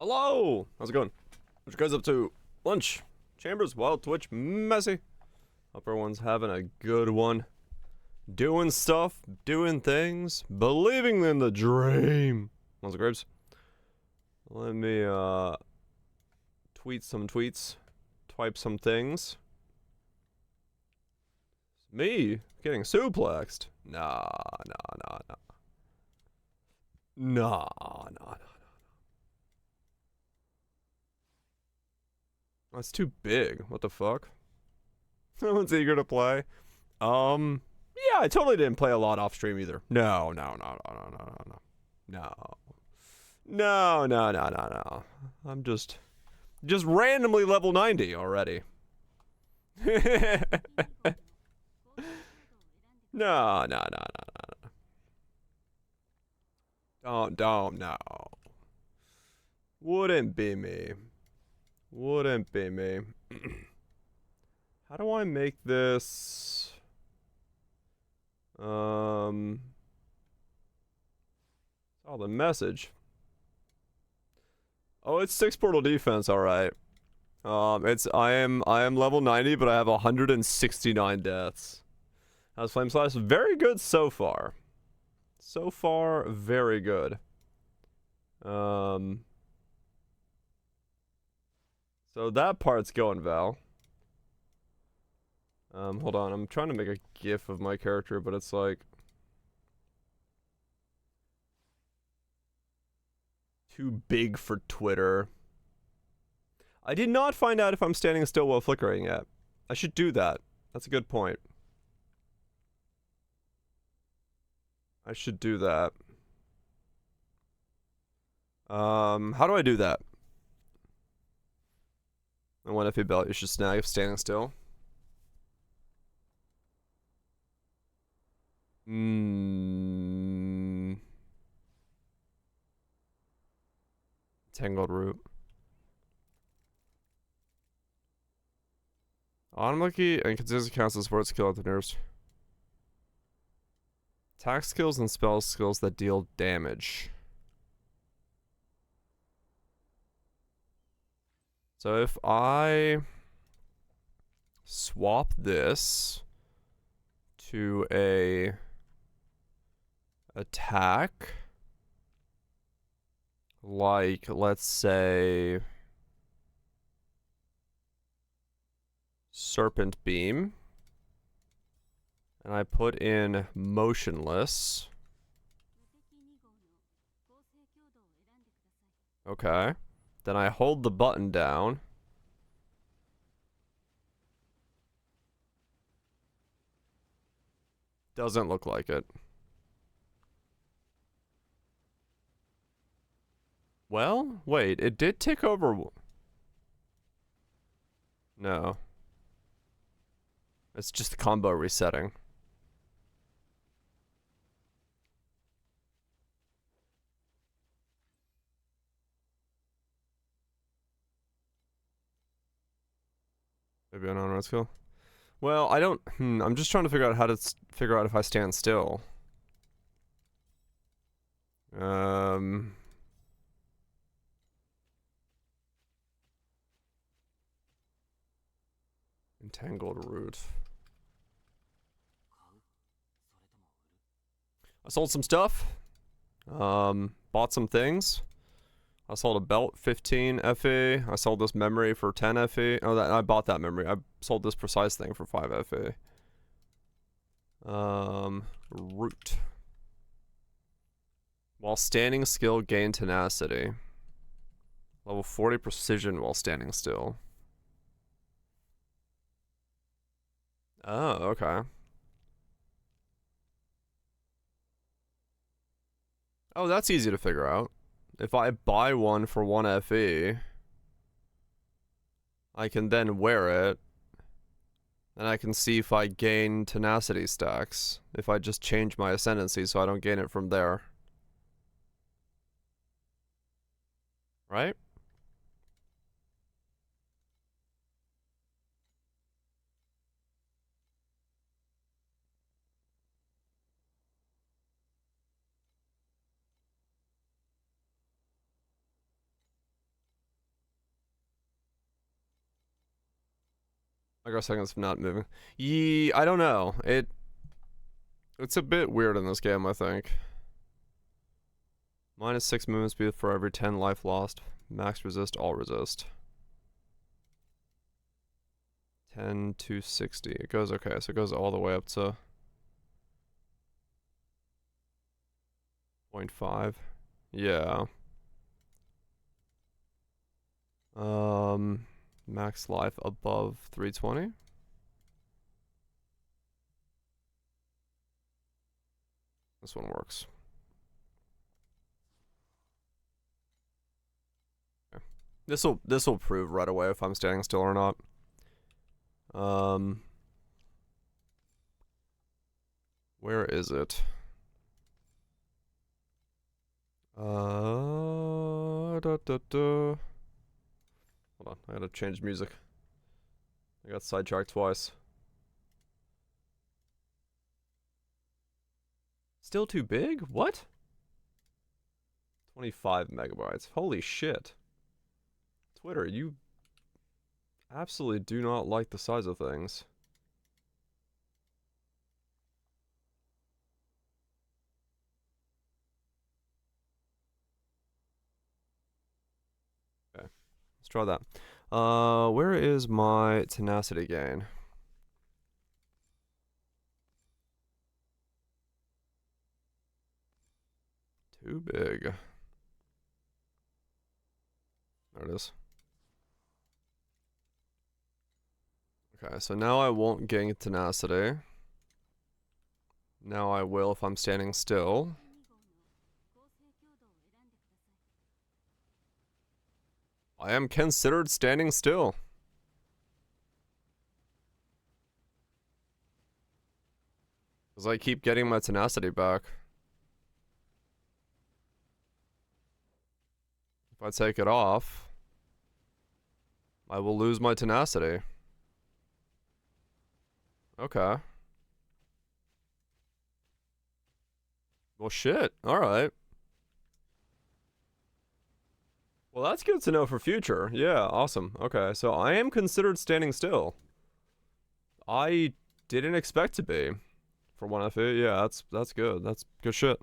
Hello! How's it going? What you guys up to? Lunch? Chambers? Wild Twitch? Messy? Hope everyone's having a good one. Doing stuff, doing things, believing in the dream. Lots of grapes. Let me, tweet some tweets. Twipe some things. Me? Getting suplexed? Nah. That's too big. What the fuck? Someone's eager to play. Yeah, I totally didn't play a lot off stream either. No. I'm just randomly level 90 already. No. Don't, no. Wouldn't be me. How do I make this? Oh, the message. Oh, it's 6 portal defense, alright. I am level 90, but I have 169 deaths. How's Flame Slash? Very good so far. So far, very good. So that part's going, Val. Hold on, I'm trying to make a GIF of my character, but it's like too big for Twitter. I did not find out if I'm standing still while flickering yet. I should do that. That's a good point. I should do that. How do I do that? And what if you belt you should snag if standing still? Tangled root. Unlucky and considers counts as sports skill at the nerves. Attack skills and spell skills that deal damage. So if I swap this to a attack, like, let's say, Serpent Beam, and I put in Motionless. Okay. Then I hold the button down. Doesn't look like it. Well, wait, it did tick over. No. It's just the combo resetting. Maybe an on-road skill. Well, I don't. I'm just trying to figure out how to figure out if I stand still. Entangled root. I sold some stuff. Bought some things. I sold a belt, 15 FE. I sold this memory for 10 FE. Oh, I bought that memory. I sold this precise thing for 5 FE. Root. While standing still, gain tenacity. Level 40 precision while standing still. Oh, okay. Oh, that's easy to figure out. If I buy one for 1 FE, I can then wear it, and I can see if I gain tenacity stacks, if I just change my ascendancy so I don't gain it from there. Right? Microseconds not moving. I don't know. It's a bit weird in this game, I think. -6 movement speed for every 10 life lost. Max resist, all resist. 10 to 60. It goes, okay, so it goes all the way up to 0.5. Yeah. Max life above 320. This one works. Okay. This'll prove right away if I'm standing still or not. Where is it? Hold on, I gotta change music. I got sidetracked twice. Still too big? What? 25 megabytes. Holy shit. Twitter, you absolutely do not like the size of things. Okay, let's try that. Where is my tenacity gain? Too big. There it is. Okay, so now I won't gain tenacity. Now I will if I'm standing still. I am considered standing still. Because I keep getting my tenacity back. If I take it off, I will lose my tenacity. Okay. Well, shit. Alright. Well, that's good to know for future. Yeah, awesome. Okay, so I am considered standing still. I didn't expect to be. For one FE, yeah, that's good. That's good shit.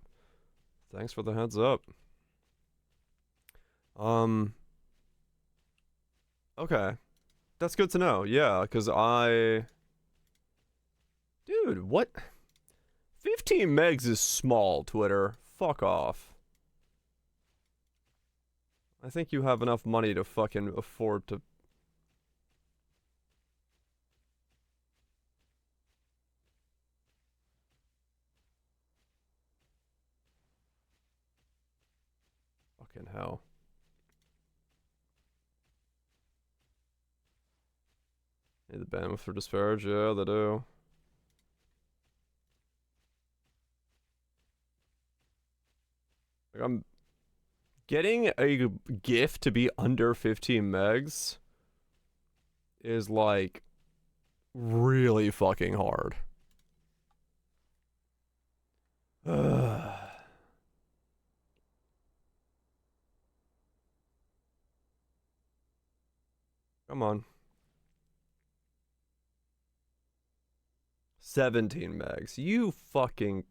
Thanks for the heads up. Okay. That's good to know. Yeah, because Dude, what? 15 megs is small, Twitter. Fuck off. I think you have enough money to fucking afford to... Fucking hell. Need the bandwidth for disparage? Yeah, they do. Like, I'm getting a GIF to be under 15 megs is like really fucking hard. Come on. 17 megs. You fucking...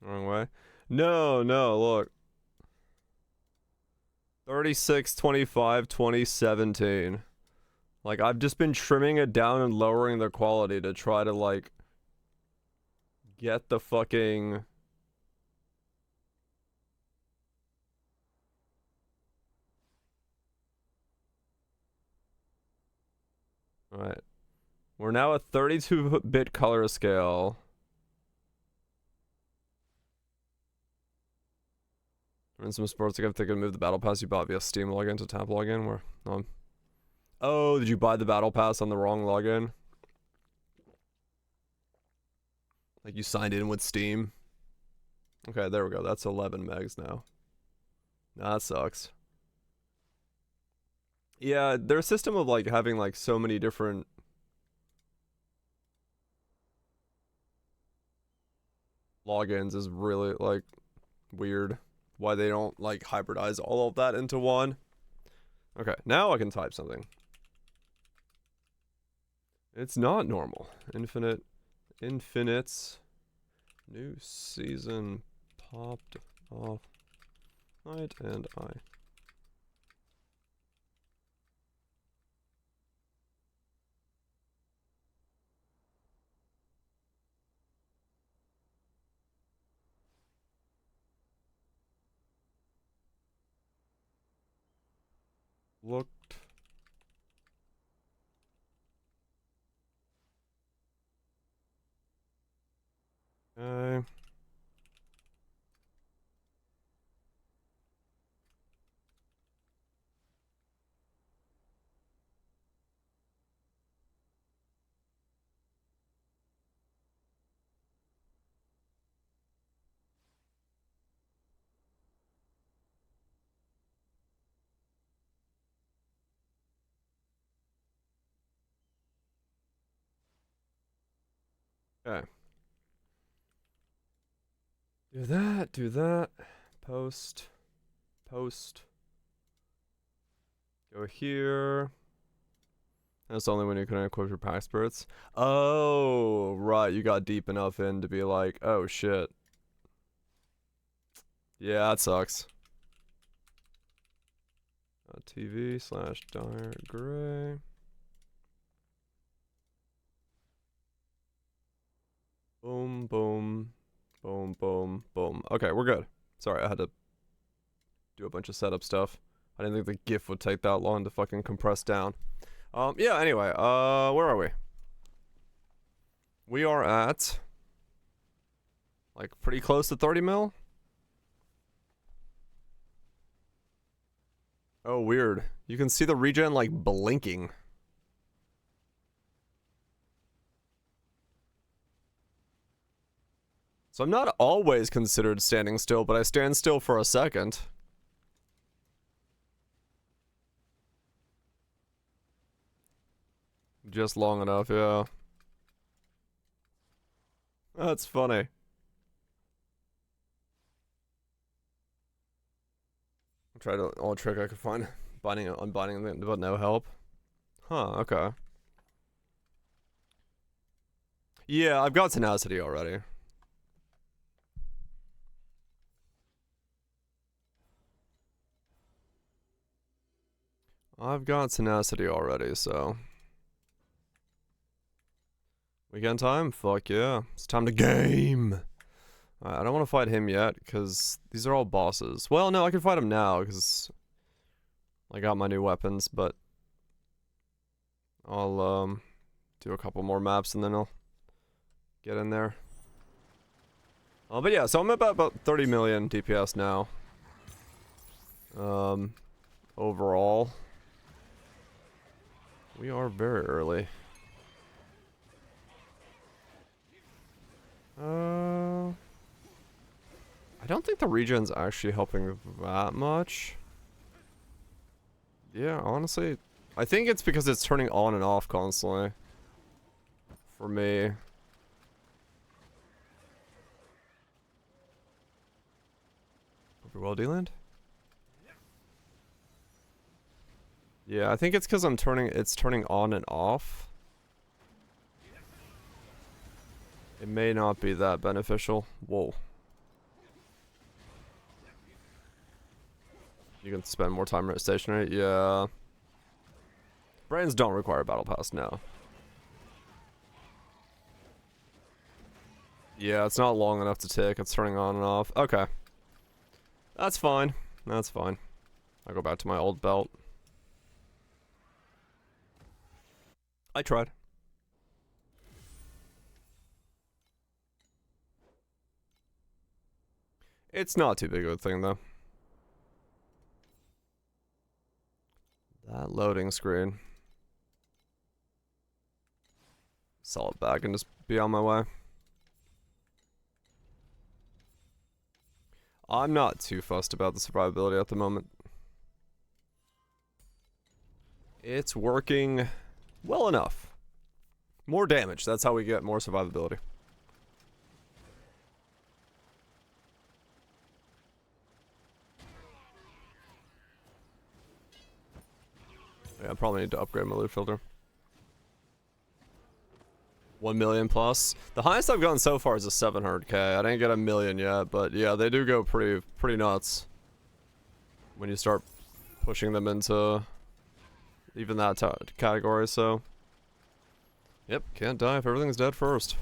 Wrong way. No, look. 36, 25, 2017. Like, I've just been trimming it down and lowering the quality to try to, like, get the fucking... Alright. We're now at 32-bit color scale. In some sports, like, if they could move the battle pass you bought via Steam login to tab login, where... Oh, did you buy the battle pass on the wrong login? Like, you signed in with Steam? Okay, there we go. That's 11 megs now. Nah, that sucks. Yeah, their system of, like, having, like, so many different... logins is really, like, weird. Why they don't, like, hybridize all of that into one. Okay, now I can type something. It's not normal. Infinites. New season popped off. Night and I. Looked. Okay. Okay. Do that, do that. Post. Post. Go here. That's only when you can equip your pack spirits. Oh, right. You got deep enough in to be like, oh shit. Yeah, that sucks. TV / dire gray. Boom, boom. Boom, boom, boom. Okay, we're good. Sorry, I had to do a bunch of setup stuff. I didn't think the GIF would take that long to fucking compress down. Yeah, anyway, where are we? We are at, like, pretty close to 30 mil? Oh, weird. You can see the regen, like, blinking. So I'm not always considered standing still, but I stand still for a second. Just long enough, yeah. That's funny. I'll try to all trick I could find. Unbinding them, but no help. Huh, okay. Yeah, I've got tenacity already. I've got tenacity already, so. Weekend time? Fuck yeah. It's time to game! I don't want to fight him yet, because these are all bosses. Well, no, I can fight him now, because I got my new weapons, but I'll, do a couple more maps and then I'll get in there. But yeah, so I'm about 30 million DPS now. Overall. We are very early. I don't think the regen's actually helping that much. Yeah, honestly, I think it's because it's turning on and off constantly. For me. Overwhelmed land? Yeah, I think it's because it's turning on and off. It may not be that beneficial. Whoa. You can spend more time stationary? Yeah. Brains don't require a battle pass now. Yeah, it's not long enough to tick. It's turning on and off. Okay. That's fine. That's fine. I'll go back to my old belt. I tried. It's not too big of a thing, though. That loading screen. Sell it back and just be on my way. I'm not too fussed about the survivability at the moment. It's working well enough. More damage, that's how we get more survivability. I probably need to upgrade my loot filter. 1 million plus. The highest I've gotten so far is a 700k. I didn't get a million yet, but yeah, they do go pretty nuts when you start pushing them into even that category. So, yep, can't die if everything's dead first.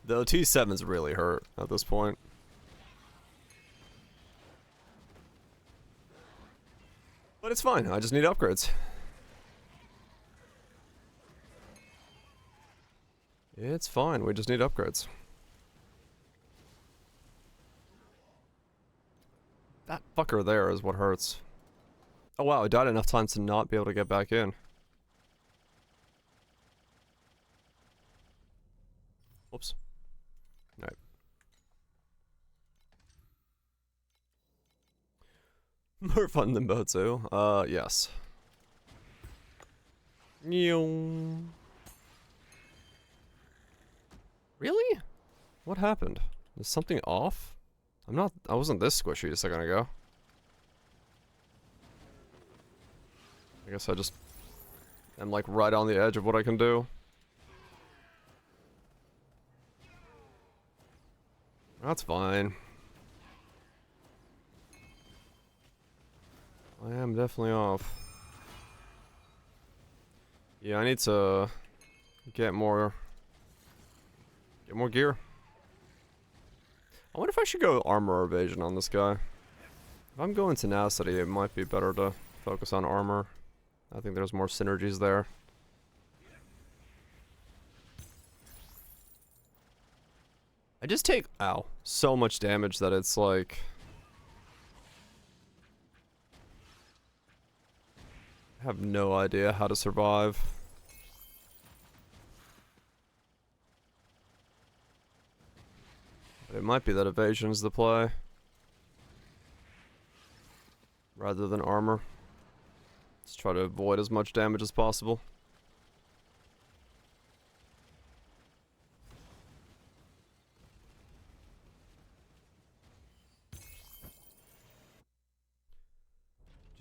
The T7s really hurt at this point. But it's fine, I just need upgrades. It's fine, we just need upgrades. That fucker there is what hurts. Oh wow, I died enough times to not be able to get back in. Whoops. Alright. More fun than boat too. Yes. Really? What happened? Is something off? I wasn't this squishy a second ago. I guess I just am like right on the edge of what I can do. That's fine. I am definitely off. Yeah, I need to get more gear. I wonder if I should go armor evasion on this guy. If I'm going tenacity, it might be better to focus on armor. I think there's more synergies there. I just take, ow, so much damage that it's like... I have no idea how to survive. But it might be that evasion's the play. Rather than armor. Let's try to avoid as much damage as possible.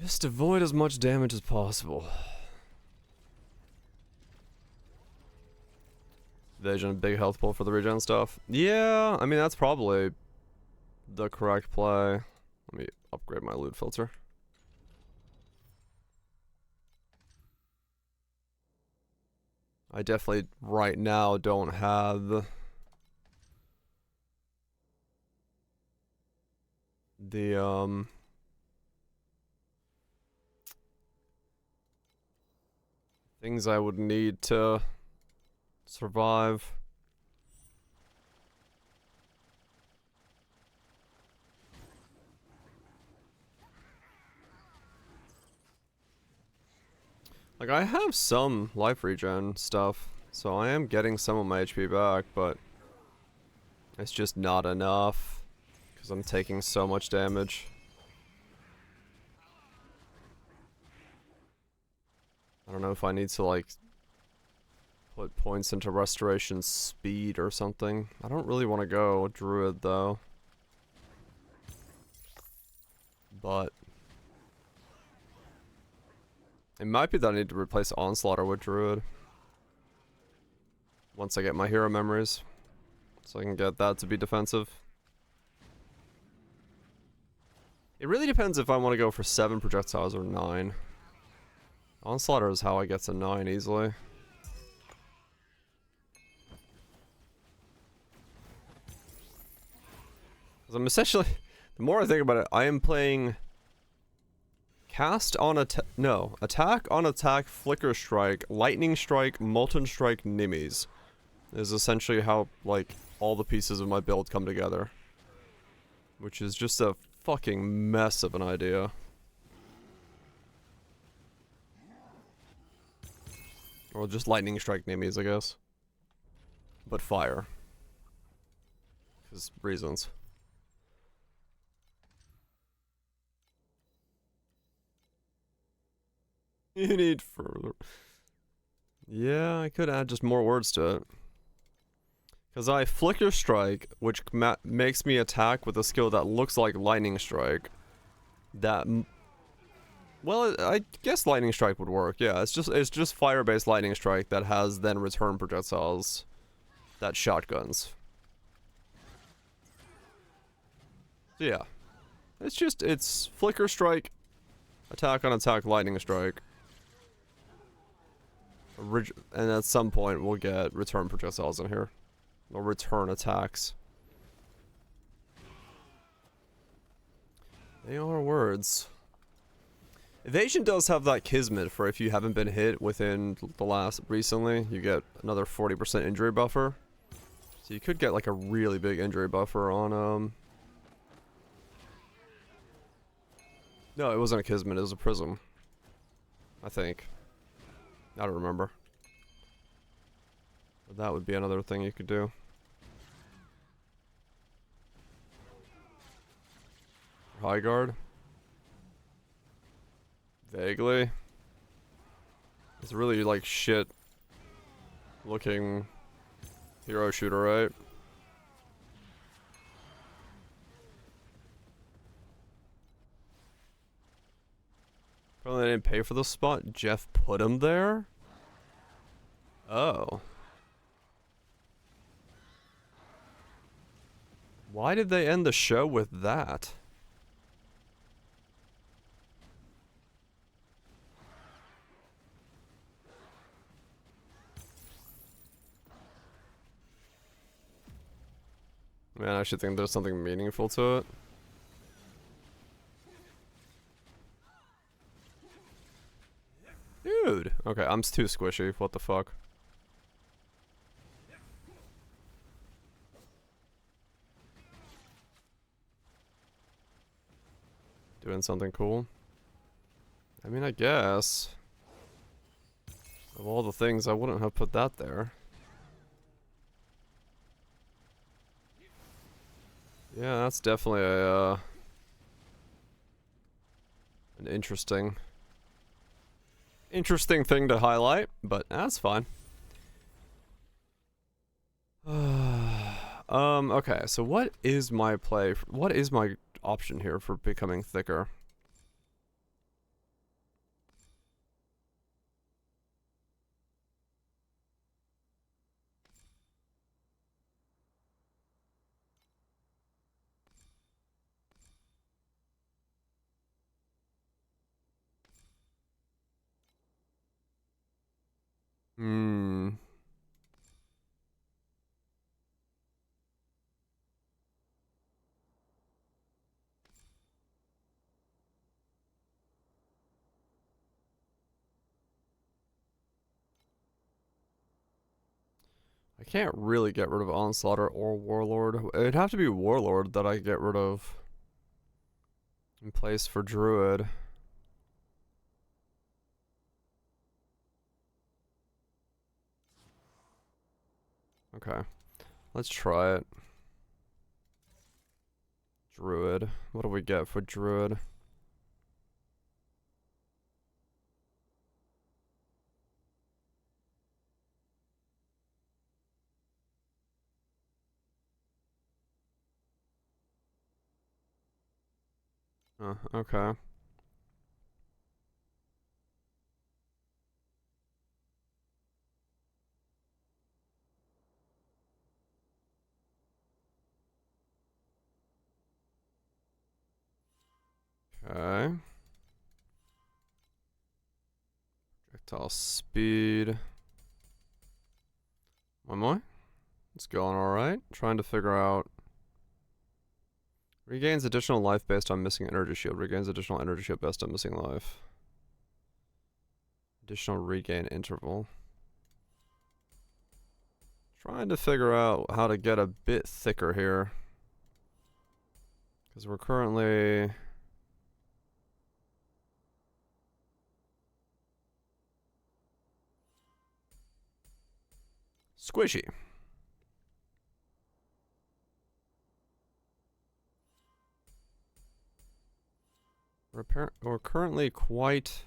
Just avoid as much damage as possible. Evasion, big health pull for the regen stuff. Yeah, I mean, that's probably the correct play. Let me upgrade my loot filter. I definitely, right now, don't have the, things I would need to survive. Like, I have some life regen stuff, so I am getting some of my HP back, but it's just not enough, because I'm taking so much damage. I don't know if I need to, like, put points into restoration speed or something. I don't really want to go druid, though. But it might be that I need to replace Onslaughter with druid. Once I get my hero memories. So I can get that to be defensive. It really depends if I want to go for 7 projectiles or 9. Onslaughter is how I get to 9 easily. Because I'm essentially, the more I think about it, I am playing cast on attack on attack, flicker strike, lightning strike, molten strike, nimmies. Is essentially how, like, all the pieces of my build come together. Which is just a fucking mess of an idea. Or just lightning strike nimmies, I guess. But fire. Because reasons. You need further. Yeah, I could add just more words to it. Because I Flicker Strike, which makes me attack with a skill that looks like Lightning Strike. That, well, I guess Lightning Strike would work. Yeah, it's just fire-based Lightning Strike that has then return projectiles that shotguns. So yeah, it's Flicker Strike, attack on attack Lightning Strike. And at some point we'll get return projectiles in here. Or return attacks. They are words. Evasion does have that Kismet for if you haven't been hit within the recently, you get another 40% injury buffer. So you could get like a really big injury buffer on, no, it wasn't a Kismet, it was a Prism. I think. I don't remember. But that would be another thing you could do. High guard? Vaguely. It's really like shit looking hero shooter, right? Probably they didn't pay for the spot. Jeff put him there? Oh. Why did they end the show with that? Man, I should think there's something meaningful to it. Dude! Okay, I'm too squishy. What the fuck? Doing something cool? I mean, I guess. Of all the things, I wouldn't have put that there. Yeah, that's definitely a, an interesting thing to highlight, but that's fine. Okay, so what is my what is my option here for becoming thicker? Hmm. I can't really get rid of Onslaughter or Warlord. It'd have to be Warlord that I get rid of in place for Druid. Okay. Let's try it. Druid. What do we get for Druid? Okay. Okay. Projectile speed. One more. It's going alright. Trying to figure out. Regains additional life based on missing energy shield. Regains additional energy shield based on missing life. Additional regain interval. Trying to figure out how to get a bit thicker here. Because we're currently... squishy. We're currently quite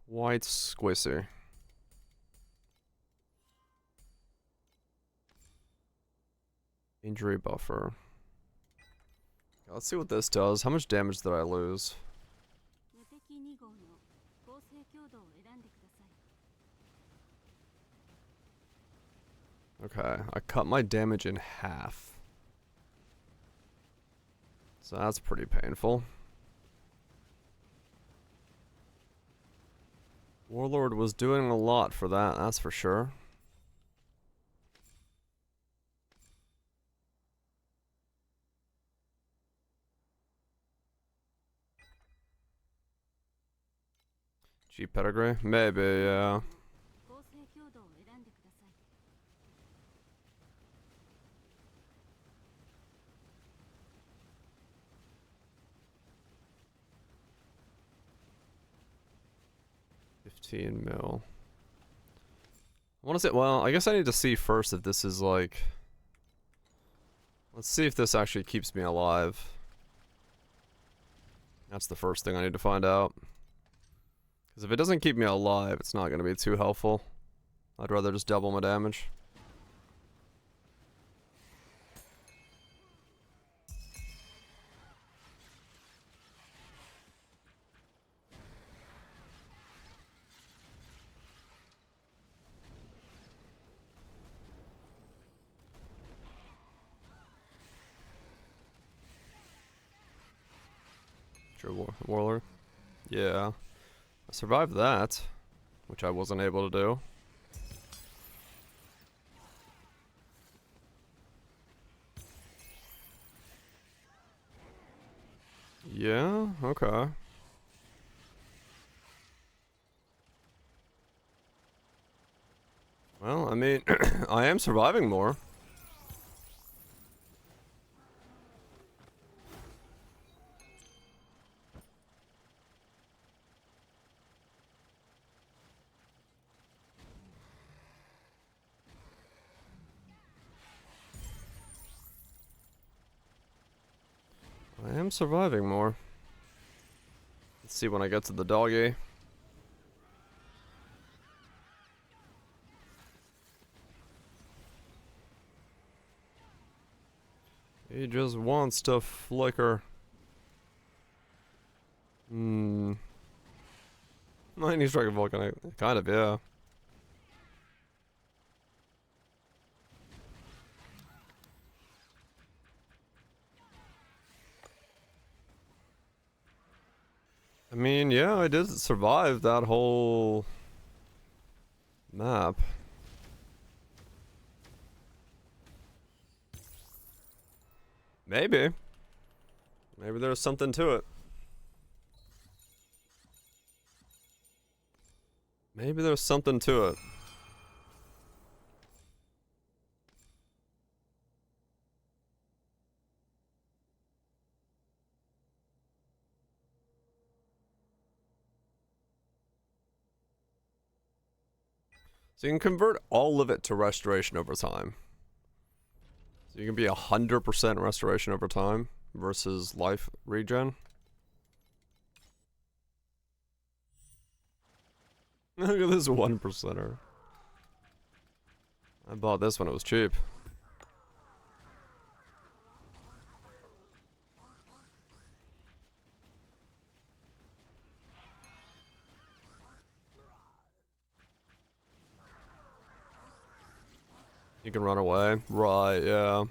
squishy. Injury buffer. Let's see what this does. How much damage did I lose? Okay, I cut my damage in half. So that's pretty painful. Warlord was doing a lot for that, that's for sure. G pedigree? Maybe, yeah. $15 mil. I want to say, well, I guess I need to see first if this is like... Let's see if this actually keeps me alive. That's the first thing I need to find out. Because if it doesn't keep me alive, it's not going to be too helpful. I'd rather just double my damage. Sure, Warlord. Yeah. I survived that, which I wasn't able to do. Yeah, okay. Well, I mean, I am surviving more. I am surviving more. Let's see when I get to the doggy. He just wants to flicker. Lightning strike a volcanic. Kind of, yeah. I mean, yeah, I did survive that whole map. Maybe. Maybe there's something to it. Maybe there's something to it. So you can convert all of it to restoration over time. So you can be 100% restoration over time versus life regen. Look at this 1%er. I bought this when it was cheap. You can run away. Right, yeah.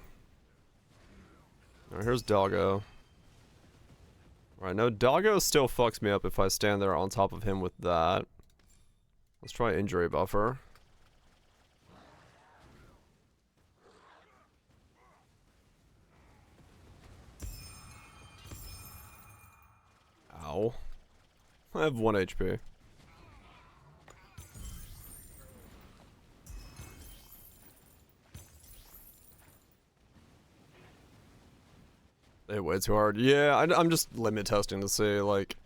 Alright, here's Doggo. Alright, no, Doggo still fucks me up if I stand there on top of him with that. Let's try injury buffer. Ow. I have 1 HP. They hit way too hard. Yeah, I'm just limit testing to see, like,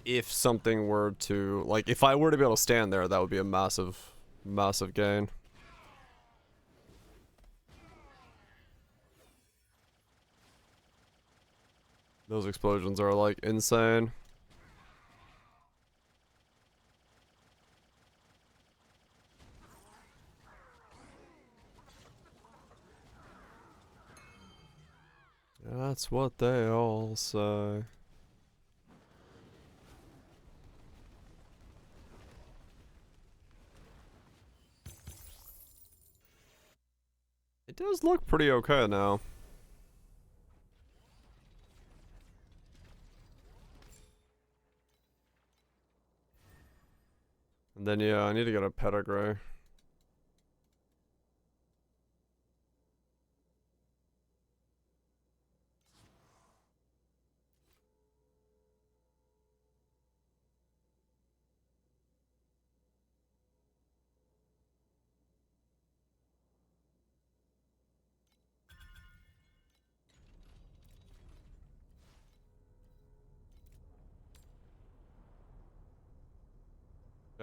if something were to, like, if I were to be able to stand there, that would be a massive, massive gain. Those explosions are, like, insane. That's what they all say. It does look pretty okay now. And then yeah, I need to get a pedigree.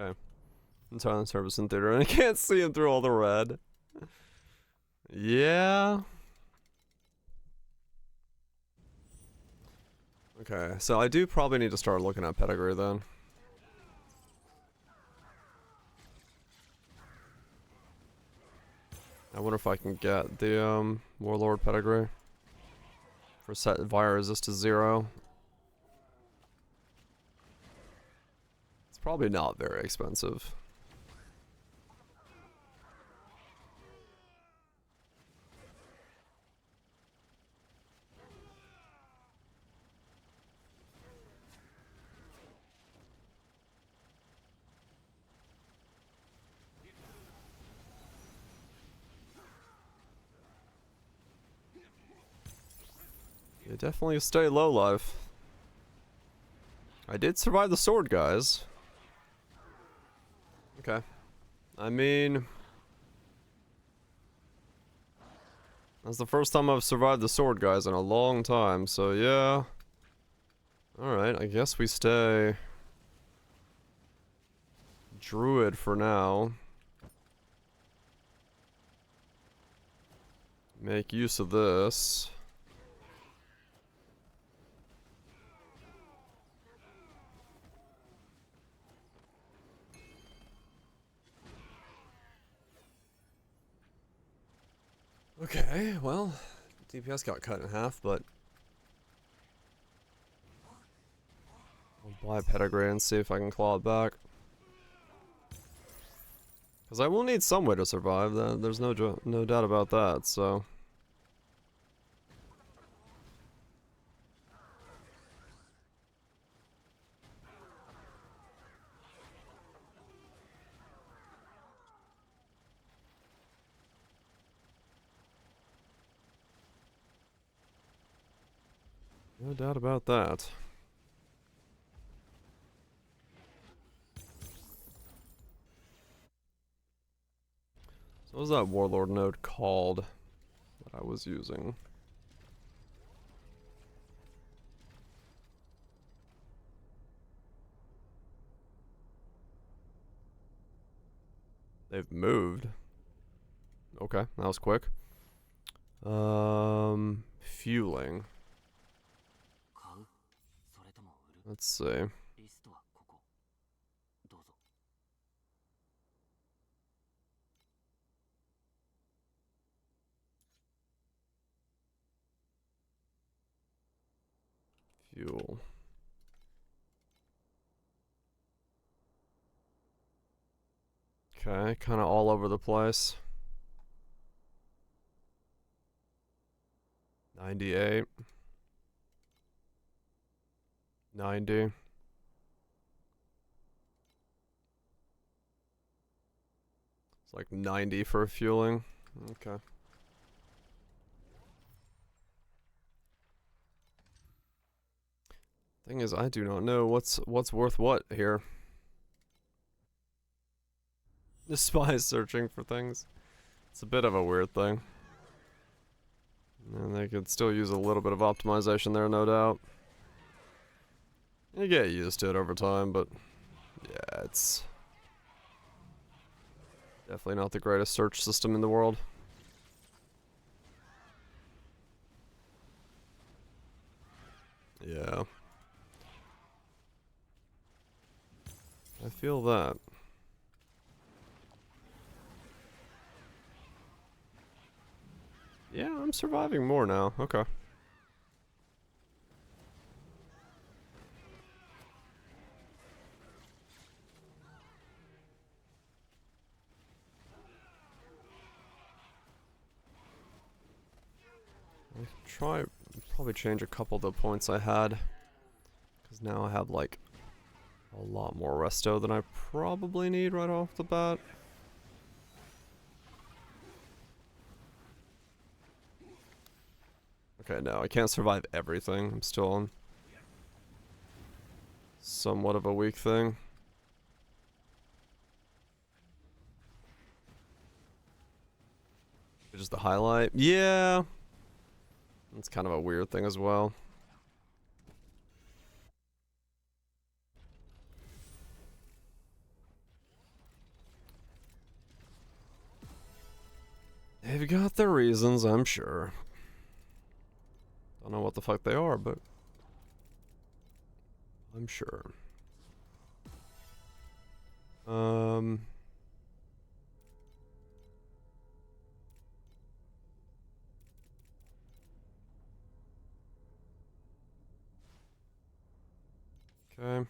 Okay. I'm telling service in theater and I can't see him through all the red. Yeah. Okay, so I do probably need to start looking at pedigree then. I wonder if I can get the Warlord pedigree for set fire resist to 0. It's probably not very expensive. You definitely stay low life. I did survive the sword, guys. Okay. I mean, that's the first time I've survived the sword, guys, in a long time, so yeah. Alright, I guess we stay Druid for now. Make use of this. Okay, well, DPS got cut in half, but I'll buy a pedigree and see if I can claw it back. Because I will need some way to survive, there's no doubt about that, so. No doubt about that. So what was that Warlord node called that I was using? They've moved. Okay, that was quick. Fueling. Let's see. Fuel. Okay, kind of all over the place. 98. 90. It's like 90 for fueling. Okay. Thing is, I do not know what's worth what here. The spy is searching for things. It's a bit of a weird thing. And they could still use a little bit of optimization there, no doubt. You get used to it over time, but yeah, it's definitely not the greatest search system in the world. Yeah. I feel that. Yeah, I'm surviving more now. Okay. Probably change a couple of the points I had. Because now I have like a lot more resto than I probably need right off the bat. Okay, no, I can't survive everything. I'm still on somewhat of a weak thing. Just the highlight. Yeah. That's kind of a weird thing as well. They've got their reasons, I'm sure. Don't know what the fuck they are, but I'm sure. Okay.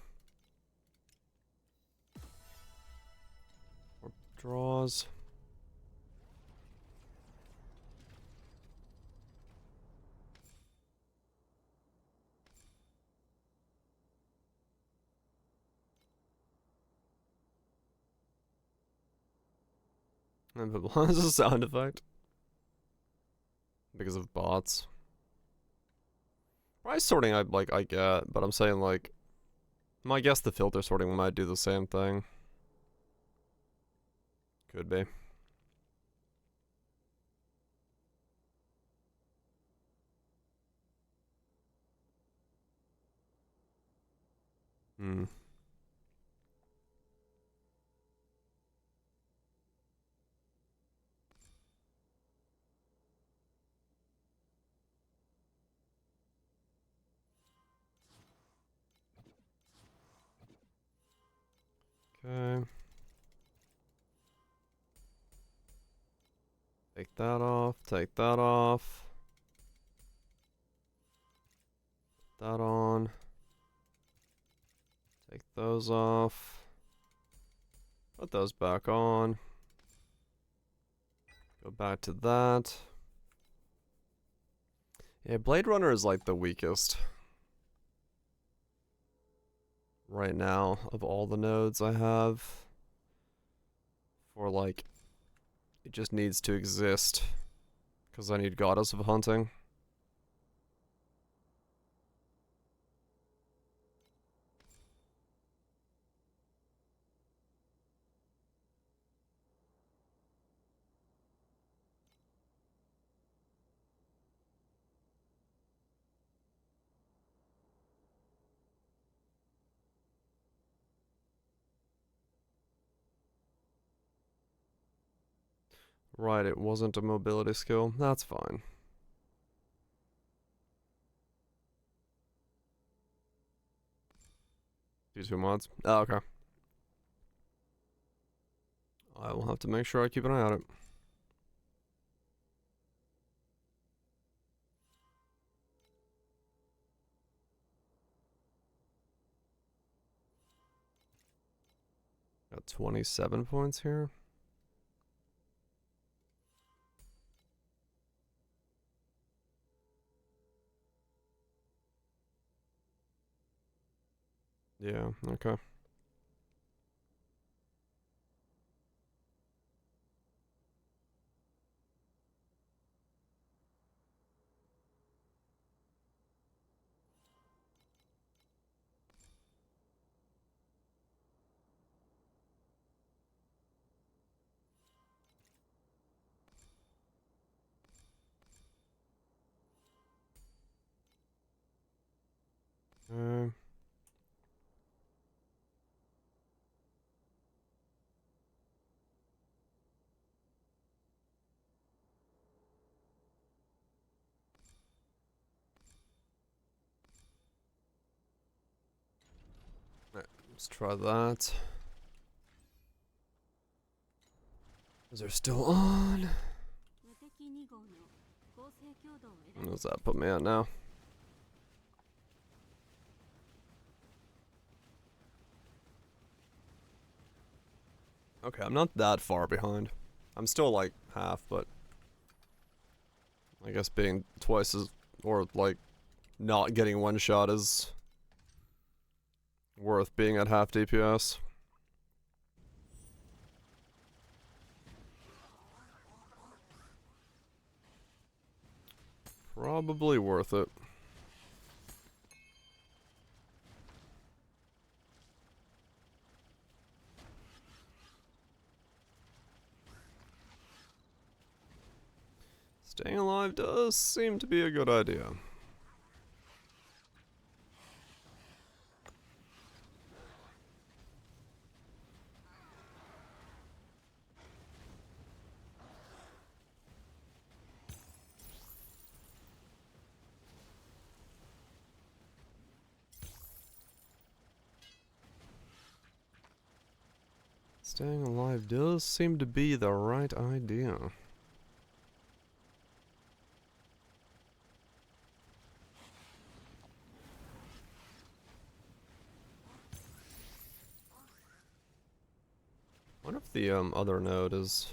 More draws. And why is a sound effect? Because of bots. Price sorting I get, but I'm saying like I guess the filter sorting might do the same thing. Could be. Hmm. Okay. Take that off, take that off. Put that on. Take those off. Put those back on. Go back to that. Yeah, Blade Runner is like the weakest right now of all the nodes I have. For like, it just needs to exist. Because I need Goddess of Hunting. Right, it wasn't a mobility skill. That's fine. Do 2 mods? Oh, okay. I will have to make sure I keep an eye on it. Got 27 points here. Yeah, okay. Uh, let's try that. Is there still on? What does that put me at now? Okay, I'm not that far behind. I'm still like half, but I guess being twice as, or like, not getting one shot is worth being at half DPS. Probably worth it. Staying alive does seem to be a good idea. Staying alive does seem to be the right idea. I wonder if the other node is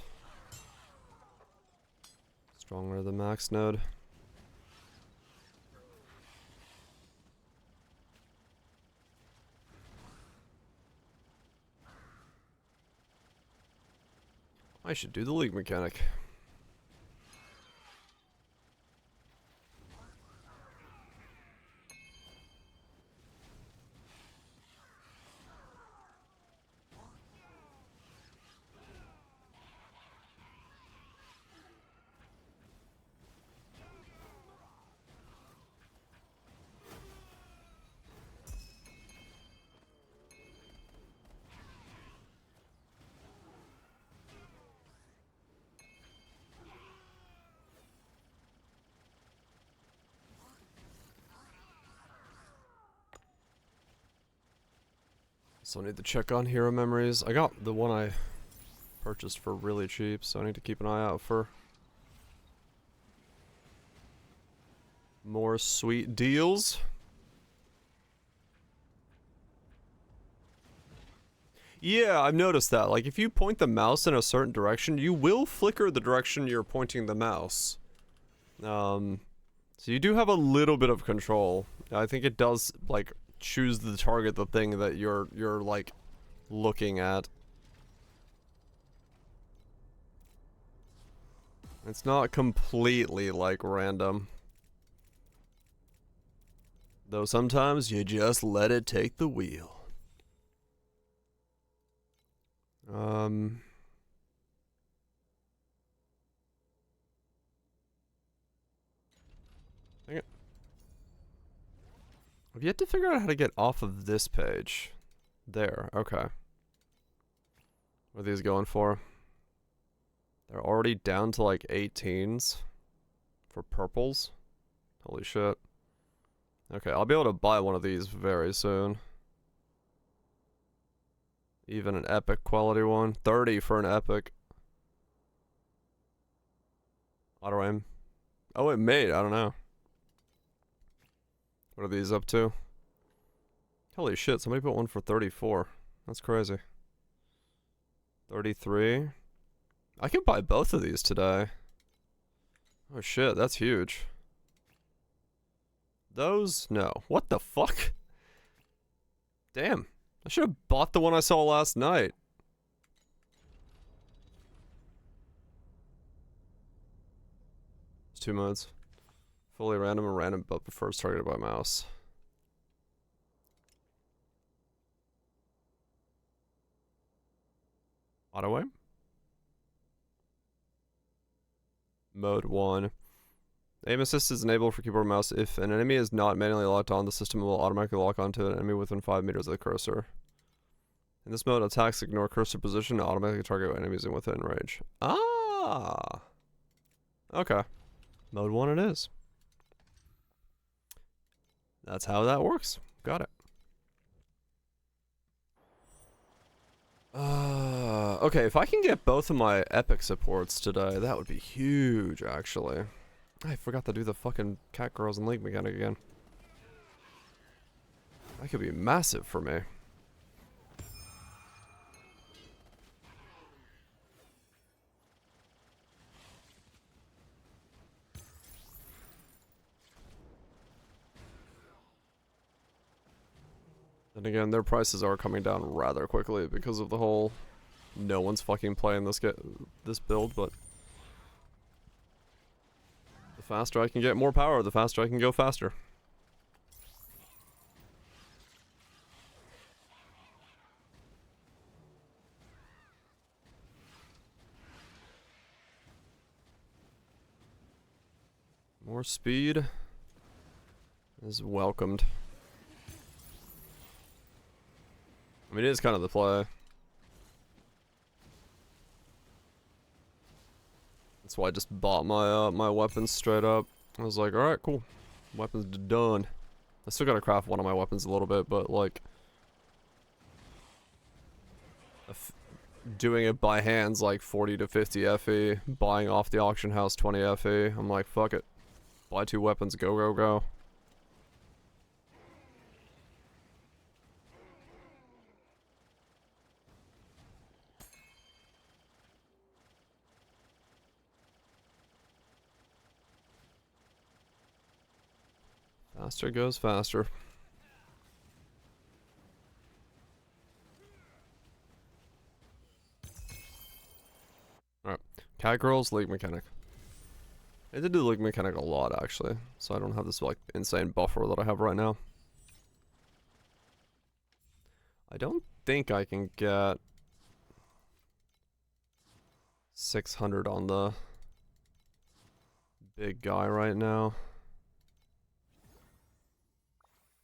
stronger than max node. I should do the league mechanic. So I need to check on hero memories. I got the one I purchased for really cheap, so I need to keep an eye out for more sweet deals. Yeah, I've noticed that. Like, if you point the mouse in a certain direction, you will flicker the direction you're pointing the mouse. So you do have a little bit of control. I think it does, like, choose the target, the thing that you're like looking at. It's not completely like random. Though sometimes you just let it take the wheel. Dang it. I've yet to figure out how to get off of this page. There, okay. What are these going for? They're already down to like 18s for purples. Holy shit. Okay, I'll be able to buy one of these very soon. Even an epic quality one. 30 for an epic. Auto aim. Oh, it made. I don't know. What are these up to? Holy shit, somebody put one for 34. That's crazy. 33. I can buy both of these today. Oh shit, that's huge. Those? No. What the fuck? Damn. I should have bought the one I saw last night. It's 2 modes. Fully random and random, but prefers targeted by mouse. Auto aim? Mode 1. Aim assist is enabled for keyboard and mouse. If an enemy is not manually locked on, the system will automatically lock onto an enemy within 5 meters of the cursor. In this mode, attacks ignore cursor position and automatically target enemies within range. Ah! Okay. Mode 1 it is. That's how that works. Got it. Okay, if I can get both of my epic supports today, that would be huge, actually. I forgot to do the fucking cat girls and league mechanic again. That could be massive for me. And again, their prices are coming down rather quickly because of the whole no one's fucking playing this build, but the faster I can get more power, the faster I can go faster. More speed is welcomed. I mean, it is kind of the play. That's why I just bought my my weapons straight up. I was like, alright, cool. Weapons done. I still gotta craft one of my weapons a little bit, but like... doing it by hand's like 40 to 50 FE. Buying off the auction house 20 FE. I'm like, fuck it. Buy 2 weapons, go, go, go. Faster goes faster. Alright. Cat Girls, League Mechanic. I did do League Mechanic a lot, actually. So I don't have this, like, insane buffer that I have right now. I don't think I can get 600 on the big guy right now.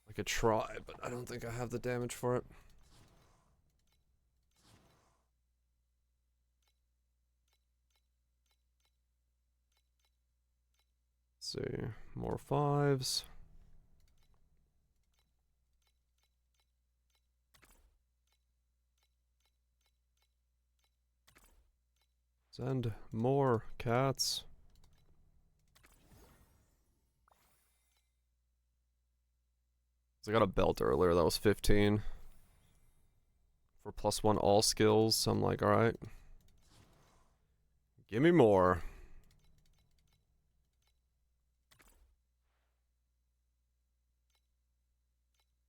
I could try, but I don't think I have the damage for it. Let's see, more 5s. Send more cats. I got a belt earlier, that was 15. For +1 all skills, so I'm like, alright. Give me more.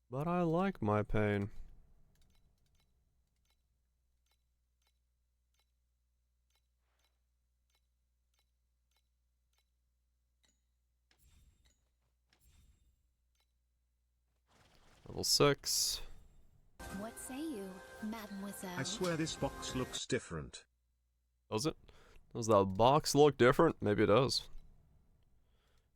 But I like my pain. Level 6. What say you, mademoiselle? I swear this box looks different. Does it? Does that box look different? Maybe it does.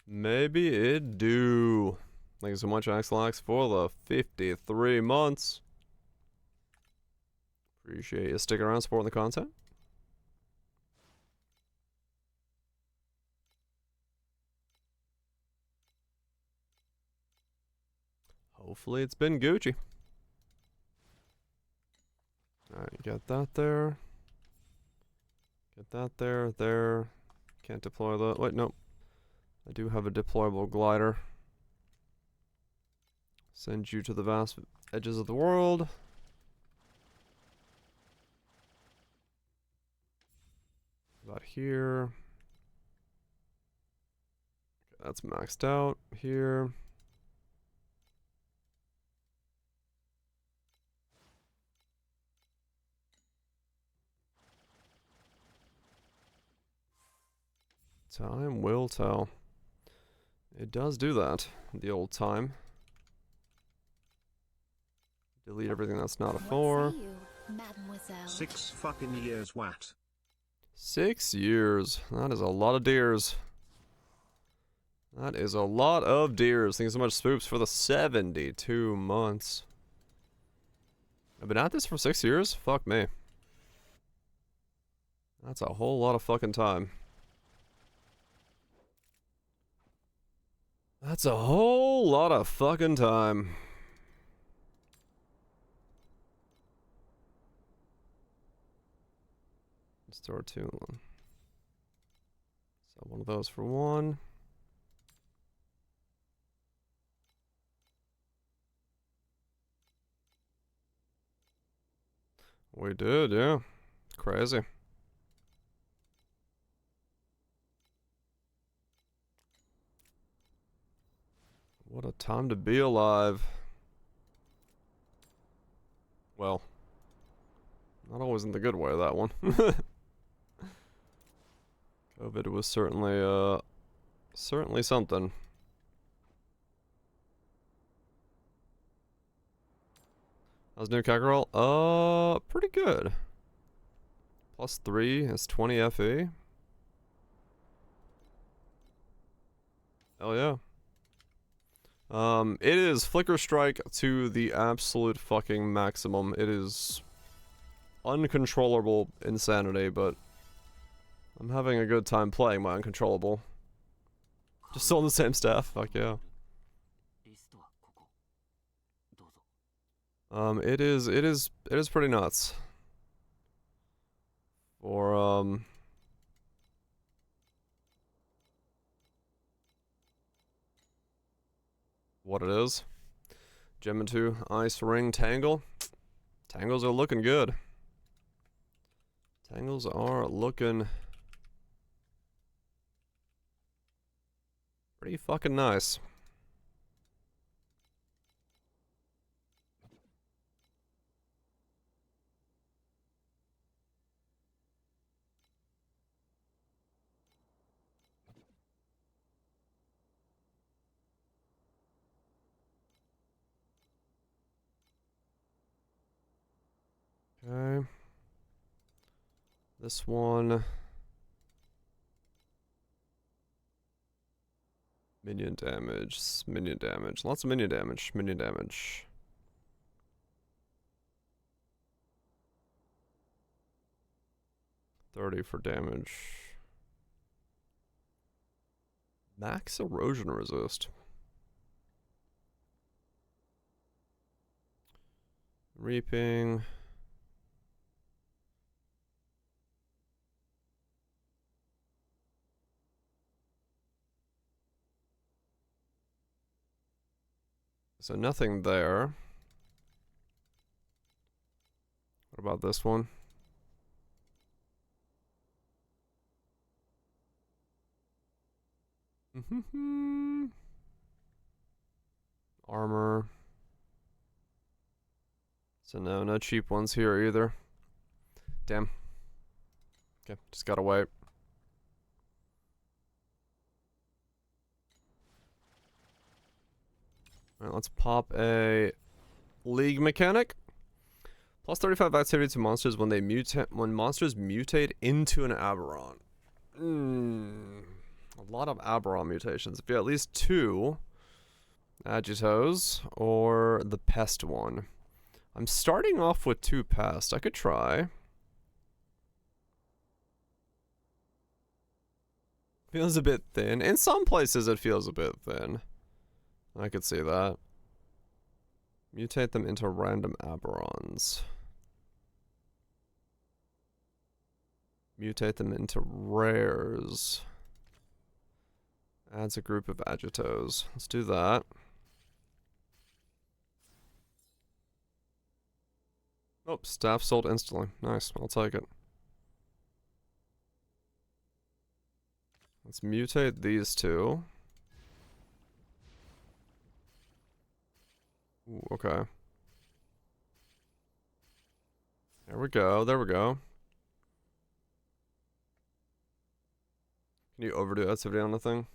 Maybe it do. Thank you so much, Axelax, for the 53 months. Appreciate you sticking around, supporting the content. Hopefully it's been Gucci. Alright, got that there. Get that there. Can't deploy that. Wait, no. I do have a deployable glider. Send you to the vast edges of the world. About here. Okay, that's maxed out. Here. Time will tell. It does do that. The old time. Delete everything that's not a 4. What say you, mademoiselle? 6 fucking years, what? 6 years. That is a lot of deers. That is a lot of deers. Thank you so much, Spoops, for the 72 months. I've been at this for 6 years? Fuck me. That's a whole lot of fucking time. That's a whole lot of fucking time. Store 2. So one of those for 1. We did, yeah. Crazy. What a time to be alive. Well, not always in the good way, that one. COVID was certainly something. How's new Kakarot? Pretty good. +3 is 20 FE. Hell yeah. It is Flicker Strike to the absolute fucking maximum. It is uncontrollable insanity, but I'm having a good time playing my uncontrollable. Just still on the same staff, fuck yeah. It is pretty nuts. For, what it is. Gem 2, Ice Ring, Tangle. Tangles are looking good. Tangles are looking pretty fucking nice. Okay. This one. Minion damage, minion damage. Lots of minion damage, minion damage. $30 for damage. Max erosion resist. Reaping. So nothing there. What about this one? Armor. So no cheap ones here either. Damn. Okay, just gotta wait. Alright, let's pop a League Mechanic. +35 activity to monsters when they when monsters mutate into an Aberron. A lot of Aberron mutations. If you have at least 2 Agitos or the Pest one. I'm starting off with 2 Pest. I could try. Feels a bit thin. In some places it feels a bit thin. I could see that. Mutate them into random Aberrons. Mutate them into rares. Adds a group of Agitos. Let's do that. Oh, staff sold instantly. Nice, I'll take it. Let's mutate these 2. Ooh, okay. There we go, there we go. Can you overdo activity on the thing?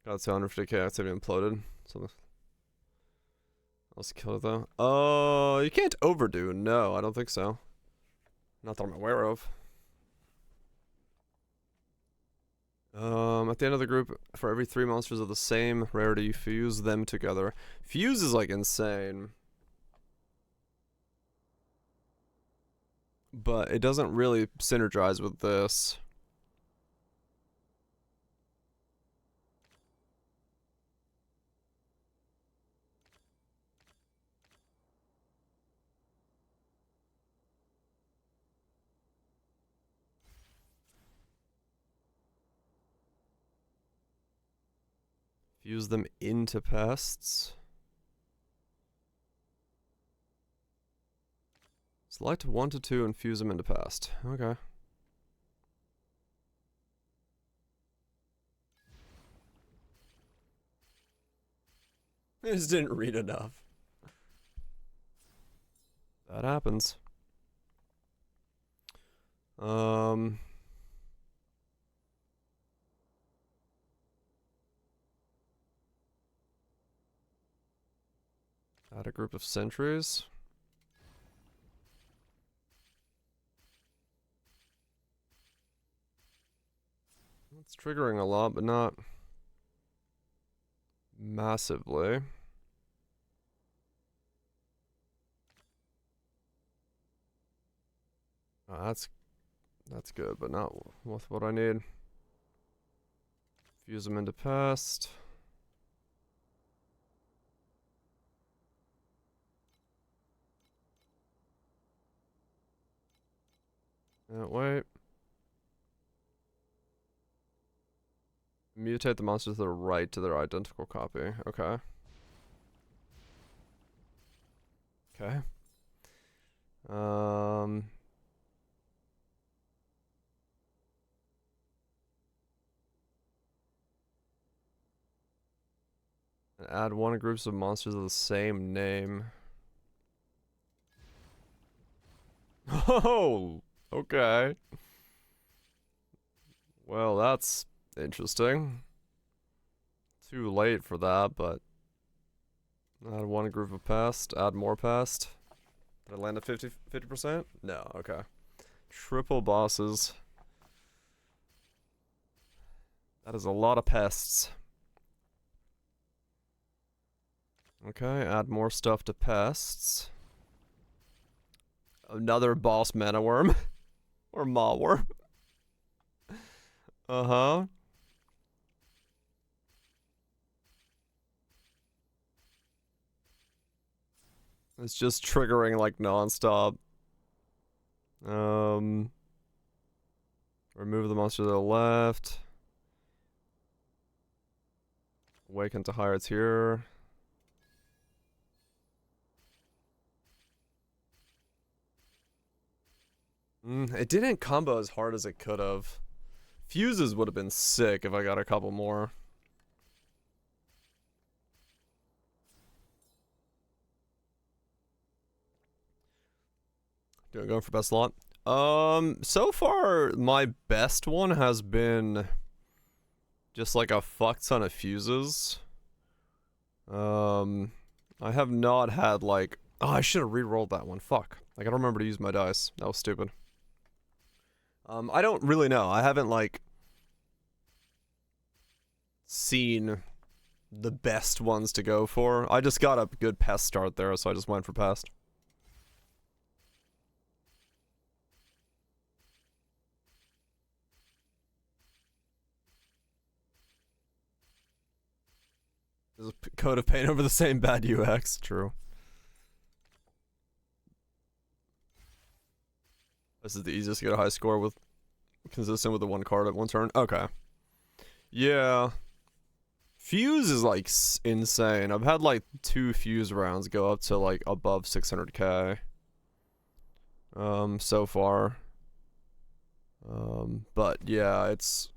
Got 250k activity imploded. So let's kill it though. Oh, you can't overdo. No, I don't think so. Not that I'm aware of. At the end of the group, for every 3 monsters of the same rarity, fuse them together. Fuse is like insane. But it doesn't really synergize with this. Fuse them into pests. Select 1 to 2 and fuse them into pest. Okay. I just didn't read enough. That happens. Add a group of sentries. It's triggering a lot, but not massively. Oh, that's good, but not with what I need. Fuse them into pest. Wait. Mutate the monsters to the right to their identical copy. Okay. Okay. Add one groups of monsters of the same name. Oh, okay. Well, that's interesting. Too late for that, but add one group of pest, add more pest. Did I land at 50%? No, okay. Triple bosses. That is a lot of pests. Okay, add more stuff to pests. Another boss mana worm. Or maw worm. Uh-huh. It's just triggering like non-stop. Remove the monster to the left. Awaken to higher tier. It didn't combo as hard as it could have. Fuses would have been sick if I got a couple more. Going for best slot. So far my best one has been just like a fuck ton of fuses. I have not had like, oh, I should have re-rolled that one. Fuck. I gotta remember to use my dice. That was stupid. I don't really know. I haven't like seen the best ones to go for. I just got a good pest start there, so I just went for pest. There's a coat of paint over the same bad UX. True. This is the easiest to get a high score with, consistent with the one card at one turn. Okay. Yeah. Fuse is like insane. I've had like 2 fuse rounds go up to like above 600k. So far. But yeah, it's.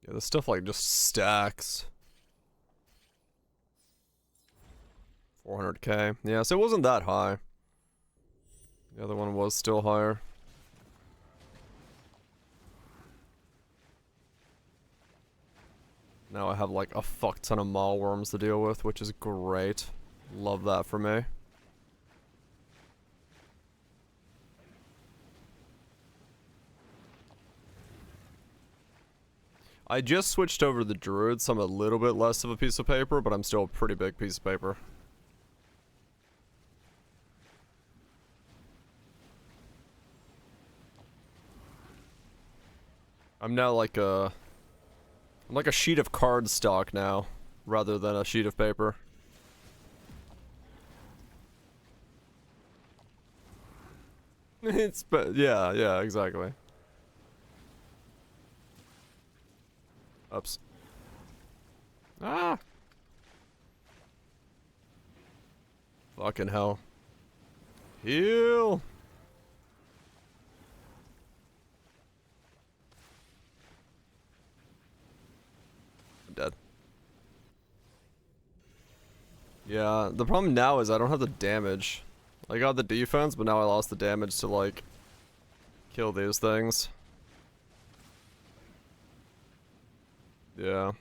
Yeah, this stuff like just stacks. 400k. Yeah, so it wasn't that high. The other one was still higher. Now I have like a fuck ton of maw worms to deal with, which is great. Love that for me. I just switched over to the druid, so I'm a little bit less of a piece of paper, but I'm still a pretty big piece of paper. I'm now like a... I'm like a sheet of cardstock now, rather than a sheet of paper. Yeah, exactly. Oops. Ah! Fucking hell. Heal! dead. Yeah, the problem now is I don't have the damage. I got the defense, but now I lost the damage to, like, kill these things. Yeah.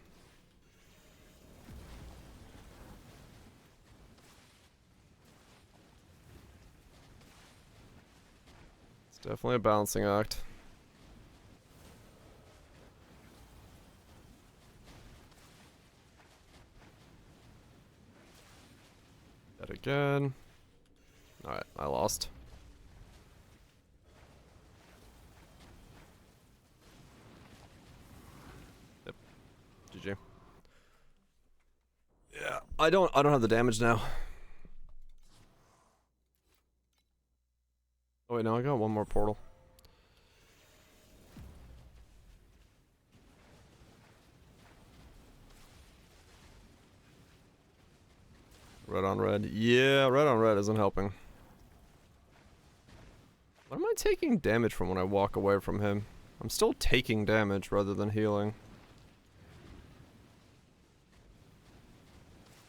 It's definitely a balancing act. Dead again. Alright, I lost. Yep. GG. Yeah, I don't have the damage now. Oh wait, no, I got one more portal. Red on red. Yeah, red on red isn't helping. What am I taking damage from when I walk away from him? I'm still taking damage rather than healing.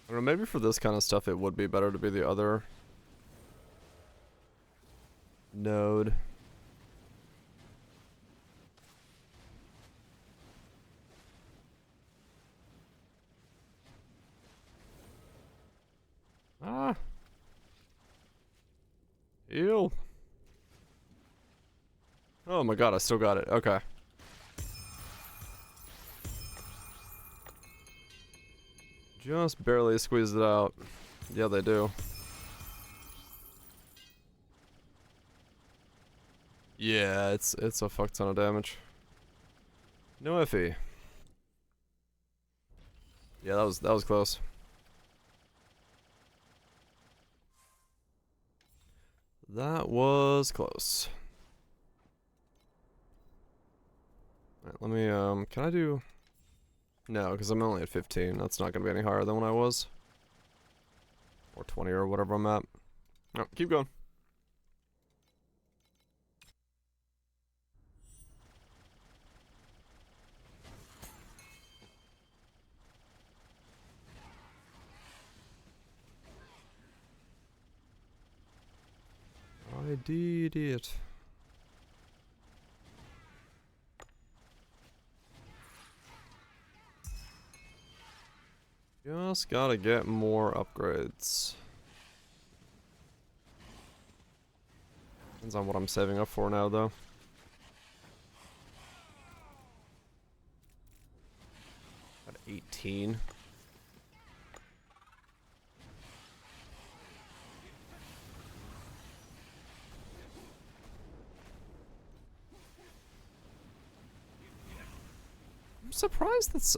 I don't know, maybe for this kind of stuff it would be better to be the other node. Ah. Heal. Oh my god, I still got it. Okay. Just barely squeezed it out. Yeah, they do. Yeah, it's a fuck ton of damage. No FE. Yeah, that was close. That was close. Alright, let me can I do no, because I'm only at 15. That's not gonna be any higher than when I was. Or 20 or whatever I'm at. No, keep going. I did it. Just gotta get more upgrades. Depends on what I'm saving up for now, though. At 18. I'm surprised that's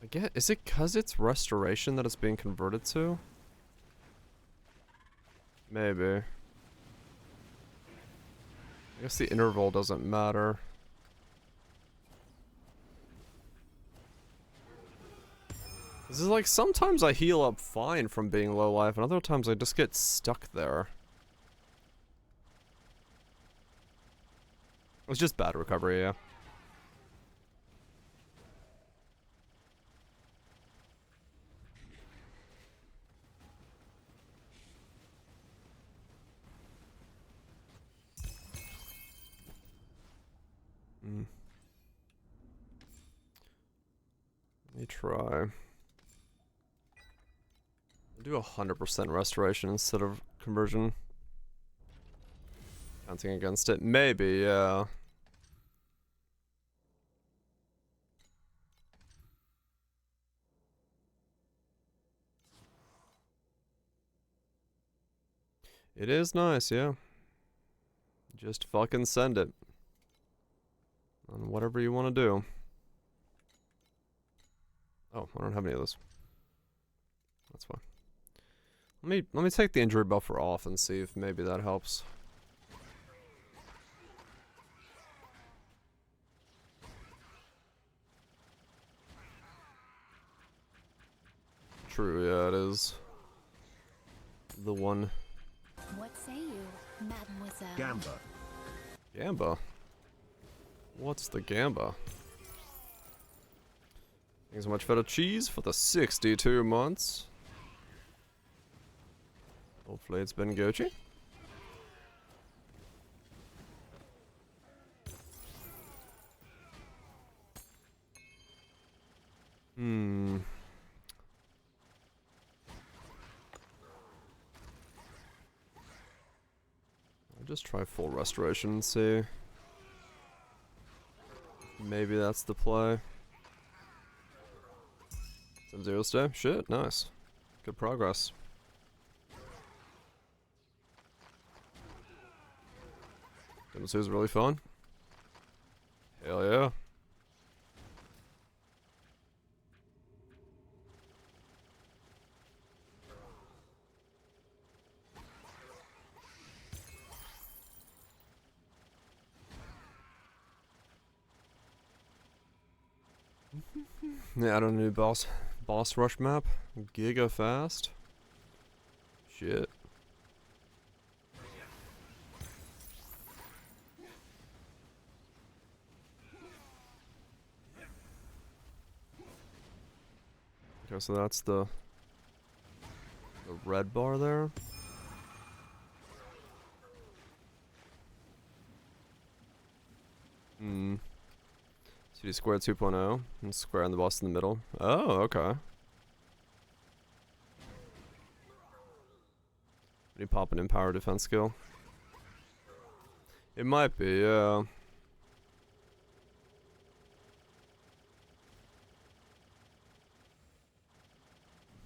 I get, is it cause it's restoration that it's being converted to? Maybe. I guess the interval doesn't matter. This is like, sometimes I heal up fine from being low life, and other times I just get stuck there. It's just bad recovery, yeah. Let me try. I'll do 100% restoration instead of conversion. Counting against it. Maybe, yeah. It is nice, yeah. Just fucking send it. On whatever you want to do. Oh, I don't have any of those. That's fine. Let me take the injury buffer off and see if maybe that helps. True, yeah, it is. The one. What say you, Mademoiselle. Gamba. Gamba? What's the gamba? Thanks so much for the cheese for the 62 months. Hopefully it's been Gucci. I'll just try full restoration and see. Maybe that's the play. Some zero stay? Shit, nice. Good progress. Demo 2 is really fun. Hell yeah. Yeah, I don't need boss rush map. Giga fast. Shit. Okay, so that's the red bar there. CD square 2.0 and square on the boss in the middle. Oh, okay. You pop an empower defense skill. It might be, yeah.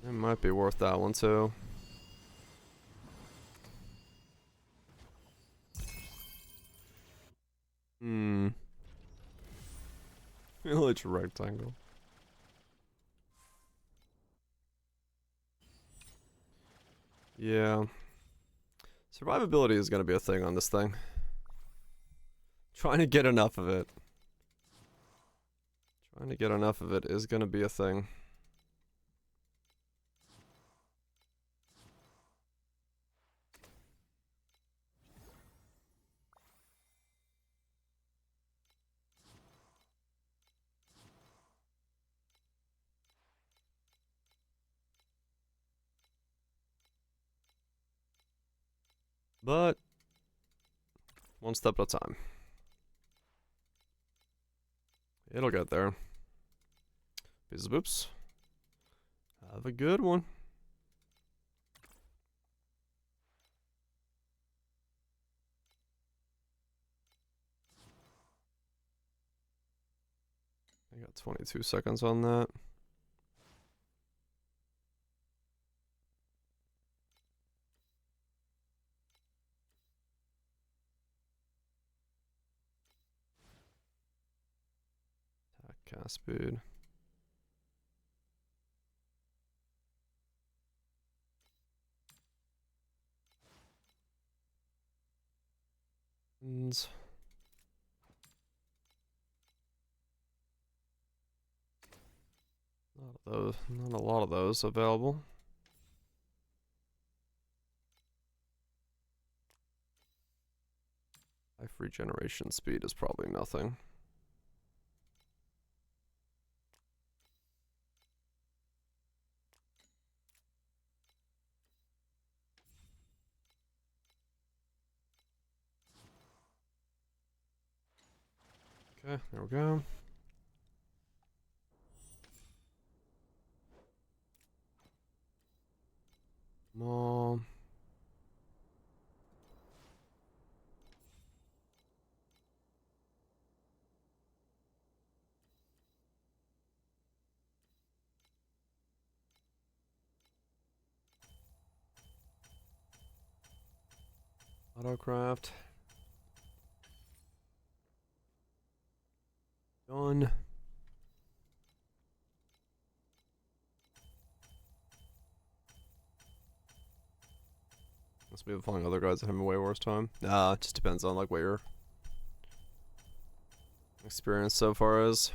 It might be worth that one too. Village rectangle. Yeah. Survivability is gonna be a thing on this thing. Trying to get enough of it. Trying to get enough of it is gonna be a thing. But one step at a time. It'll get there. Peace boops. Have a good one. I got 22 seconds on that. Attack cast speed. And not a lot of those available. Life regeneration speed is probably nothing. Okay, there we go. Mom. Autocraft. Done. Must be following other guys that have a way worse time. Nah, it just depends on like what your experience so far is.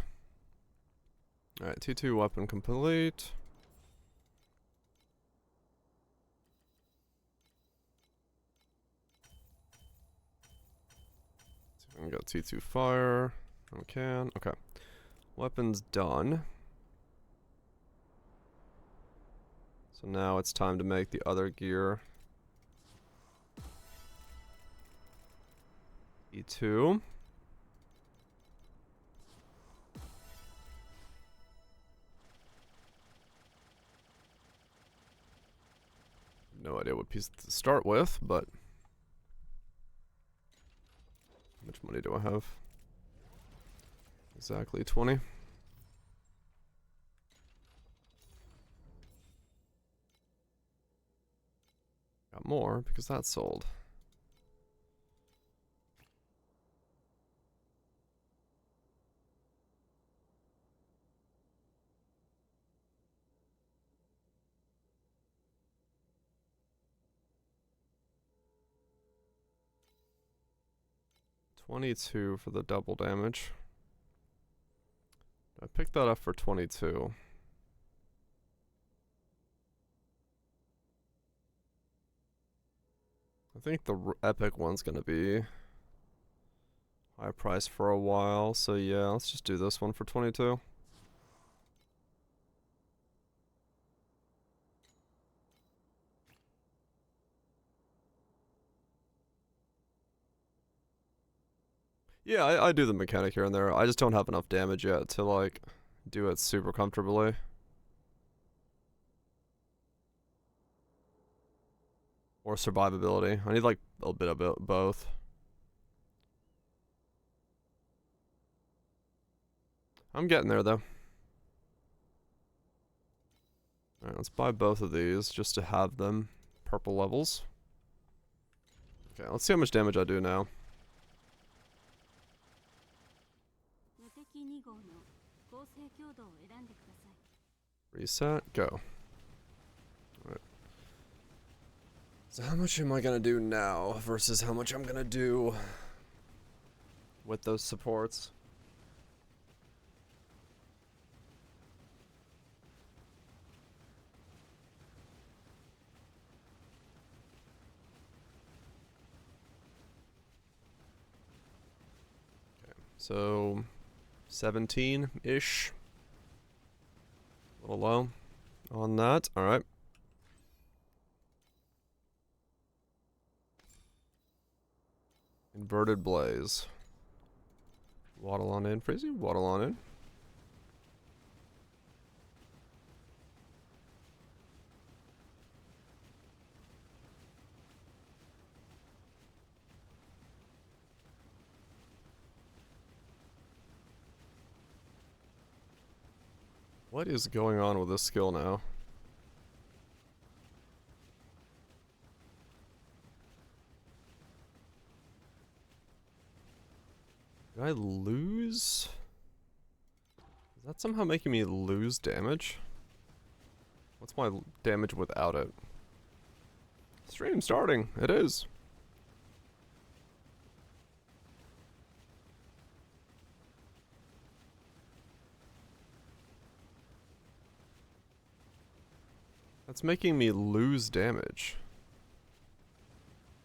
Alright, T2 weapon complete. T2 fire. Okay. Okay. Weapons done. So now it's time to make the other gear. E2. No idea what piece to start with, but how much money do I have? Exactly 20. Got more because that's sold. $22 for the double damage. I picked that up for 22. I think the epic one's gonna be high price for a while, so yeah, let's just do this one for 22. Yeah, I do the mechanic here and there. I just don't have enough damage yet to, like, do it super comfortably. Or survivability. I need, like, a bit of both. I'm getting there, though. Alright, let's buy both of these just to have them. Purple levels. Okay, let's see how much damage I do now. Reset, go. Alright. So how much am I gonna do now versus how much I'm gonna do with those supports? Okay, so 17-ish. A little low on that. Alright. Inverted blaze. Waddle on in, Freezy. Waddle on in. What is going on with this skill now? Did I lose? Is that somehow making me lose damage? What's my damage without it? Stream starting. It is. That's making me lose damage.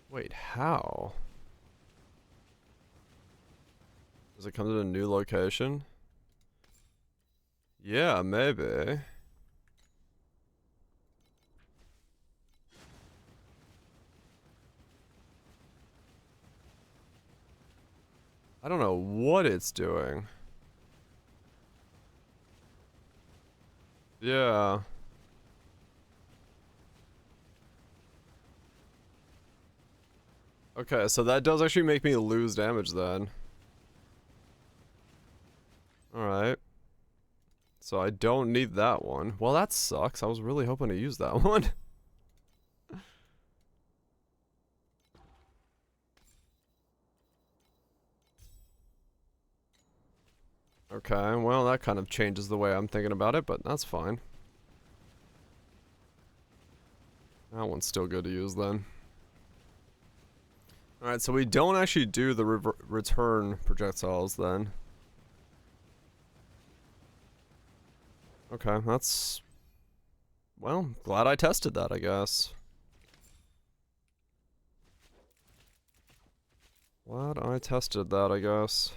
Wait, how? Does it come to a new location? Yeah, maybe. I don't know what it's doing. Yeah. Okay, so that does actually make me lose damage then. Alright. So I don't need that one. Well, that sucks. I was really hoping to use that one. Okay, well, that kind of changes the way I'm thinking about it, but that's fine. That one's still good to use then. Alright, so we don't actually do the return projectiles then. Okay, that's... Well, glad I tested that, I guess. Glad I tested that, I guess.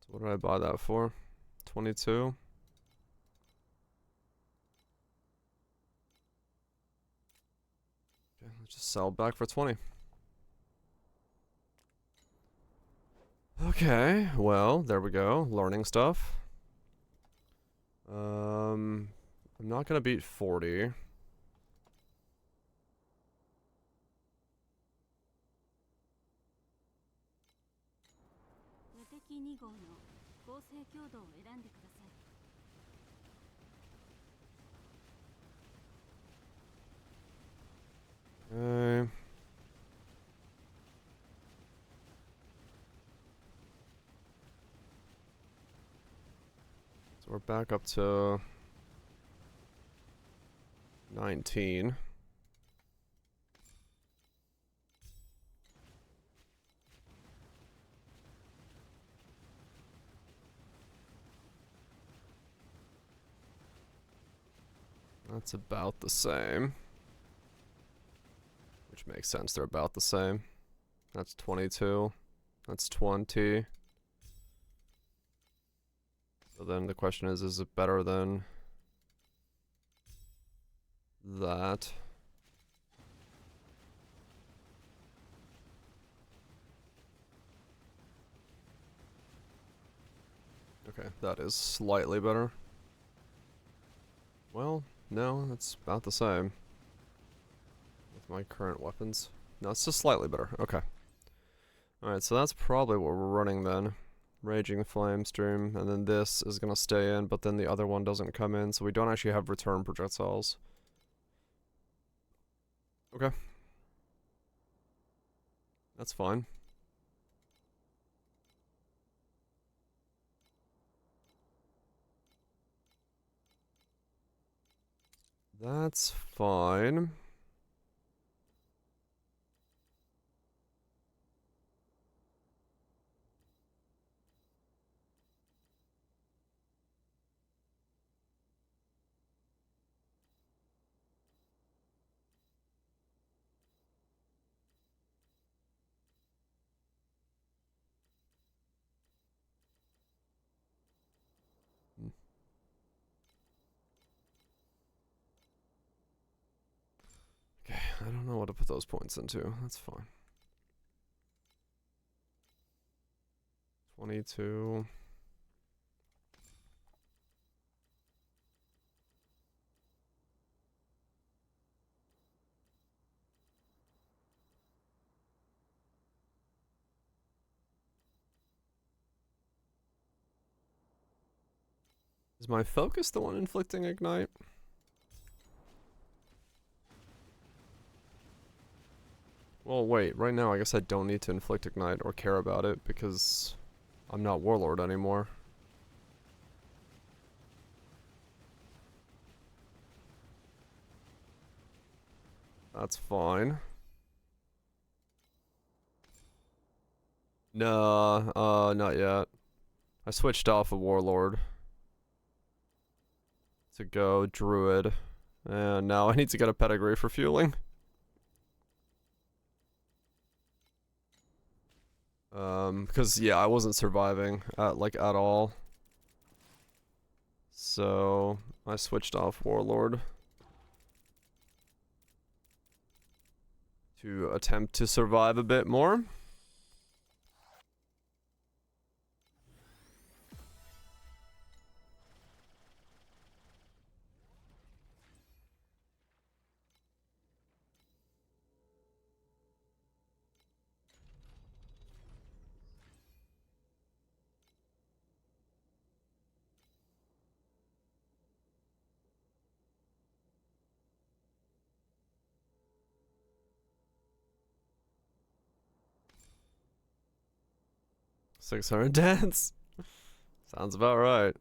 So what did I buy that for? 22? Okay, let's just sell back for 20. Okay, well, there we go. Learning stuff. I'm not gonna beat 40. Okay. So we're back up to 19. That's about the same. Which makes sense, they're about the same. That's 22. That's 20. So then the question is it better than that? Okay, that is slightly better. Well, no, it's about the same. With my current weapons. No, it's just slightly better. Okay. Alright, so that's probably what we're running then. Raging Flame Stream, and then this is gonna stay in, but then the other one doesn't come in, so we don't actually have return projectiles. Okay. That's fine. That's fine. Okay, I don't know what to put those points into. That's fine. 22. Is my focus the one inflicting ignite? Well, wait, right now I guess I don't need to inflict ignite or care about it because I'm not Warlord anymore. That's fine. Nah, not yet. I switched off a Warlord to go Druid, and now I need to get a pedigree for fueling. Because yeah, I wasn't surviving at all. So I switched off Warlord to attempt to survive a bit more. $600 dance. Sounds about right.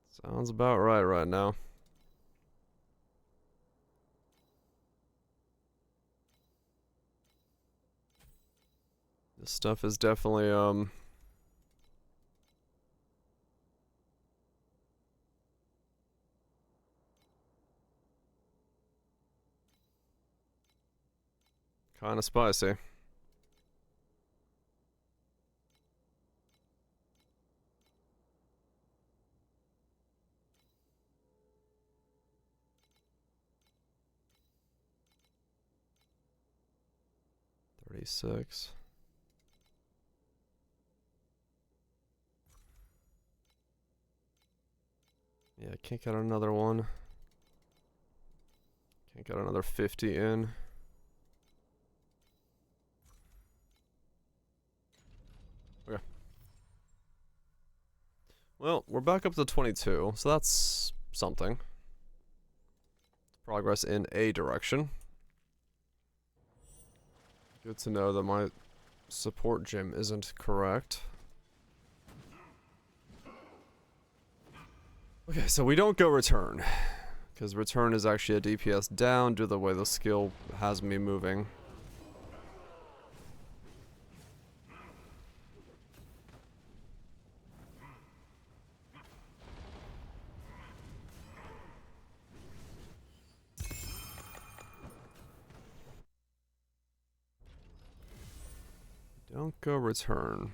Sounds about right now. This stuff is definitely, kind of spicy. $36. Yeah, can't get another one. Can't get another 50 in. Okay. Well, we're back up to 22, so that's something. Progress in a direction. Good to know that my support gym isn't correct. Okay, so we don't go return, because return is actually a DPS down due to the way the skill has me moving. Don't go return.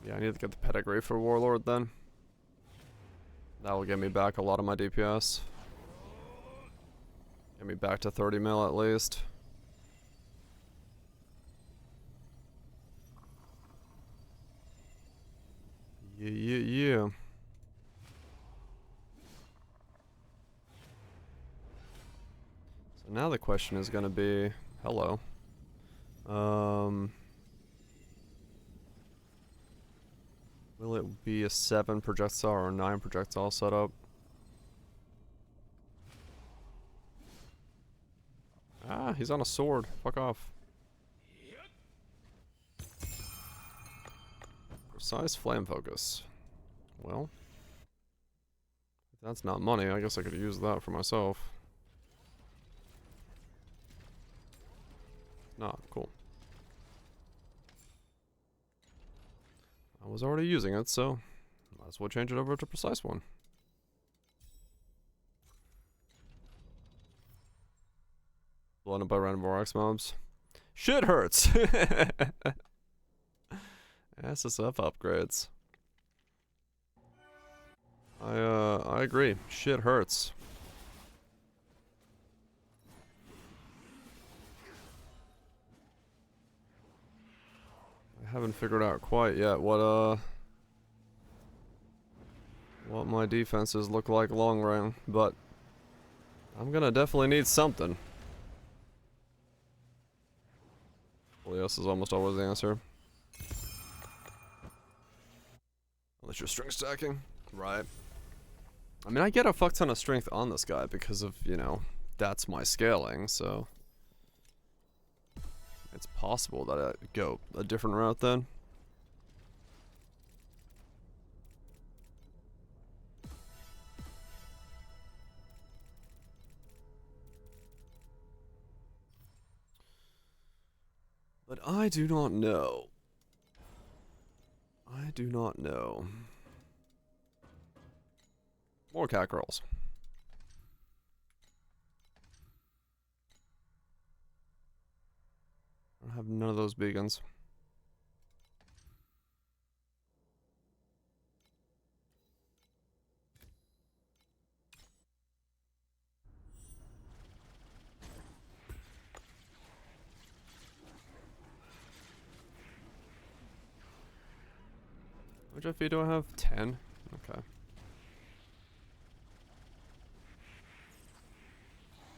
Yeah, I need to get the pedigree for Warlord then. That will get me back a lot of my DPS. Get me back to 30 mil at least. Yeah. So now the question is gonna be, hello. Will it be a 7 projectile or a 9 projectile setup? Ah, he's on a sword. Fuck off. Precise flame focus. Well, if that's not money, I guess I could use that for myself. Nah, cool. I was already using it, so might as well change it over to precise one. Blown up by random Vorax mobs. Shit hurts! SSF upgrades. I agree. Shit hurts. I haven't figured out quite yet what my defenses look like long run, but I'm gonna definitely need something. Well, yes is almost always the answer. Unless you're strength stacking. Right. I mean, I get a fuck ton of strength on this guy because of, you know, that's my scaling, so it's possible that I go a different route then. But I do not know. I do not know. More cat girls. I don't have none of those beacons. Which FE do I have? 10? Okay.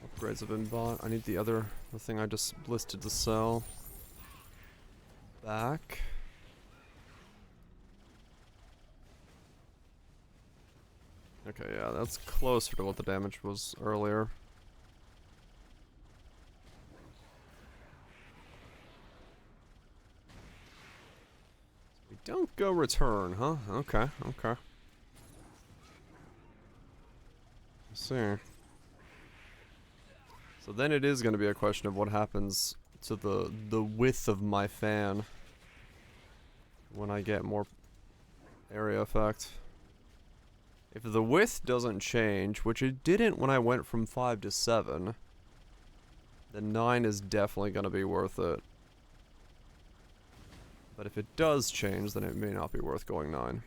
Upgrades have been bought. I need the thing I just listed to sell. Back. Okay, yeah, that's closer to what the damage was earlier. Don't go return, huh? Okay, okay. Let's see. So then it is going to be a question of what happens to the width of my fan when I get more area effect. If the width doesn't change, which it didn't when I went from 5 to 7, then 9 is definitely going to be worth it. But if it does change, then it may not be worth going 9.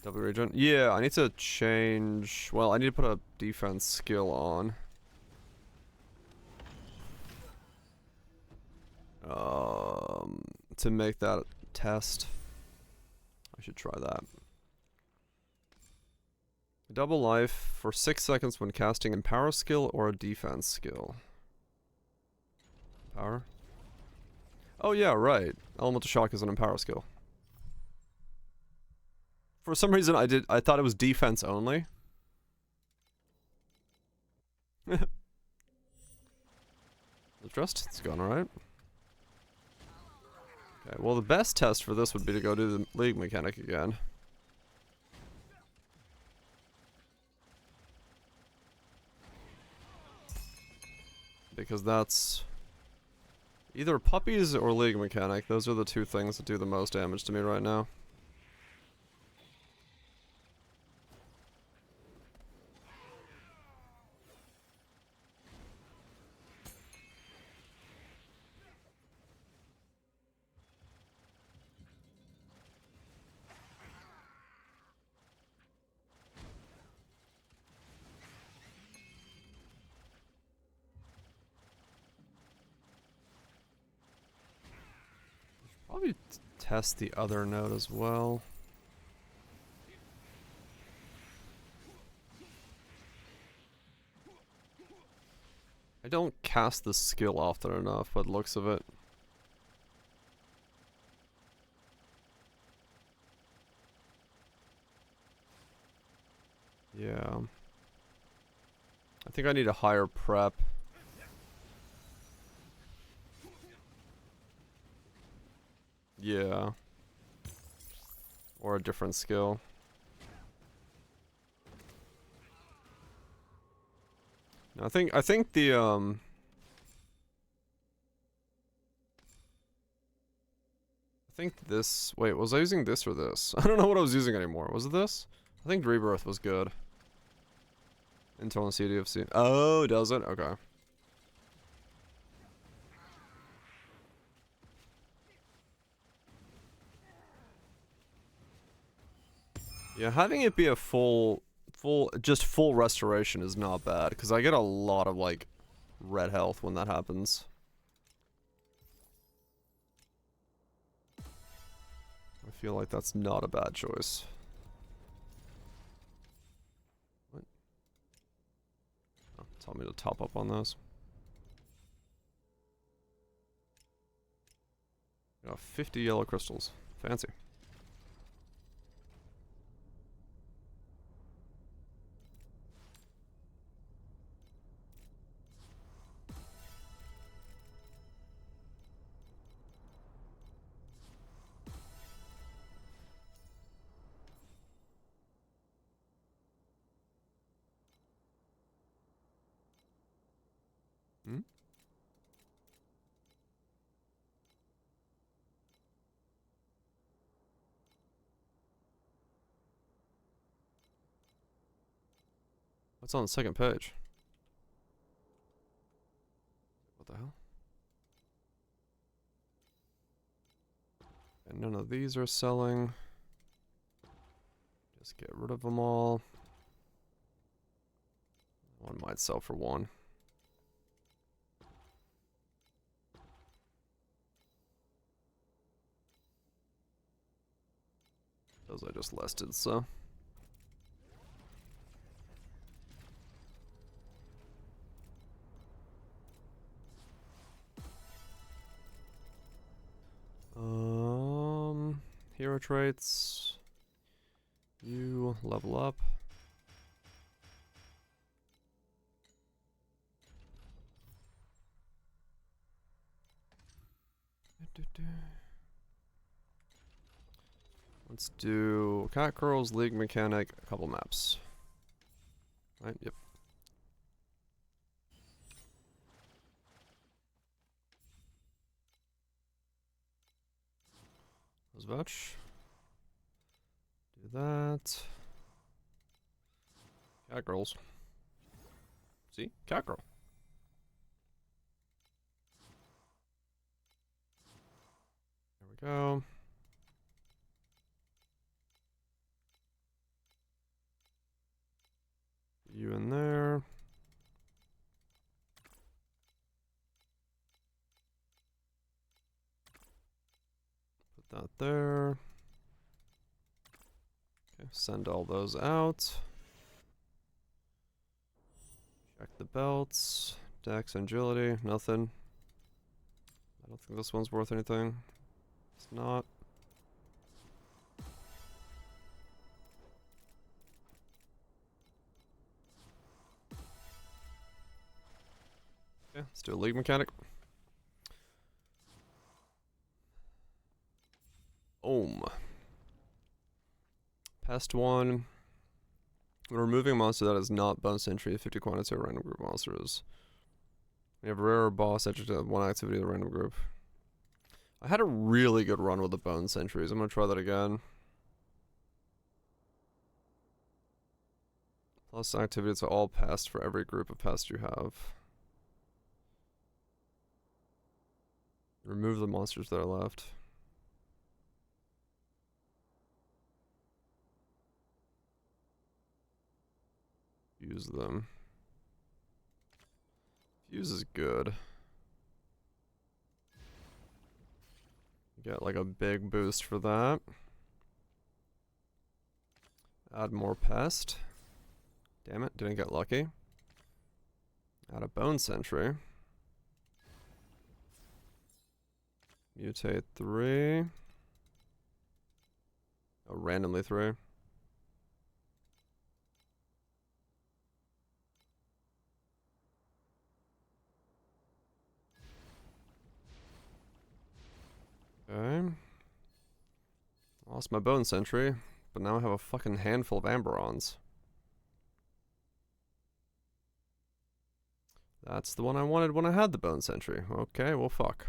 Double regen? Yeah, I need to change... Well, I need to put a defense skill on. To make that test. I should try that. Double life for 6 seconds when casting a power skill or a defense skill. Power? Oh yeah, right. Elemental shock is an empower skill. For some reason I thought it was defense only. The trust, it's gone alright. Okay, well the best test for this would be to go do the league mechanic again. Because that's either puppies or league mechanic. Those are the two things that do the most damage to me right now. Probably test the other node as well. I don't cast the skill often enough, by the looks of it. Yeah. I think I need a higher prep. Yeah. Or a different skill. I think the I think this, wait, was I using this or this? I don't know what I was using anymore. Was it this? I think Rebirth was good. Internal CDFC. Oh, does it? Okay. Yeah, having it be a full restoration is not bad, because I get a lot of, like, red health when that happens. I feel like that's not a bad choice. What? Oh, tell me to top up on those. Got 50 yellow crystals. Fancy. Hmm? What's on the second page? What the hell? And none of these are selling. Just get rid of them all. One might sell for 1. Those I just listed, so. Hero traits. You level up. Let's do Cat Girls, League Mechanic, a couple maps. Right, yep. Those vouch. Do that. Cat Girls. See? Cat Girl. There we go. You in there. Put that there. Okay, send all those out. Check the belts. Dex, agility, nothing. I don't think this one's worth anything. It's not. Okay, let's do a league mechanic. Pest 1. We're removing a monster that is not bonus entry, 50 quantity of random group monsters. We have a rare boss entry to one activity of the random group. I had a really good run with the bone sentries. I'm gonna try that again. Plus activity to all pests for every group of pests you have. Remove the monsters that are left. Use them. Fuse is good. Get like a big boost for that. Add more pest. Damn it, didn't get lucky. Add a bone sentry. Mutate 3. Oh, randomly 3. Okay. Lost my bone sentry, but now I have a fucking handful of amberons. That's the one I wanted when I had the bone sentry. Okay, well fuck.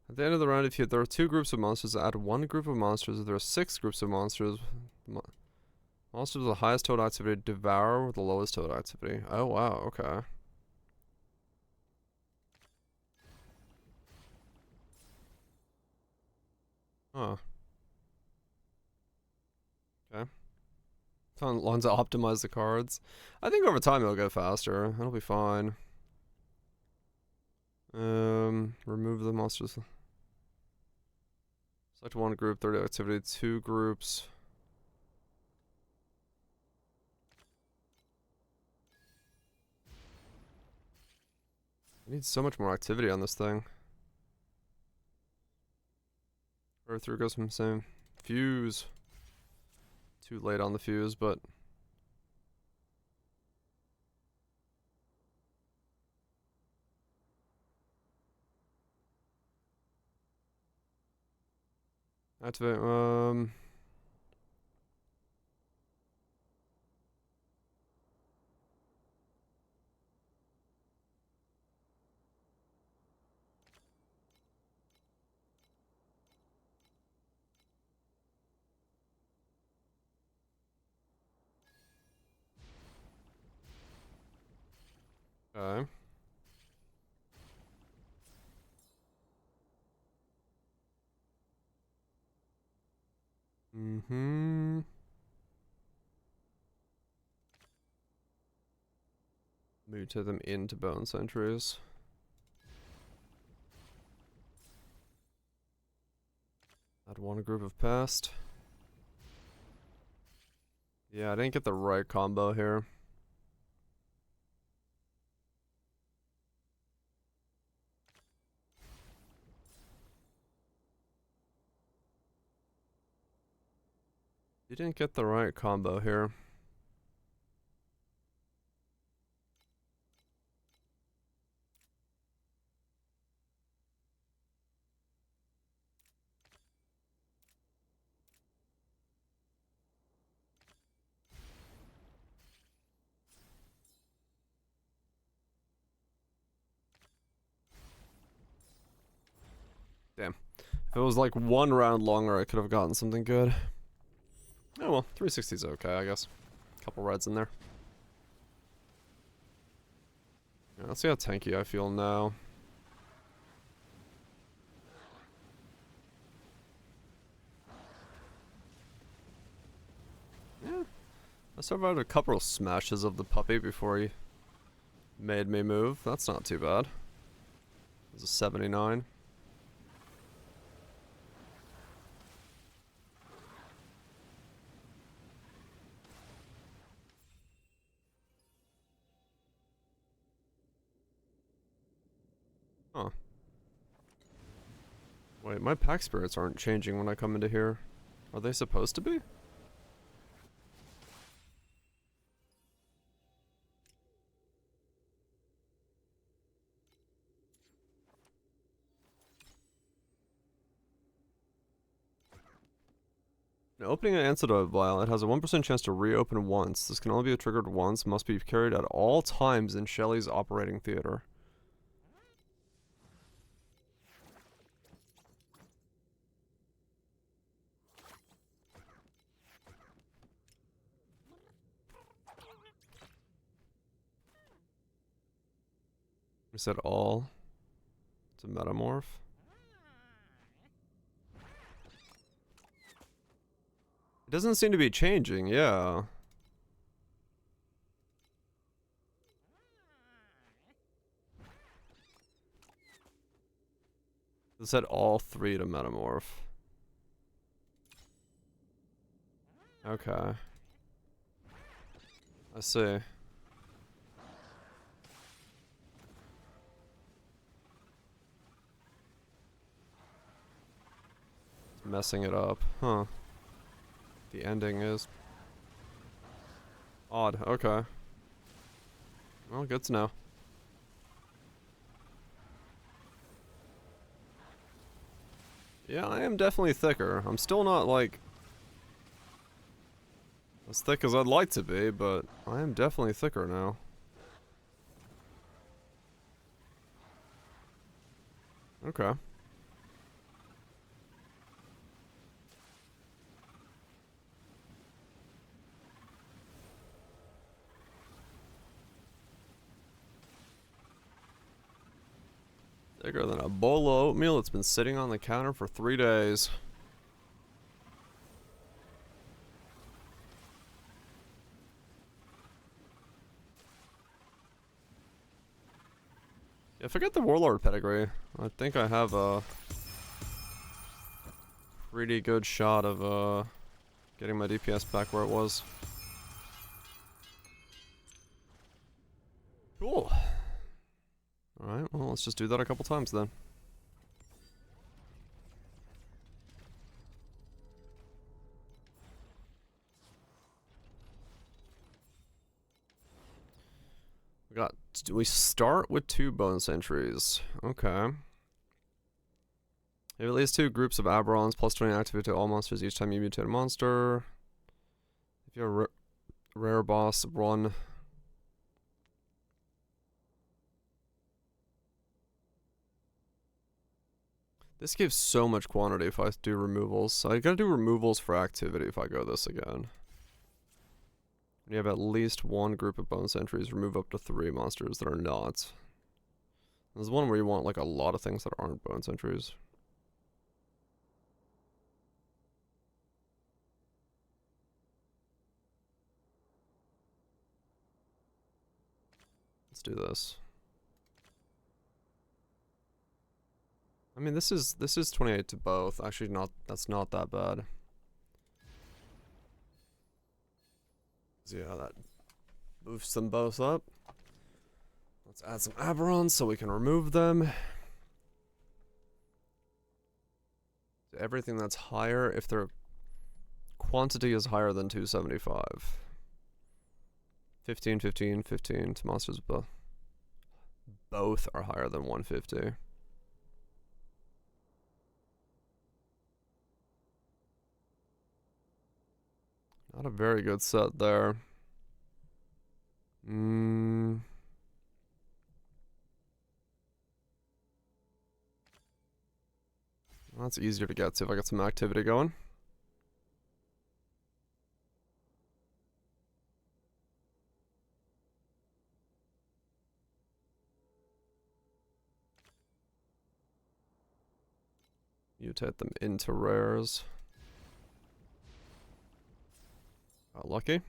At the end of the round, if there are 2 groups of monsters, add 1 group of monsters. If there are 6 groups of monsters, monsters with the highest total activity devour with the lowest total activity. Oh wow, okay. Huh. Okay. Long to optimize the cards. I think over time it'll get faster. It'll be fine. Remove the monsters. Select 1 group, 30 activity, 2 groups. I need so much more activity on this thing. Or through goes from the same. Fuse. Too late on the fuse, but activate. Okay. Mutate them into bone sentries. Add one group of pest. Yeah, I didn't get the right combo here. You didn't get the right combo here. Damn. If it was like one round longer, I could have gotten something good. Oh well, 360 is okay, I guess. Couple reds in there. Yeah, let's see how tanky I feel now. Yeah. I survived a couple of smashes of the puppy before he made me move. That's not too bad. It was a 79. Huh. Wait, my pack spirits aren't changing when I come into here. Are they supposed to be? Now, opening an antidote vial, it has a 1% chance to reopen once. This can only be triggered once, must be carried at all times in Shelly's operating theater. We said all. It's a metamorph. It doesn't seem to be changing, yeah. It said all three to metamorph. Okay. I see. It's messing it up. Huh. The ending is odd. Okay. Well, good to know. Yeah, I am definitely thicker. I'm still not, like, as thick as I'd like to be, but I am definitely thicker now. Okay. Bigger than a bowl of oatmeal that's been sitting on the counter for 3 days. Yeah, forget the Warlord pedigree. I think I have a pretty good shot of getting my DPS back where it was. Cool. Alright, well, let's just do that a couple times then. We start with 2 bone sentries. Okay. You have at least 2 groups of Aberrons, plus 20 activate to all monsters each time you mutate a monster. If you're a rare boss, run. This gives so much quantity if I do removals. So I gotta do removals for activity if I go this again. You have at least 1 group of bone sentries, remove up to 3 monsters that are not. There's one where you want like a lot of things that aren't bone sentries. Let's do this. I mean, this is 28 to both. Actually, that's not that bad. So yeah, that boosts them both up. Let's add some Aberrons so we can remove them. Everything that's higher, if their quantity is higher than 275. 15, 15, 15 to monsters both are higher than 150. Not a very good set there. That's easier to get to if I get some activity going. Mutate them into rares. Got lucky.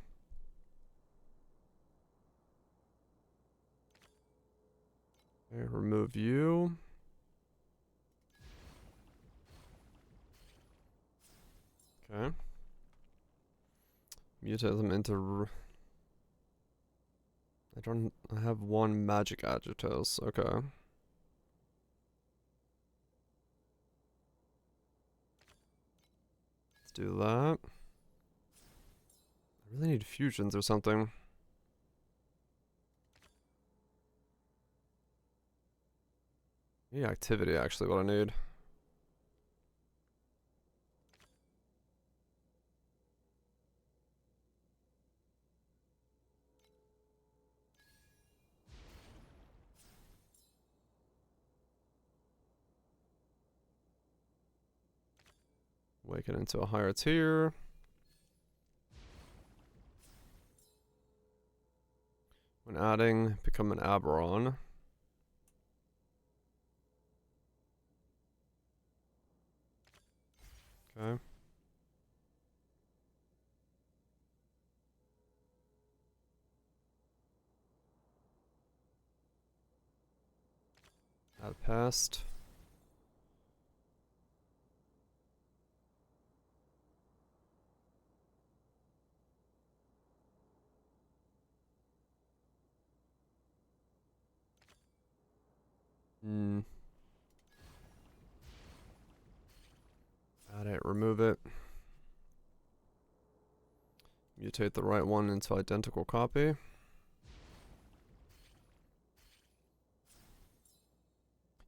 Okay, remove you. Okay. Mutate them into... I have one magic Agitos. Okay. Let's do that. I really need fusions or something. Yeah, activity actually what I need. Awaken into a higher tier. When adding, become an Aberon. Okay. Add past. Add it, remove it. Mutate the right one into identical copy.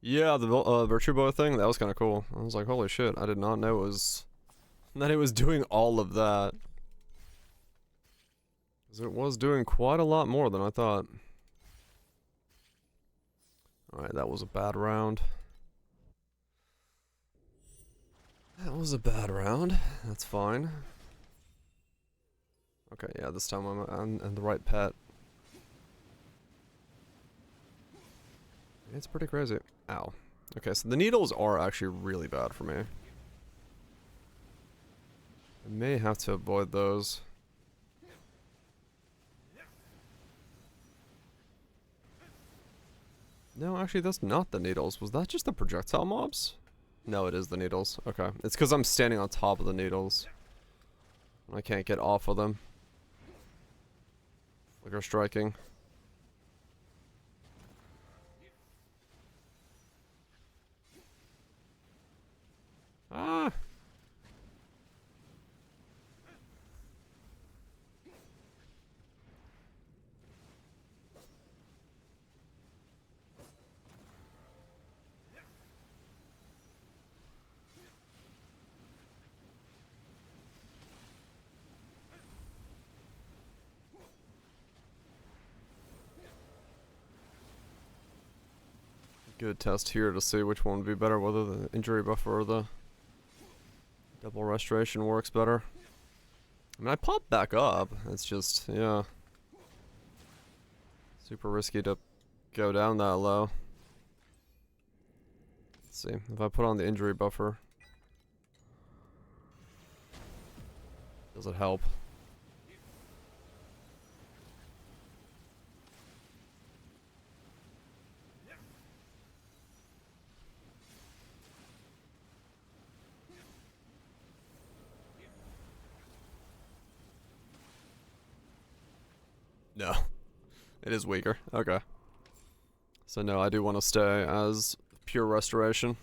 Yeah, the Virtue Bow thing, that was kind of cool. I was like, holy shit, I did not know that it was doing all of that. Because it was doing quite a lot more than I thought. Alright, that was a bad round. That was a bad round. That's fine. Okay, yeah, this time I'm the right pet. It's pretty crazy. Ow. Okay, so the needles are actually really bad for me. I may have to avoid those. No, actually, that's not the needles. Was that just the projectile mobs? No, it is the needles. Okay. It's because I'm standing on top of the needles. I can't get off of them. Flicker striking. Ah! Good test here to see which one would be better, whether the injury buffer or the double restoration works better. I mean, I popped back up. It's just, yeah. Super risky to go down that low. Let's see. If I put on the injury buffer, does it help? No. It is weaker. Okay. So no, I do want to stay as pure restoration.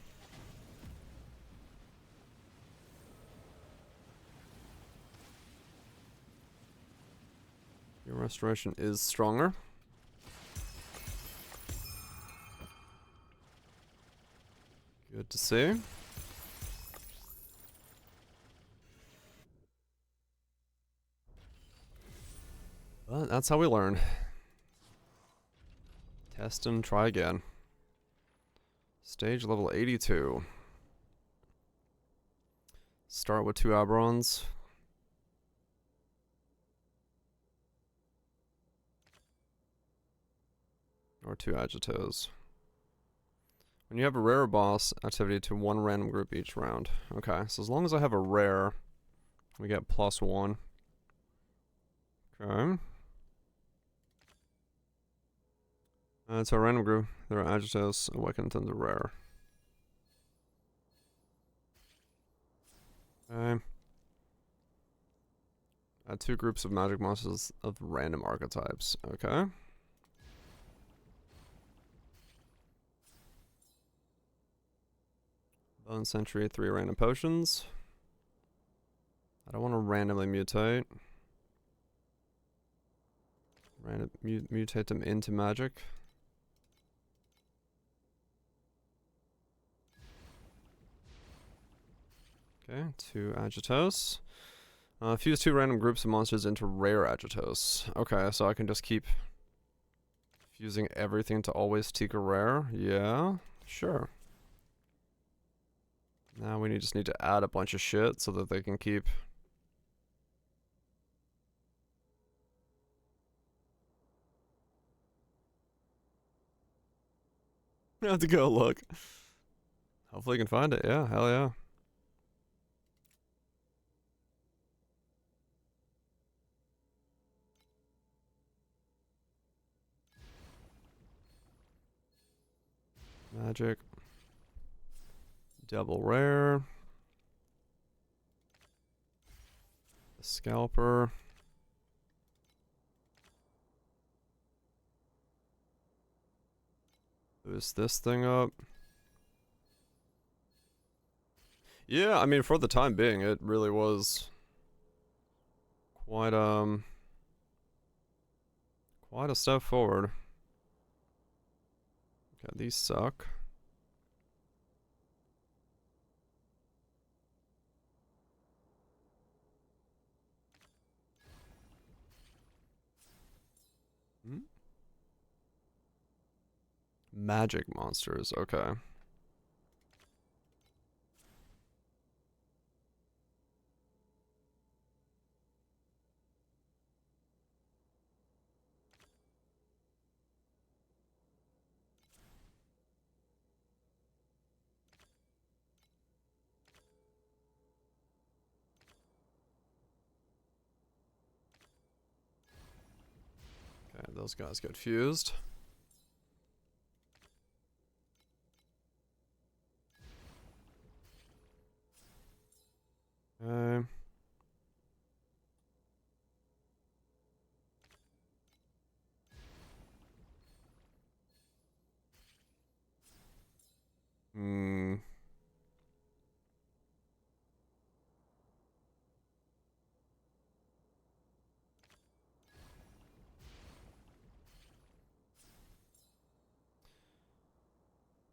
Pure restoration is stronger. Good to see. But that's how we learn. Test and try again. Stage level 82. Start with 2 Aberons. Or 2 Agitos. When you have a rare boss, activity to 1 random group each round. Okay, so as long as I have a rare, we get +1. Okay. It's a random group. There are Agitos, Awakened, and the rare. Okay. Add 2 groups of magic monsters of random archetypes. Okay. Bone Sentry, 3 random potions. I don't want to randomly mutate. Mutate them into magic. Okay, 2 Agitos. Fuse 2 random groups of monsters into rare Agitos. Okay, so I can just keep fusing everything to always take a rare. Yeah, sure. Now we just need to add a bunch of shit so that they can keep... I have to go look. Hopefully you can find it. Yeah, hell yeah. Magic. Double rare. The scalper. Boost this thing up. Yeah, I mean, for the time being, it really was quite a step forward. Okay, these suck. Magic monsters, okay. Okay, those guys get fused. Okay. Hmm.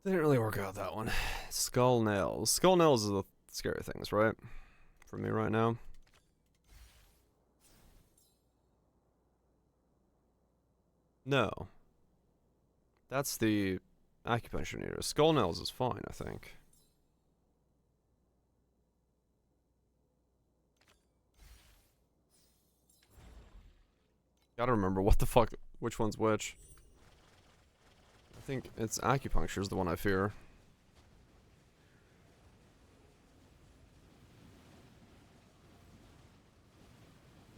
Didn't really work out that one. Skull nails. Skull nails is the scary things, right? For me right now. No. That's the acupuncture needle. Skull nails is fine, I think. Gotta remember what the fuck, which one's which. I think it's acupuncture is the one I fear.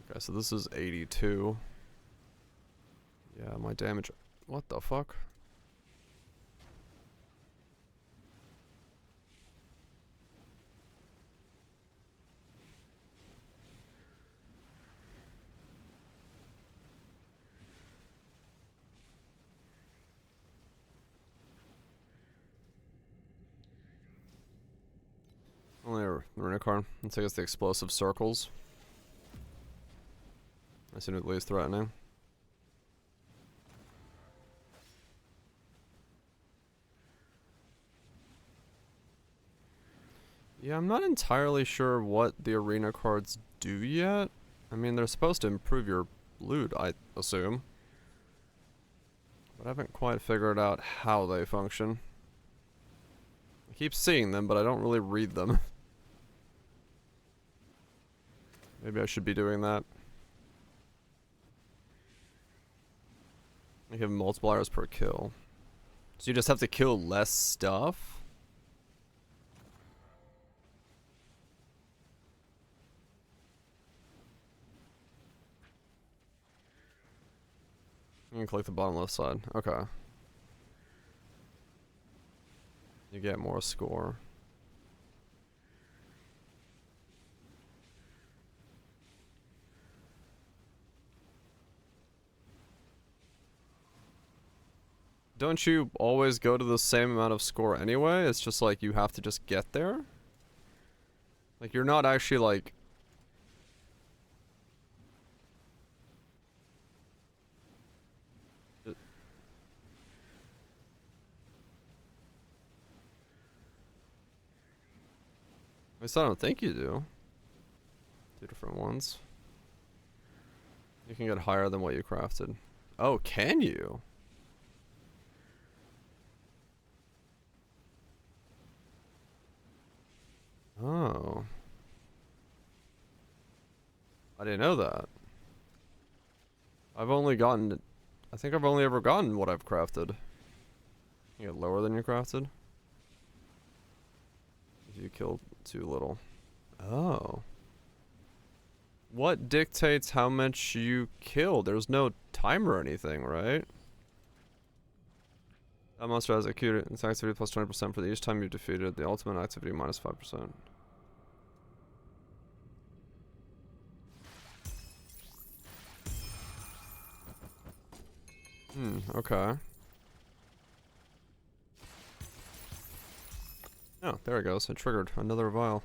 Okay, so this is 82. Yeah, my damage... What the fuck? arena card. Let's take us the explosive circles. I seem at least threatening. Yeah, I'm not entirely sure what the arena cards do yet. I mean, they're supposed to improve your loot, I assume. But I haven't quite figured out how they function. I keep seeing them, but I don't really read them. Maybe I should be doing that. I have multipliers per kill. So you just have to kill less stuff? You can click the bottom left side. Okay. You get more score. Don't you always go to the same amount of score anyway? It's just like you have to just get there? Like you're not actually like... At least I don't think you do. Two different ones. You can get higher than what you crafted. Oh, can you? Oh. I didn't know that. I've only gotten... I think I've only ever gotten what I've crafted. You get lower than you crafted? If you killed too little. Oh. What dictates how much you kill? There's no timer or anything, right? That monster has acute its activity plus 20% for each time you've defeated. The ultimate activity minus 5%. Okay. Oh, there it goes. It triggered another vial.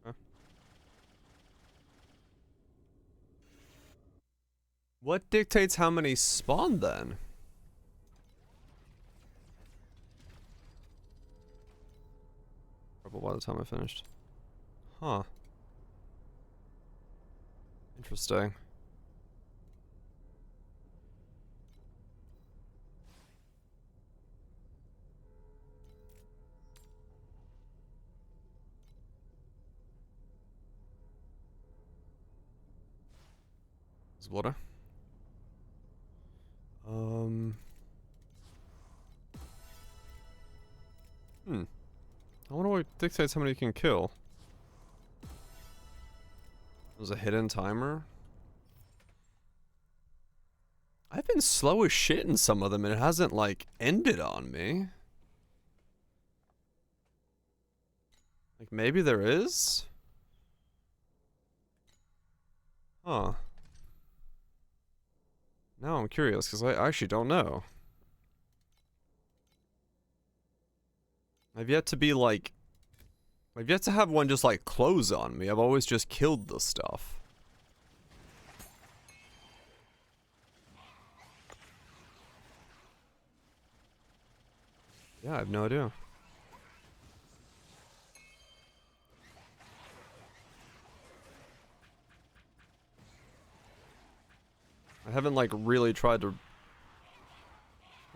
Okay. What dictates how many spawn then? Probably by the time I finished. Huh. Interesting. Is water? I wonder what dictates how many you can kill. There's a hidden timer. I've been slow as shit in some of them and it hasn't like ended on me. Like maybe there is? Huh. Now I'm curious because I actually don't know. I've yet to be like... I've yet to have one just like close on me. I've always just killed the stuff. Yeah, I have no idea. I haven't like really tried to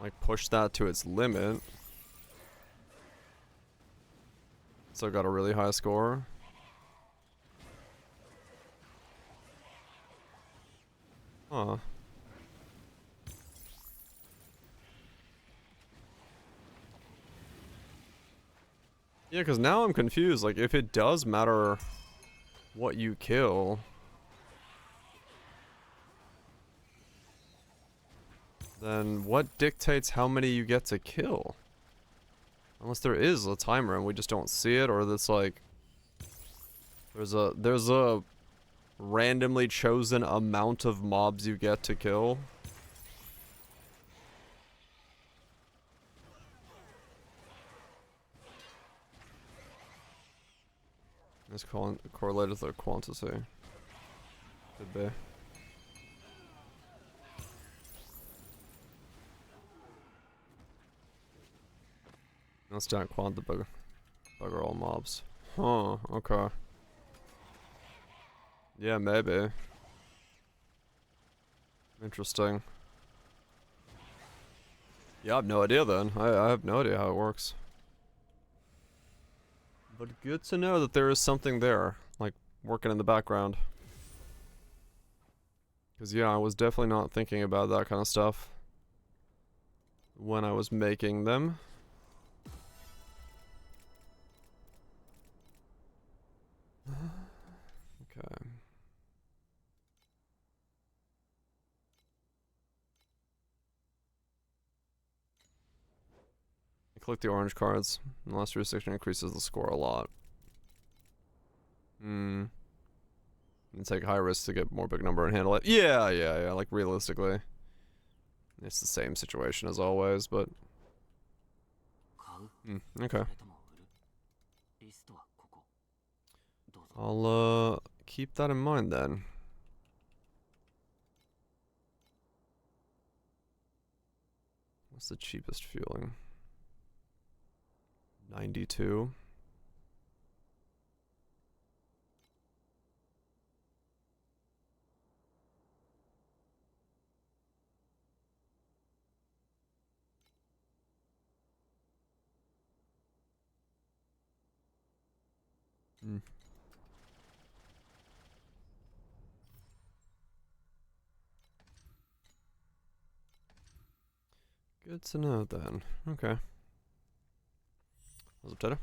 like push that to its limit. So I got a really high score. Huh. Yeah, because now I'm confused. Like, if it does matter what you kill, then what dictates how many you get to kill? Unless there is a timer and we just don't see it, or that's like there's a randomly chosen amount of mobs you get to kill. It's correlated to the quantity. Could be. Let's not quant the bugger all mobs. Huh, okay. Yeah, maybe. Interesting. Yeah, I have no idea then. I have no idea how it works. But good to know that there is something there, like, working in the background. Because, yeah, I was definitely not thinking about that kind of stuff when I was making them. Okay. Click the orange cards. The last jurisdiction increases the score a lot. Hmm. And take high risks to get more big number and handle it. Yeah. Like, realistically. It's the same situation as always, but... okay. I'll, keep that in mind then. What's the cheapest fueling? 92. Hmm. Good to know then. Okay. What's up, Teddy?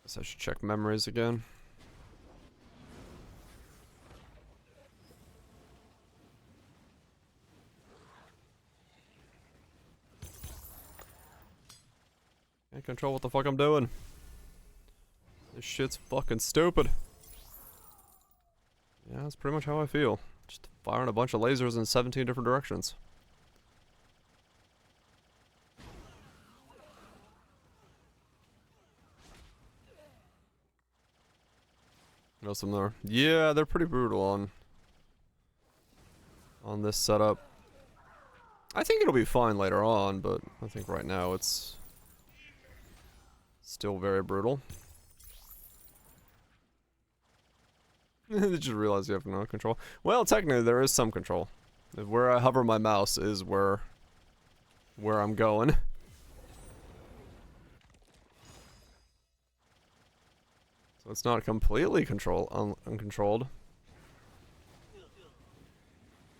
Guess I should check memories again. Can't control what the fuck I'm doing. This shit's fucking stupid. Yeah, that's pretty much how I feel. Just firing a bunch of lasers in 17 different directions. Know some there. Yeah, they're pretty brutal on this setup. I think it'll be fine later on, but I think right now it's still very brutal. Did you realize you have no control? Well, technically there is some control. Where I hover my mouse is where I'm going. So it's not completely uncontrolled.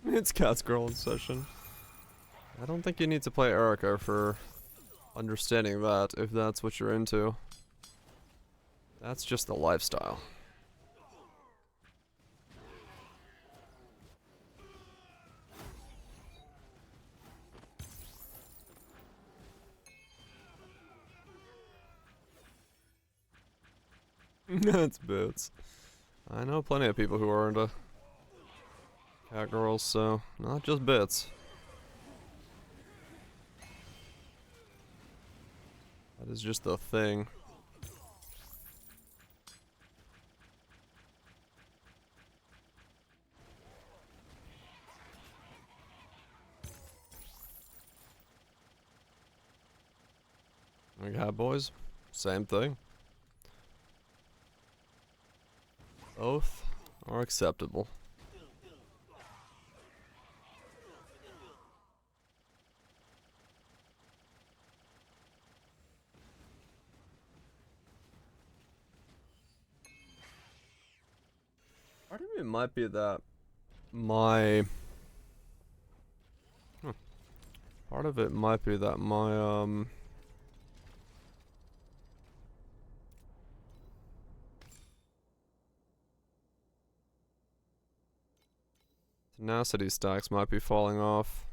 It's Cat's Girl in session. I don't think you need to play Erika for understanding that, if that's what you're into. That's just the lifestyle. That's bits. I know plenty of people who are into cat girls, so not just bits. That is just the thing. Okay, boys. Same thing. Both are acceptable. Part of it might be that my... Part of it might be that my, tenacity stacks might be falling off.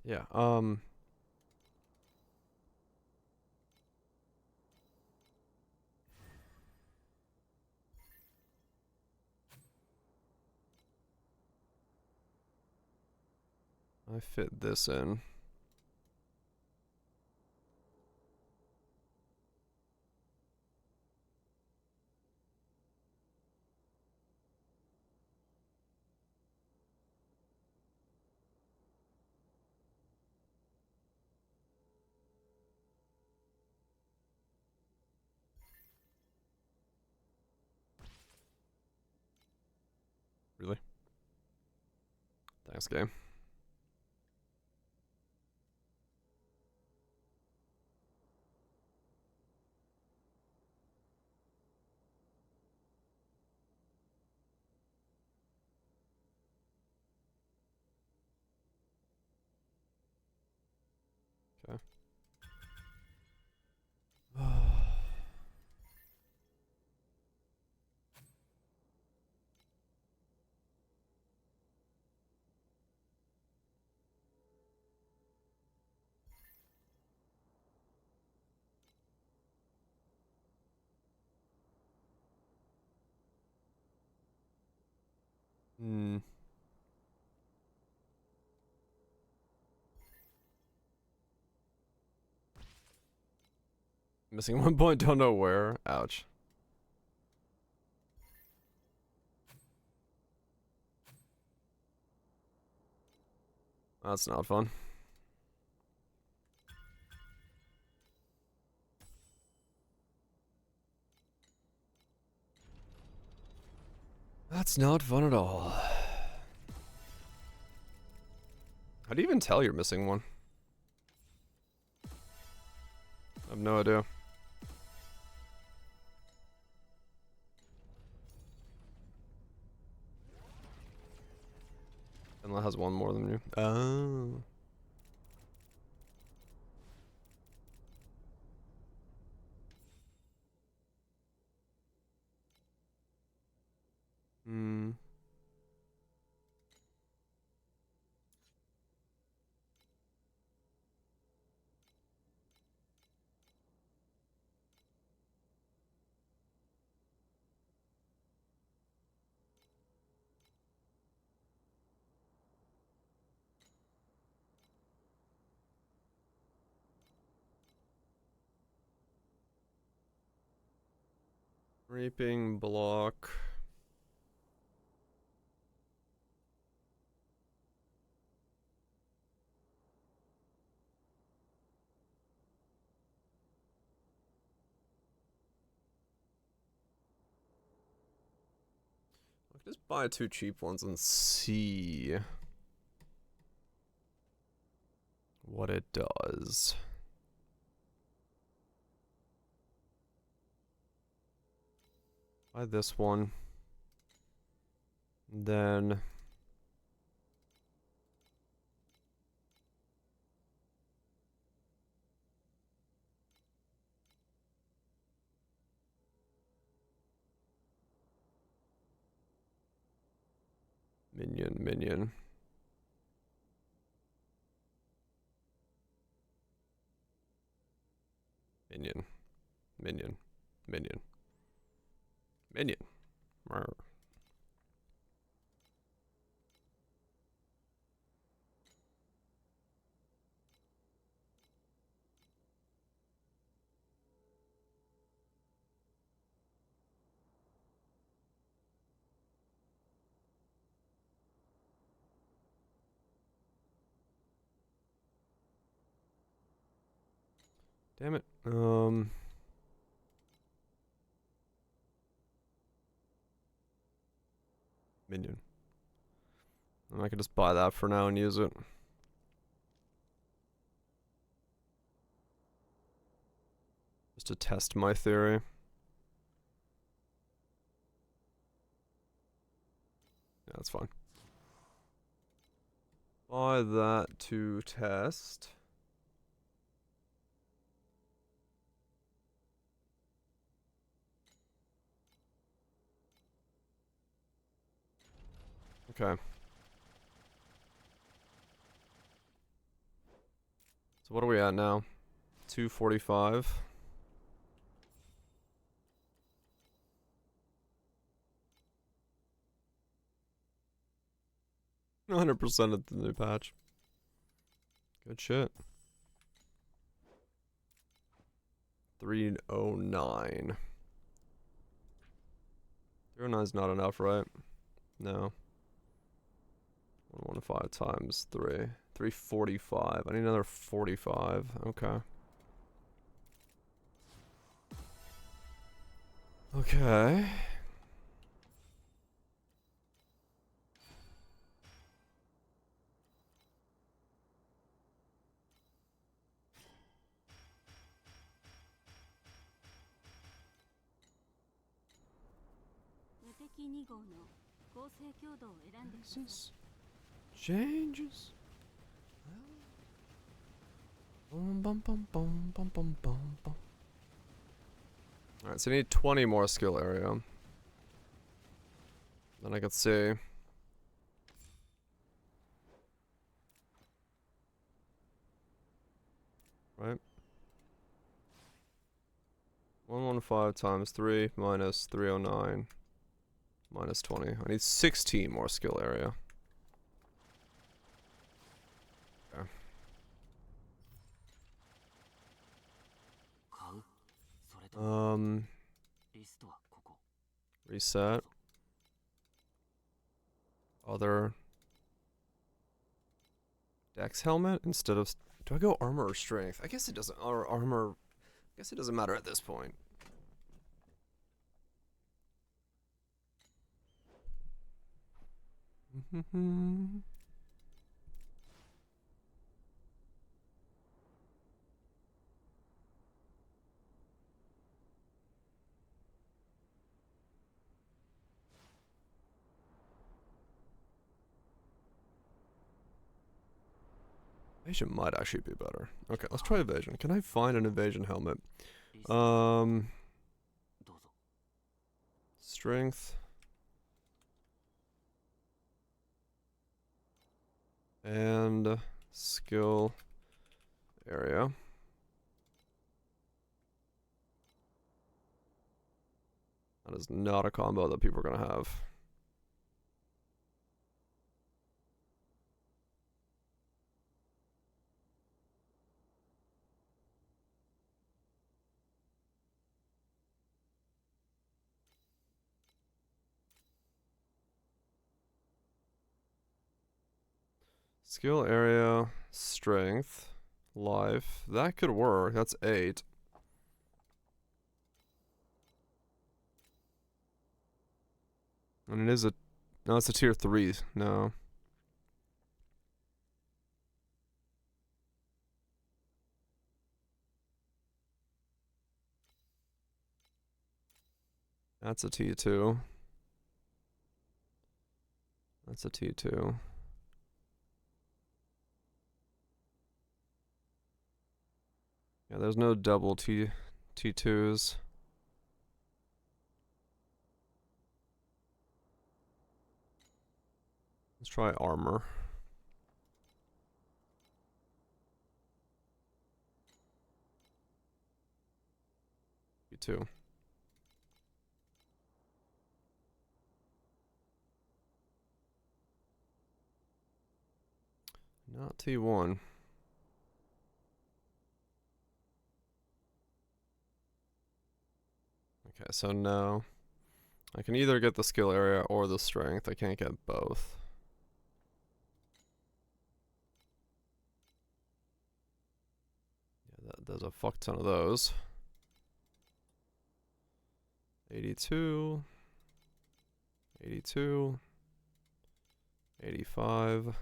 Yeah, I fit this in. Really? Thanks, game. Okay. Hmm. Missing 1 point, don't know where. Ouch. That's not fun. That's not fun at all. How do you even tell you're missing one? I have no idea. Finland has one more than you. Oh. Hmm. Reaping block. I can just buy 2 cheap ones and see what it does. Buy this one. Then minion, minion. Minion. Minion. Minion. Minion. Marr. Damn it. Minion. And I could just buy that for now and use it. Just to test my theory. Yeah, that's fine. Buy that to test. Okay. What are we at now? 245. %, at the new patch. Good shit. 309. 309 is not enough, right? No. 115 times 3. 345. I need another 45. Okay. Okay. This changes. Alright, so I need 20 more skill area. Then I can see. Right? 115 times 3 minus 309 minus 20. I need 16 more skill area. Okay. Reset. Other. Dex helmet instead of. Do I go armor or strength? I guess it doesn't. Or armor. I guess it doesn't matter at this point. Evasion might actually be better. Okay, let's try evasion. Can I find an evasion helmet? Strength. And skill area. That is not a combo that people are gonna have. Skill area, strength, life. That could work. That's 8. And it is a. No, it's a tier 3. No. That's a T2. That's a T2. Yeah, there's no double T2s. Let's try armor. T2. Not T1. Okay, so no. I can either get the skill area or the strength. I can't get both. Yeah, there's a fuck ton of those. 82. 82. 85.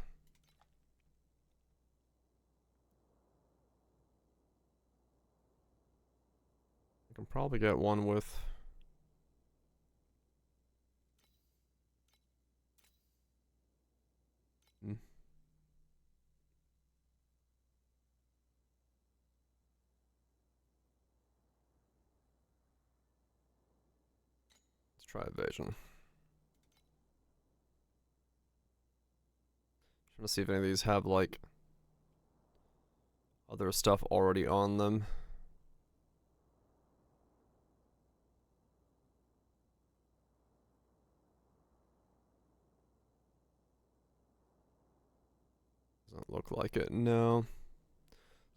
I can probably get one with. Let's try evasion. Trying to see if any of these have like other stuff already on them. Doesn't look like it, no.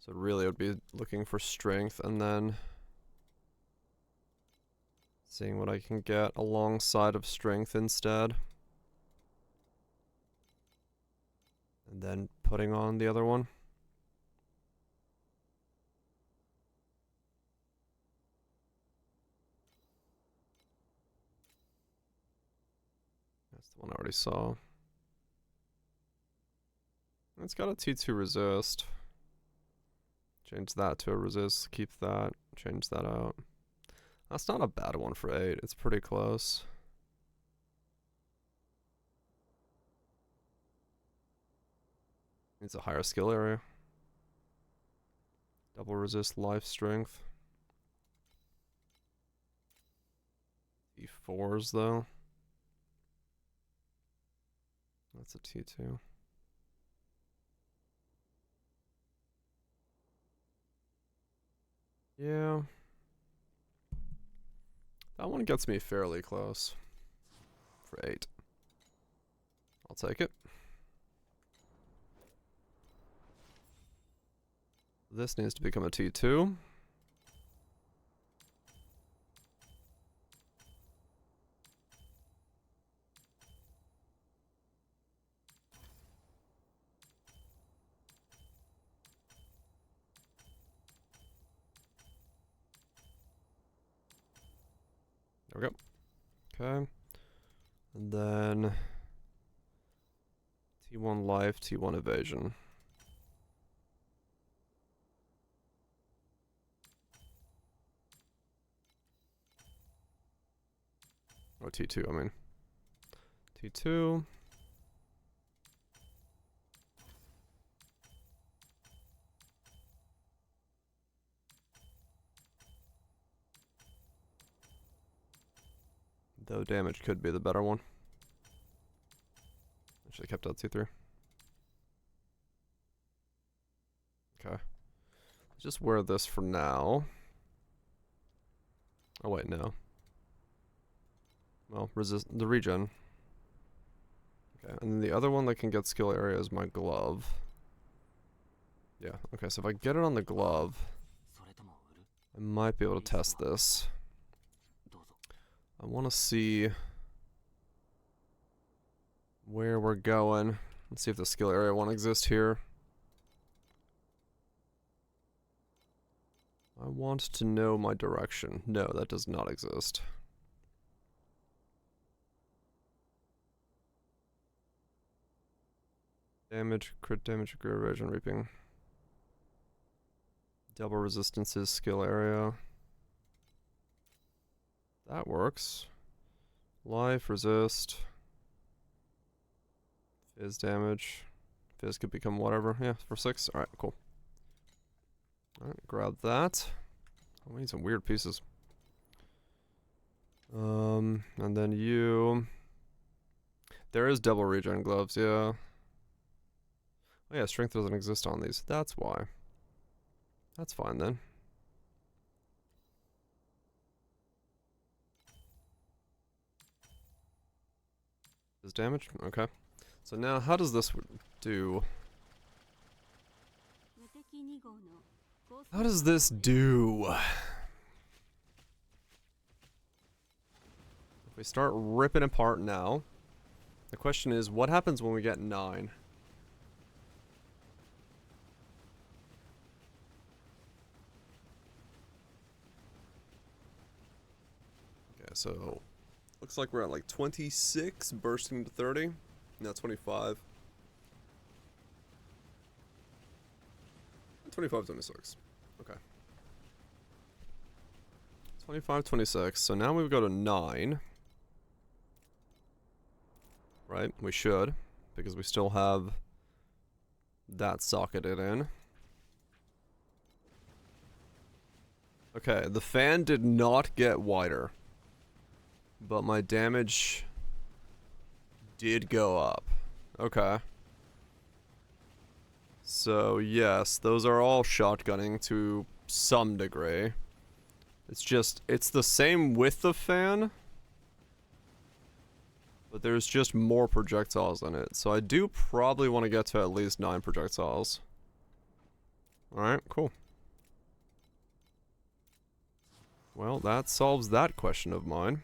So really it would be looking for strength and then seeing what I can get alongside of strength instead. And then putting on the other one. That's the one I already saw. It's got a T2 resist. Change that to a resist, keep that, change that out. That's not a bad one for 8, it's pretty close. Needs a higher skill area. Double resist, life strength. T4s though. That's a T2. Yeah. That one gets me fairly close. For 8. I'll take it. This needs to become a T2. There we go. Okay. And then T1 life, T1 evasion. Oh, T2, I mean. T2. Though damage could be the better one. I should have kept out T3. Okay. Just wear this for now. Oh wait, no. Well, resist the regen. Okay, and then the other one that can get skill area is my glove. Yeah, okay, so if I get it on the glove, I might be able to test this. I want to see where we're going. Let's see if the skill area one exists here. I want to know my direction. No, that does not exist. Damage, crit damage, great evasion, reaping. Double resistances, skill area. That works. Life, resist. Fizz damage. Fizz could become whatever. Yeah, for 6. Alright, cool. Alright, grab that. Oh, we need some weird pieces. And then you. There is double regen gloves, yeah. Oh yeah, strength doesn't exist on these. That's why. That's fine then. Is damage? Okay. So now, how does this do? How does this do? If we start ripping apart now, the question is, what happens when we get 9? Okay, so looks like we're at like 26, bursting to 30. No, 25. 25, 26. Okay. 25, 26. So now we've got a 9. Right? We should. Because we still have that socketed in. Okay, the fan did not get wider. But my damage did go up. Okay. So yes, those are all shotgunning to some degree. It's just, it's the same with the fan, but there's just more projectiles in it. So I do probably want to get to at least 9 projectiles. Alright, cool. Well, that solves that question of mine.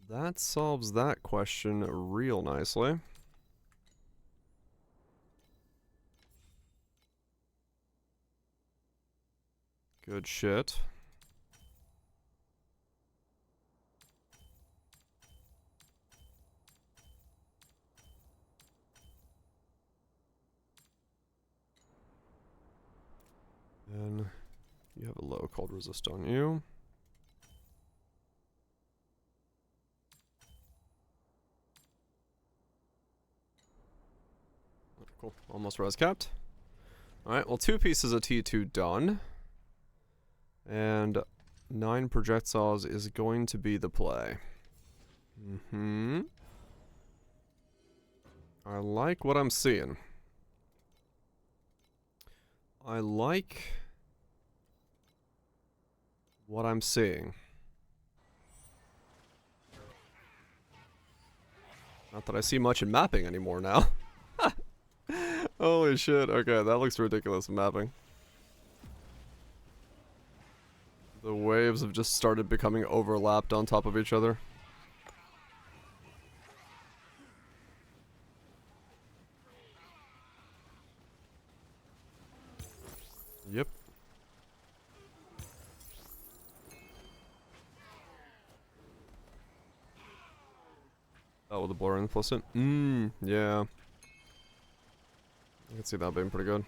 That solves that question real nicely. Good shit. Then you have a low cold resist on you. Cool. Almost res capped. Alright, well 2 pieces of T2 done. And 9 projectiles is going to be the play. I like what I'm seeing. I like what I'm seeing. Not that I see much in mapping anymore now. Holy shit, okay, that looks ridiculous in mapping. The waves have just started becoming overlapped on top of each other. Yep. Oh, with the blur implicit? Yeah. I can see that being pretty good.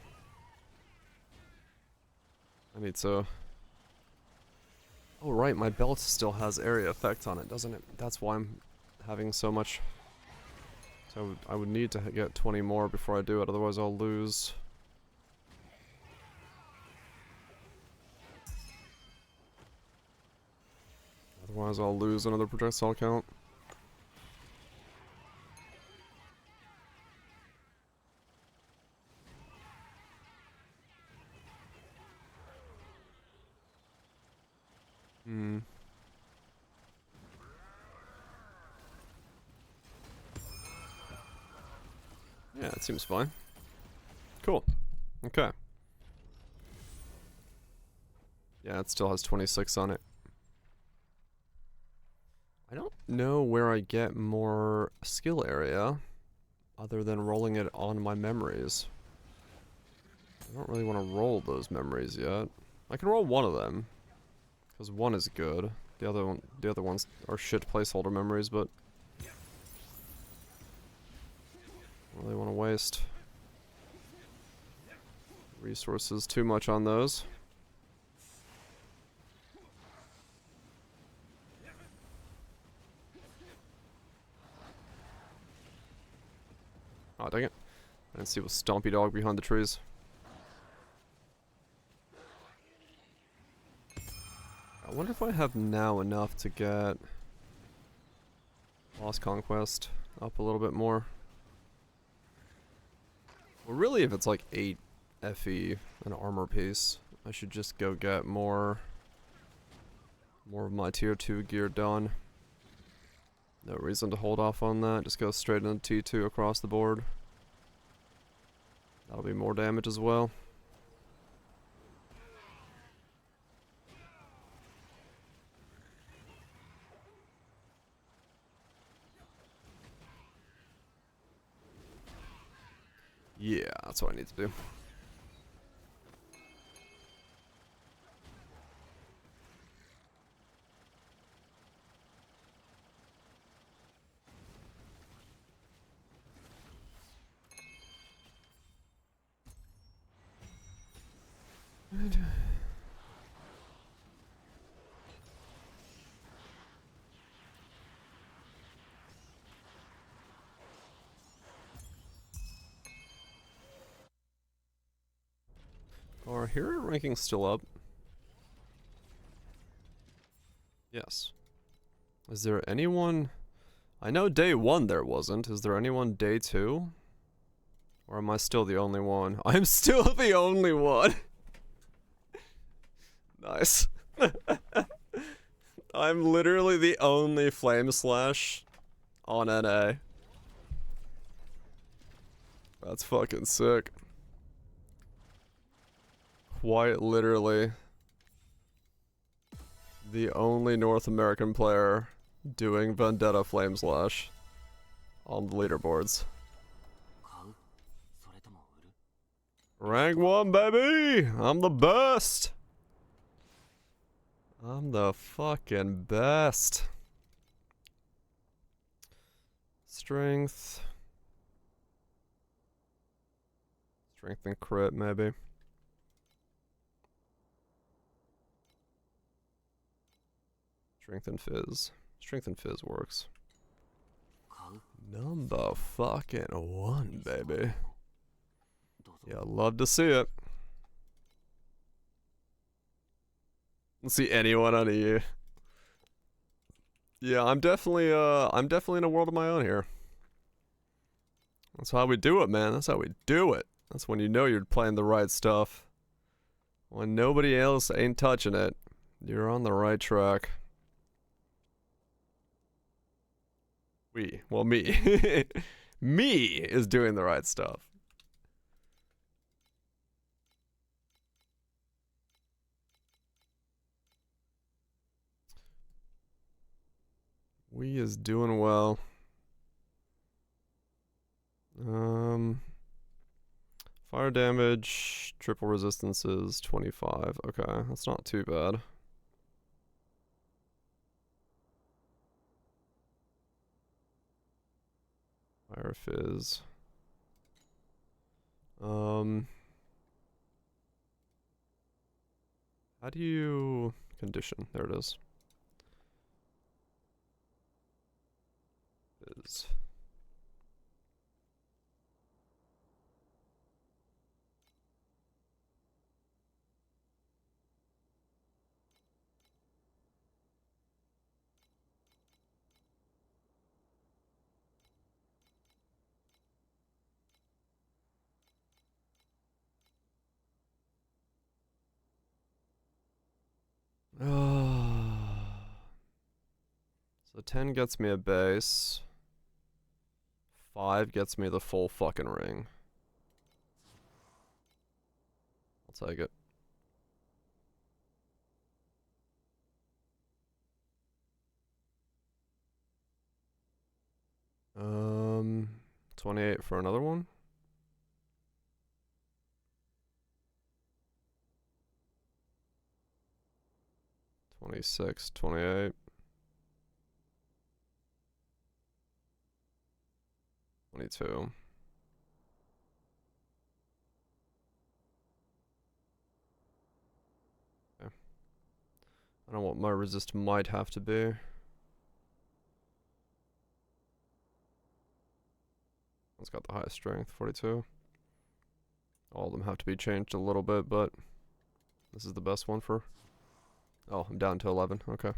I need to... Oh right, my belt still has area effect on it, doesn't it? That's why I'm having so much... So I would need to get 20 more before I do it, otherwise I'll lose. Otherwise I'll lose another projectile count. Yeah, it seems fine. Cool. Okay. Yeah, it still has 26 on it. I don't know where I get more skill area other than rolling it on my memories. I don't really want to roll those memories yet. I can roll one of them, because one is good. The other ones are shit placeholder memories, but I don't really want to waste resources too much on those. Oh, dang it. I didn't see a stompy dog behind the trees. I wonder if I have now enough to get Lost Conquest up a little bit more. Well, really, if it's like 8 FE, an armor piece, I should just go get more of my tier 2 gear done. No reason to hold off on that, just go straight into T2 across the board. That'll be more damage as well. Yeah, that's what I need to do. Are hero rankings still up? Yes. Is there anyone I know day 1 there wasn't. Is there anyone day 2? Or am I still the only one? I'm still the only one! Nice. I'm literally the only Flame Slash on NA. That's fucking sick. Quite literally the only North American player doing Vendetta Flame Slash on the leaderboards. Rank 1, baby! I'm the best! I'm the fucking best. Strength. Strength and crit, maybe. Strength and fizz. Strength and fizz works. Number fucking 1, baby. Yeah, love to see it. Let's see anyone on EU. Yeah, I'm definitely in a world of my own here. That's how we do it, man. That's how we do it. That's when you know you're playing the right stuff. When nobody else ain't touching it, you're on the right track. Well, me. Me is doing the right stuff. We is doing well. Fire damage, triple resistances, 25. Okay, that's not too bad. Fire fizz. How do you condition? There it is. Fizz. So 10 gets me a base. 5 gets me the full fucking ring. I'll take it. Um, 28 for another one. $26, $28. $22. Okay. I don't know what my resist might have to be. It's got the highest strength, 42. All of them have to be changed a little bit, but this is the best one for... Oh, I'm down to 11. Okay.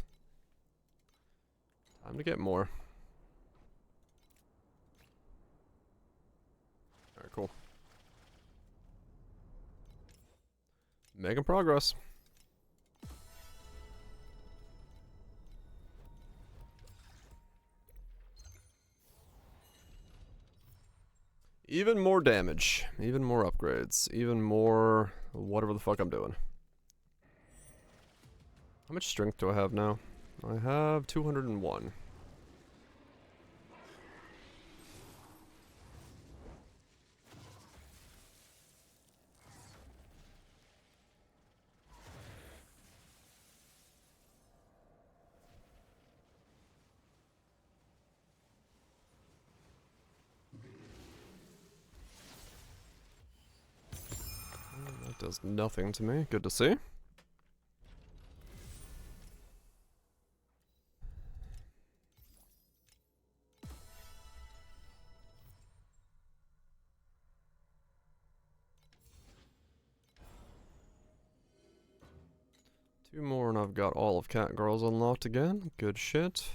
Time to get more. Alright, cool. Making progress. Even more damage, even more upgrades, even more whatever the fuck I'm doing. How much strength do I have now? I have 201. That does nothing to me. Good to see. Two more and I've got all of Cat Girls unlocked again. Good shit.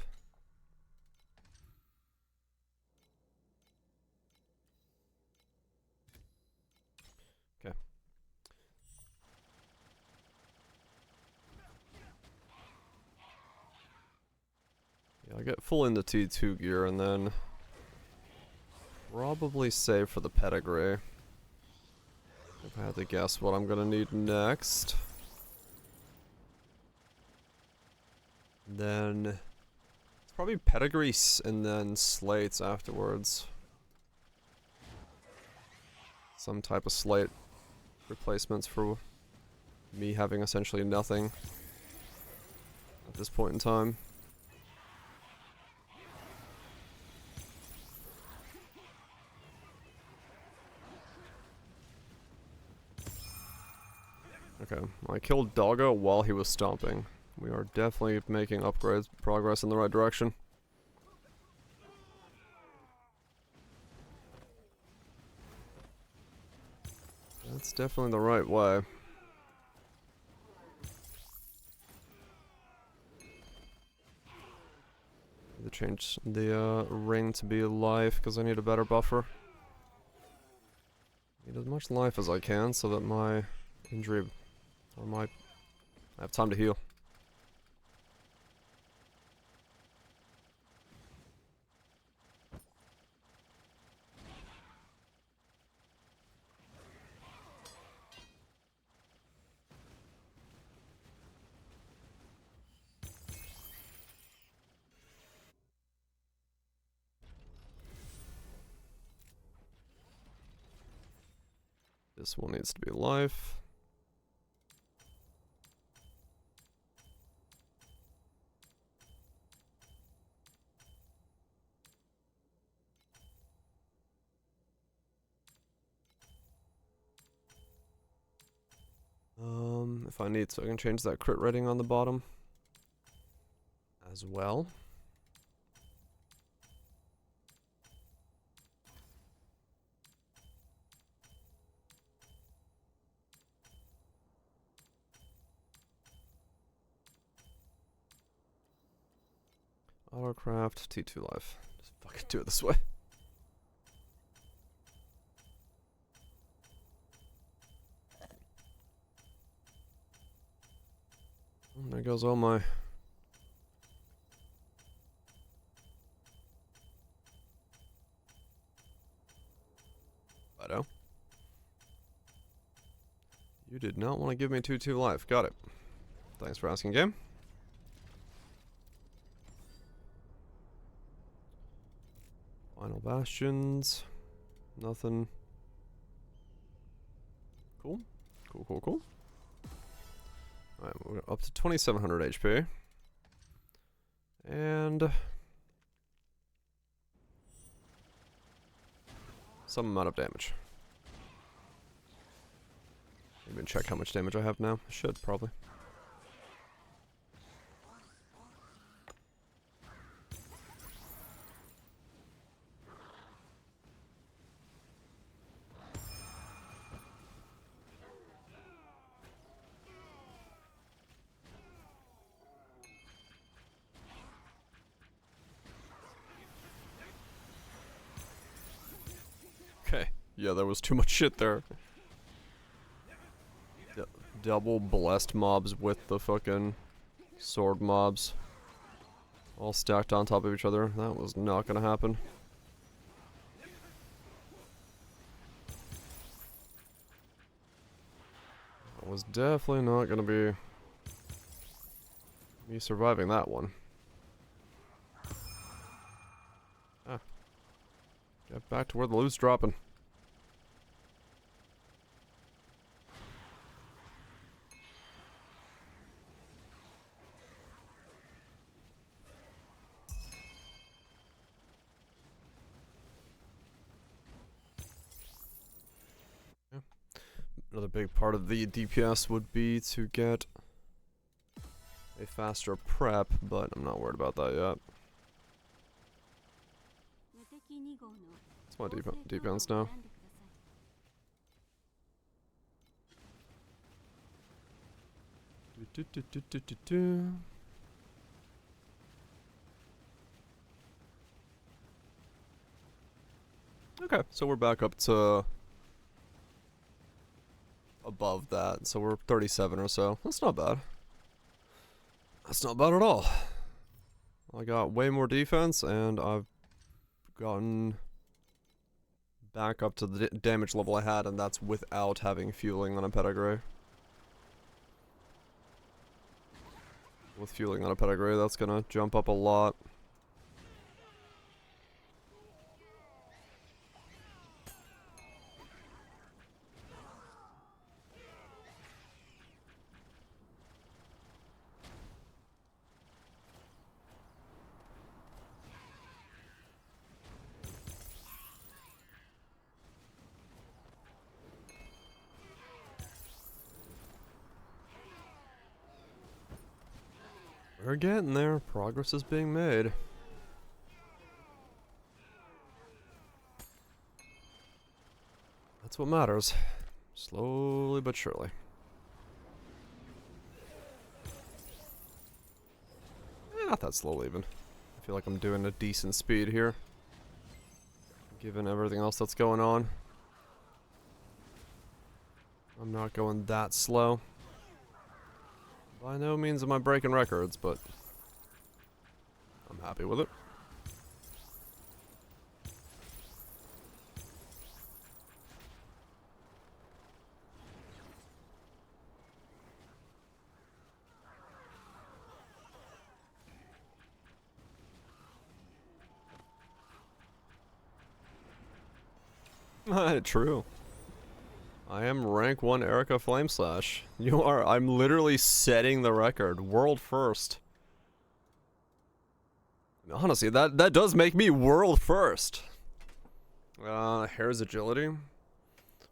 I get full into T2 gear and then probably save for the pedigree. If I had to guess what I'm gonna need next. Then it's probably pedigree and then slates afterwards. Some type of slate replacements for me having essentially nothing at this point in time. Okay, I killed Doggo while he was stomping. We are definitely making progress in the right direction. That's definitely the right way. Need to change the ring to be life because I need a better buffer. Need as much life as I can so that my injury or I have time to heal. This one needs to be life. If I need to, I can change that crit rating on the bottom as well. Autocraft, T2 life. Just fucking do it this way. And there goes all my... Righto. You did not want to give me 2-2 life. Got it. Thanks for asking, game. Final bastions. Nothing. Cool. Cool. Alright, we're up to 2700 HP. And some amount of damage. Maybe check how much damage I have now. I should, probably. Okay. Yeah, there was too much shit there. Double blessed mobs with the fucking sword mobs. All stacked on top of each other. That was not gonna happen. That was definitely not gonna be me surviving that one. Ah. Get back to where the loot's dropping. Another big part of the DPS would be to get a faster prep, but I'm not worried about that yet. It's my defense now. Okay, so we're back up to above that, so we're 37 or so. That's not bad. That's not bad at all. I got way more defense, and I've gotten back up to the damage level I had, and that's without having fueling on a pedigree. With fueling on a pedigree, that's gonna jump up a lot. We're getting there. Progress is being made. That's what matters. Slowly but surely. Not that slowly even. I feel like I'm doing a decent speed here, given everything else that's going on. I'm not going that slow. By no means am I breaking records, but I'm happy with it. True. I am rank 1 Erika Flameslash. You are. I'm literally setting the record. World first. Honestly, that does make me world first. Hair's agility.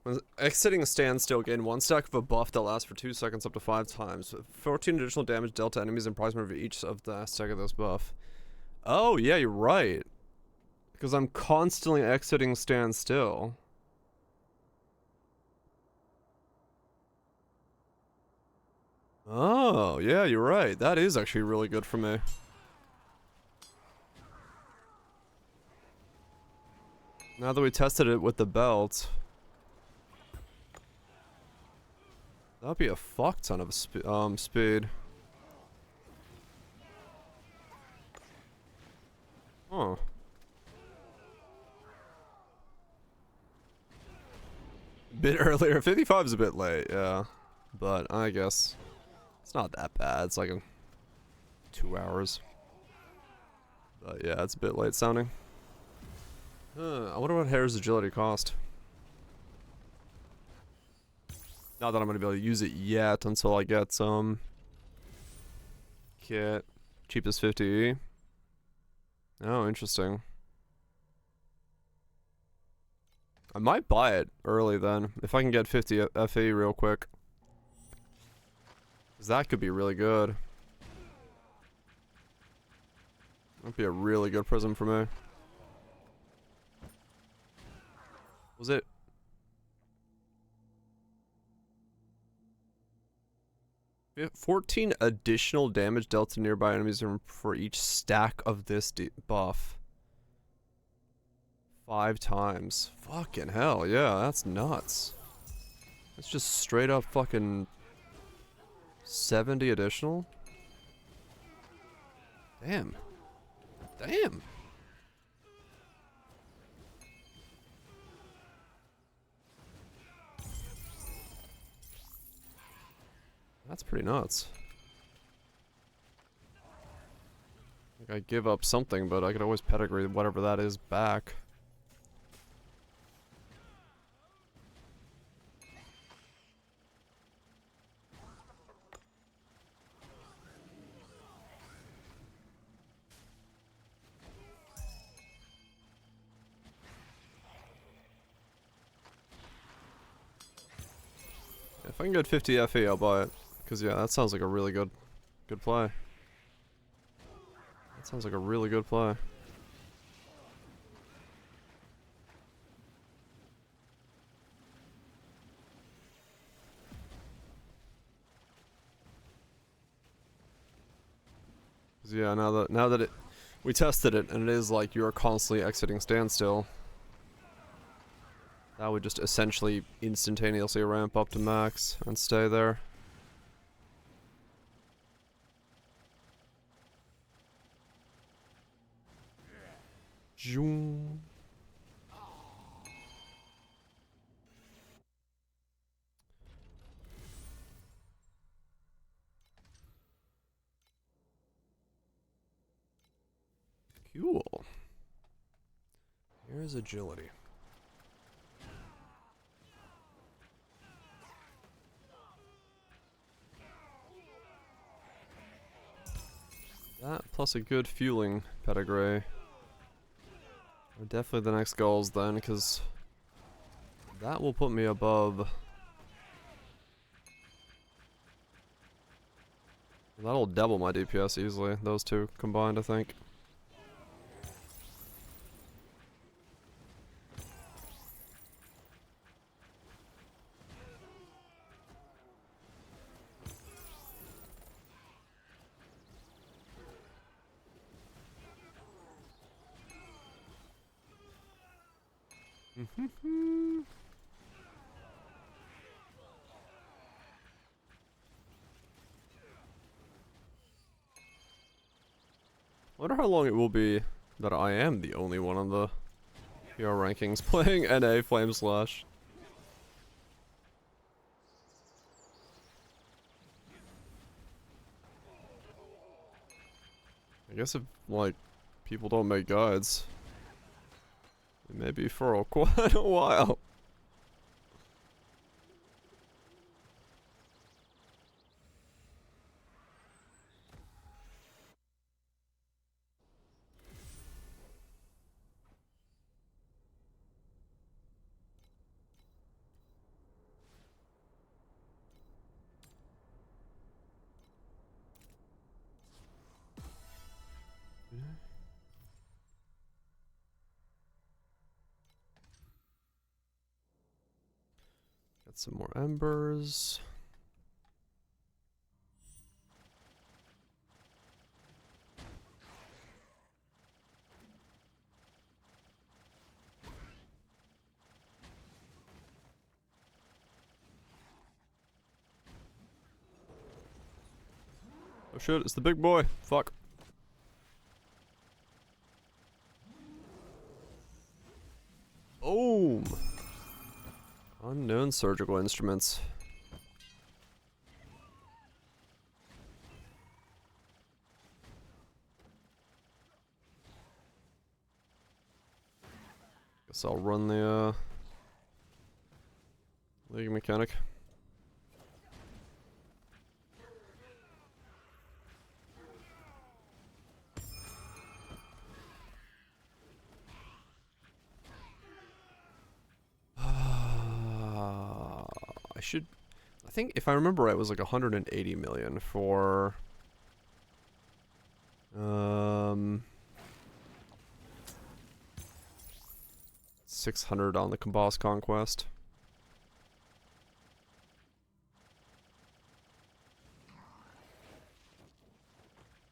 When exiting a standstill, gain 1 stack of a buff that lasts for 2 seconds up to 5 times. 14 additional damage dealt to enemies in proximity of each of the stack of this buff. Oh, yeah, you're right. Because I'm constantly exiting standstill. Oh, yeah, you're right. That is actually really good for me. Now that we tested it with the belt, that'd be a fuck ton of speed. Huh. Bit earlier. 55 is a bit late, yeah. But I guess it's not that bad. It's like 2 hours. But yeah, it's a bit late sounding. I wonder what Hair's agility cost. Not that I'm gonna be able to use it yet until I get some kit. Cheapest 50. Oh, interesting. I might buy it early then, if I can get 50 FE real quick. 'Cause that could be really good. That'd be a really good prism for me. Was it? We have 14 additional damage dealt to nearby enemies for each stack of this buff. 5 times. Fucking hell, yeah, that's nuts. It's just straight up fucking 70 additional? Damn. Damn. That's pretty nuts. Like I give up something, but I could always pedigree whatever that is back. If I can get 50 FE, I'll buy it. Because, yeah, that sounds like a really good play. That sounds like a really good play. Yeah, now that we tested it and it is like you're constantly exiting standstill. That would just essentially instantaneously ramp up to max and stay there. Zoom. Cool. Here's agility. That plus a good fueling pedigree are definitely the next goals then, because that will put me above. That'll double my DPS easily, those two combined, I think. Wonder how long it will be that I am the only one on the PR rankings playing NA Flame Slash. I guess if, like, people don't make guides, it may be for quite a while. Got some more embers. Oh shit, it's the big boy. Fuck. Oh! Unknown surgical instruments. Guess I'll run the League Mechanic. I think if I remember right, it was like 180 million for 600 on the Comboss Conquest.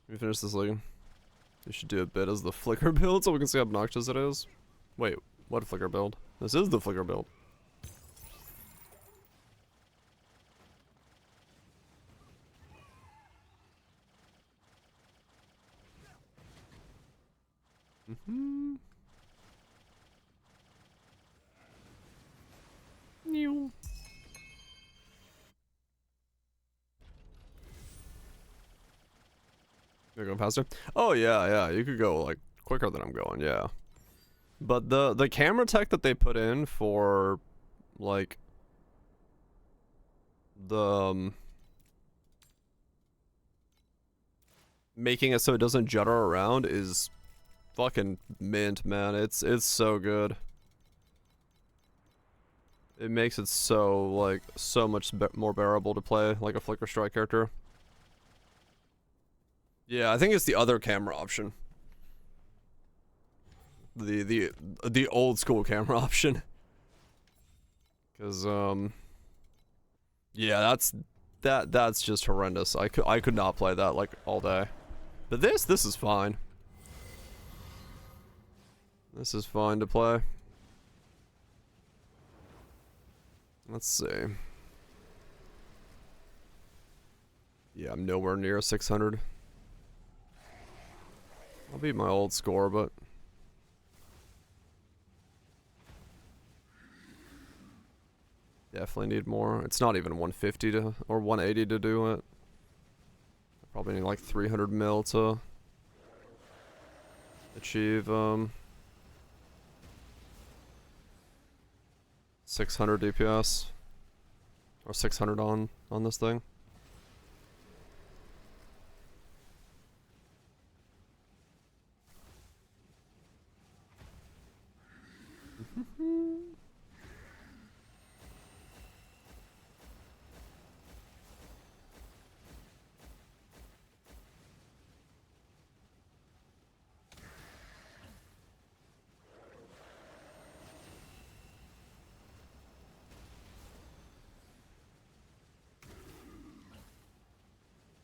Let me finish this league. We should do a bit as the flicker build so we can see how obnoxious it is. Wait, what flicker build? This is the flicker build. New. You're going faster? Oh yeah, you could go like quicker than I'm going, yeah. But the camera tech that they put in for like the making it so it doesn't judder around is fucking mint, man. It's so good. It makes it so like so much more bearable to play like a Flicker Strike character. Yeah, I think it's the other camera option. The old school camera option. Cause yeah, that's just horrendous. I could not play that like all day. But this is fine. This is fine to play. Let's see. Yeah, I'm nowhere near 600. I'll beat my old score, but Definitely need more. It's not even 150 to or 180 to do it. I probably need like 300 mil to achieve 600 DPS or 600 on this thing.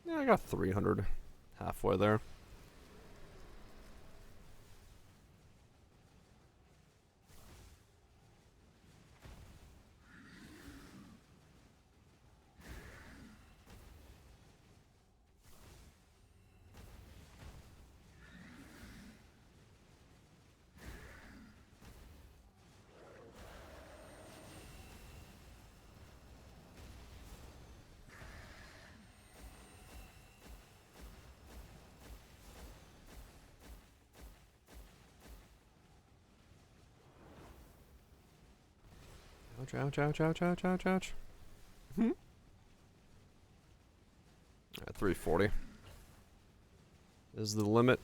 Yeah, I got 300 halfway there. Ouch, ouch, ouch, ouch, ouch, ouch, ouch. At 340 is the limit.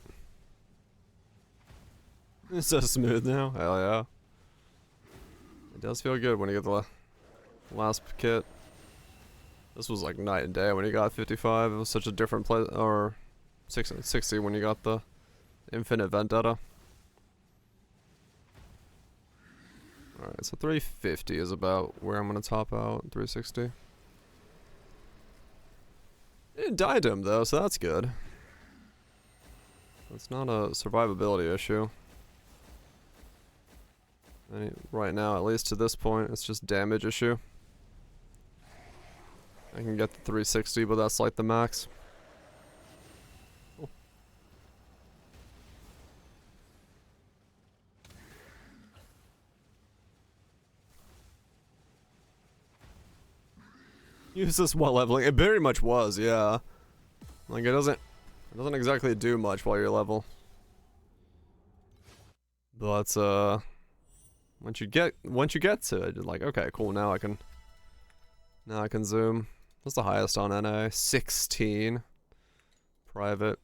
It's so smooth now. Hell yeah. It does feel good when you get the last kit. This was like night and day when you got 55. It was such a different play. Or 60 when you got the infinite vendetta. Alright, so 350 is about where I'm gonna top out. 360. It died him though, so that's good. It's not a survivability issue. Right now, at least to this point, it's just damage issue. I can get the 360, but that's like the max. Oh. Use this while leveling. It very much was, yeah. Like it doesn't exactly do much while you're level. But once you get to it, you're like, okay, cool, now I can zoom. What's the highest on NA? 16. Private.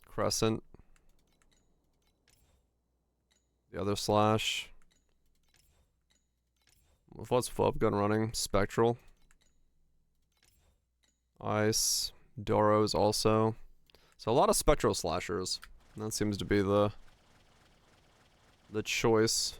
Crescent. The other slash. With what's flip gun running? Spectral. Ice. Doros also. So a lot of spectral slashers. That seems to be the choice.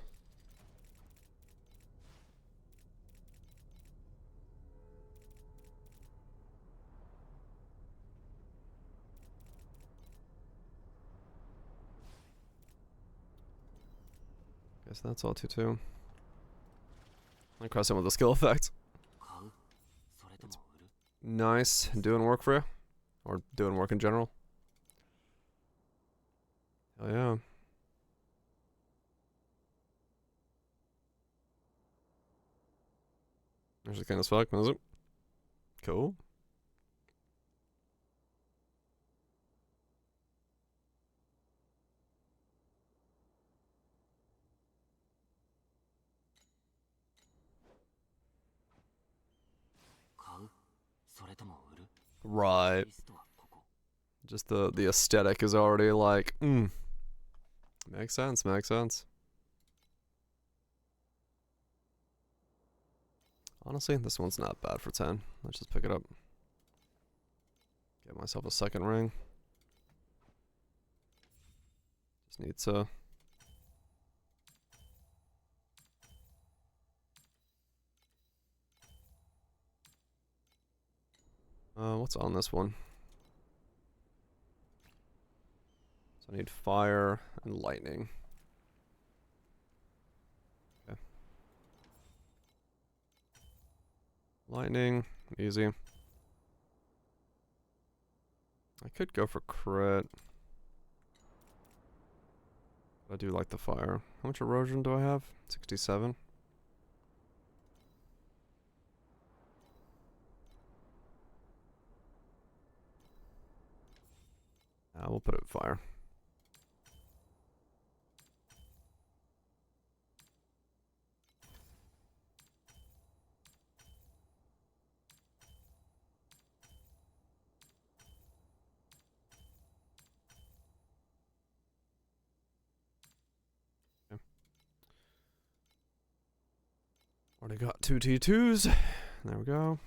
Guess that's all too. I cross in with the skill effect. It's nice. Doing work for you? Or doing work in general? Hell yeah. There's the kind of fuck, is it? Cool. Right. Just the aesthetic is already like, makes sense, makes sense. Honestly, this one's not bad for 10. Let's just pick it up. Get myself a second ring. Just need to... what's on this one? So I need fire and lightning. Okay. Lightning, easy. I could go for crit. I do like the fire. How much erosion do I have? 67. We'll put it in fire. Okay. Already got 2 T2s. There we go.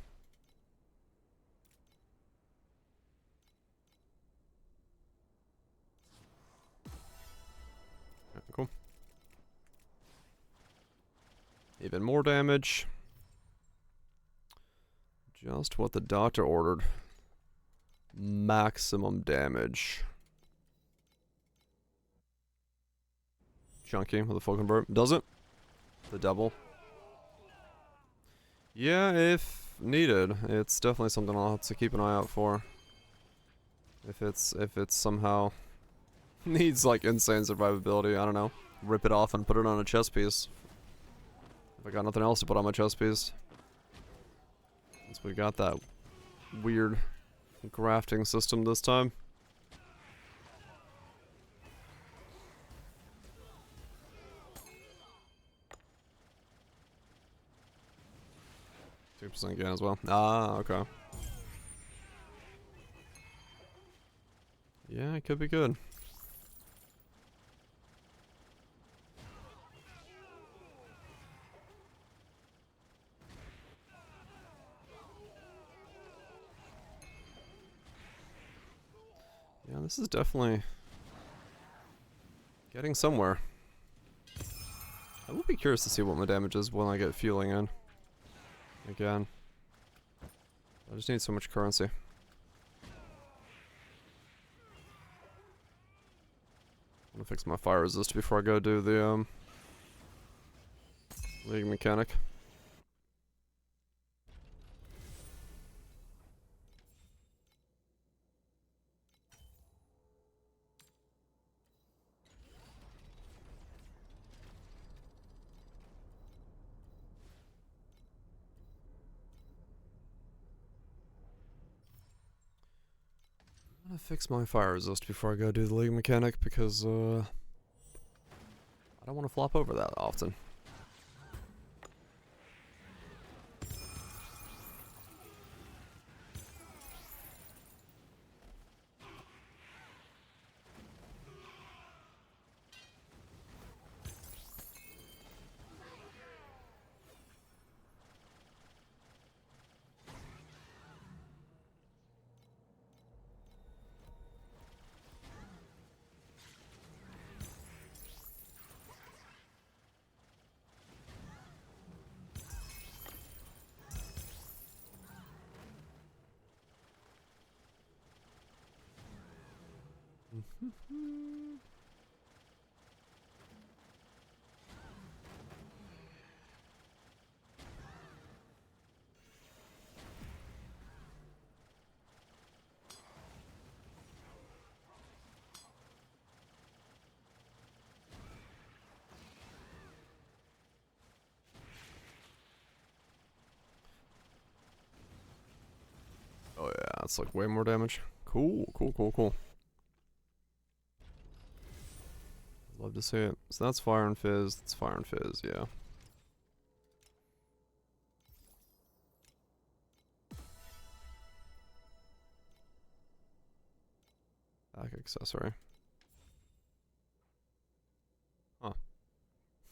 Okay, cool. Even more damage. Just what the doctor ordered. Maximum damage. Chunky with a full convert. Does it? The double. Yeah, if needed. It's definitely something I'll have to keep an eye out for. If it's somehow needs like insane survivability, I don't know. Rip it off and put it on a chess piece. If I got nothing else to put on my chess piece. Since we got that weird grafting system this time. 2% again as well. Ah, okay. Yeah, it could be good. Yeah, this is definitely getting somewhere. I will be curious to see what my damage is when I get fueling in. Again. I just need so much currency. I'm gonna fix my fire resist before I go do the league mechanic. I'm gonna fix my fire resist before I go do the league mechanic because I don't want to flop over that often. Oh yeah, that's like way more damage. Cool, cool, cool, cool. Love to see it. So that's fire and fizz. That's fire and fizz, yeah. Back accessory. Huh.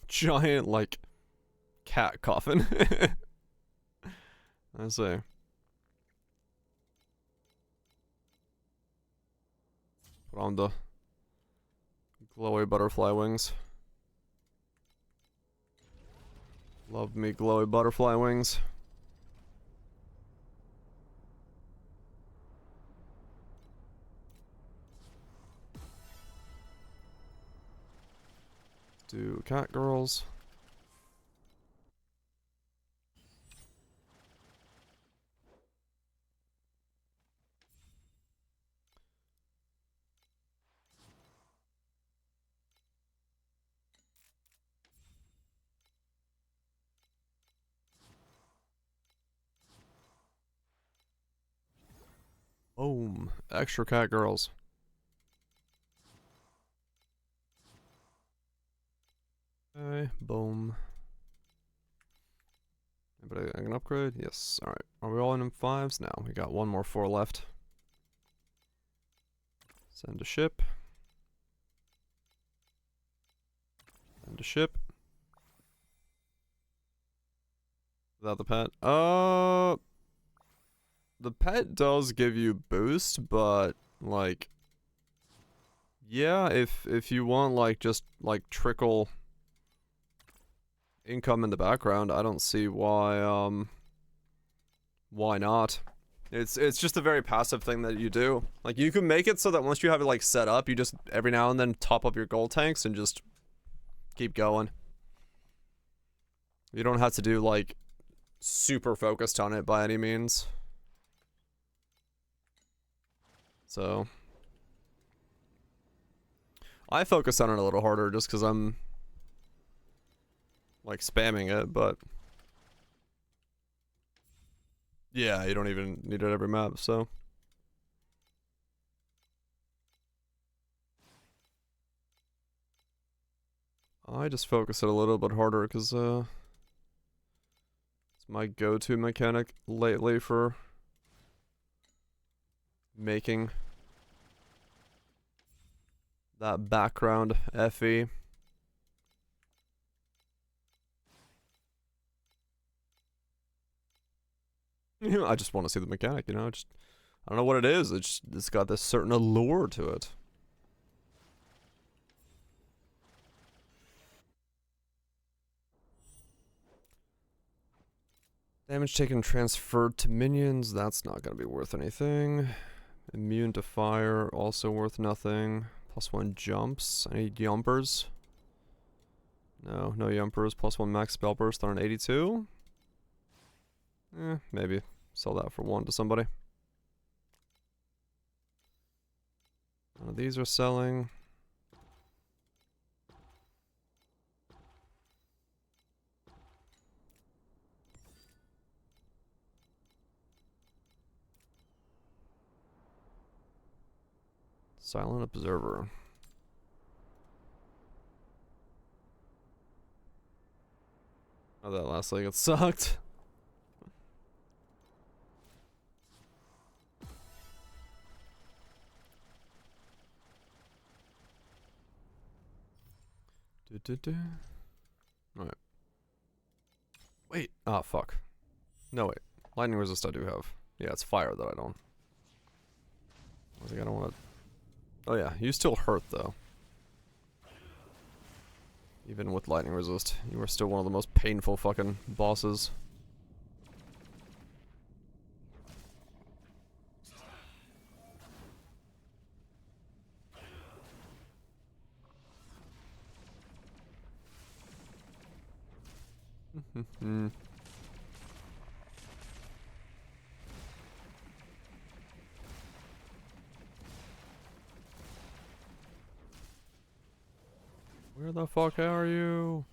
Giant, like, cat coffin. I see. Put on the glowy butterfly wings. Love me glowy butterfly wings. Do cat girls. Boom. Extra cat girls. Okay, boom. Anybody I can upgrade? Yes. Alright. Are we all in M5s? No. We got one more 4 left. Send a ship. Send a ship. Without the pet. The pet does give you boost, but like, yeah, if you want like just like trickle income in the background, I don't see why not. It's just a very passive thing that you do. Like you can make it so that once you have it like set up, you just every now and then top up your gold tanks and just keep going. You don't have to do like super focused on it by any means. So I focus on it a little harder just because I'm like spamming it, but yeah, you don't even need it every map, so. I just focus it a little bit harder because it's my go-to mechanic lately for making that background FE. You know, I just want to see the mechanic, you know, I don't know what it is, it's got this certain allure to it. Damage taken transferred to minions, that's not gonna be worth anything. Immune to fire, also worth nothing. +1 jumps, I need yumpers. No yumpers, +1 max spell burst on an 82. Maybe. Sell that for 1 to somebody. None of these are selling. Silent Observer. Oh, that last league, it sucked. Alright. Wait. Oh, fuck. No, wait. Lightning resist I do have. Yeah, it's fire that I don't. I think I don't want to. Oh, yeah. You still hurt, though. Even with lightning resist, you are still one of the most painful fucking bosses. Where the fuck are you?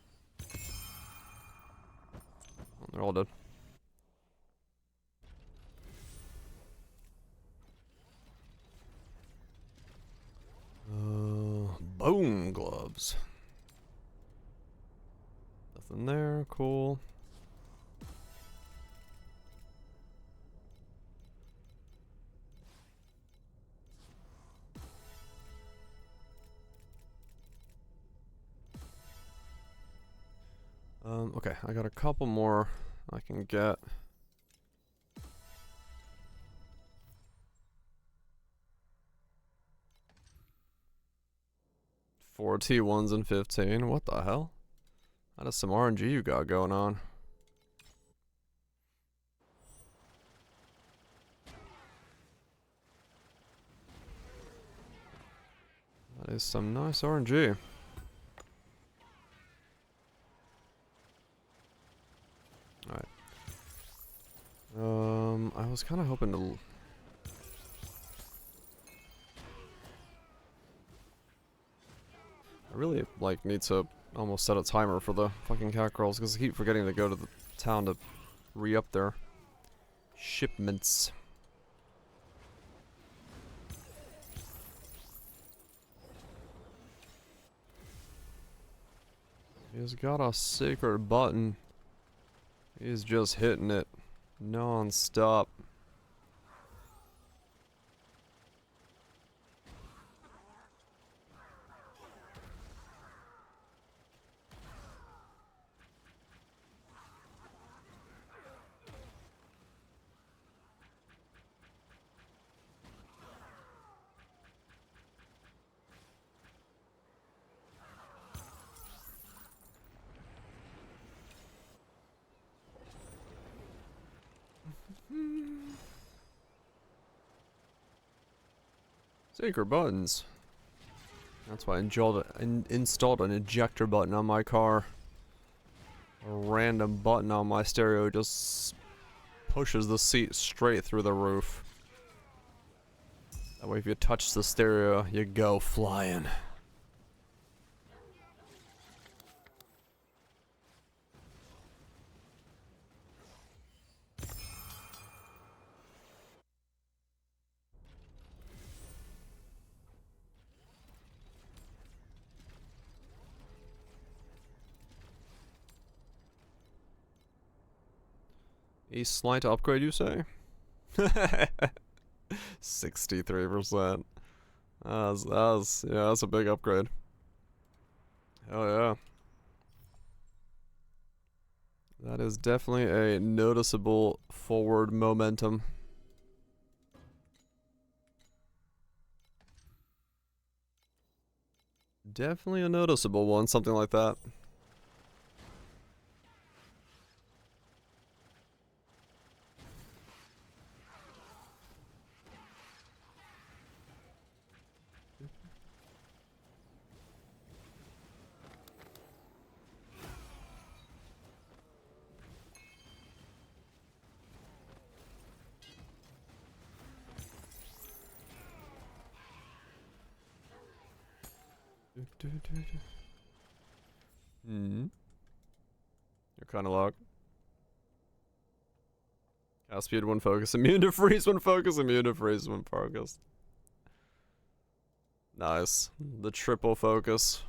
Oh, they're all dead. Bone gloves. Nothing there, cool. Okay, I got a couple more I can get. Four T1s and 15. What the hell? That is some RNG you got going on. That is some nice RNG. Alright. I was kind of hoping to... I really, like, need to almost set a timer for the fucking cackerels, because I keep forgetting to go to the town to re-up their shipments. He's got a secret button. He's just hitting it non-stop. Secret buttons. That's why I installed an ejector button on my car. A random button on my stereo just pushes the seat straight through the roof. That way if you touch the stereo, you go flying. A slight upgrade, you say? 63%. That's a big upgrade. Hell yeah. That is definitely a noticeable forward momentum. Definitely a noticeable one, something like that. You're kind of locked. Cast speed when focus, immune to freeze when focus, immune to freeze when focus. Nice. The triple focus,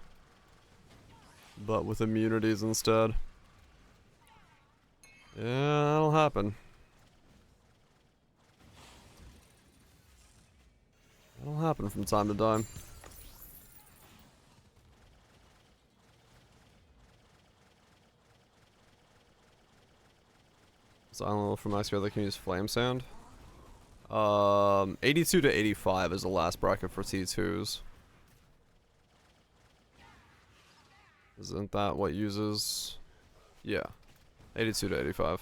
but with immunities instead. Yeah, that'll happen. That'll happen from time to time. Silent Little from XP that can use flame sound. 82 to 85 is the last bracket for T2s. Isn't that what uses? Yeah. 82 to 85.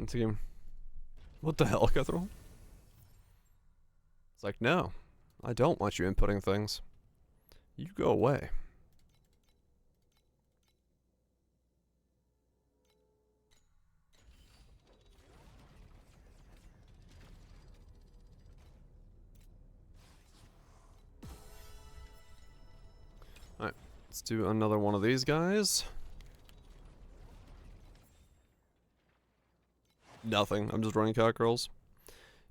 Team. What the hell, Catherall? It's like, no. I don't want you inputting things. You go away. Alright, let's do another one of these guys. Nothing, I'm just running cockerels.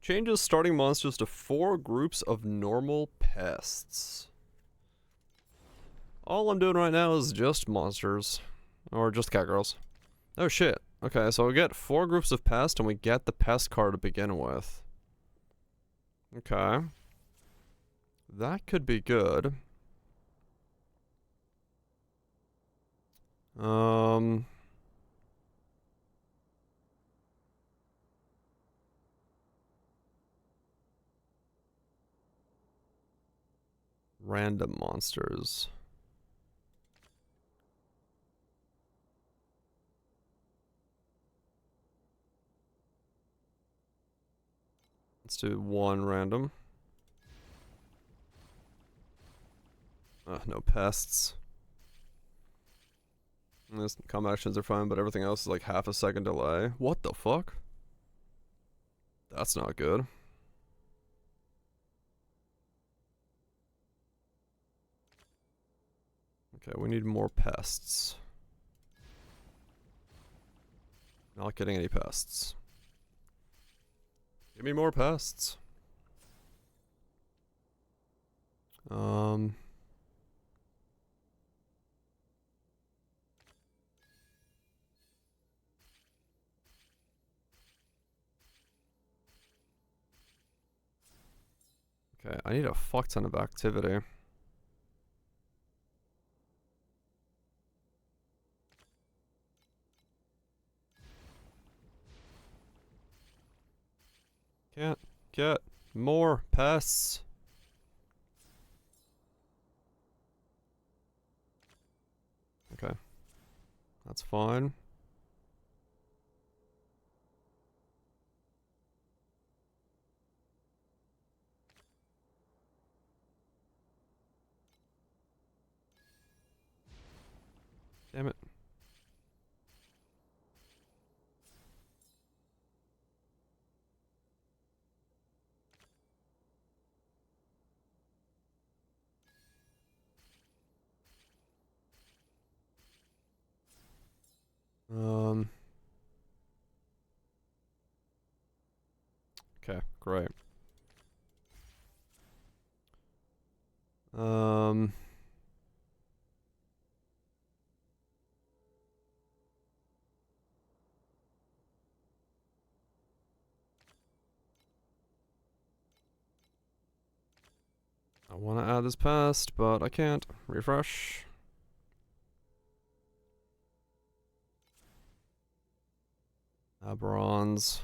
Changes starting monsters to 4 groups of normal pests. All I'm doing right now is just monsters. Or just cowgirls. Oh shit. Okay, so we get 4 groups of pests and we get the pest card to begin with. Okay. That could be good. Random monsters. Let's do 1 random. No pests. This combat actions are fine, but everything else is like half a second delay. What the fuck? That's not good. Okay, we need more pests. Not getting any pests. Give me more pests. Okay, I need a fuck ton of activity. Can't get more pests. Okay. That's fine. Damn it. Okay, great. I want to add this pest, but I can't. Refresh. Bronze.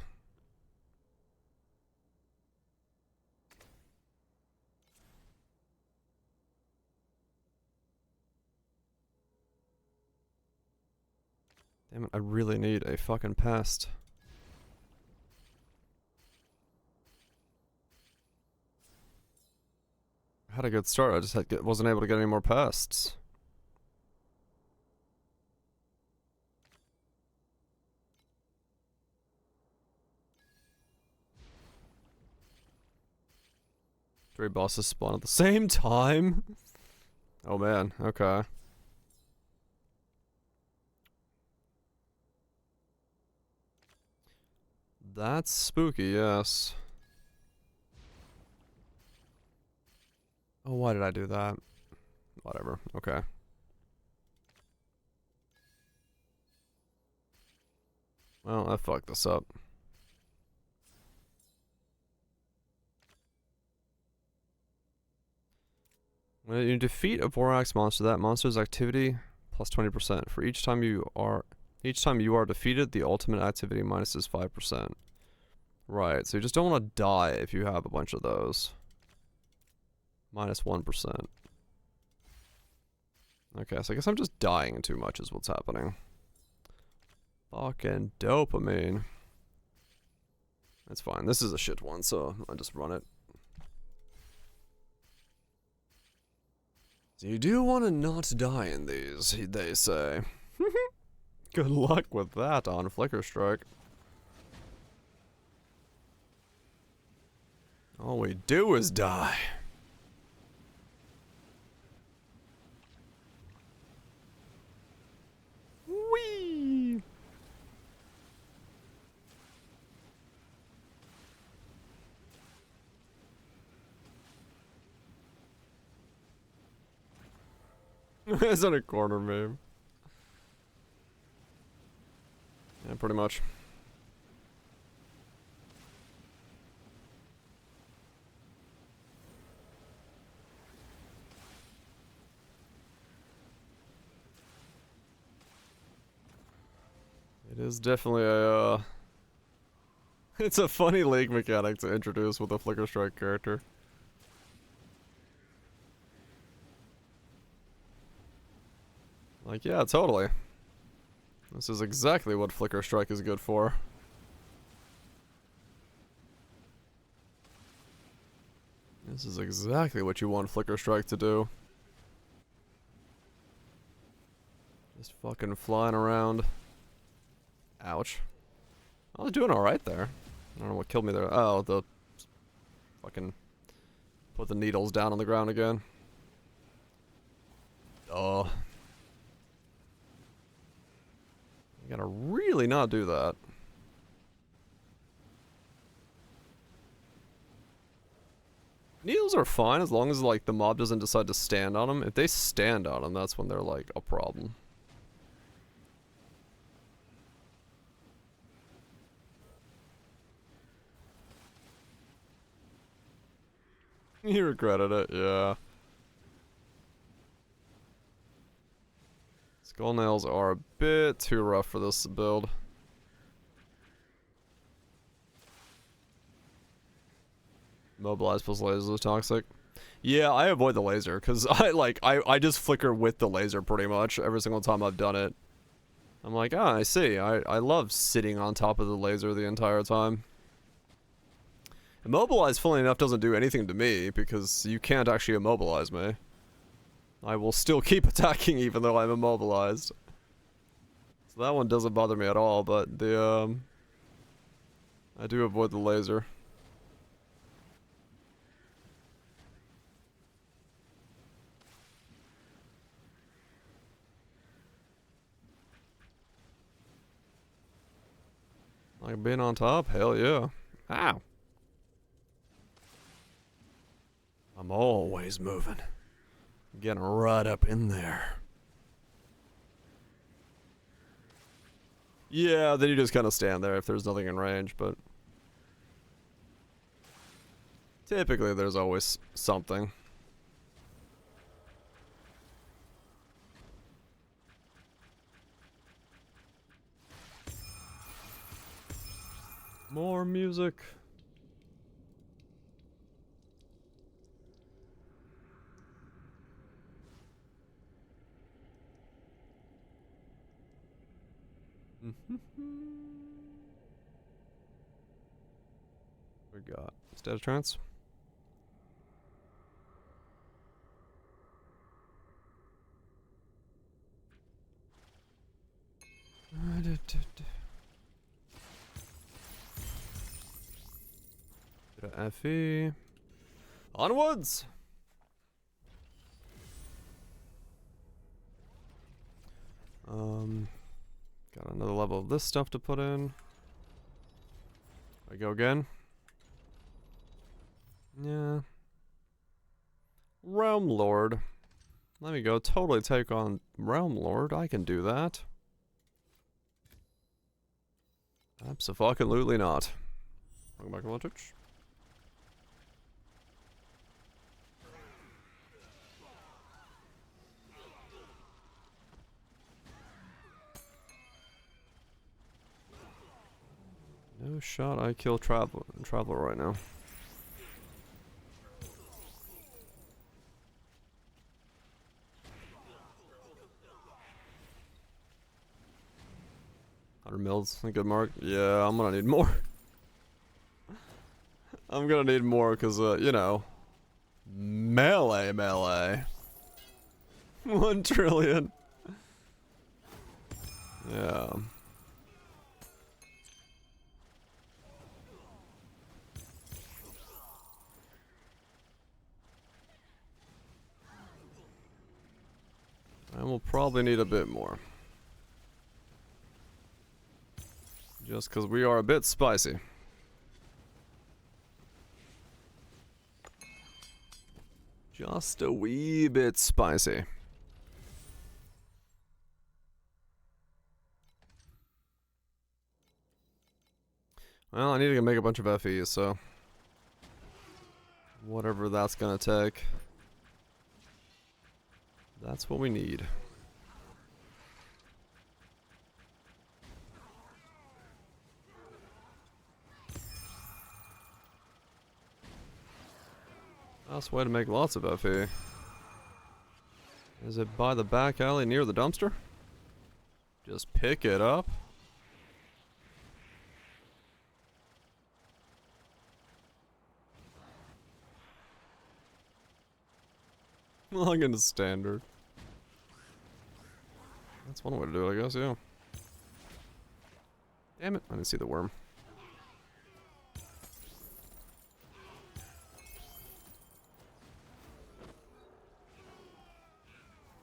Damn it, I really need a fucking pest. I had a good start, I just wasn't able to get any more pests. Three bosses spawn at the same time? Oh man, okay. That's spooky, yes. Oh, why did I do that? Whatever, okay. Well, I fucked this up. When you defeat a Borax monster, that monster's activity plus 20%. For each time you are defeated, the ultimate activity minuses 5%. Right, so you just don't want to die if you have a bunch of those. Minus 1%. Okay, so I guess I'm just dying too much is what's happening. Fucking dopamine. That's fine. This is a shit one, so I'll just run it. So you do want to not die in these, they say. Good luck with that on Flicker Strike. All we do is die. Whee! It's on a corner meme. Yeah, pretty much. It is definitely a, it's a funny league mechanic to introduce with a Flicker Strike character. Like, yeah, totally. This is exactly what Flicker Strike is good for. This is exactly what you want Flicker Strike to do. Just fucking flying around. Ouch. I was doing alright there. I don't know what killed me there. Oh, the fucking put the needles down on the ground again. Oh. You gotta really not do that. Those are fine as long as like the mob doesn't decide to stand on them. If they stand on them, that's when they're like a problem. You regretted it, yeah. Skull nails are a bit too rough for this build. Mobilize plus laser is toxic. Yeah, I avoid the laser because I just flicker with the laser pretty much every single time I've done it. I'm like, ah, I see. I love sitting on top of the laser the entire time. Immobilize, funnily enough, doesn't do anything to me because you can't actually immobilize me. I will still keep attacking even though I'm immobilized. So that one doesn't bother me at all, but the I do avoid the laser. Like being on top? Hell yeah. Ow. I'm always moving. Getting right up in there. Yeah, then you just kind of stand there if there's nothing in range, but typically there's always something. More music. We got status trance. Bit of FE. Onwards! Got another level of this stuff to put in. I go again. Yeah. Realm Lord. Let me go totally take on Realm Lord. I can do that. Abso-fucking-lutely not. Welcome back to Twitch. No shot I kill Traveler right now. Mils, a good mark. Yeah, I'm gonna need more. I'm gonna need more because, you know, melee. 1 trillion. Yeah. And we'll probably need a bit more. Just because we are a bit spicy. Just a wee bit spicy. Well, I need to make a bunch of FEs, so whatever that's gonna take. That's what we need. Best way to make lots of FE. Is it by the back alley near the dumpster? Just pick it up. Log into standard. That's one way to do it, I guess, yeah. Damn it, I didn't see the worm.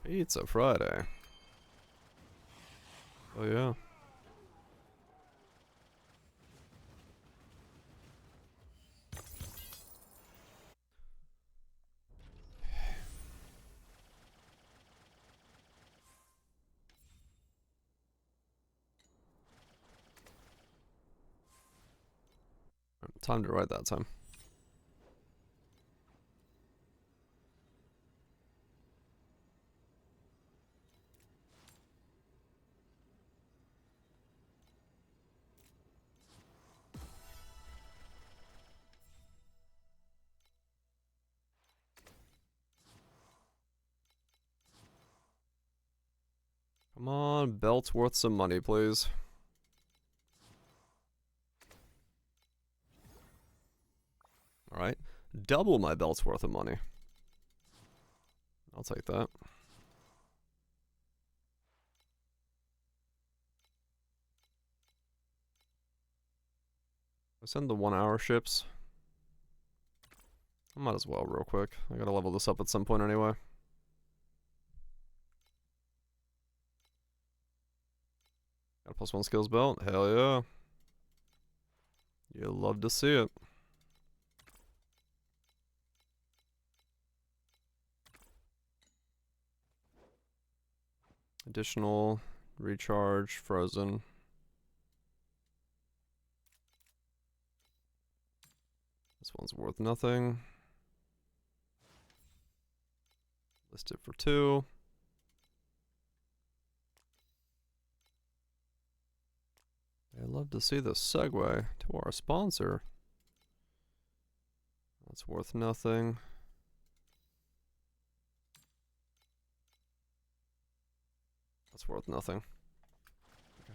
Pizza Friday. Oh yeah. Time to write that time. Come on, belt's worth some money, please. Alright. Double my belt's worth of money. I'll take that. I send the 1 hour ships. I might as well real quick. I gotta level this up at some point anyway. Got a +1 skills belt. Hell yeah. You love to see it. Additional recharge, frozen. This one's worth nothing. Listed for 2. I love to see the segue to our sponsor. That's worth nothing. That's worth nothing. Okay.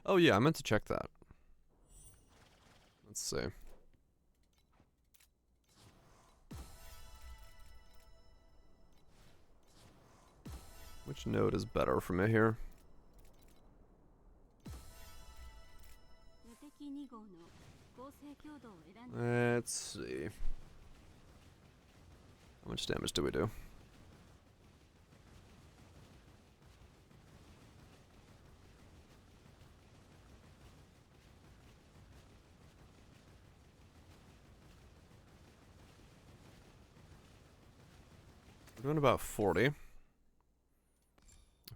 Oh yeah, I meant to check that. Let's see. Which node is better for me here? Let's see. How much damage do we do? We're doing about 40. If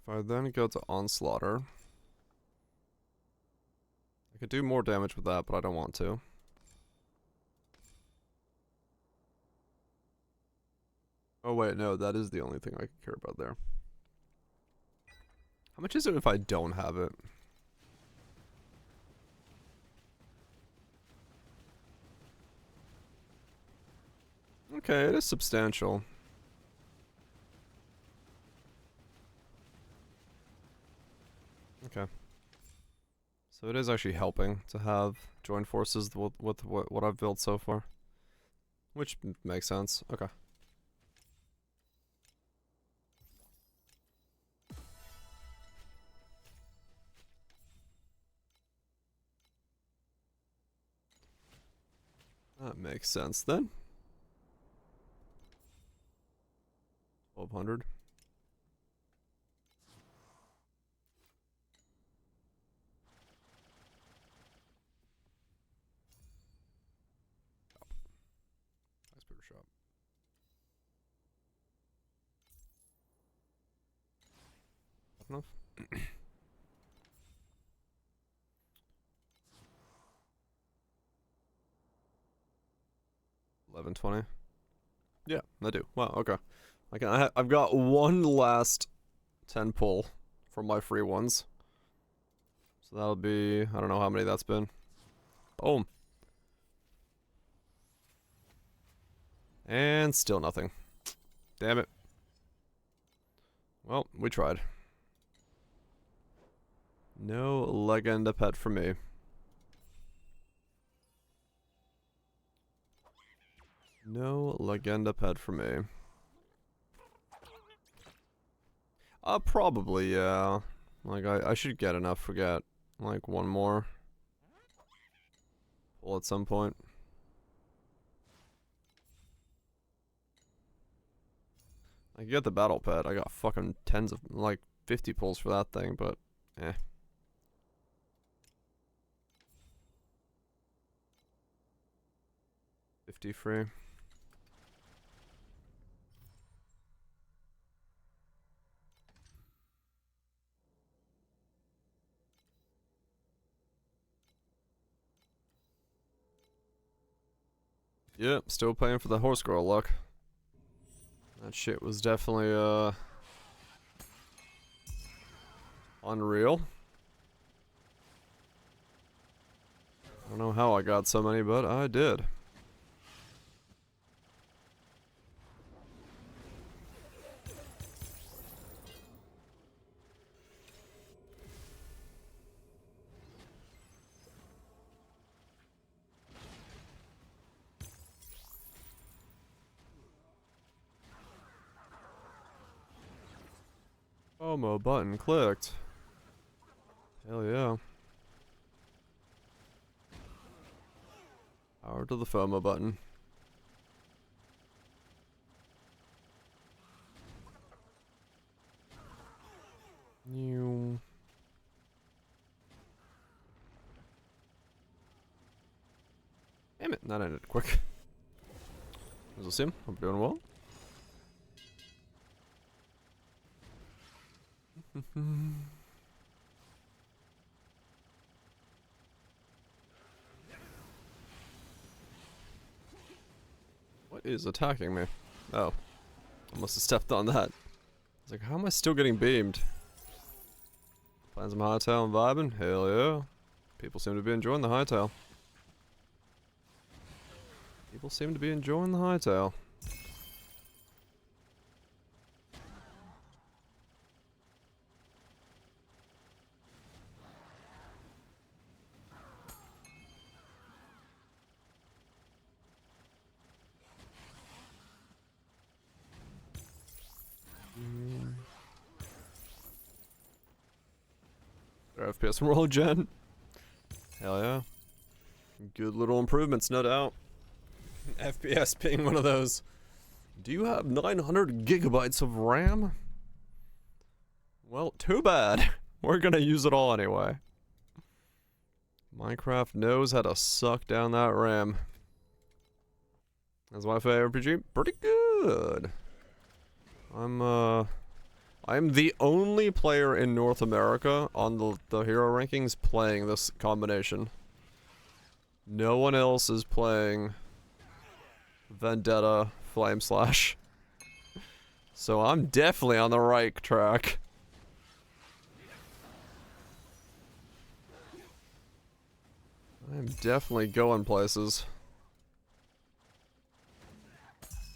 I then go to Onslaughter, I could do more damage with that, but I don't want to. Oh wait, no, that is the only thing I care about there. How much is it if I don't have it? Okay, it is substantial. Okay. So it is actually helping to have joined forces with what I've built so far. Which makes sense. Okay. That makes sense then. 1200. Nice bigger shop. Enough. 1120. Yeah, I do. Wow. Okay. I've got one last 10 pull from my free ones. So that'll be, I don't know how many that's been. Boom. And still nothing. Damn it. Well, we tried. No Legenda pet for me. No Legenda pet for me. Probably, yeah. Like, I should get enough for get, like, one more. Pull at some point. I get the battle pet. I got fucking tens of, like, 50 pulls for that thing, but, eh. $50 free. Yep, still paying for the horse girl luck. That shit was definitely, unreal. I don't know how I got so many, but I did. FOMO button clicked. Hell yeah. Power to the FOMO button. New. Damn it, that ended quick. As a sim, I'm doing well. What is attacking me? Oh. I must have stepped on that. I was like, how am I still getting beamed? Playing some hightail and vibing? Hell yeah. People seem to be enjoying the hightail. People seem to be enjoying the hightail. FPS roll gen. Hell yeah. Good little improvements, no doubt. FPS being one of those. Do you have 900 gigabytes of RAM? Well, too bad. We're gonna use it all anyway. Minecraft knows how to suck down that RAM. That's my favorite RPG. Pretty good. I'm the only player in North America on the hero rankings playing this combination. No one else is playing Vendetta Flame Slash. So I'm definitely on the right track. I'm definitely going places.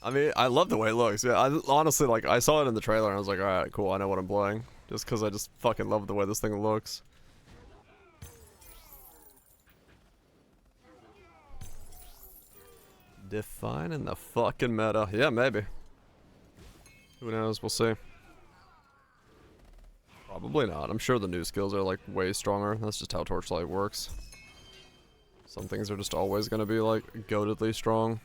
I mean, I love the way it looks. Yeah, I honestly, like, I saw it in the trailer and I was like, alright, cool, I know what I'm playing. Just because I just fucking love the way this thing looks. Defining the fucking meta. Yeah, maybe. Who knows? We'll see. Probably not. I'm sure the new skills are, like, way stronger. That's just how Torchlight works. Some things are just always gonna be, like, goatedly strong.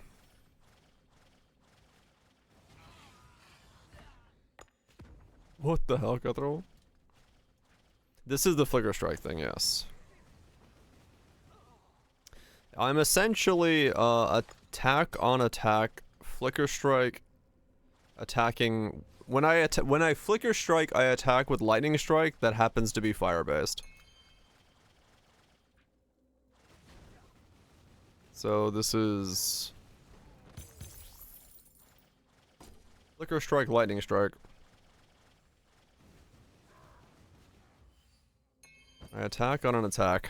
What the hell, Cutthroat? This is the Flicker Strike thing, yes. I'm essentially, attack on attack, Flicker Strike, attacking... When I Flicker Strike, I attack with Lightning Strike that happens to be fire-based. So this is... Flicker Strike, Lightning Strike. I attack on an attack.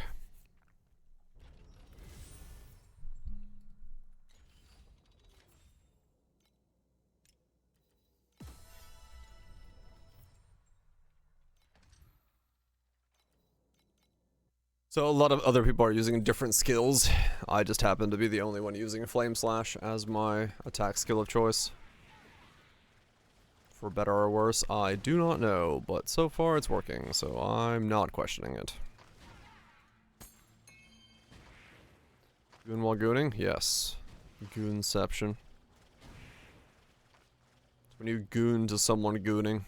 So a lot of other people are using different skills. I just happen to be the only one using Flame Slash as my attack skill of choice. For better or worse, I do not know, but so far it's working, so I'm not questioning it. Goon while gooning? Yes. Goonception. It's when you goon to someone gooning.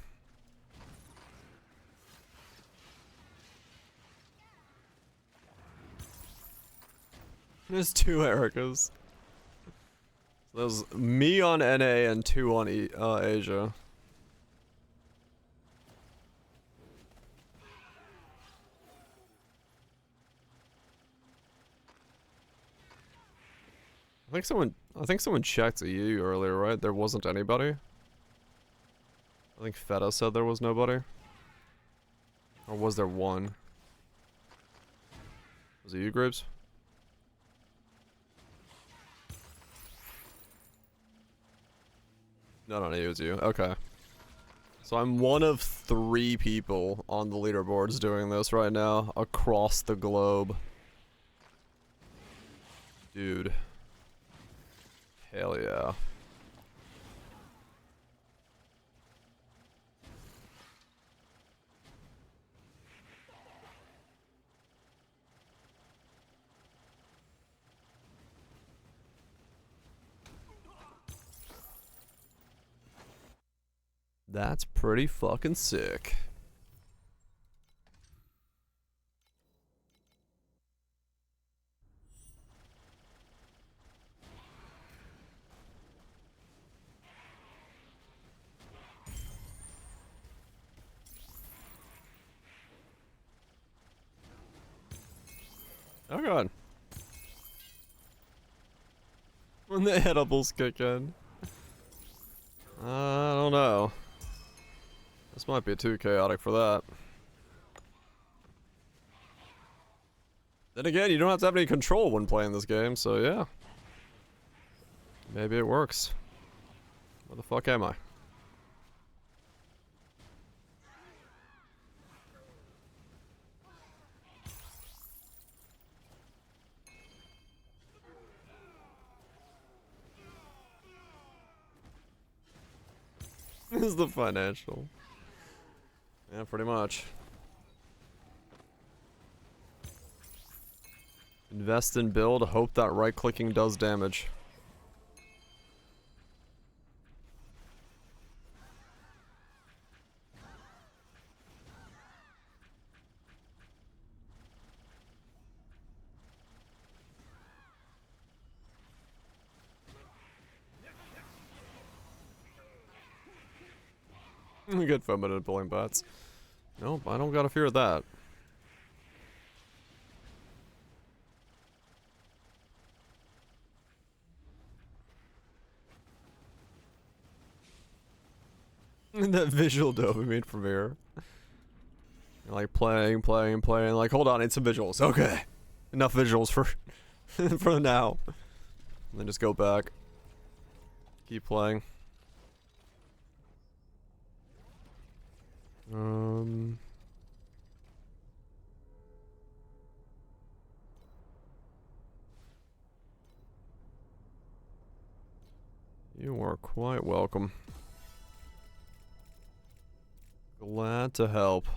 There's two Erikas. There's me on NA and two on Asia. I think someone checked EU earlier, right? There wasn't anybody. I think Feta said there was nobody. Or was there one? Was it you, Graves? No, it was you. Okay. So I'm one of 3 people on the leaderboards doing this right now across the globe. Dude. Hell yeah. That's pretty fucking sick. Oh god. When the edibles kick in. I don't know. This might be too chaotic for that. Then again, you don't have to have any control when playing this game, so yeah. Maybe it works. Where the fuck am I? This is the financial. Yeah, pretty much. Invest and build, hope that right-clicking does damage. Good feminine pulling bats. Nope, I don't gotta fear that. That visual dopamine from here. Like playing, like hold on, I need some visuals. Okay. Enough visuals for for now. And then just go back. Keep playing. You are quite welcome. Glad to help.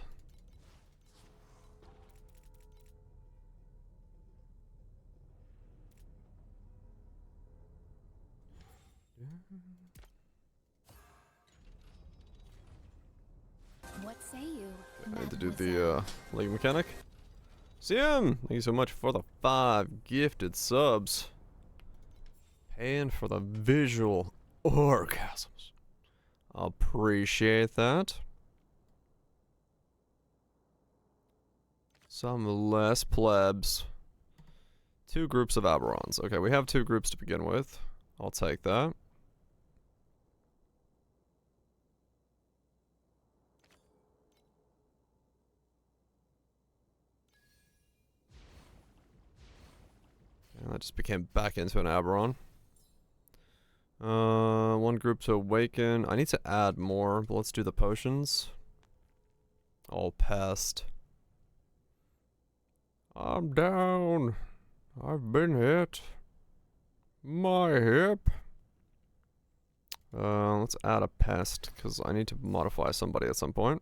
What say you, I need to do the mademoiselle? leg mechanic. CM, thank you so much for the 5 gifted subs. Paying for the visual orgasms. Appreciate that. Some less plebs. 2 groups of Aberrons. Okay, we have 2 groups to begin with. I'll take that. And that just became back into an Aberron. 1 group to awaken. I need to add more, but let's do the potions. All pest. I'm down. I've been hit. My hip. Let's add a pest, because I need to modify somebody at some point.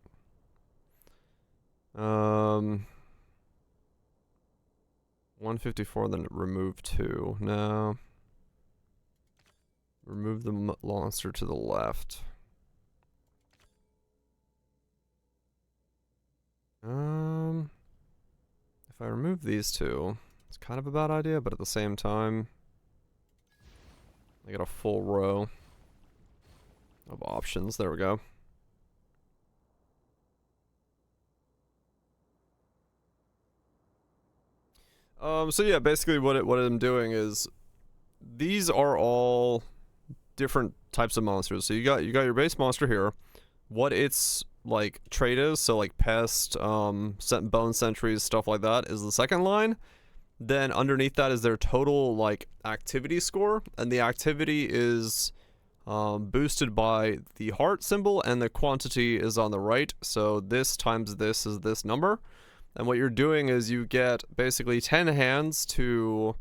154, then remove 2. No. Remove the monster to the left. If I remove these 2, it's kind of a bad idea, but at the same time, I get a full row of options. There we go. So yeah, basically what I'm doing is these are all different types of monsters. So you got your base monster here. What its like trait is, so like pest, bone sentries, stuff like that, is the second line. Then underneath that is their total like activity score, and the activity is boosted by the heart symbol, and the quantity is on the right. So this times this is this number, and what you're doing is you get basically 10 hands to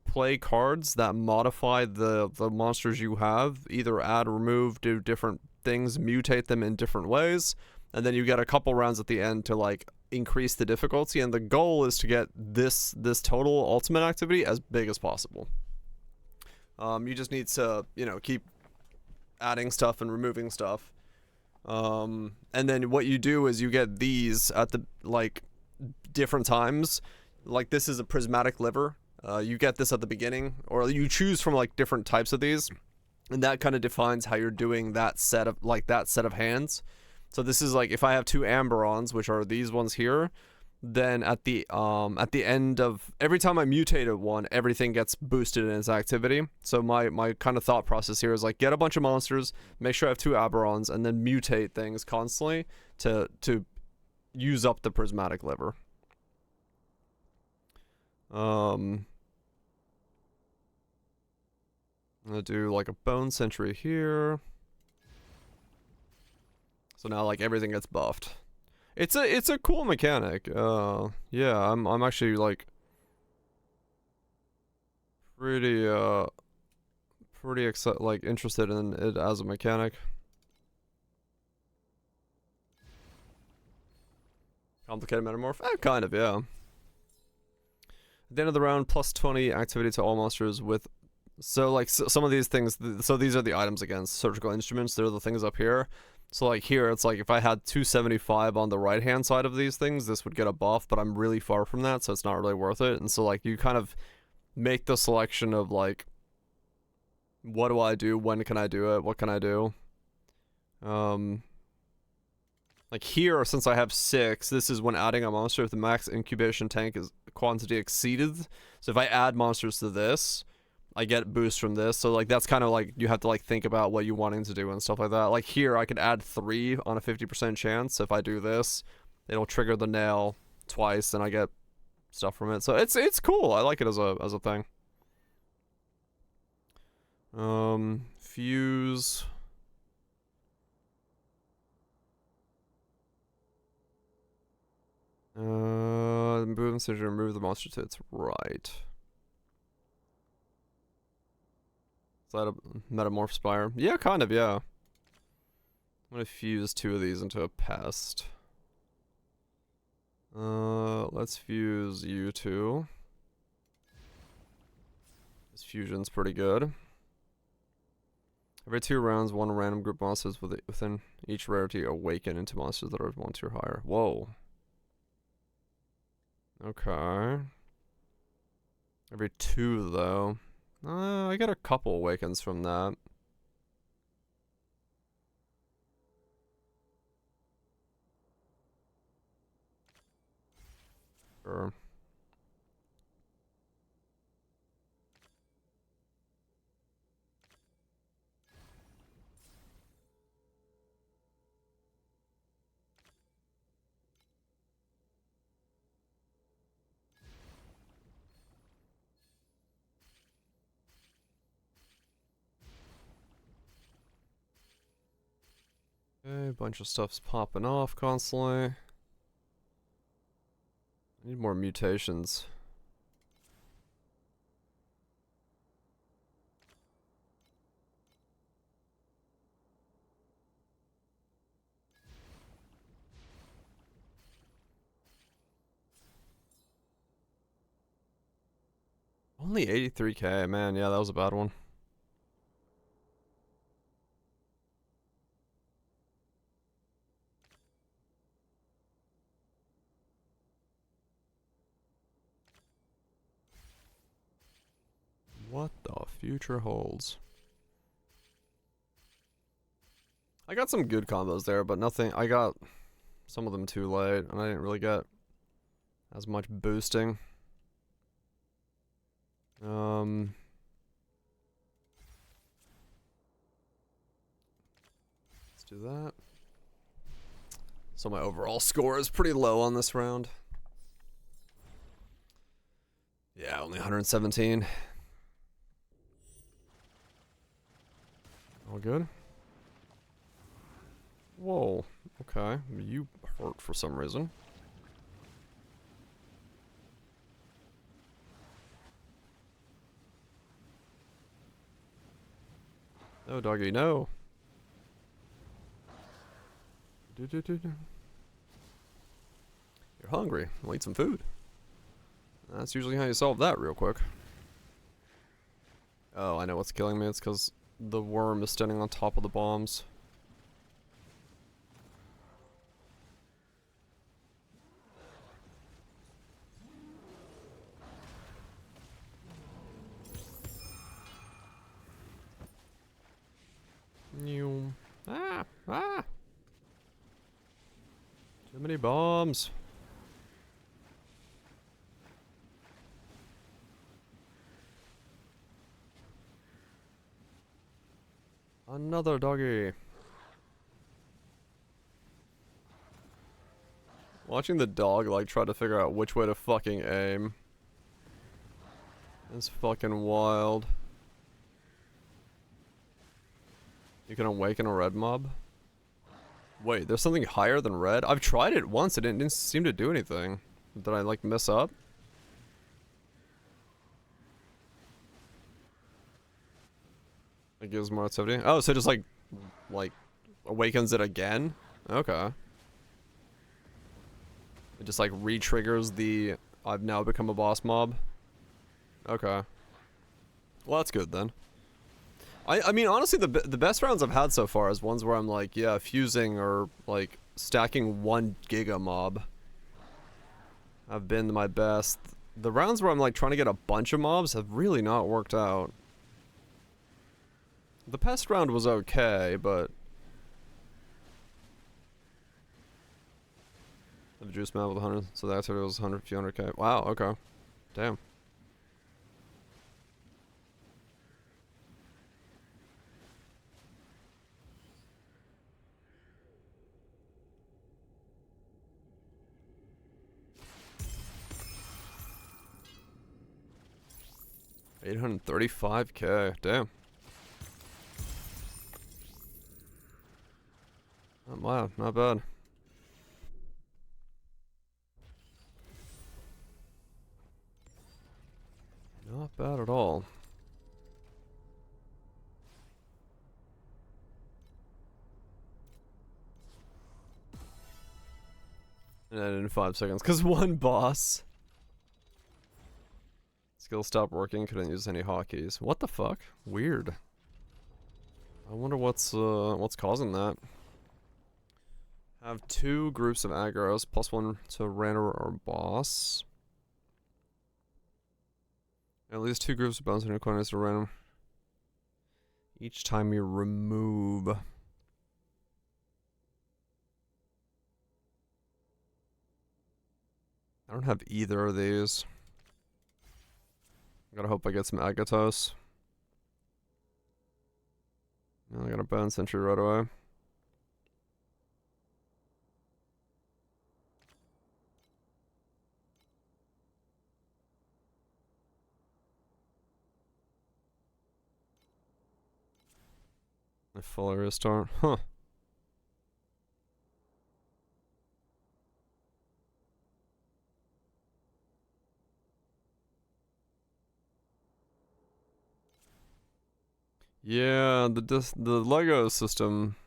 play cards that modify the monsters you have, either add, remove, do different things, mutate them in different ways, and then you get a couple rounds at the end to like increase the difficulty, and the goal is to get this total ultimate activity as big as possible. You just need to, you know, keep adding stuff and removing stuff, and then what you do is you get these at the like different times. Like this is a prismatic liver. You get this at the beginning, or you choose from like different types of these, and that kind of defines how you're doing that set of hands. So this is like if I have two Amberons, which are these ones here, then at the end of every time I mutate one, everything gets boosted in its activity. So my kind of thought process here is like get a bunch of monsters, make sure I have two Aberons, and then mutate things constantly to use up the prismatic liver. I'm gonna do like a bone sentry here. So now like everything gets buffed. It's a cool mechanic. Yeah, I'm actually like pretty interested in it as a mechanic. Complicated metamorph? Kind of, yeah. At the end of the round, plus 20 activity to all monsters with... So, like, some of these things... So these are the items against surgical instruments. They're the things up here. So, like, here, it's like, if I had 275 on the right-hand side of these things, this would get a buff, but I'm really far from that, so it's not really worth it. And so, like, you kind of make the selection of, like, what do I do? When can I do it? What can I do? Like here, since I have 6, this is when adding a monster if the max incubation tank is quantity exceeded. So if I add monsters to this, I get boost from this. So like that's kind of like you have to like think about what you're wanting to do and stuff like that. Like here, I could add 3 on a 50% chance. If I do this, it'll trigger the nail twice, and I get stuff from it. So it's cool. I like it as a thing. Fuse. Move and remove the monster to its right. Is that a metamorph spire? Yeah, kind of, yeah. I'm gonna fuse 2 of these into a pest. Let's fuse you 2. This fusion's pretty good. Every 2 rounds, 1 random group monsters within each rarity awaken into monsters that are 1 tier higher. Whoa. Okay. Every 2 though. I get a couple awakens from that. Sure. Okay, a bunch of stuff's popping off constantly. I need more mutations. Only 83k, man. Yeah, that was a bad one. What the future holds. I got some good combos there, but nothing. I got some of them too late, and I didn't really get as much boosting. do that. So my overall score is pretty low on this round. Yeah, only 117. All good? Whoa, okay. You hurt for some reason. No, doggy, no. You're hungry. Well, eat some food. That's usually how you solve that real quick. Oh, I know what's killing me. It's because the worm is standing on top of the bombs. Ah! Ah! Too many bombs. Another doggy. Watching the dog like try to figure out which way to fucking aim is fucking wild. You can awaken a red mob? Wait, there's something higher than red? I've tried it once, it didn't seem to do anything. Did I like mess up? It gives more activity? Oh, so it just like awakens it again? Okay. It just like re-triggers the I've now become a boss mob? Okay. Well, that's good then. I mean, honestly, the best rounds I've had so far is ones where I'm like, yeah, fusing or like stacking 1 giga mob have been my best. The rounds where I'm like trying to get a bunch of mobs have really not worked out. The pest round was okay, but the juice map with 100, so the activity was 100, few 100k. Wow, okay. Damn. $835k. Damn. Wow, not bad. Not bad at all. And then in 5 seconds, because one boss. Skill stopped working, couldn't use any hotkeys. What the fuck? Weird. I wonder what's causing that. Have 2 groups of aggros, +1 to random or boss. At least 2 groups of bouncing equipment to random. Each time you remove. I don't have either of these. I gotta hope I get some Agatos. I got a bone sentry right away. A full restart. Huh. Yeah, the Lego system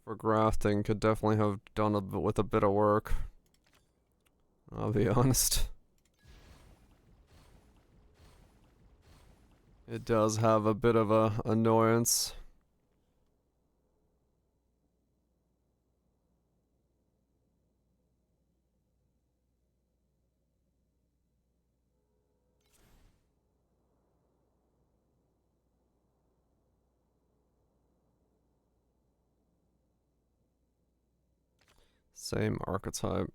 for grafting could definitely have done with a bit of work. I'll be honest. It does have a bit of a annoyance. Same archetype.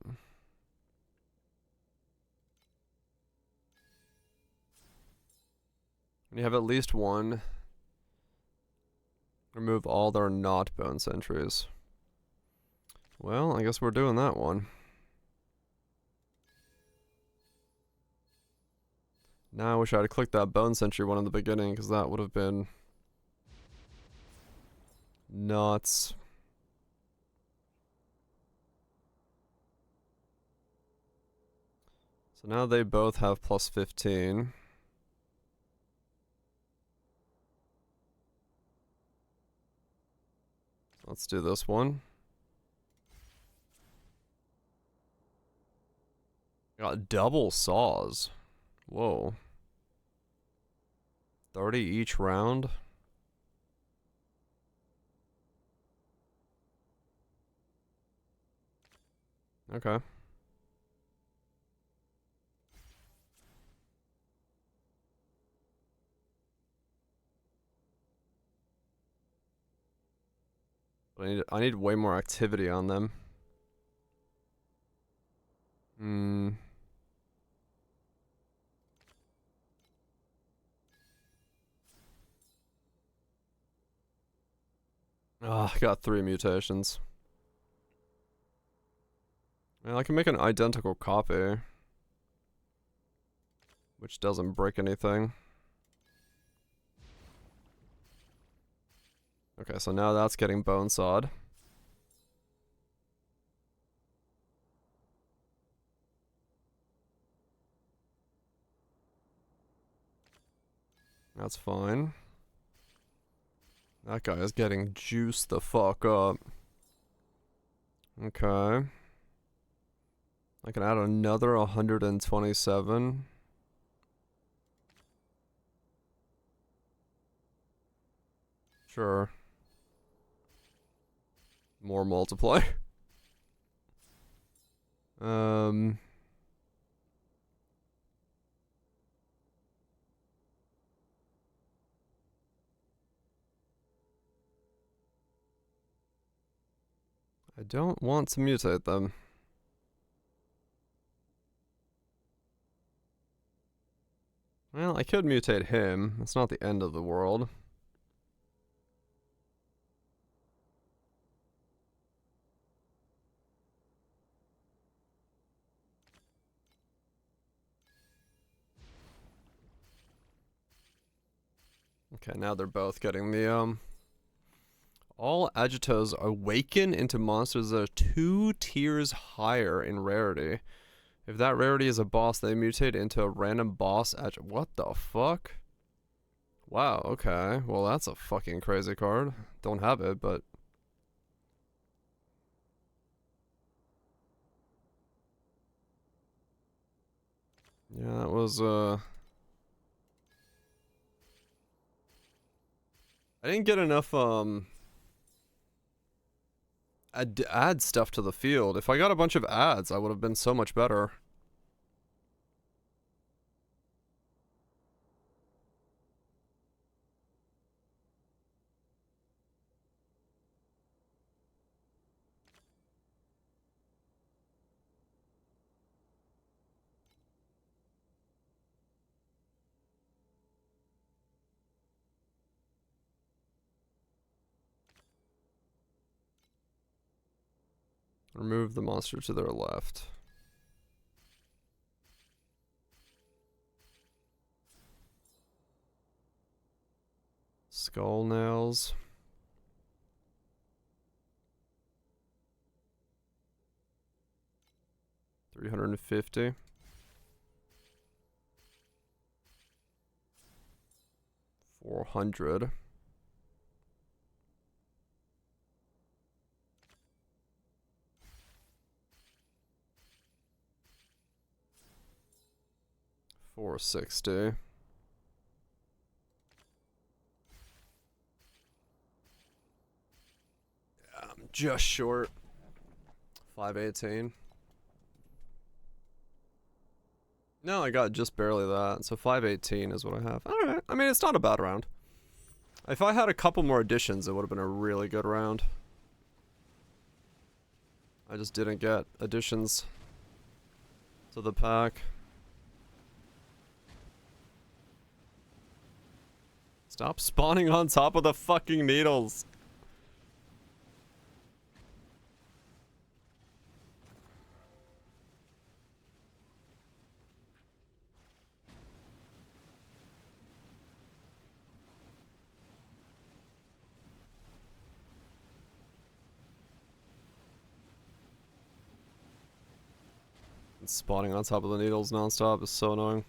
When you have at least one Remove all their not bone sentries. Well, I guess we're doing that one. Now I wish I had clicked that bone sentry one in the beginning, because that would have been nuts. So now they both have plus 15. Let's do this one. Got double saws. Whoa. 30 each round. Okay. But I need way more activity on them. Ah, I got 3 mutations. Well, I can make an identical copy, which doesn't break anything. Okay, so now that's getting bone sawed. That's fine. That guy is getting juiced the fuck up. Okay. I can add another 127. Sure. More multiply. I don't want to mutate them. Well, I could mutate him. It's not the end of the world. Okay, now they're both getting the, all Agitos awaken into monsters that are 2 tiers higher in rarity. If that rarity is a boss, they mutate into a random boss what the fuck? Wow, okay. Well, that's a fucking crazy card. Don't have it, but... yeah, that was, I didn't get enough, add stuff to the field. If I got a bunch of ads, I would have been so much better. Remove the monster to their left. Skull nails. $350. 400. $460. Yeah, I'm just short. $518. No, I got just barely that. So $518 is what I have. Alright. I mean, it's not a bad round. If I had a couple more additions, it would have been a really good round. I just didn't get additions to the pack. Stop spawning on top of the fucking needles. Spawning on top of the needles nonstop is so annoying.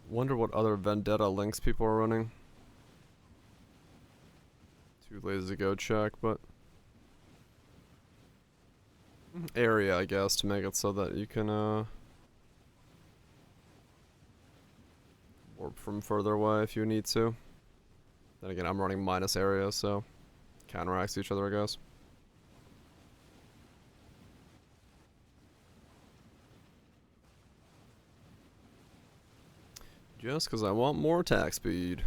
Wonder what other Vendetta links people are running. Too lazy to go check, but area, I guess, to make it so that you can warp from further away if you need to. Then again, I'm running minus area, so counteracts each other, I guess. Just because I want more attack speed.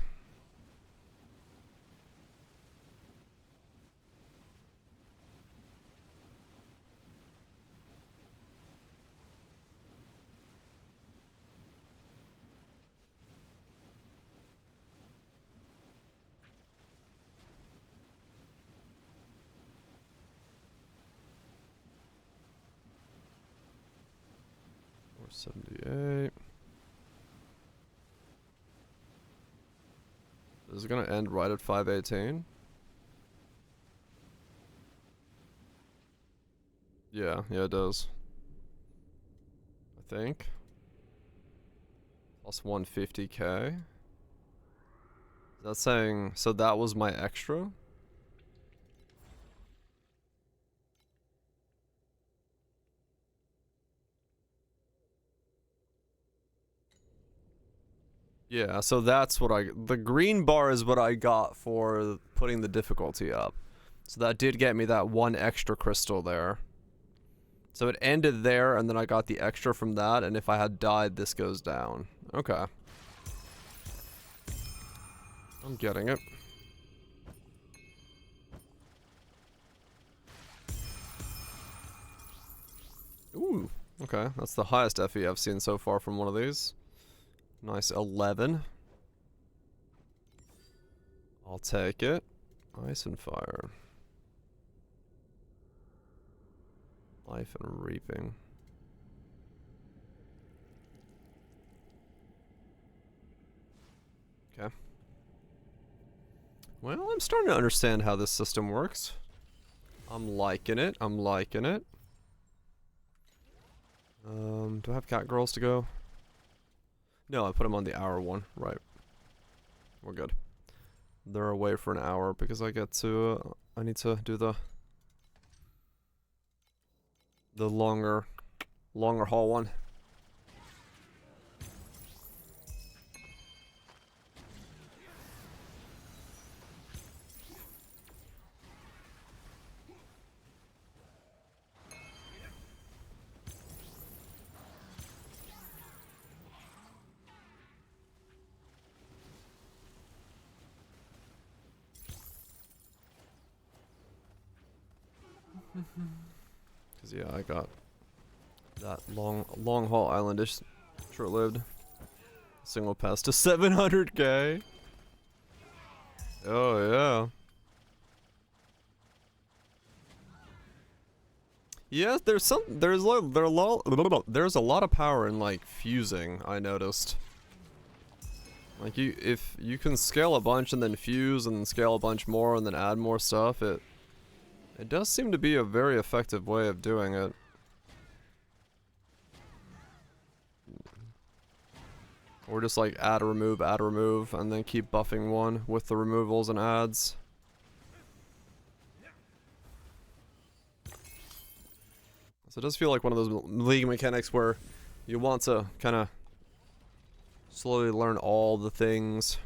Or 78. Is it gonna end right at 518? Yeah, it does. I think. Plus 150k. Is that saying, so that was my extra? Yeah, so that's what the green bar is what I got for putting the difficulty up. So that did get me that one extra crystal there. So it ended there, and then I got the extra from that, and if I had died, this goes down. Okay. I'm getting it. Ooh, okay. That's the highest FE I've seen so far from one of these. Nice 11. I'll take it. Ice and fire. Life and reaping. Okay. Well, I'm starting to understand how this system works. I'm liking it. I'm liking it. Do I have cat girls to go? No, I put them on the hour one. Right. We're good. They're away for an hour because I get to, I need to do the longer haul one. Cause yeah, I got that long haul island is short-lived. Single pass to 700k. Oh yeah. Yeah, there's a lot of power in like fusing, I noticed. Like if you can scale a bunch and then fuse and then scale a bunch more and then add more stuff, it does seem to be a very effective way of doing it. Or just like add a remove, and then keep buffing one with the removals and adds. So it does feel like one of those league mechanics where you want to kind of slowly learn all the things.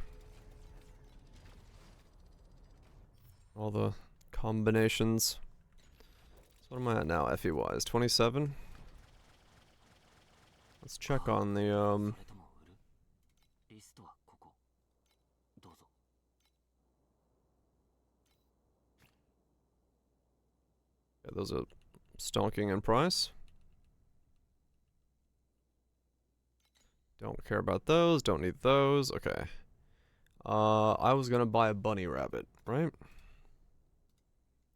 All the combinations. So what am I at now, FE-wise? 27? Let's check on the, yeah, those are stonking in price. Don't care about those, don't need those, okay. I was gonna buy a bunny rabbit, right?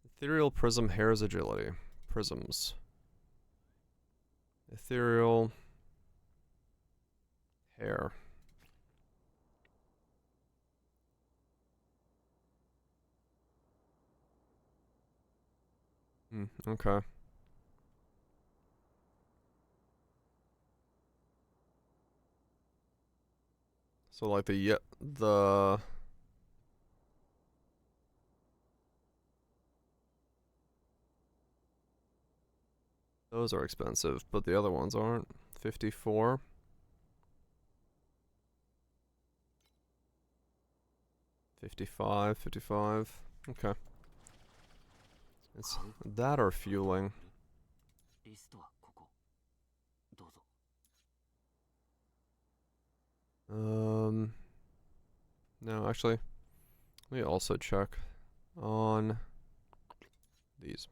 Ethereal Prism Hair's Agility. Prisms. Ethereal Hair. Okay. So like those are expensive, but the other ones aren't. 54. 55, 55. Okay. It's that or fueling. No, actually, let me also check on these.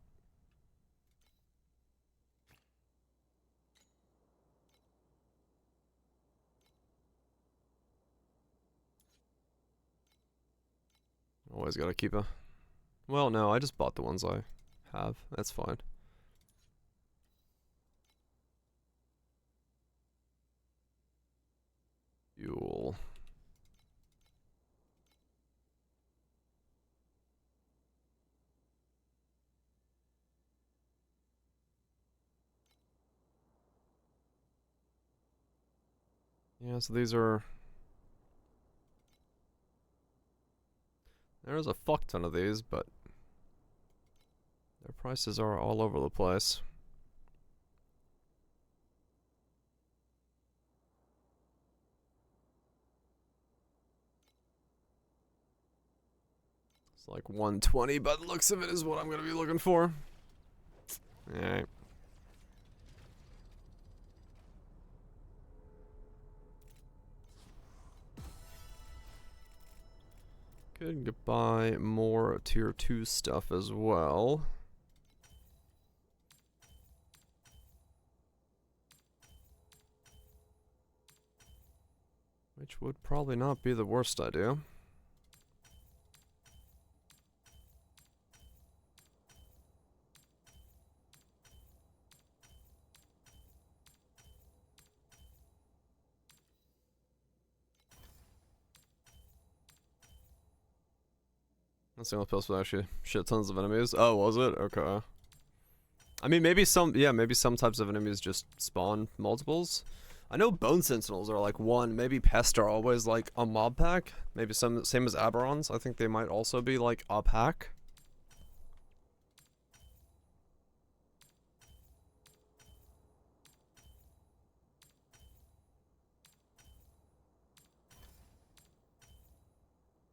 Always gotta keep a... Well, no, I just bought the ones I have. That's fine. Fuel. Yeah, so these are... There's a fuck ton of these, but their prices are all over the place. It's like 120, but the looks of it is what I'm gonna be looking for. Alright. Could buy more tier 2 stuff as well. Which would probably not be the worst idea. That single place with actually shit tons of enemies. Oh, was it? Okay. I mean, maybe some types of enemies just spawn multiples. I know Bone Sentinels are like one. Maybe Pest are always like a mob pack. Maybe same as Aberrons. I think they might also be like a pack.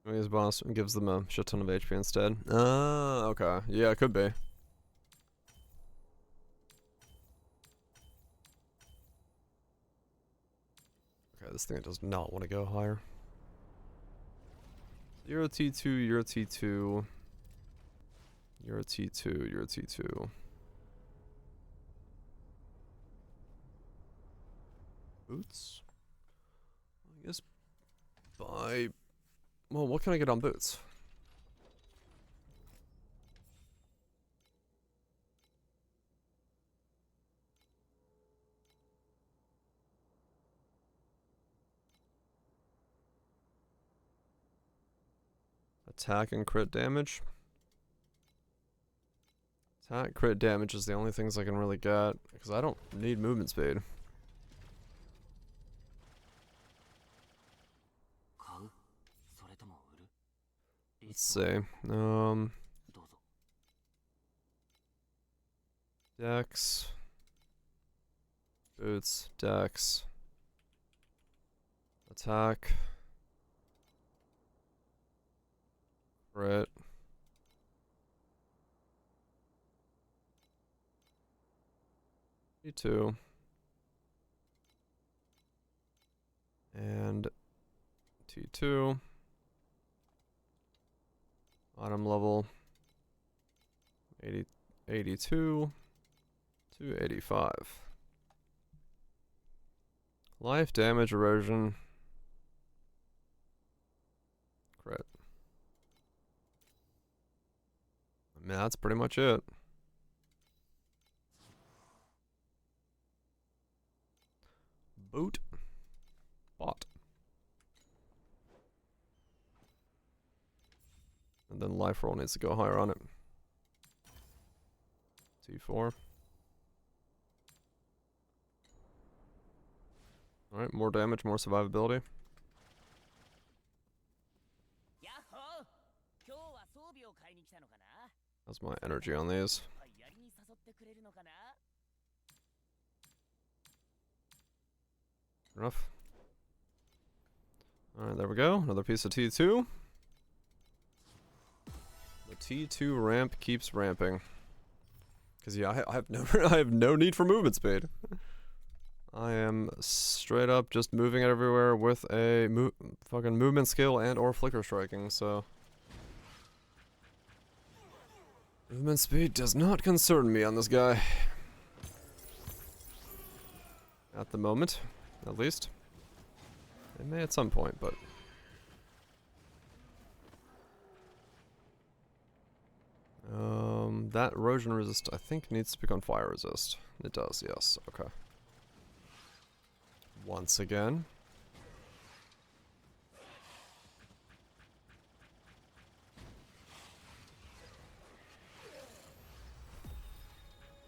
His boss gives them a shit ton of HP instead. Ah, okay. Yeah, it could be. Okay, this thing does not want to go higher. 0 T2, 0 T2. 0 T2, 0 T2. Boots? I guess buy... Well, what can I get on boots? Attack and crit damage. Attack, crit damage is the only things I can really get, because I don't need movement speed. Let's see. Dex. Boots, dex, attack, crit. T2. And T2. Bottom level 82 to 85. Life damage erosion. Crit. I mean, that's pretty much it. Boot. Bot. And then life roll needs to go higher on it. T4. Alright, more damage, more survivability. How's my energy on these? Enough. Alright, there we go. Another piece of T2. The T2 ramp keeps ramping. Cause yeah, I have no I have no need for movement speed. I am straight up just moving it everywhere with a fucking movement skill and or flicker striking, so movement speed does not concern me on this guy. At the moment, at least. It may at some point, but that erosion resist I think needs to become fire resist. It does, yes. Okay. Once again.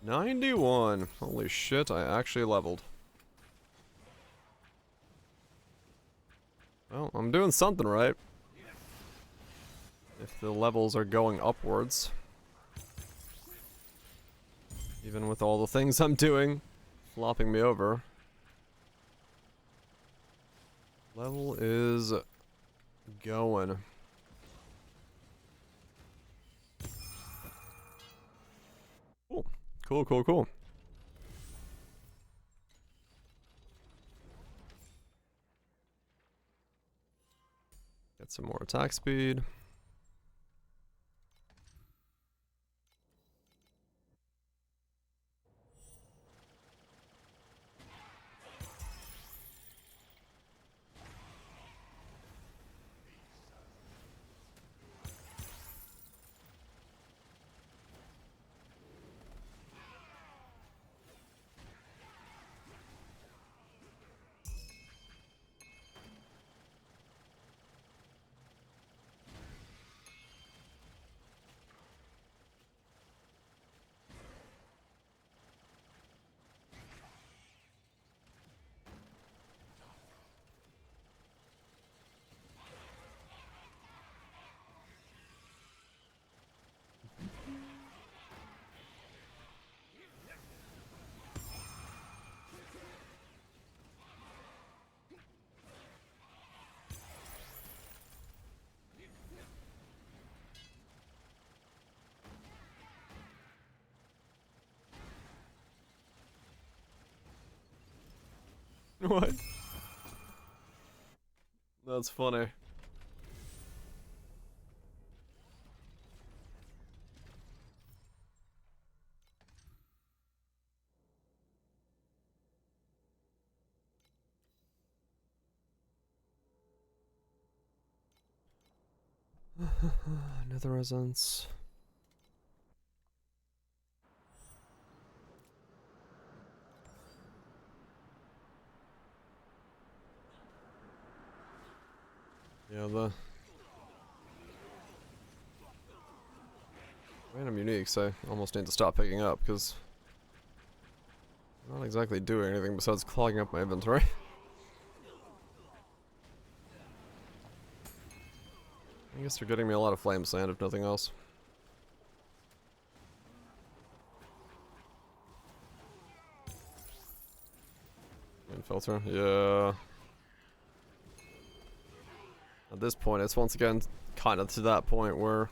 $91. Holy shit, I actually leveled. Well, I'm doing something right. If the levels are going upwards. Even with all the things I'm doing, flopping me over. Level is going. Cool. Cool, cool, cool. Get some more attack speed. What? That's funny. Another resonance. Yeah, the random uniques I almost need to stop picking up because I'm not exactly doing anything besides clogging up my inventory. I guess they're getting me a lot of flame sand if nothing else. Filter, yeah. At this point, it's once again kind of to that point where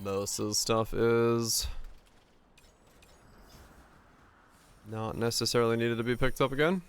most of the stuff is not necessarily needed to be picked up again.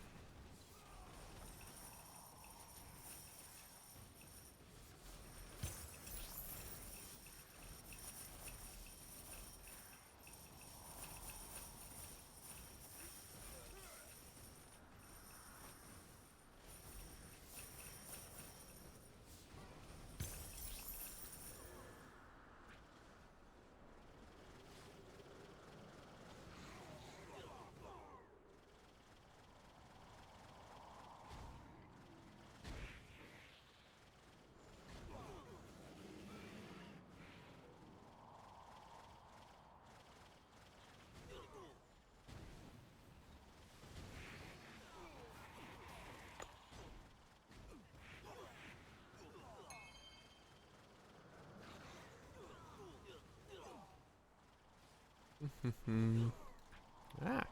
Ah.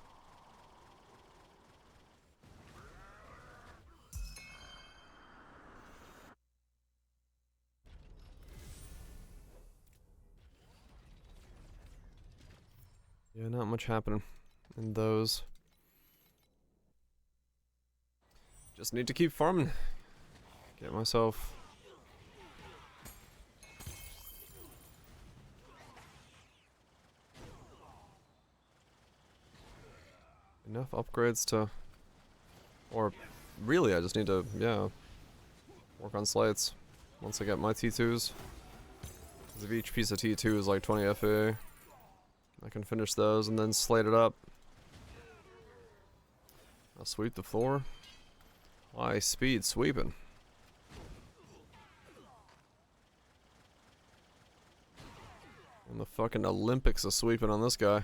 Yeah, not much happening in those. Just need to keep farming. Get myself enough upgrades to, or really I just need to, yeah, work on slates once I get my T2s. Because if each piece of T2 is like 20 FA, I can finish those and then slate it up. I'll sweep the floor. High speed sweeping. And the fucking Olympics of sweeping on this guy.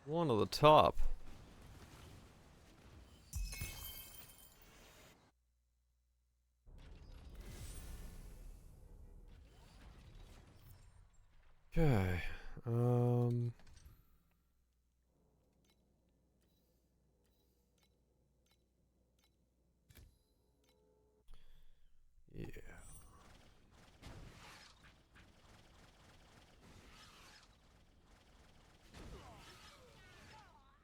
One of the top. Okay. Yeah.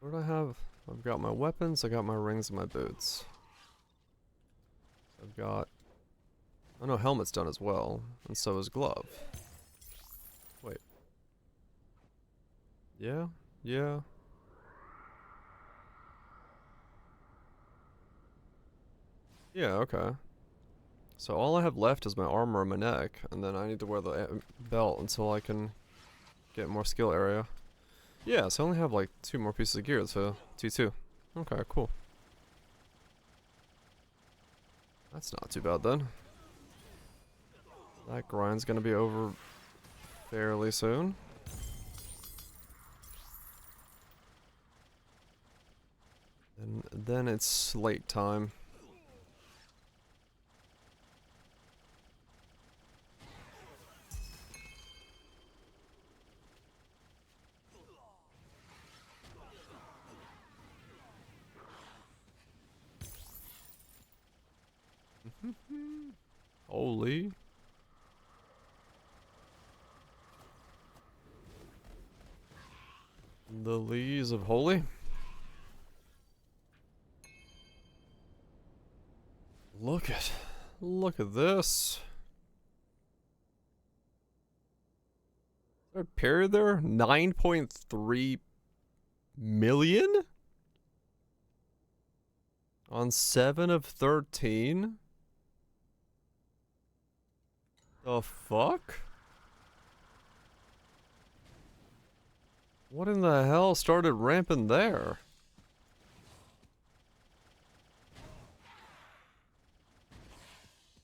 What do I have? I've got my weapons, I got my rings and my boots. I've got... Oh no, helmet's done as well. And so is glove. Wait. Yeah? Yeah. Yeah, okay. So all I have left is my armor and my neck, and then I need to wear the belt until I can get more skill area. Yeah, so I only have like 2 more pieces of gear, so T2. Okay, cool. That's not too bad then. That grind's gonna be over fairly soon. And then it's slate time. Holy. The lees of holy. Look at this. Is there a period there? 9.3 million? On 7 of 13? The fuck? What in the hell started ramping there?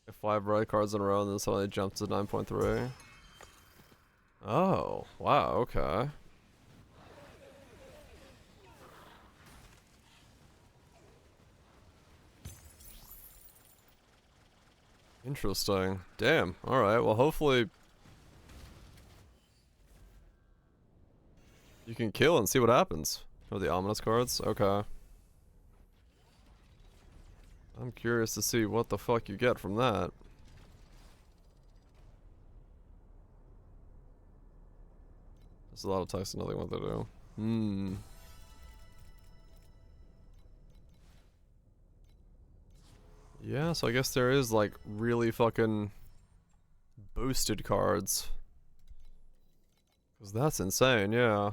If 5 red cards in a row and then suddenly jumps to 9.3. Oh, wow, okay. Interesting. Damn. Alright, well hopefully you can kill and see what happens. Oh, the ominous cards? Okay. I'm curious to see what the fuck you get from that. There's a lot of text and nothing what to do. Hmm. Yeah, so I guess there is like really fucking boosted cards. Cause that's insane, yeah.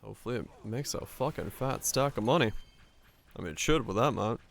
Hopefully it makes a fucking fat stack of money. I mean, it should with that amount.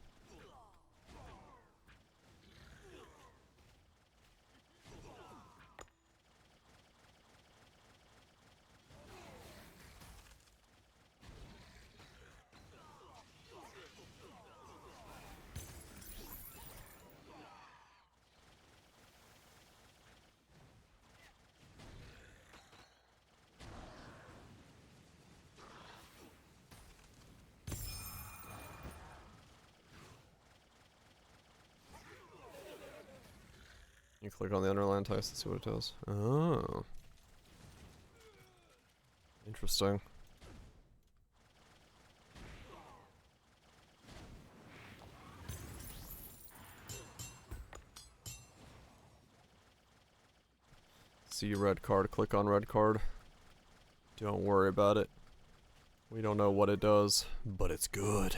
You click on the underlying text and see what it does. Oh. Interesting. See red card, click on red card. Don't worry about it. We don't know what it does, but it's good.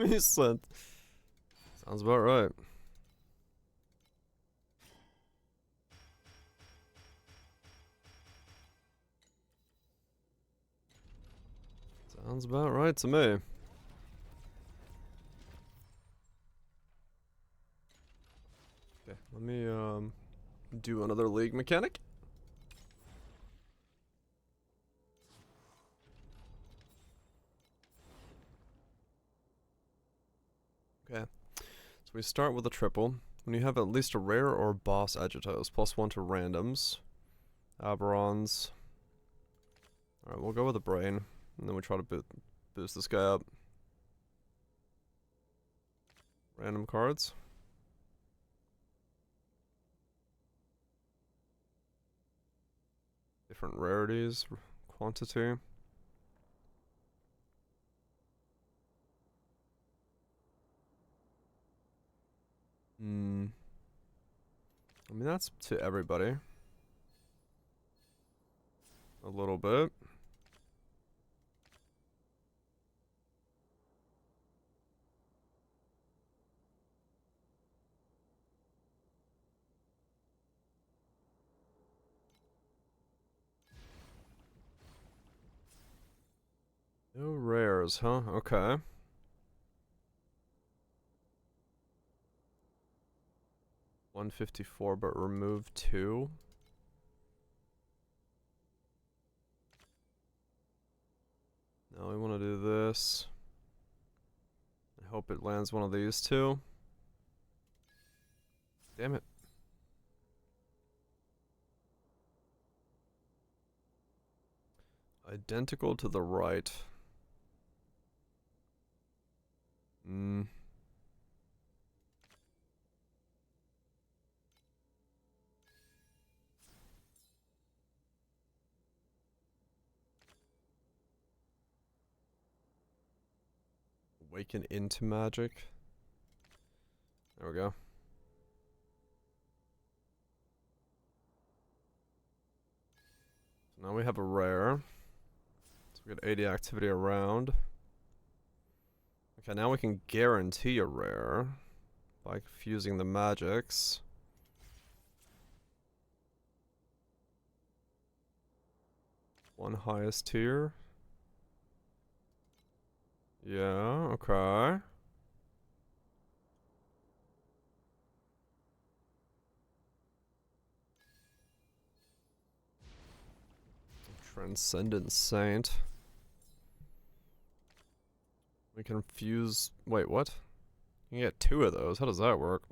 He said. Sounds about right. Sounds about right to me. Okay, let me do another league mechanic. Okay. So we start with a triple. When you have at least a rare or boss Agitos, +1 to randoms. Aberrons. Alright, we'll go with a brain. And then we try to boost this guy up. Random cards. Different rarities, quantity. Hmm. I mean, that's to everybody. A little bit. No rares, huh? Okay. $154, but remove 2. Now we want to do this. I hope it lands one of these two. Damn it. Identical to the right. Hmm. Awaken into magic. There we go. So now we have a rare. So we got 80 activity around. Okay, now we can guarantee a rare by fusing the magics. One highest tier. Yeah, okay. Transcendent Saint. We can fuse. Wait, what? You can get 2 of those. How does that work?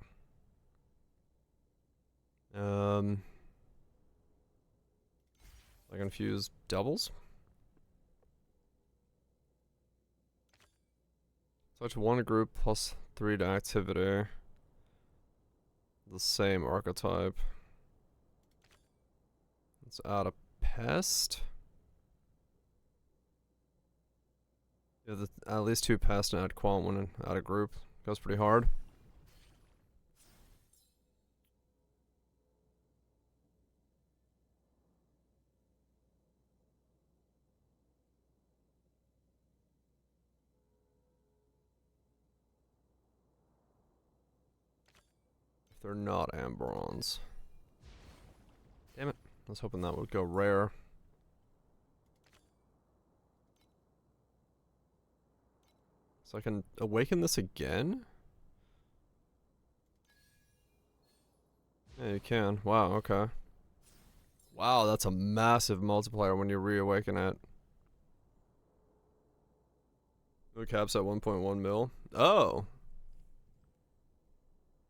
I can fuse doubles. Such one group plus 3 to activity. The same archetype. Let's add a pest. Yeah, at least 2 pest and add quant when add a group. Goes pretty hard. If they're not Ambrons. Damn it. I was hoping that would go rare. So I can awaken this again? Yeah, you can. Wow, okay. Wow, that's a massive multiplier when you reawaken it. The cap's at 1.1 mil. Oh!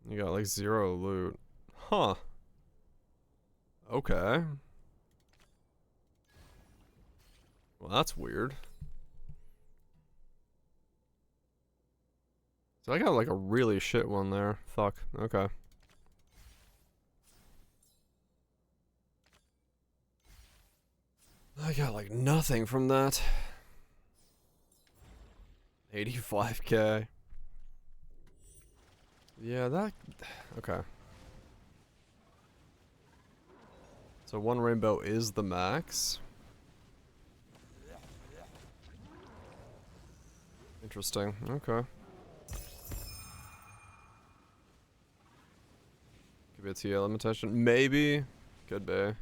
You got like 0 loot. Huh. Okay. Well, that's weird. So I got like a really shit one there. Fuck. Okay. I got like nothing from that. 85k. Yeah, that... Okay. So 1 rainbow is the max. Interesting. Okay. Could be a TA limitation. Maybe. Could be.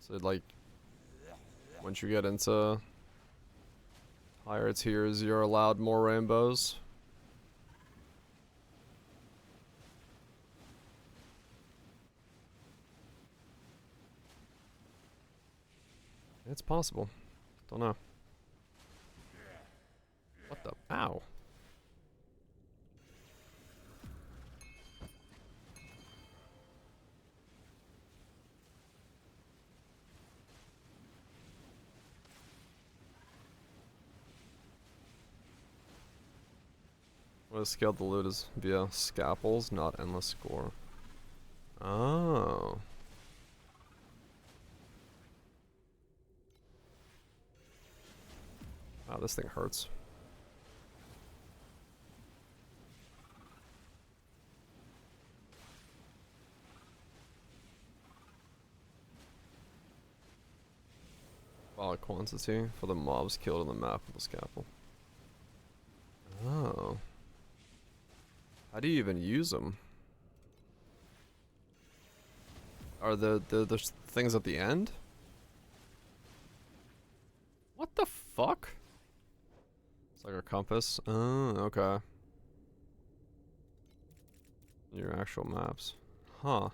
So like, once you get into higher tiers, you're allowed more rainbows. It's possible. Don't know. What the? Ow. What is scaled the loot is via scalpels, not endless score. Oh. Wow, this thing hurts. Valid quantity for the mobs killed on the map with the scalpel. Oh. How do you even use them? Are the things at the end? What the fuck? It's like a compass. Oh, okay. Your actual maps. Huh.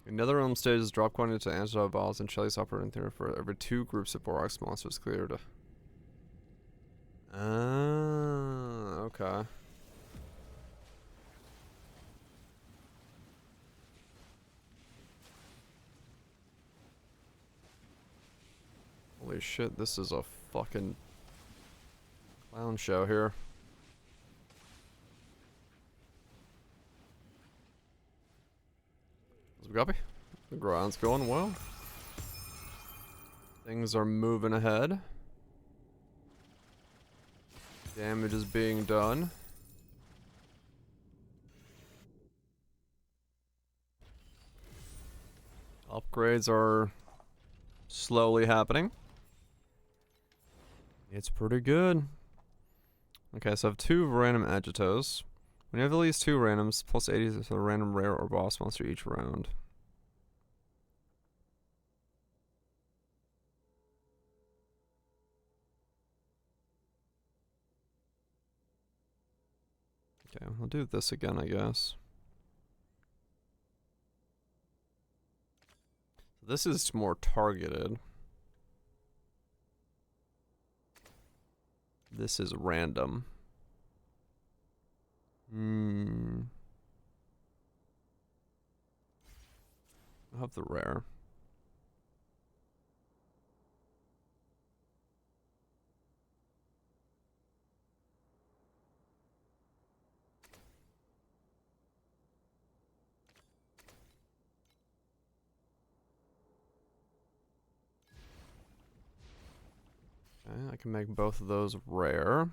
Another realm stages drop quantity to antidote balls and Shelly's operating theory for every 2 groups of Borax monsters cleared. Ah, okay. Holy shit, this is a fucking clown show here. Copy. The ground's going well. Things are moving ahead. Damage is being done. Upgrades are slowly happening. It's pretty good. Okay, so I have 2 random agitos. When you have at least 2 randoms, plus 80 is a random rare or boss monster each round. Okay, I'll do this again, I guess. This is more targeted. This is random. I'll have the rare. Okay, I can make both of those rare.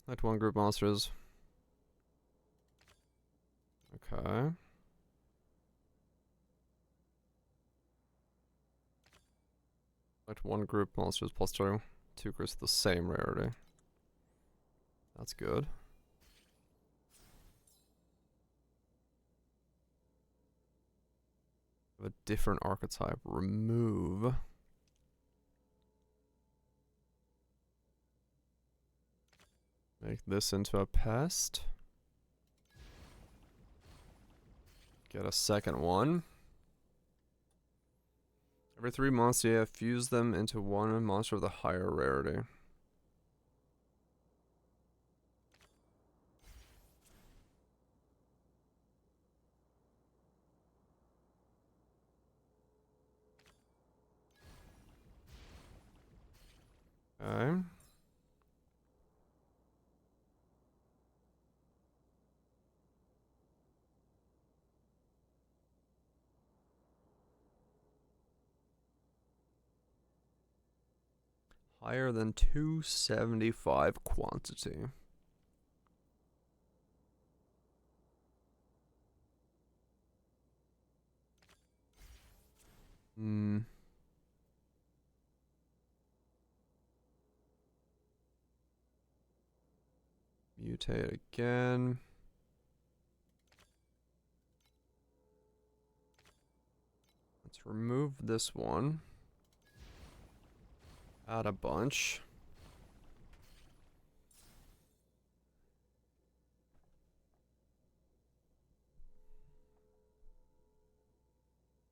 Select 1 group monsters. Okay. Select 1 group monsters plus 2. 2 groups with the same rarity. That's good. A different archetype. Remove. Make this into a pest. Get a second one. Every 3 monsters, you have fuse them into 1 monster with a higher rarity. Okay. Higher than 275 quantity. Mutate again. Let's remove this one. Add a bunch.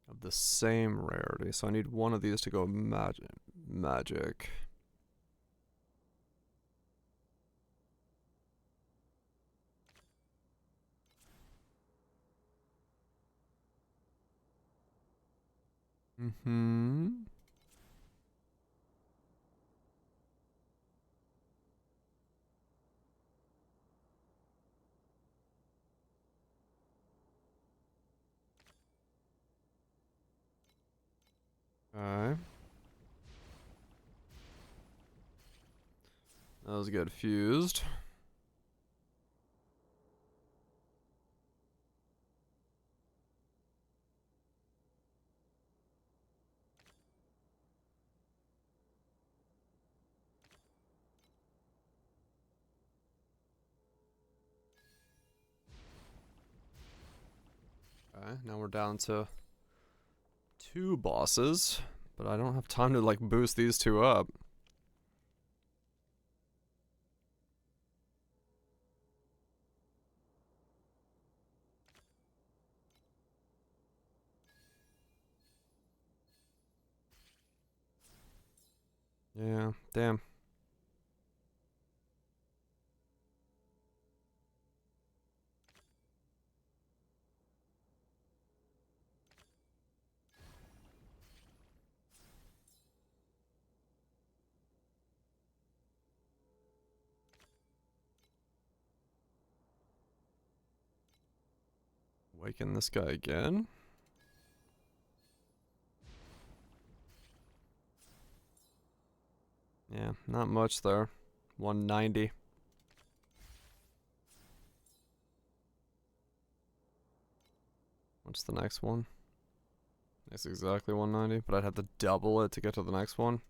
Of the same rarity. So I need one of these to go magic. Okay. Those get fused. Okay, now we're down to 2 bosses, but I don't have time to like boost these 2 up. Yeah, damn. Awaken this guy again. Yeah, not much there. 190. What's the next one? It's exactly 190, but I'd have to double it to get to the next one.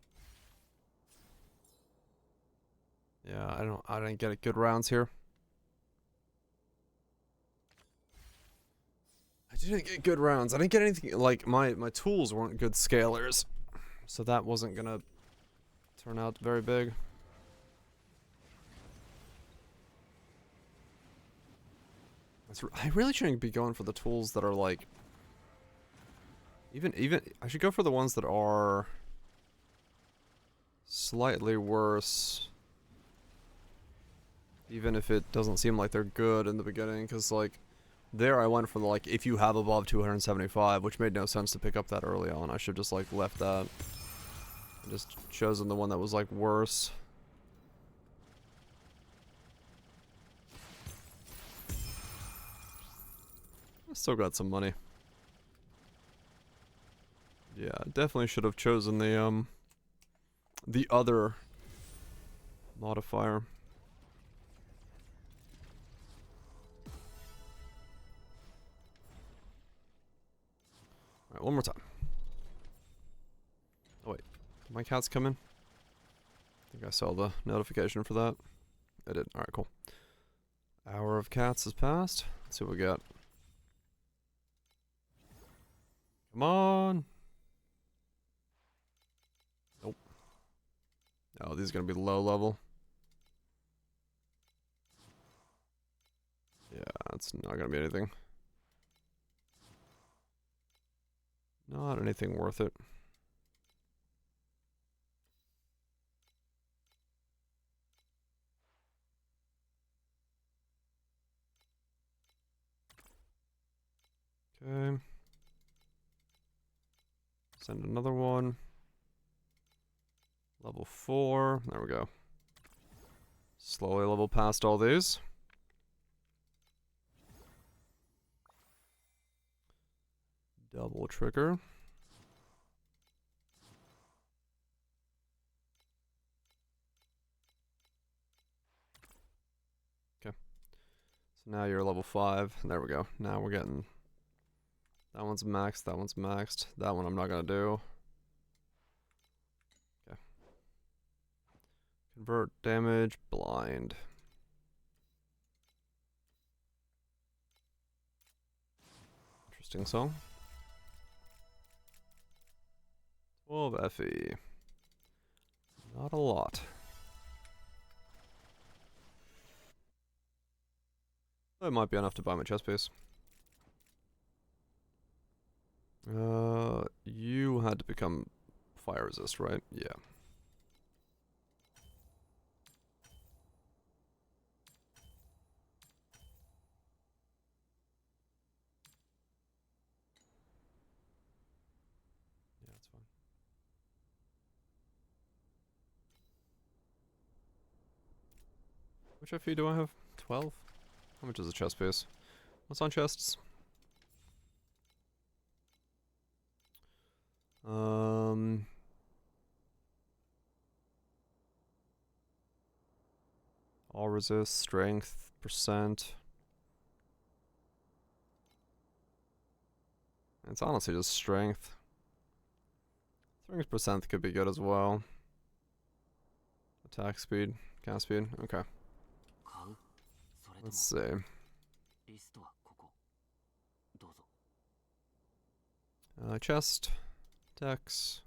Yeah, I didn't get good rounds here. I didn't get good rounds. I didn't get anything, like, my tools weren't good scalers. So that wasn't gonna turn out very big. I really shouldn't be going for the tools that are like... Even, I should go for the ones that are... slightly worse. Even if it doesn't seem like they're good in the beginning, because, like... There I went for the, like, if you have above 275, which made no sense to pick up that early on. I should just, like, left that. Just chosen the one that was, like, worse. I still got some money. Yeah, definitely should have chosen the other modifier. Alright, one more time. Oh wait, did my cats come in? I think I saw the notification for that. I did. Alright, cool. Hour of cats has passed. Let's see what we got. Come on! Nope. Oh, these are gonna be low level. Yeah, it's not gonna be anything. Not anything worth it. Okay. Send another one. Level 4. There we go. Slowly level past all these. Double trigger. Okay. So now you're level 5. There we go. Now we're getting... That one's maxed, that one's maxed. That one I'm not gonna do. Okay. Convert, damage, blind. Interesting song. 12 FE. Not a lot. That might be enough to buy my chest piece. You had to become fire resist, right? Yeah. Yeah, that's fine. Which FE do I have? 12? How much is a chest piece? What's on chests? All resist, strength, percent. It's honestly just strength. Strength percent could be good as well. Attack speed, cast speed, okay. Let's see. Chest, dex,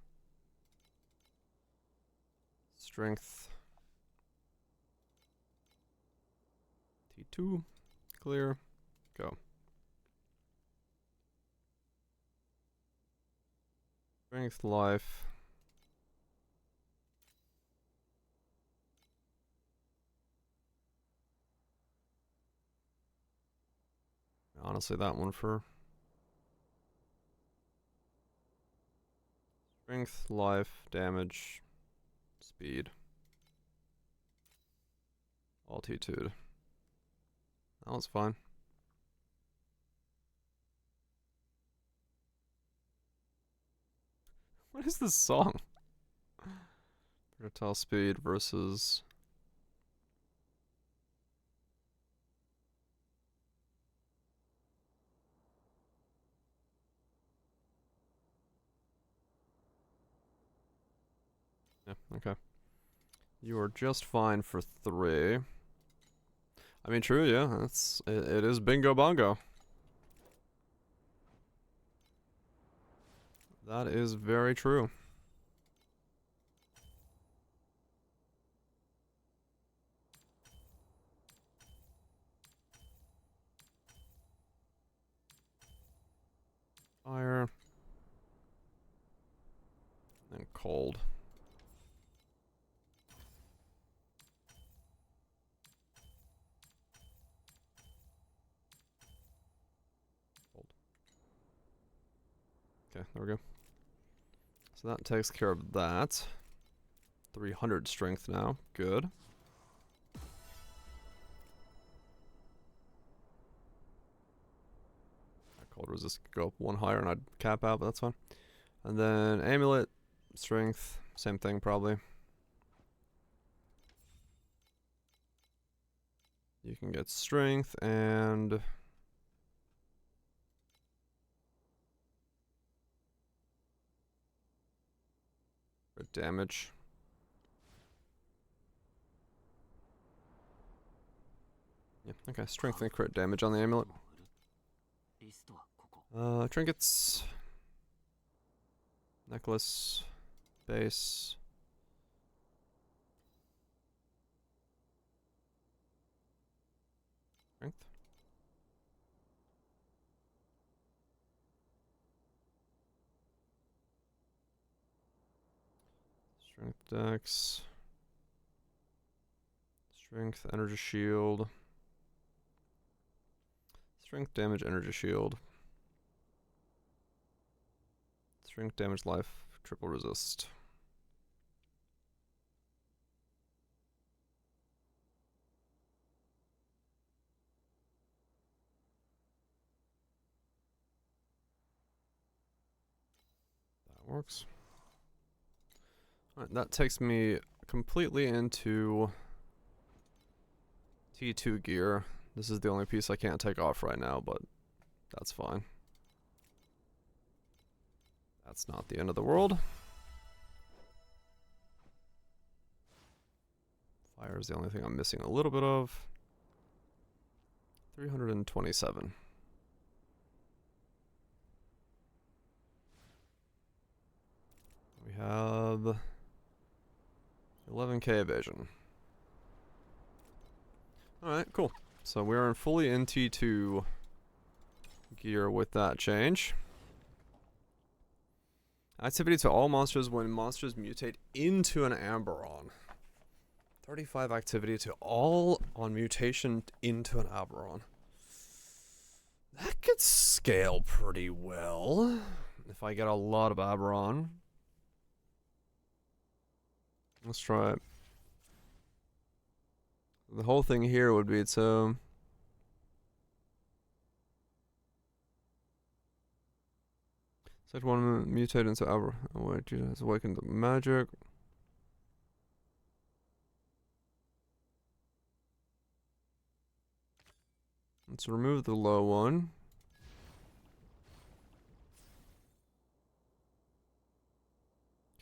strength, T2, clear, go. Strength, life. Honestly, that one for strength, life, damage, speed, altitude. That was fine. What is this song? Projectile speed versus... Yeah, okay. You are just fine for 3. I mean, true, yeah. It is bingo bongo. That is very true. Fire. And cold. Cold. Okay, there we go. So that takes care of that. 300 strength now. Good. Cold resist could go up 1 higher and I'd cap out, but that's fine. And then amulet, strength, same thing probably. You can get strength and damage. Yeah, okay, strength and crit damage on the amulet. Trinkets. Necklace. Base. Strength. Strength dex. Strength, energy shield. Strength damage, energy shield. Strength damage, life, triple resist. That works. Alright, that takes me completely into T2 gear. This is the only piece I can't take off right now, but that's fine. That's not the end of the world. Fire is the only thing I'm missing a little bit of. 327. We have 11k evasion. Alright, cool. So we are fully in T2 gear with that change. Activity to all monsters when monsters mutate into an Amberon. 35 activity to all on mutation into an Aberon. That could scale pretty well if I get a lot of Aberon. Let's try it. The whole thing here would be to select one mutate into Aberon. Oh wait, Jesus has awakened the magic. Let's remove the low one.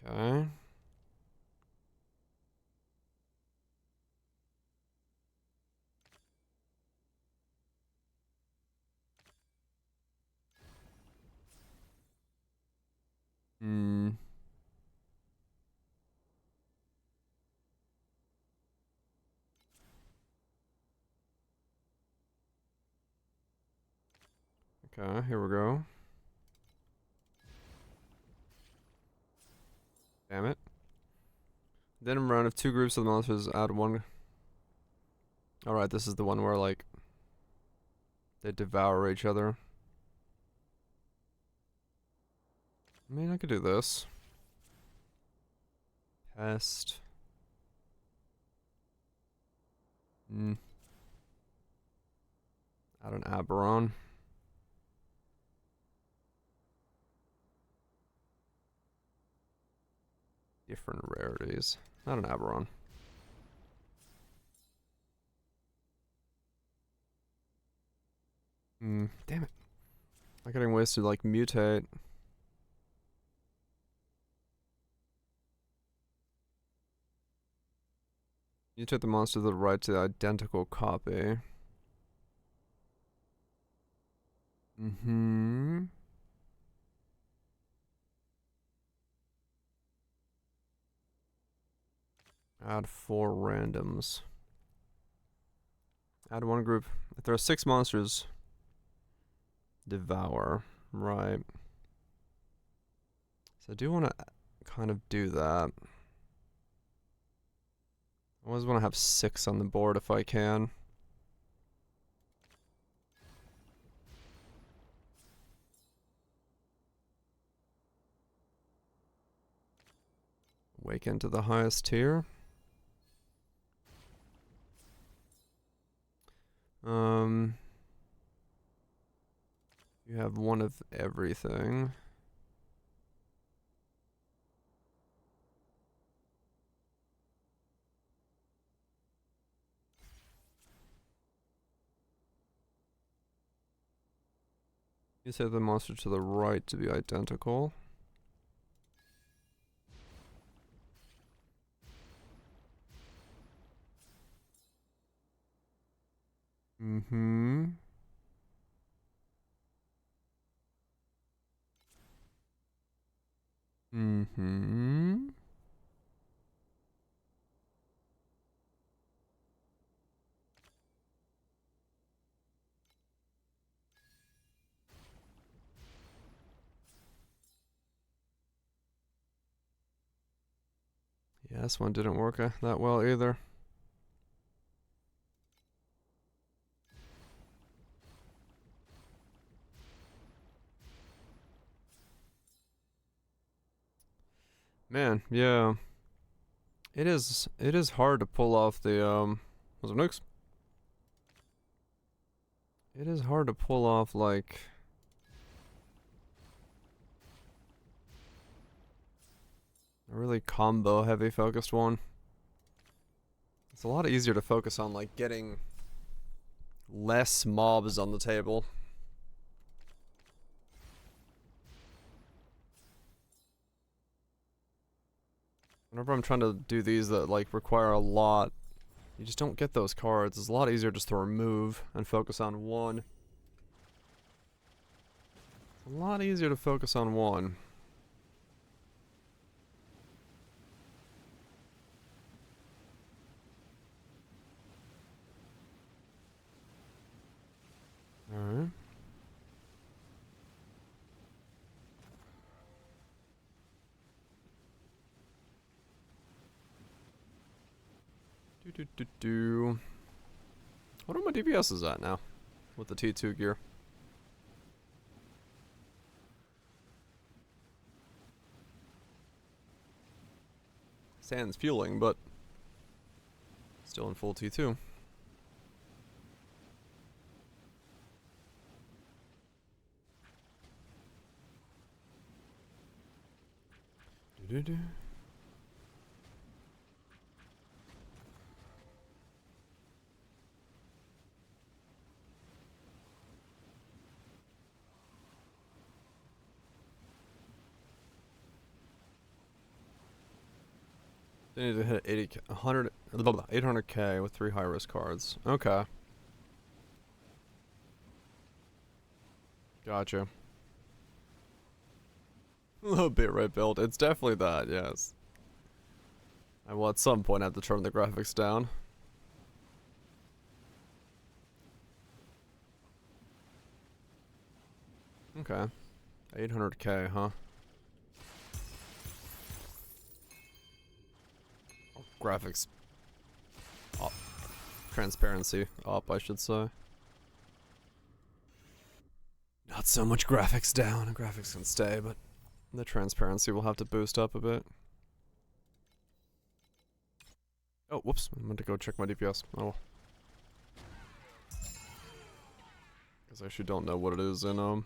Okay. Hmm. Okay, here we go. Damn it. Then a round of 2 groups of monsters add 1. Alright, this is the one where, like, they devour each other. I mean, I could do this. Pest. Add an Aberon. Different rarities. Not an Aberon. Damn it. I'm getting ways to like mutate. Mutate the monster to the right to the identical copy. Add 4 randoms. Add 1 group. If there are 6 monsters, devour. Right. So I do want to kind of do that. I always want to have 6 on the board if I can. Awaken to the highest tier. You have 1 of everything. You set the monster to the right to be identical. Yeah, this one didn't work that well either. Man, yeah. It is hard to pull off the was it nukes? It is hard to pull off like a really combo heavy focused one. It's a lot easier to focus on like getting less mobs on the table. Whenever I'm trying to do these that like require a lot, you just don't get those cards. It's a lot easier just to remove and focus on one. It's a lot easier to focus on one. Alright. What are my DPSs at now? With the T2 gear. Sans fueling, but still in full T2. Do-do-do. They need to hit 80, 100, 800k with 3 high-risk cards. Okay. Gotcha. A little bit right build. It's definitely that, yes. I will at some point have to turn the graphics down. Okay. 800k, huh? Oh, graphics up. Transparency up, I should say. Not so much graphics down. Graphics can stay, but the transparency will have to boost up a bit. Oh, whoops. I meant to go check my DPS. Oh. Because I actually don't know what it is in, I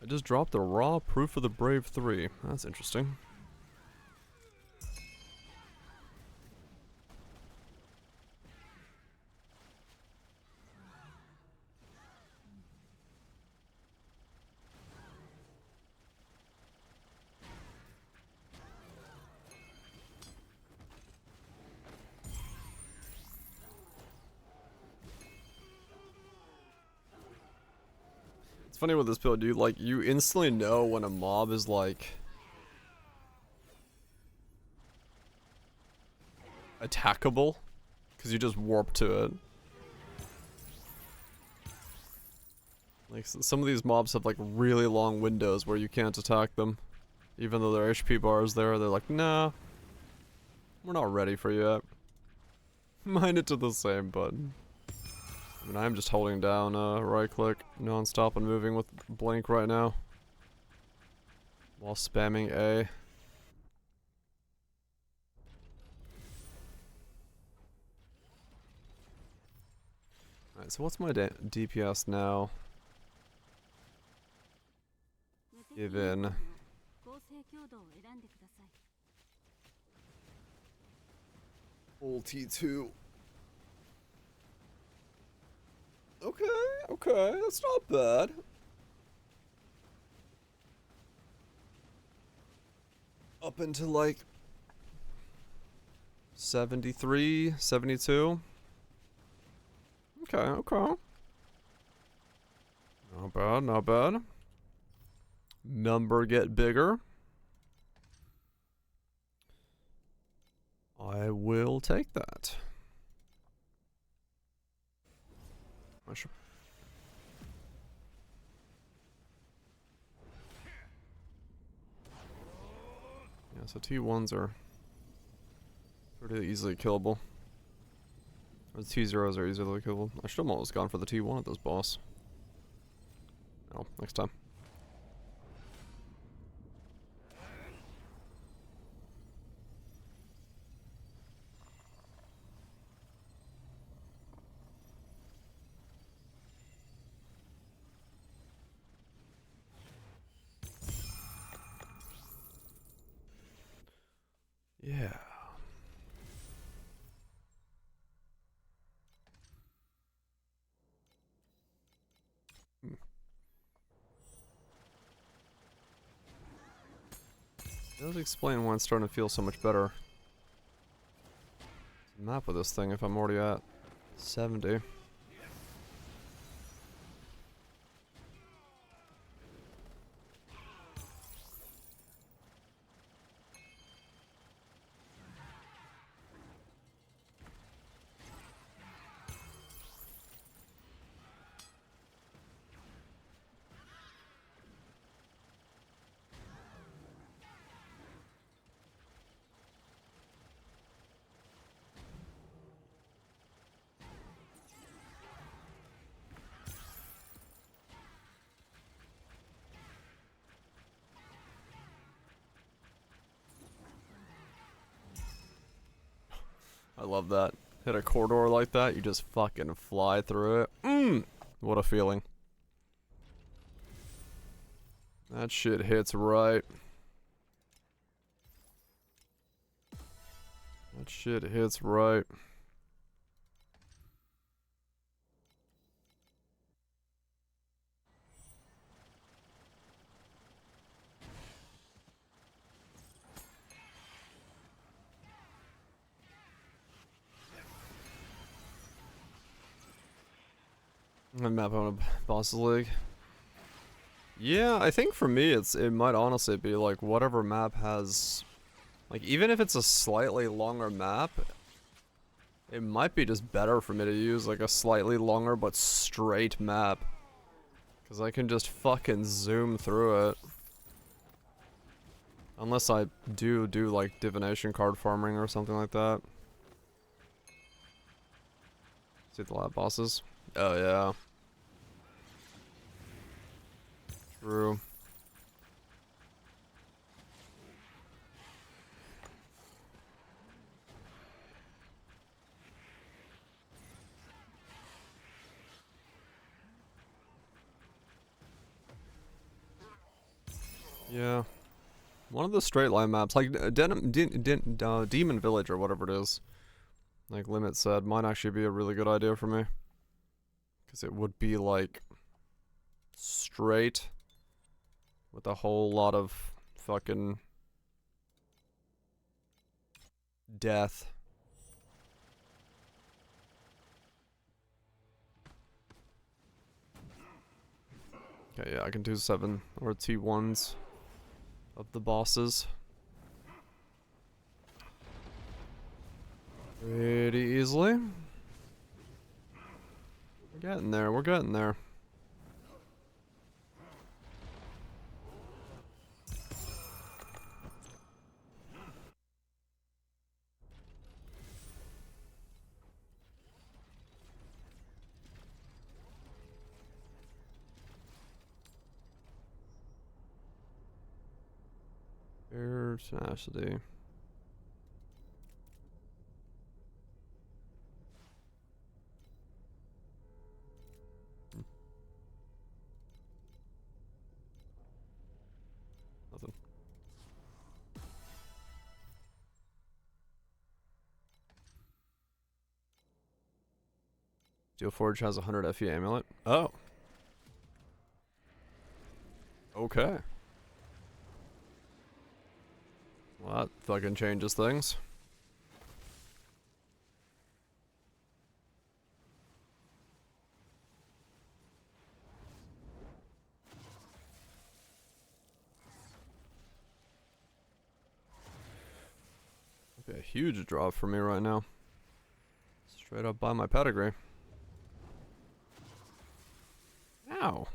just dropped the raw Proof of the Brave 3. That's interesting. funny with this build, you instantly know when a mob is like attackable, because you just warp to it. Like some of these mobs have like really long windows where you can't attack them, even though their HP bar is there. They're like, nah, we're not ready for you yet. Mine it to the same button. I mean, I'm just holding down right click non-stop and moving with blink right now while spamming A. Alright, so what's my DPS now? Given full T2. Okay, that's not bad. Up into like 73, 72. Okay. Not bad, not bad. Number get bigger. I will take that. I should. Yeah, so T1s are pretty easily killable. Or the T0s are easily killable. I should have almost gone for the T1 at this boss. Oh, next time. Yeah. Does explain why it's starting to feel so much better. Map with this thing if I'm already at 70. I love that. Hit a corridor like that, you just fucking fly through it. What a feeling. That shit hits right. That shit hits right. A map on a boss league. Yeah, I think for me it might honestly be like whatever map has, like, even if it's a slightly longer map, it might be just better for me to use like a slightly longer but straight map, cause I can just fucking zoom through it. Unless I do like divination card farming or something like that. See the lab bosses? Oh yeah. True. Yeah. One of the straight line maps, like Demon Village or whatever it is, like Limit said, might actually be a really good idea for me. Because it would be like straight with a whole lot of fucking death. Okay, yeah, I can do 7 or T1s of the bosses pretty easily. We're getting there, we're getting there. Air tenacity. Nothing. Steel Forge has 100 FE amulet. Oh. Okay. Well, that fucking changes things. Be a huge drop for me right now. Straight up by my pedigree. Ow.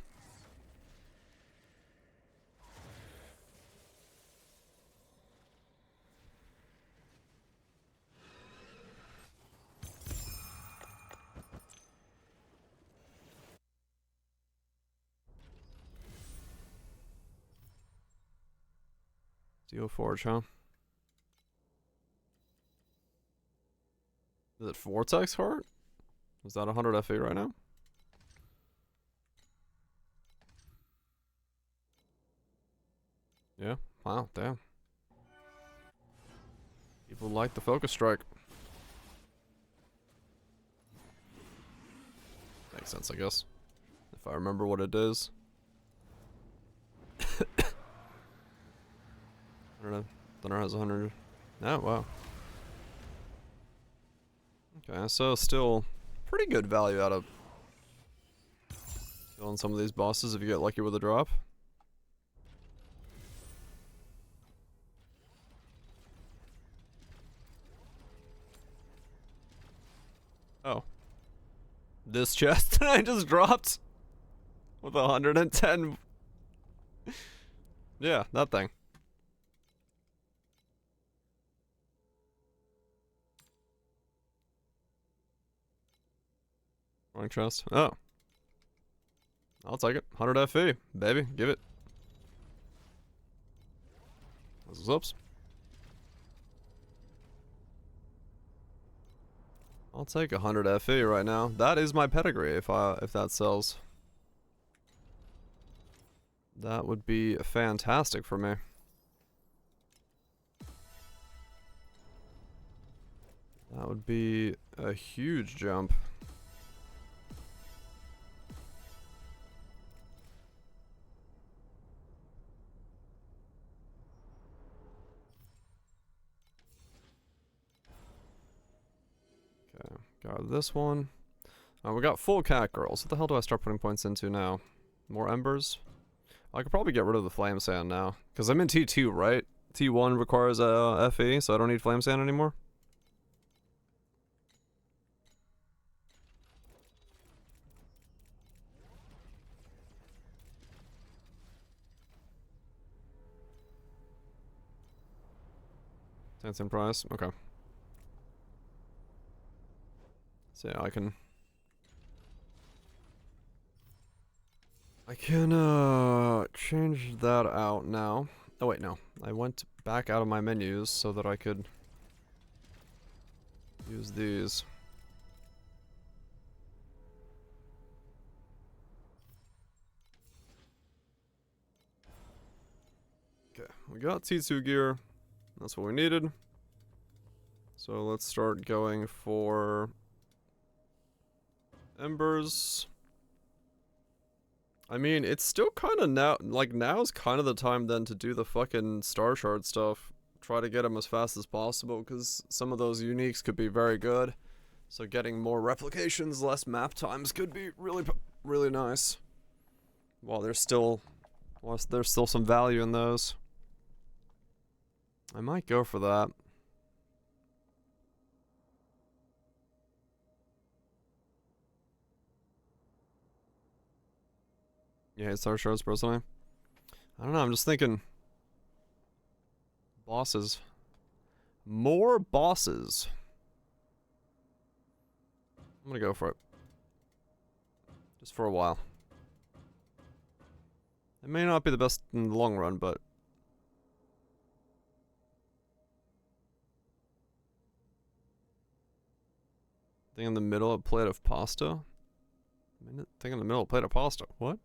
Steel Forge, huh? Is it Vortex Heart? Is that 100 FE right now? Yeah. Wow, damn. People like the Focus Strike. Makes sense, I guess. If I remember what it is. Thunder has 100. Oh, wow. Okay, so still pretty good value out of killing some of these bosses if you get lucky with a drop. Oh. This chest I just dropped with 110. Yeah, that thing. Wrong chest. Oh. I'll take it. 100 FE, baby. Give it. What's ups? I'll take 100 FE right now. That is my pedigree if that sells. That would be fantastic for me. That would be a huge jump. Okay, got this one. We got full cat girls. What the hell do I start putting points into now? More embers? I could probably get rid of the flame sand now. Because I'm in T2, right? T1 requires a FE, so I don't need flame sand anymore. Same price? Okay. So yeah, I can change that out now. Oh wait, no. I went back out of my menus so that I could use these. Okay, we got T2 gear. That's what we needed. So let's start going for embers. I mean, it's still kind of now, like now's kind of the time then to do the fucking star shard stuff. Try to get them as fast as possible because some of those uniques could be very good. So getting more replications, less map times could be really nice. Well, there's still some value in those. I might go for that. Yeah, Star Shards personally. I don't know, I'm just thinking bosses. More bosses. I'm gonna go for it. Just for a while. It may not be the best in the long run, but thing in the middle, a plate of pasta? Thing in the middle, a plate of pasta. What?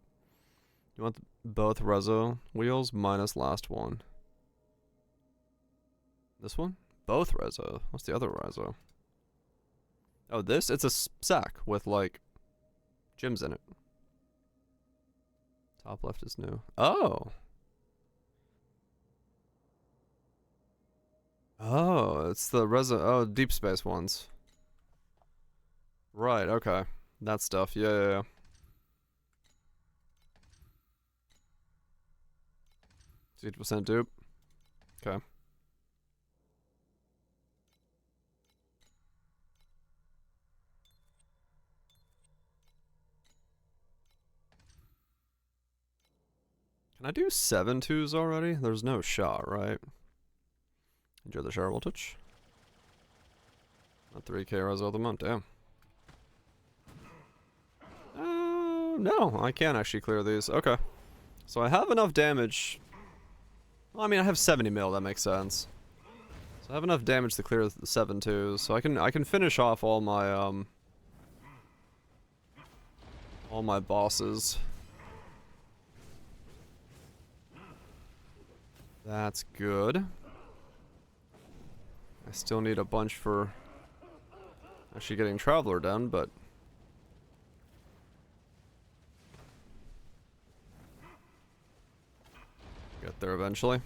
You want both reso wheels minus last one. This one? Both reso. What's the other reso? Oh, this? It's a sack with, like, gems in it. Top left is new. Oh! Oh, it's the reso... Oh, deep space ones. Right, okay. That stuff. Yeah. 60% dupe. Okay. Can I do 7 twos already? There's no shot, right? Enjoy the shower voltage. A 3k reso of the month, damn. No, I can actually clear these. Okay. So I have enough damage. Well, I mean, I have 70 mil, that makes sense. So I have enough damage to clear the 7 twos, so I can finish off all my bosses. That's good. I still need a bunch for actually getting Traveler done, but get there eventually.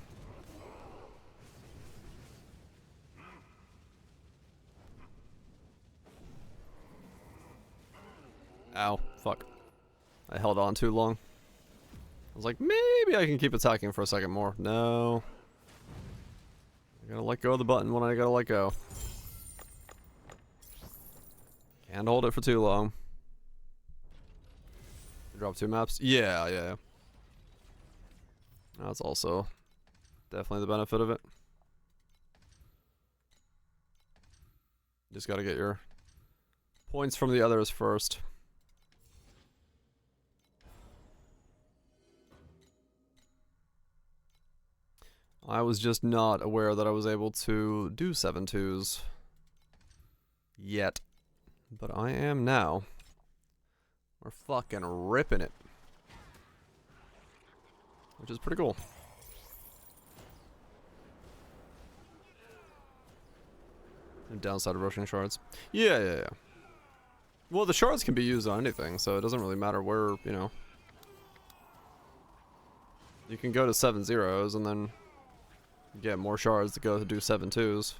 Ow, fuck. I held on too long. I was like, maybe I can keep attacking for a second more. No. I gotta let go of the button when I gotta let go. Can't hold it for too long. Drop 2 maps? Yeah. That's also definitely the benefit of it. Just gotta get your points from the others first. I was just not aware that I was able to do 7 twos yet. But I am now. We're fucking ripping it. Which is pretty cool. And downside of rushing shards. Yeah. Well, the shards can be used on anything, so it doesn't really matter where, you know. You can go to 7 zeros and then get more shards to go to do 7 twos.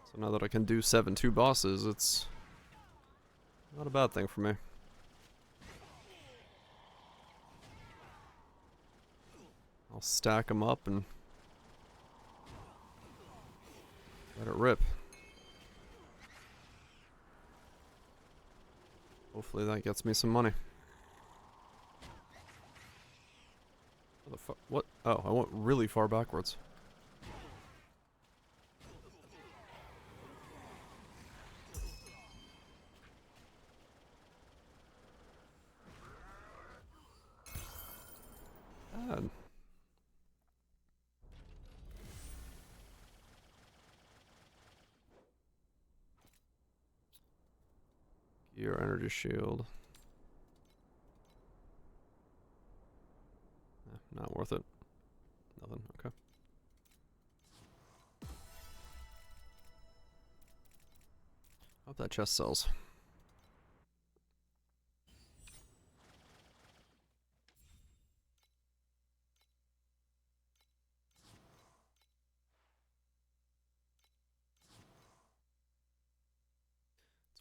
So now that I can do 7 2 bosses, it's not a bad thing for me. I'll stack them up and let it rip. Hopefully that gets me some money. What the fuck? What? Oh, I went really far backwards. Bad. Gear energy shield. Not worth it. Nothing. Okay. Hope that chest sells.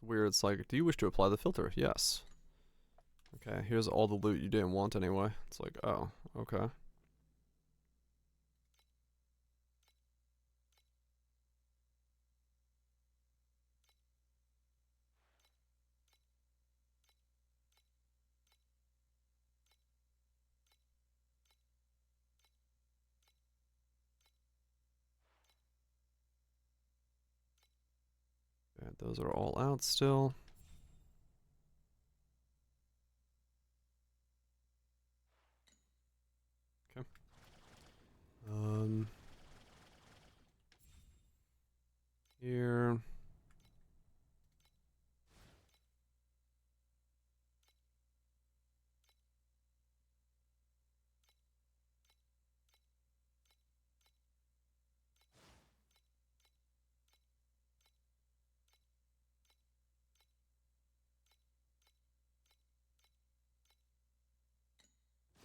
weird. It's like, do you wish to apply the filter? Yes. Okay, here's all the loot you didn't want anyway. It's like, oh, okay. Okay, those are all out still. Okay. Here.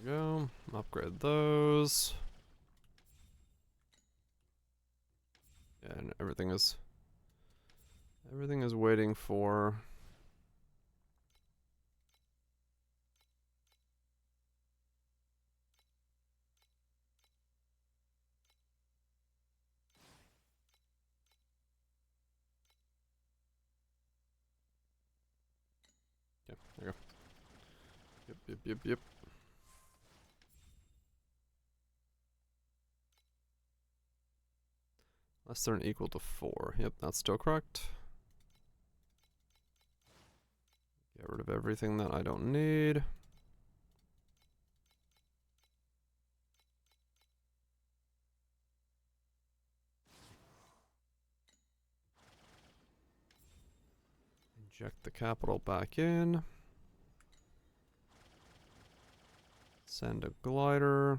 Go. Upgrade those. Yeah, and everything is waiting for. Yeah, there you go. Yep. Less than or equal to 4. Yep, that's still correct. Get rid of everything that I don't need. Inject the capital back in. Send a glider.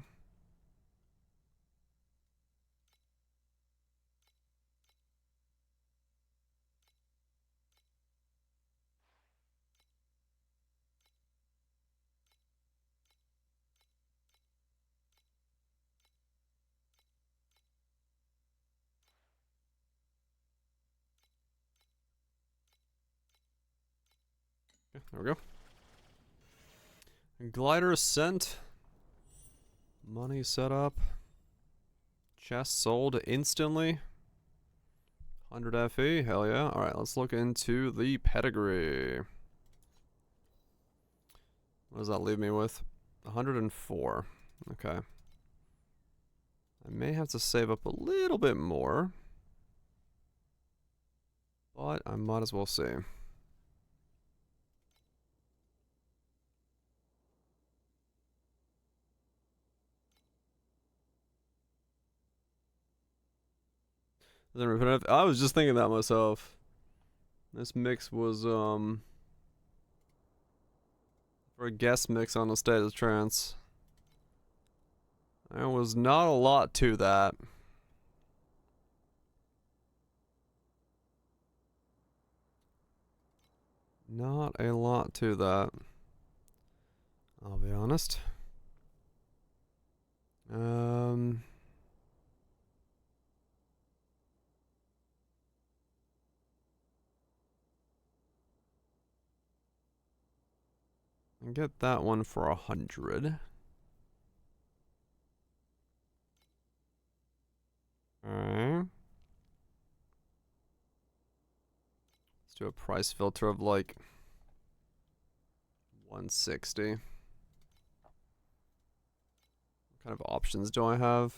Okay, there we go. Glider sent. Money set up. Chest sold instantly. 100 FE, hell yeah. Alright, let's look into the pedigree. What does that leave me with? 104. Okay. I may have to save up a little bit more. But I might as well see. I was just thinking that myself. This mix was for a guest mix on a State of Trance. There was not a lot to that. Not a lot to that. I'll be honest. Get that one for 100. Alright. Let's do a price filter of like 160. What kind of options do I have?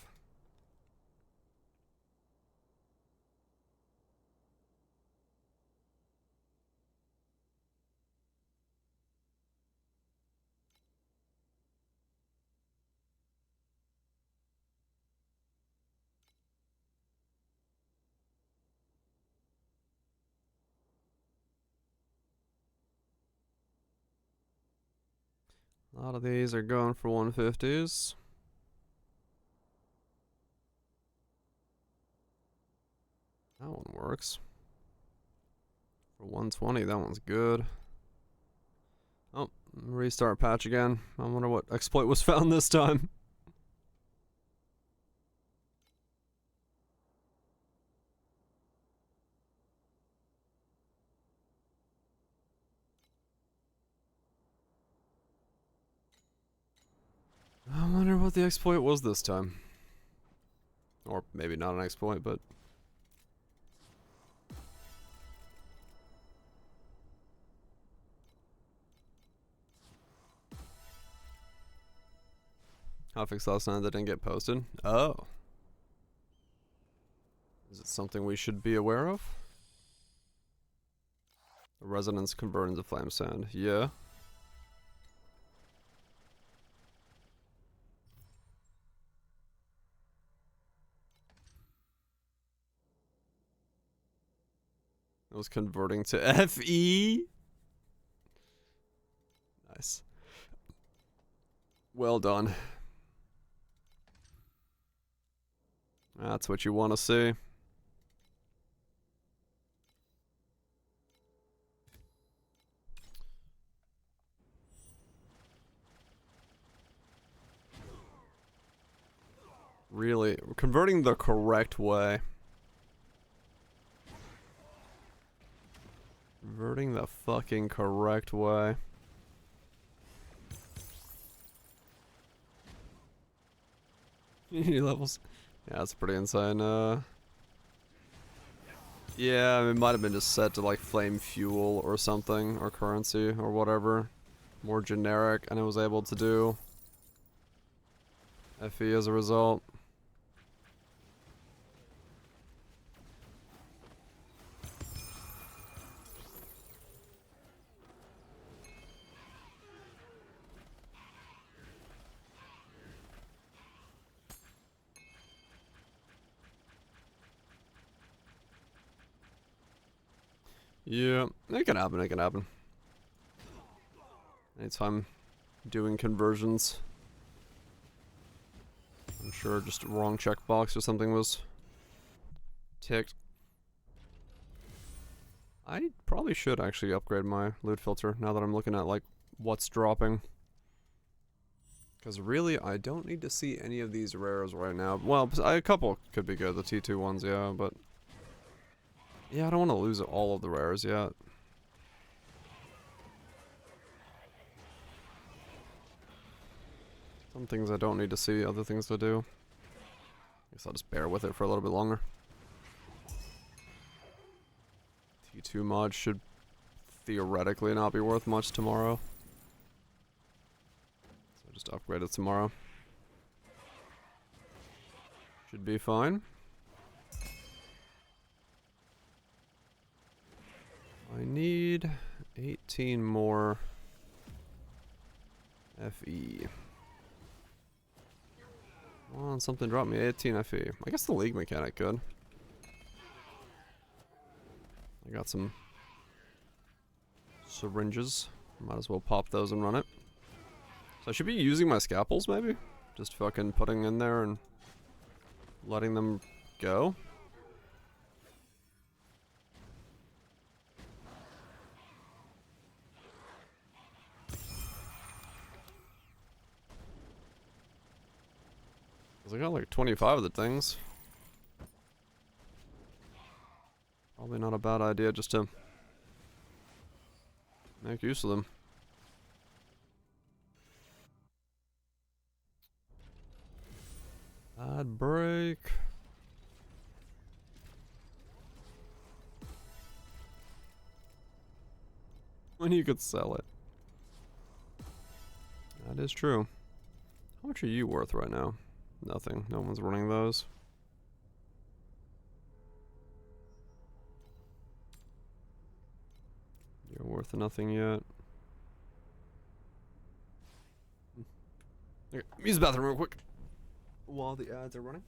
A lot of these are going for 150s. That one works. For 120, that one's good. Oh, restart patch again. I wonder what exploit was found this time. the exploit was this time. Or maybe not an exploit, but... Hotfix last night that didn't get posted? Oh. Is it something we should be aware of? The resonance converted into flame sand. Yeah. It was converting to FE? Nice. Well done. That's what you want to see. Really, converting the correct way. Converting the fucking correct way. Levels. Yeah, that's pretty insane. Yeah, it might have been just set to like flame fuel or something, or currency, or whatever. More generic, and it was able to do FE as a result. Yeah, it can happen, it can happen. Anytime doing conversions. I'm sure just a wrong checkbox or something was ticked. I probably should actually upgrade my loot filter now that I'm looking at like what's dropping. Because really, I don't need to see any of these rares right now. Well, a couple could be good, the T2 ones, yeah, but... Yeah, I don't want to lose all of the rares yet. Some things I don't need to see, other things to do. Guess I'll just bear with it for a little bit longer. T2 mod should theoretically not be worth much tomorrow. So just upgrade it tomorrow. Should be fine. I need 18 more FE. Come on, something dropped me 18 FE. I guess the league mechanic could. I got some syringes. Might as well pop those and run it. So I should be using my scalpels, maybe? Just fucking putting in there and letting them go. I got like 25 of the things. Probably not a bad idea just to make use of them. Bad break. When you could sell it. That is true. How much are you worth right now? Nothing. No one's running those. You're worth nothing yet. Okay, use the bathroom real quick. While the ads are running.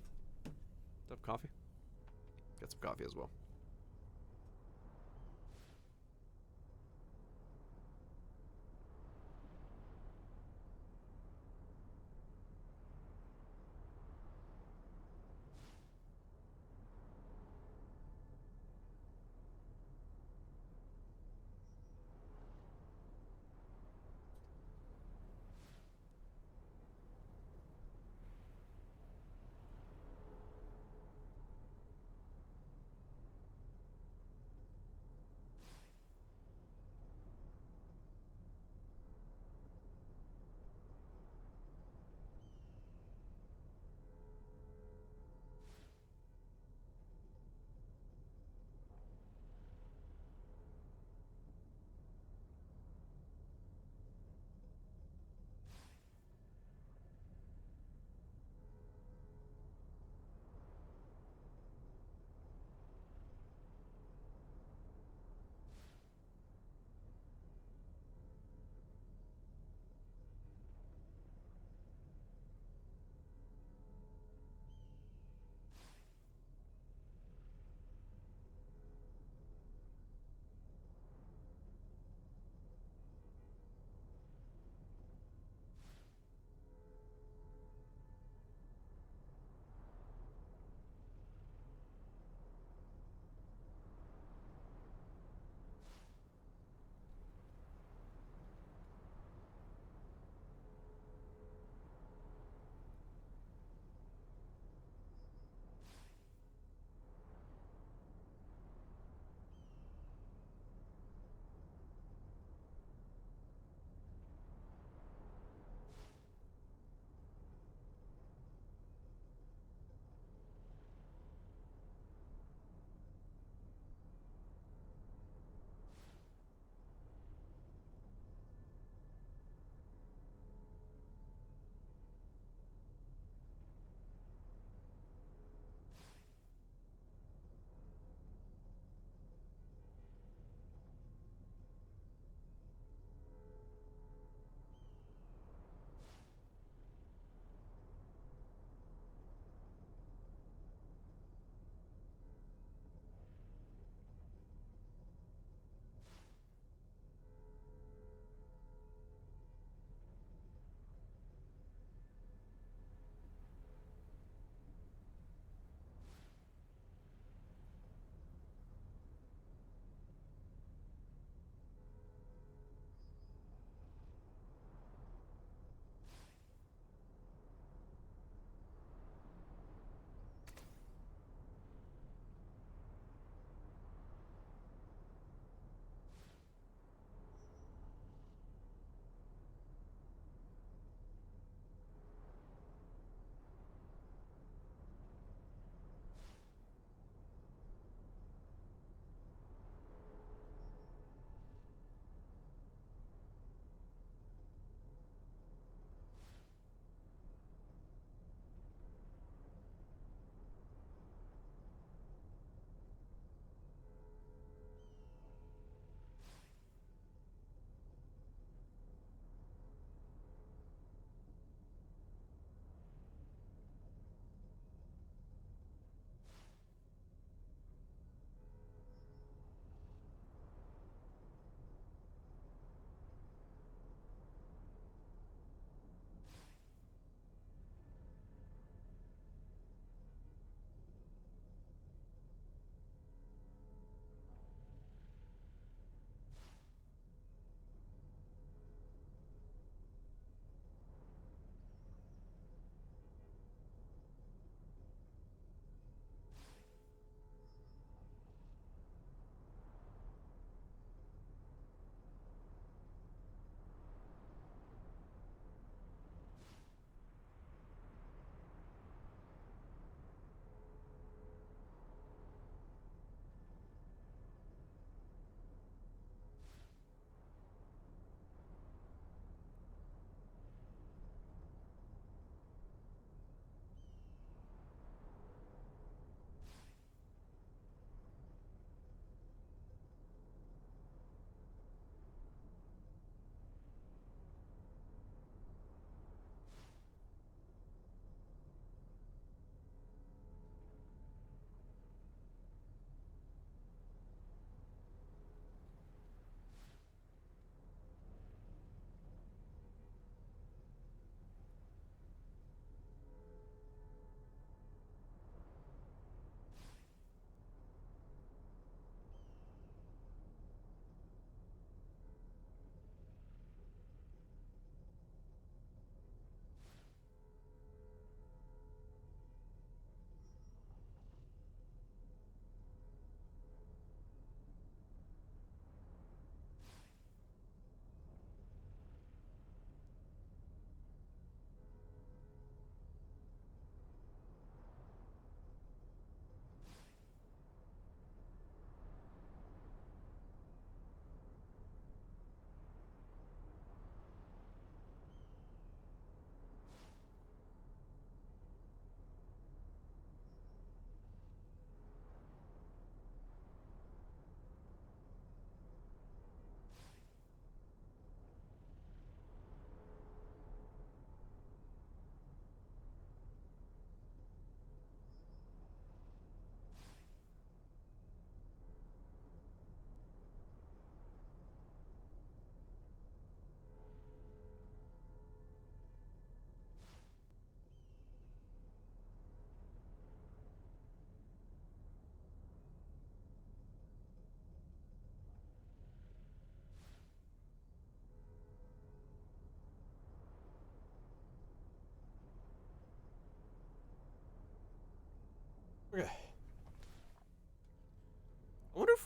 Have coffee? Get some coffee as well.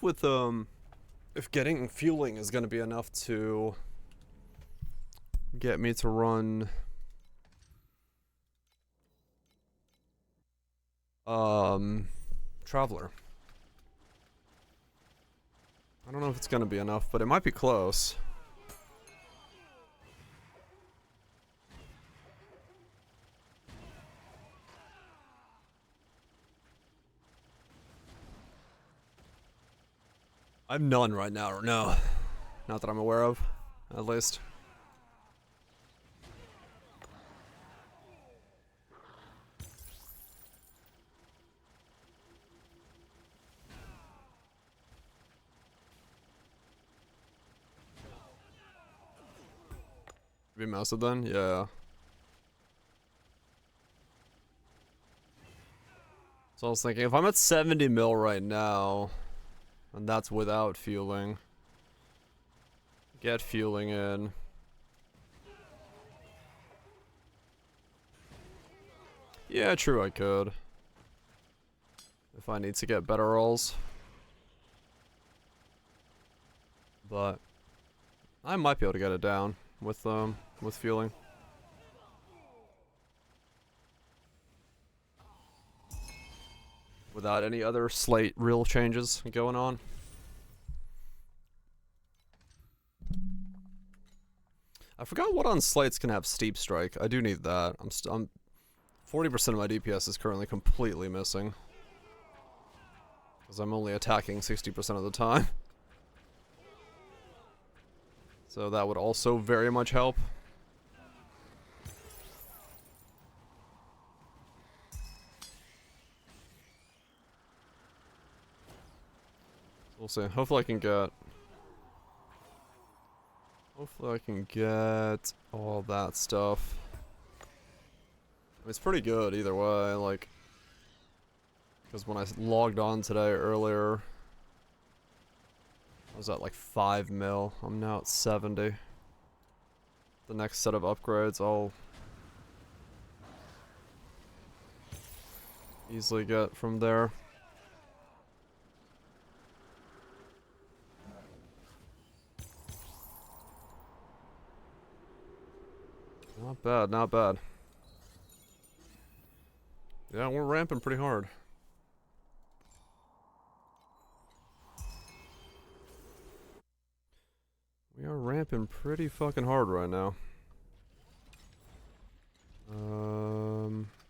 if getting fueling is gonna be enough to get me to run Traveler. I don't know if it's gonna be enough, but it might be close. I'm none right now, or no. Not that I'm aware of, at least. Be moused then? Yeah. So I was thinking, if I'm at 70 mil right now, and that's without fueling, get fueling in. Yeah, true, I could. If I need to get better rolls. But I might be able to get it down with fueling. Without any other slight real changes going on. I forgot what on slates can have steep strike. I do need that. I'm 40% of my DPS is currently completely missing. Because I'm only attacking 60% of the time. So that would also very much help. We'll see. Hopefully I can get all that stuff. I mean, it's pretty good either way, like, because when I logged on today earlier, I was at like 5 mil. I'm now at 70. The next set of upgrades I'll easily get from there. Not bad, not bad. Yeah, we're ramping pretty hard. We are ramping pretty fucking hard right now.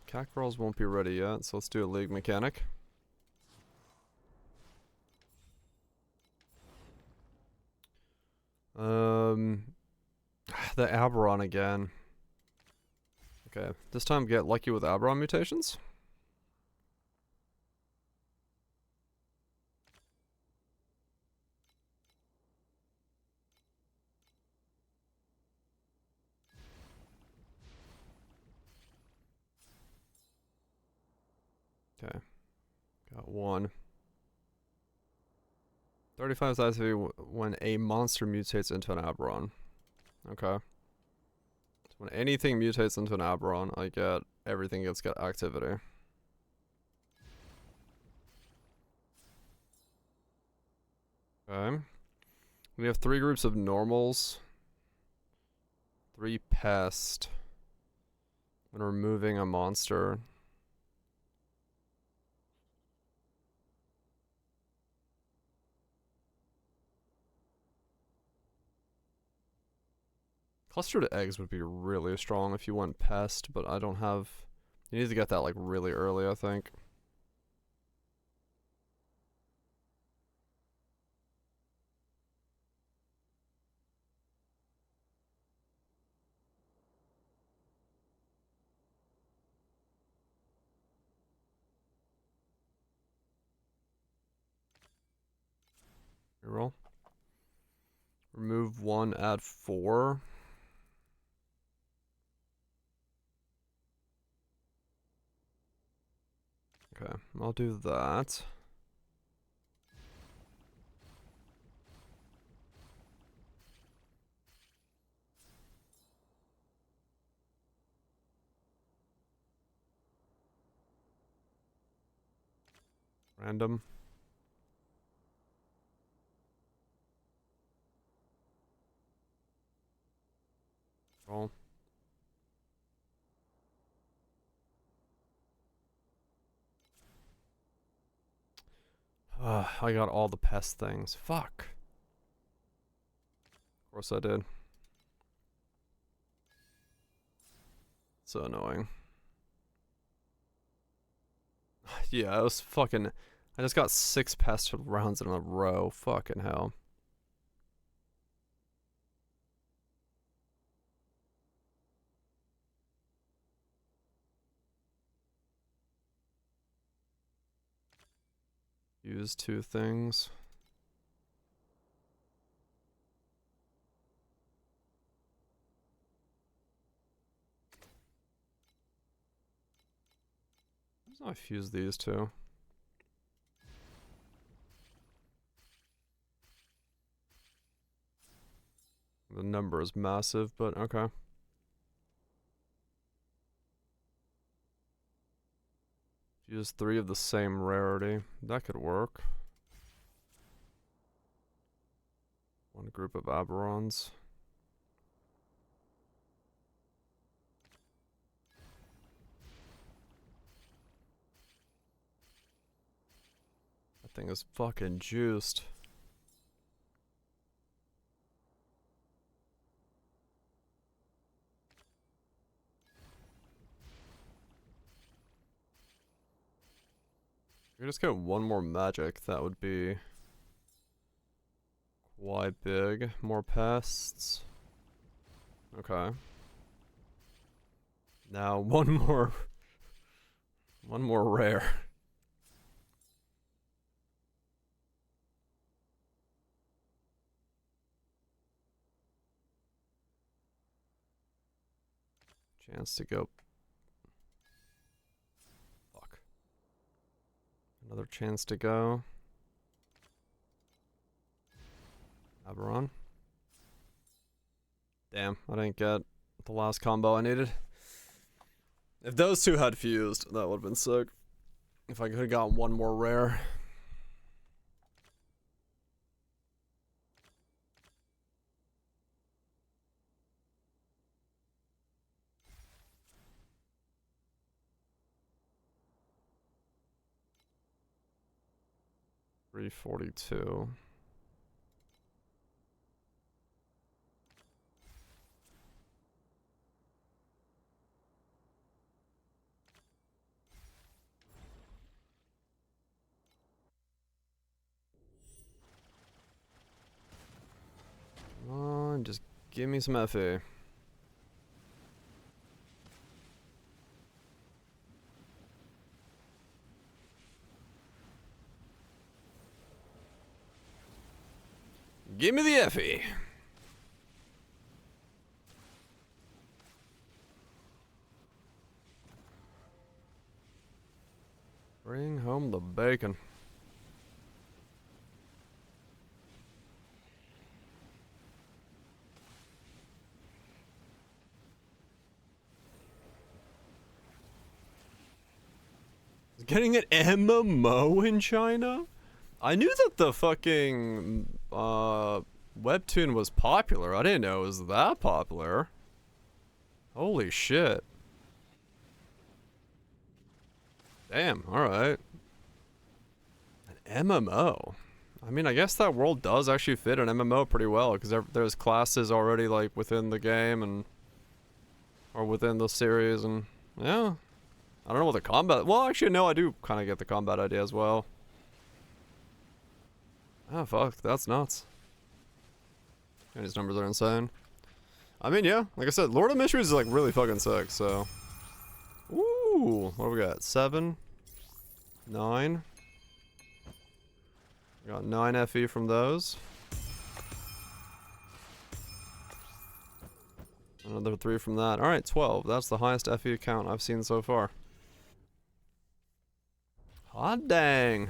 Cac rolls won't be ready yet, so let's do a league mechanic. The Aberon again. Okay, this time get lucky with Aberon mutations. Okay, got one. 35 size when a monster mutates into an Aberon. Okay. So when anything mutates into an Aberon, I get everything gets got activity. Okay. We have 3 groups of normals. 3 pest. When removing a monster. Clustered eggs would be really strong if you went pest, but I don't have... You need to get that like really early, I think. Reroll. Remove 1, add 4. Okay, I'll do that. Random. Roll. I got all the pest things. Fuck. Of course I did. So annoying. Yeah, I was fucking... I just got 6 pest rounds in a row. Fucking hell. Use 2 things. I fuse these 2. The number is massive, but okay. Use 3 of the same rarity. That could work. 1 group of Aberrons. That thing is fucking juiced. If we just get 1 more magic, that would be quite big. More pests. Okay. Now 1 more. 1 more rare. Chance to go. Fuck. Another chance to go. Aberon. Damn, I didn't get the last combo I needed. If those 2 had fused, that would have been sick. If I could have gotten 1 more rare. $342. Come on, just give me some FA. Give me the Effie. Bring home the bacon. Getting an MMO in China? I knew that the fucking webtoon was popular. I didn't know it was that popular. Holy shit. Damn, alright. An MMO. I mean, I guess that world does actually fit an MMO pretty well, because there's classes already, like, within the game, and... or within the series, and... yeah. I don't know what the combat... well, actually, no, I do kind of get the combat idea as well. Oh, fuck, that's nuts. Yeah, these numbers are insane. I mean, yeah, like I said, Lord of Mysteries is, like, really fucking sick, so... ooh, what do we got? 7? 9? We got 9 FE from those. Another 3 from that. Alright, 12. That's the highest FE count I've seen so far. Hot dang.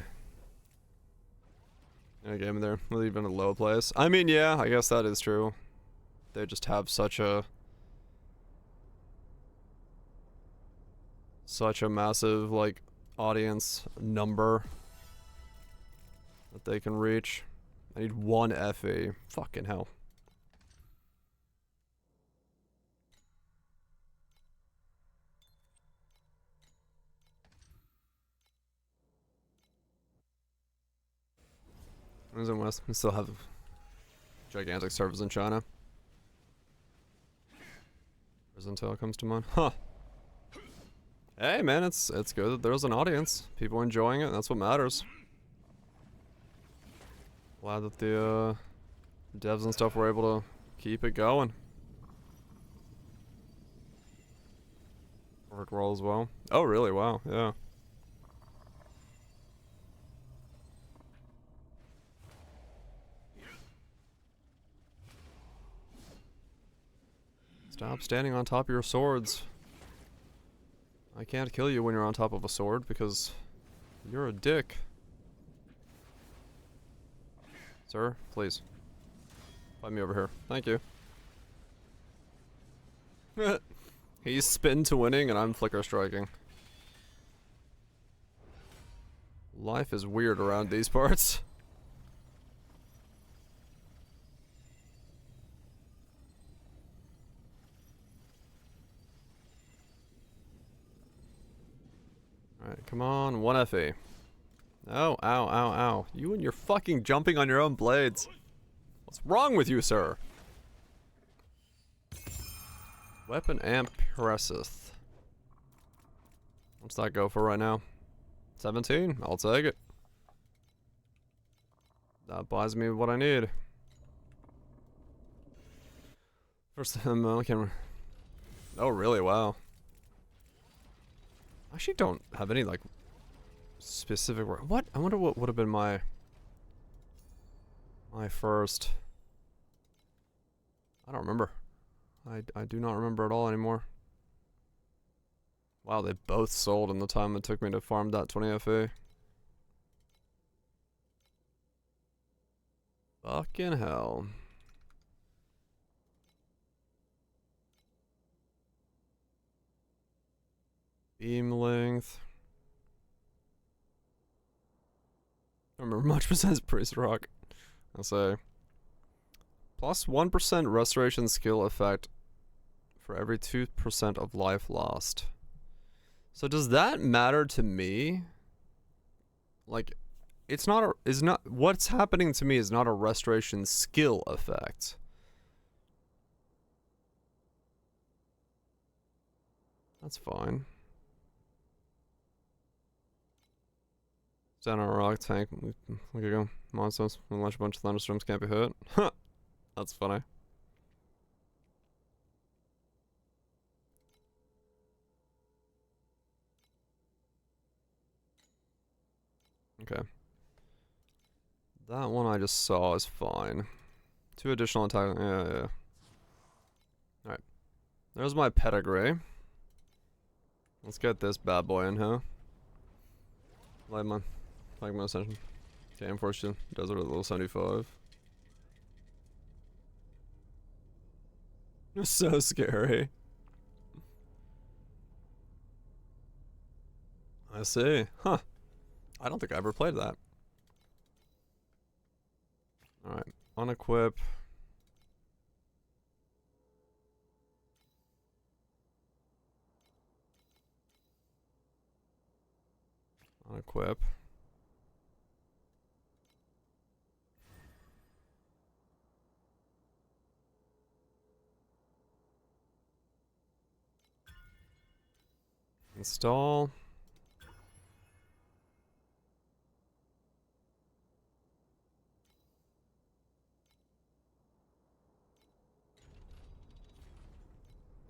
Yeah, game in there. Even a low place. I mean, yeah, I guess that is true. They just have such a massive, like, audience number that they can reach. I need 1 FE. Fucking hell. Where's in West? We still have gigantic servers in China. Until it comes to mind. Huh. Hey man, it's good that there's an audience. People enjoying it, that's what matters. Glad that the devs and stuff were able to keep it going. Perfect roll as well. Oh really? Wow, yeah. Stop standing on top of your swords. I can't kill you when you're on top of a sword because you're a dick. Sir, please. Find me over here. Thank you. He's spin to winning and I'm flicker striking. Life is weird around these parts. Alright, come on, 1 FE. Oh, ow, ow, ow. You and your fucking jumping on your own blades. What's wrong with you, sir? Weapon amp presseth. What's that go for right now? 17? I'll take it. That buys me what I need. First time I can... Oh, really? Wow. I actually don't have any, like, specific... What? I wonder what would have been my first... I don't remember. I do not remember at all anymore. Wow, they both sold in the time it took me to farm that 20 FE. Fucking hell. Beam length. I don't remember much besides Priest Rock. I'll say. Plus 1% restoration skill effect for every 2% of life lost. So does that matter to me? Like, it's not a, is not, what's happening to me is not a restoration skill effect. That's fine. Stand on a rock tank. Look at go. Monsters. Unleash a bunch of thunderstorms. Can't be hurt. Huh. That's funny. Okay. That one I just saw is fine. 2 additional attack. Yeah. Alright. There's my pedigree. Let's get this bad boy in, huh? Light my ascension. Game fortune. Desert at level 75. It's so scary. I see. Huh. I don't think I ever played that. Alright. Unequip. Unequip. Install.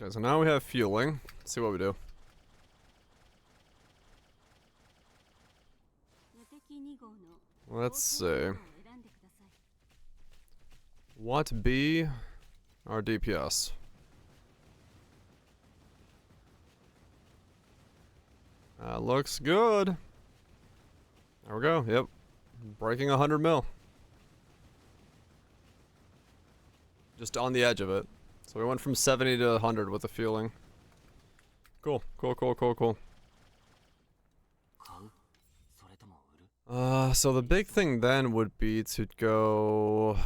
Okay, so now we have fueling. Let's see what we do. Let's see. What be our DPS? That looks good. There we go. Yep. Breaking 100 mil. Just on the edge of it. So we went from 70 to 100 with the fueling. Cool. Cool, cool, cool, cool. So the big thing then would be to go...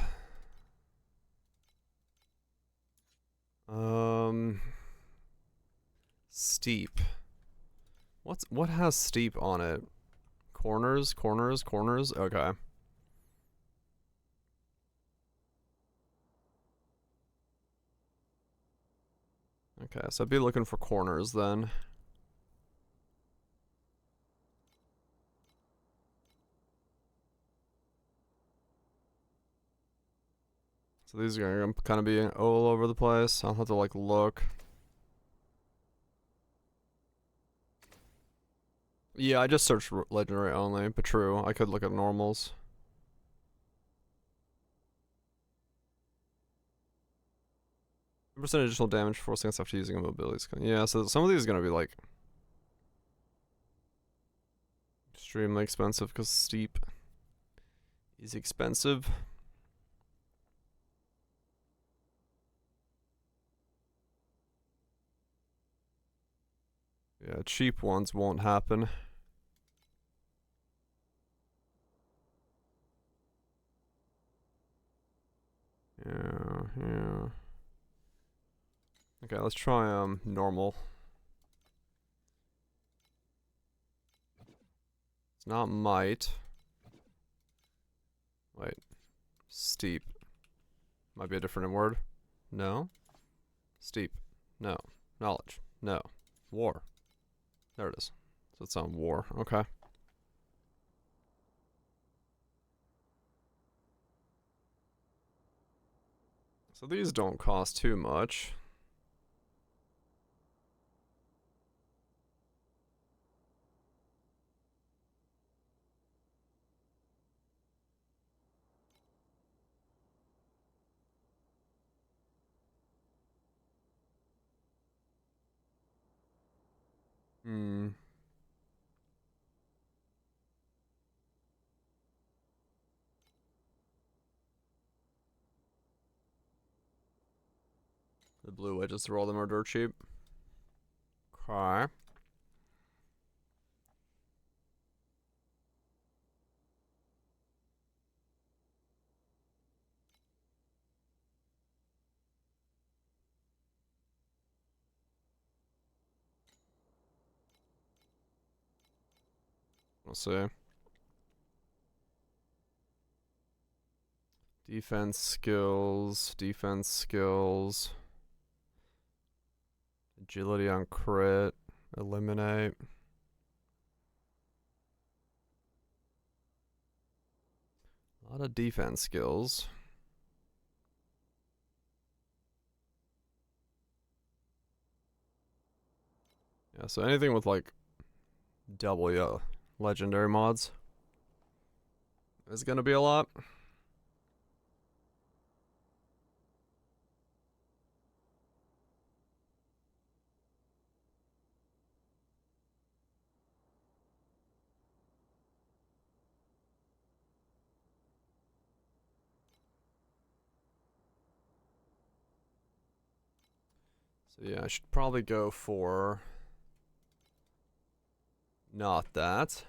Steep. What has steep on it? Corners, corners, corners? Okay. Okay, so I'd be looking for corners then. So these are gonna kind of be all over the place. I'll have to like look. Yeah, I just searched legendary only, but true. I could look at normals. Percent additional damage for 4 seconds after using a mobility skill. Yeah, so some of these are gonna be like extremely expensive because steep is expensive. Yeah, cheap ones won't happen. Yeah. Okay, let's try normal. It's not might. Wait. Steep. Might be a different word. No. Steep. No. Knowledge. No. War. There it is. So it's on war. Okay. So these don't cost too much. Hmm. The blue wedges through all them are dirt cheap. Okay. We'll see. Defense skills. Defense skills. Agility on crit. Eliminate. A lot of defense skills. Yeah, so anything with like double legendary mods is gonna be a lot. So yeah, I should probably go for not that.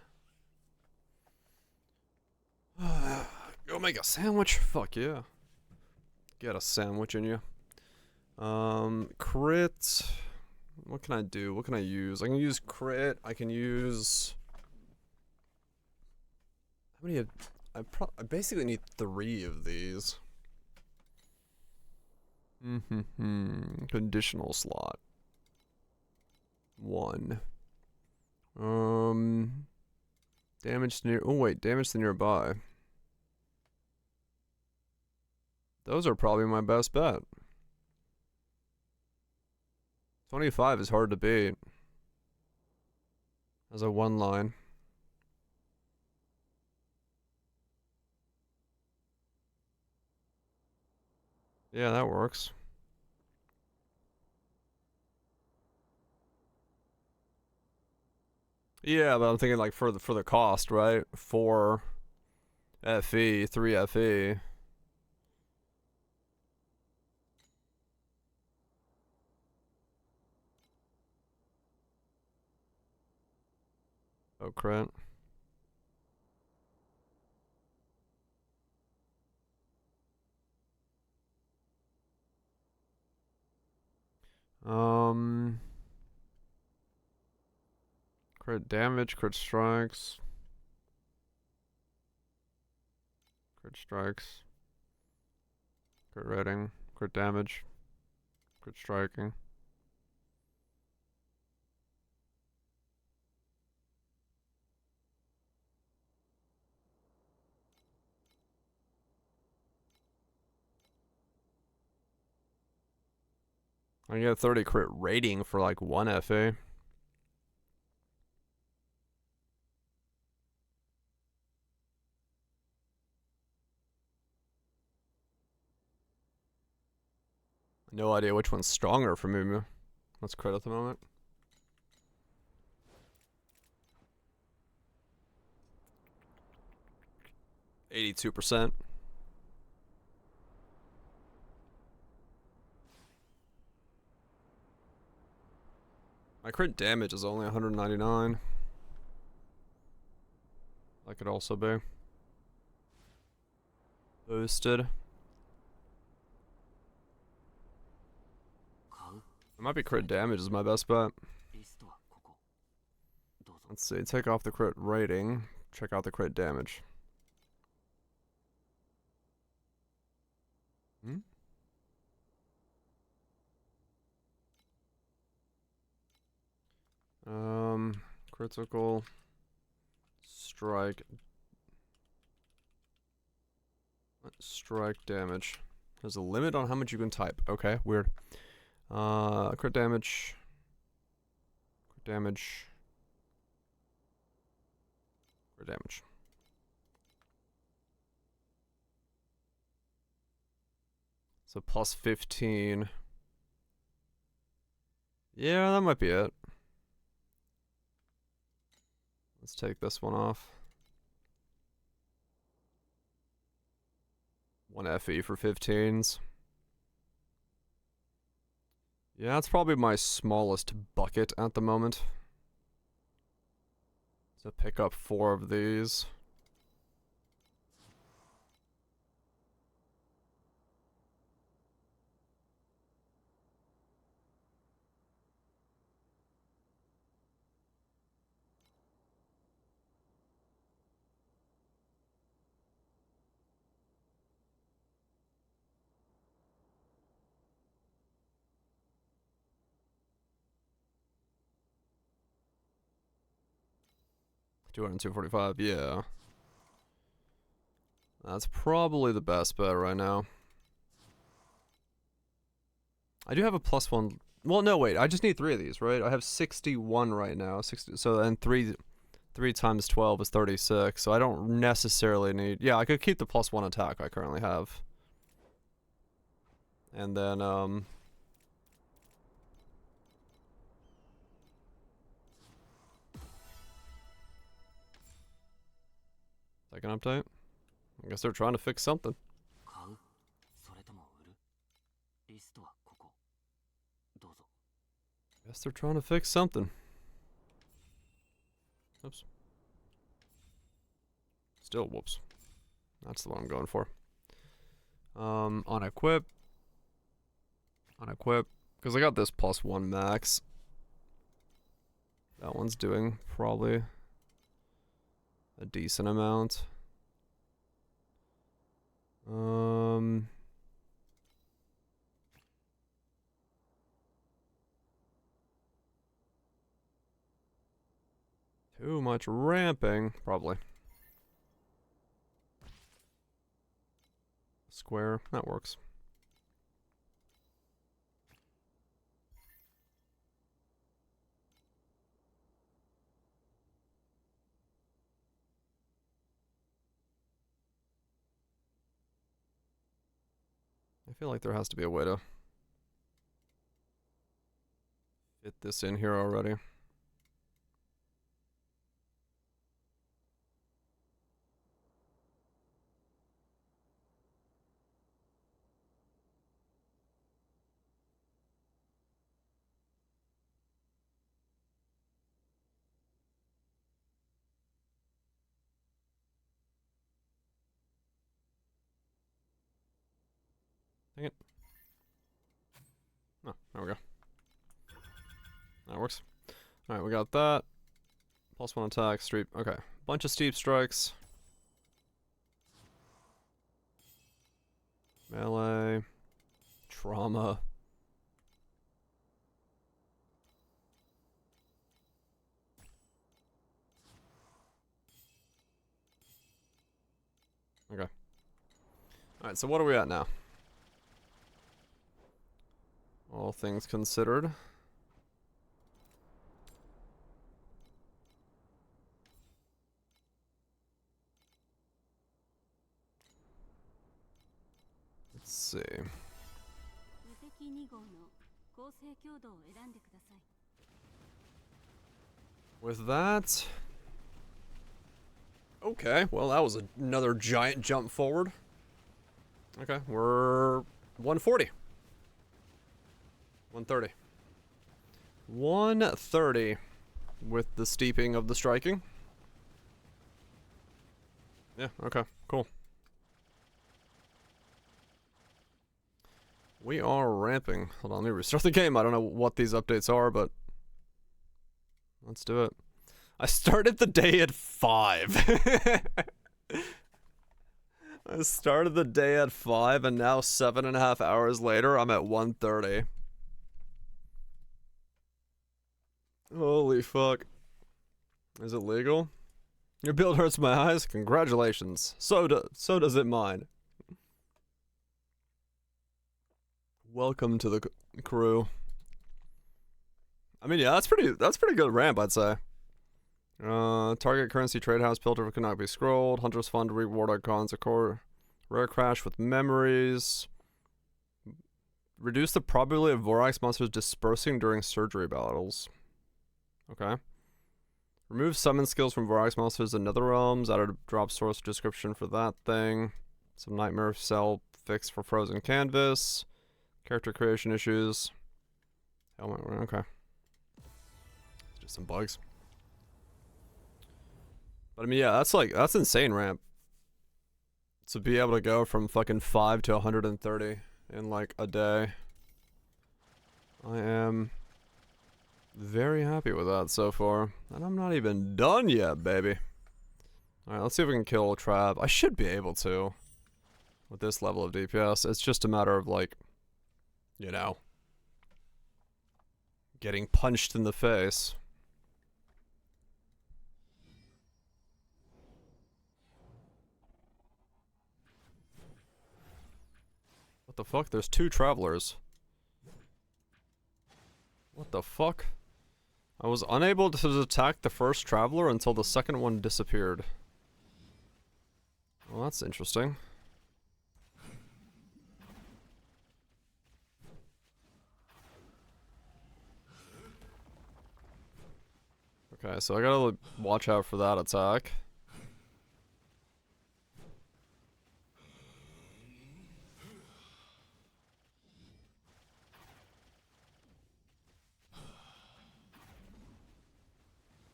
Go make a sandwich. Fuck yeah. Get a sandwich in you. Crit. What can I do? What can I use? I can use crit. I can use. How many? I basically need 3 of these. Conditional slot. 1. Damage near. Oh wait, damage to nearby. Those are probably my best bet. 25 is hard to beat. As a 1 line. Yeah, that works. Yeah, but I'm thinking like for the cost, right? 4 FE, 3 FE. Oh, crit. Um, Crit damage, crit strikes. Crit strikes. Crit rating, crit damage, crit striking. I get 30 crit rating for like 1 FA. No idea which one's stronger for me. What's crit at the moment? %82. My crit damage is only 199. That could also be boosted. It might be crit damage is my best bet. Let's see, take off the crit rating, check out the crit damage. Critical strike damage. There's a limit on how much you can type. Okay, weird. Crit damage. Crit damage. Crit damage. So plus 15. Yeah, that might be it. Let's take this one off. 1 FE for 15s. Yeah, that's probably my smallest bucket at the moment. So pick up 4 of these. $245, yeah. That's probably the best bet right now. I do have a +1. Well, no, wait. I just need 3 of these, right? I have 61 right now. 60. So then 3 times 12 is 36. So I don't necessarily need. Yeah, I could keep the +1 attack I currently have. And then second update. I guess they're trying to fix something. Guess they're trying to fix something. Oops. Still, whoops. That's the one I'm going for. On equip. On equip. Because I got this +1 max. That one's doing probably a decent amount. Too much ramping, probably. Square, that works. I feel like there has to be a way to fit this in here already. Dang it. Oh, there we go. That works. Alright, we got that. +1 attack, street. Okay. Bunch of steep strikes. Melee. Trauma. Okay. Alright, so what are we at now? All things considered. Let's see. With that... Okay, well that was another giant jump forward. Okay, we're 140. 130. 130 with the steeping of the striking. Yeah, okay, cool. We are ramping. Hold on, let me restart the game. I don't know what these updates are, but let's do it. I started the day at 5. I started the day at 5, and now 7.5 hours later, I'm at 1:30. Holy fuck. Is it legal? Your build hurts my eyes? Congratulations. So does it mine. Welcome to the crew. I mean, yeah, that's pretty good ramp, I'd say. Target currency trade house filter cannot be scrolled. Hunters fund reward icons. A core rare crash with memories. Reduce the probability of Vorax monsters dispersing during surgery battles. Okay. Remove summon skills from Vorax monsters in Nether Realms. Added a drop source description for that thing. Some nightmare cell fix for frozen canvas. Character creation issues. Helmet, okay. Just some bugs. But I mean, yeah, that's insane ramp. To be able to go from fucking 5 to 130 in like a day. I am very happy with that so far. And I'm not even done yet, baby. Alright, let's see if we can kill a trap. I should be able to. With this level of DPS. It's just a matter of like, you know, getting punched in the face. What the fuck? There's 2 travelers. What the fuck? I was unable to attack the first traveler until the second one disappeared. Well, that's interesting. Okay, so I gotta watch out for that attack.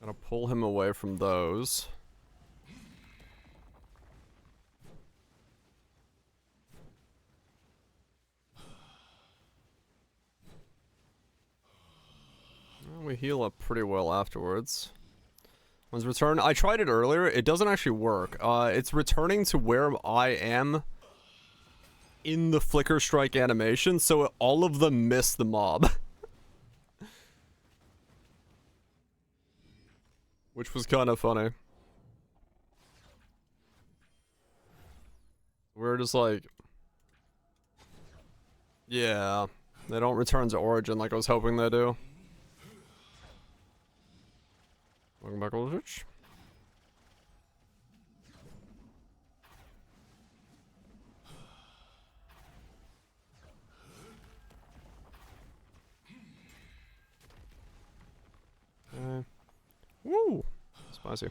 Gotta pull him away from those. Well, we heal up pretty well afterwards. Once return, I tried it earlier. It doesn't actually work. It's returning to where I am in the flicker strike animation, so all of them miss the mob. Which was kind of funny. We're just like... Yeah. They don't return to origin like I was hoping they do. Welcome back, Aldrich. Woo! Spicy.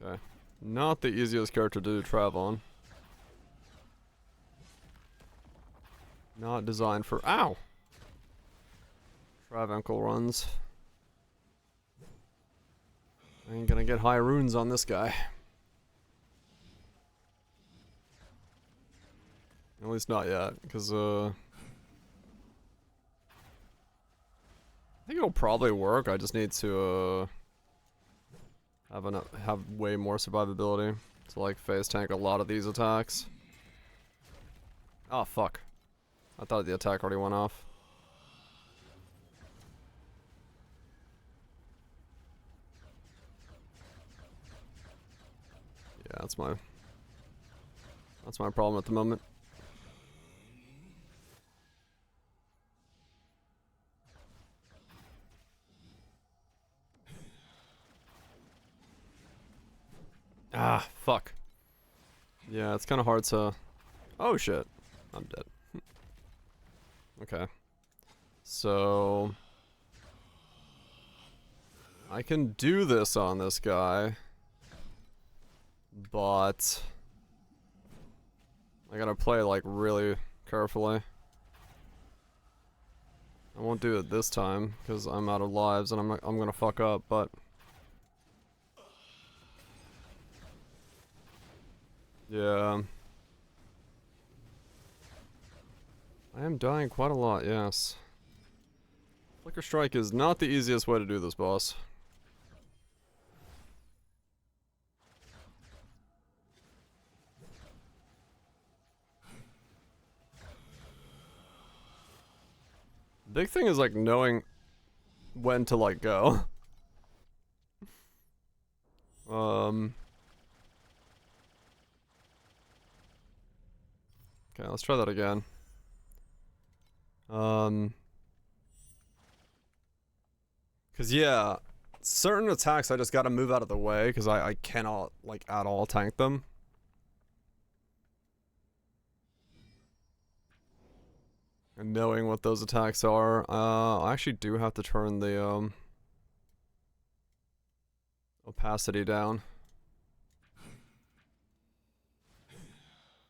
Okay. Not the easiest character to do trav on. Not designed for— ow! Trav ankle runs. I ain't gonna get high runes on this guy. At least not yet, because it'll probably work. I just need to have way more survivability to like face tank a lot of these attacks. Oh fuck. I thought the attack already went off. Yeah, that's my problem at the moment. Ah, fuck. Yeah, it's kind of hard to... Oh shit. I'm dead. Okay. So... I can do this on this guy. But... I gotta play like really carefully. I won't do it this time because I'm out of lives and I'm gonna fuck up, but... Yeah. I am dying quite a lot, yes. Flicker Strike is not the easiest way to do this, boss. Big thing is like knowing when to like go. Okay, let's try that again. Cause yeah, certain attacks I just gotta move out of the way because I cannot like at all tank them. And knowing what those attacks are, I actually do have to turn the opacity down.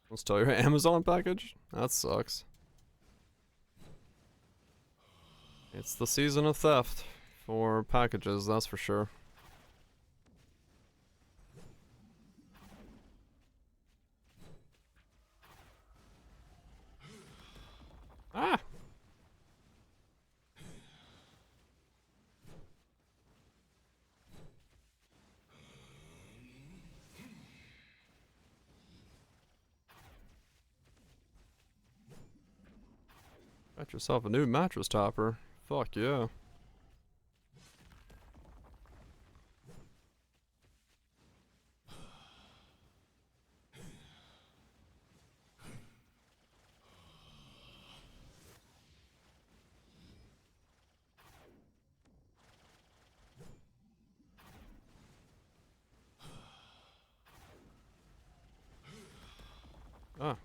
Let's tell your Amazon package? That sucks. It's the season of theft for packages, that's for sure. Ah! Got yourself a new mattress topper. Fuck yeah. Ah.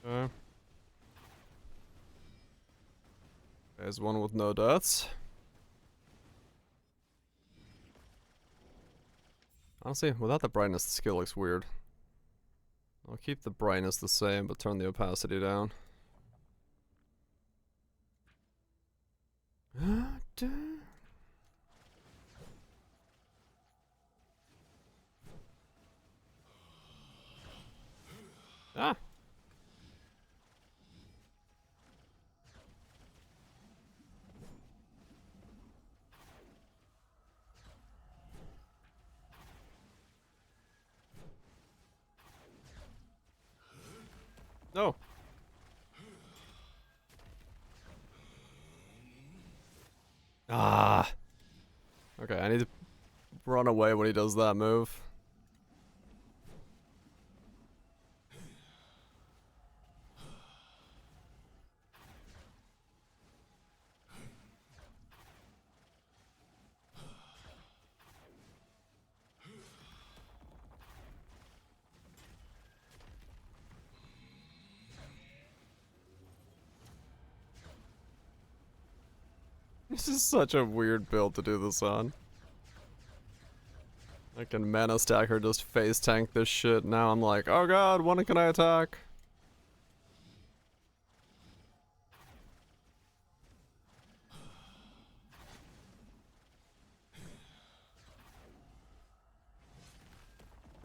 Okay. There's one with no deaths. Honestly, without the brightness, the skill looks weird. I'll keep the brightness the same, but turn the opacity down. Ah! No! Ah! Okay, I need to run away when he does that move. This is such a weird build to do this on. I can mana stack her, just face tank this shit. Now I'm like, oh god, when can I attack?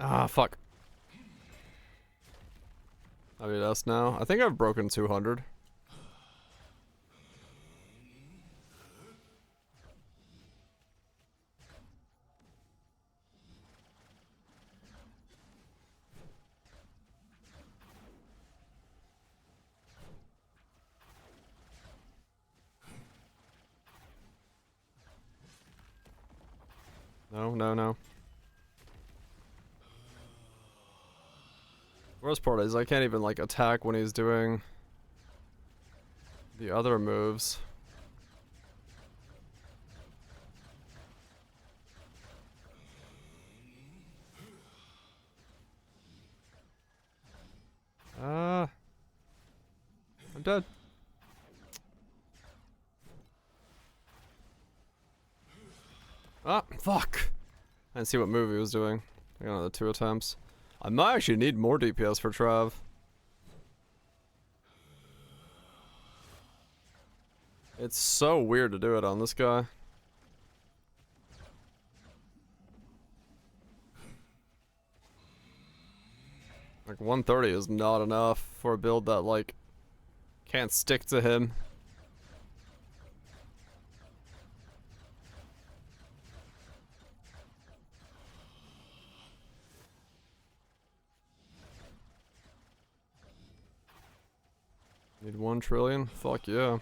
Ah, fuck. I mean, us now. I think I've broken 200. No, no, no. Worst part is I can't even like attack when he's doing the other moves. I'm dead. Ah, fuck. I didn't see what move he was doing. I got another 2 attempts. I might actually need more DPS for Trav. It's so weird to do it on this guy. Like 130 is not enough for a build that like can't stick to him. Need 1 trillion? Fuck yeah.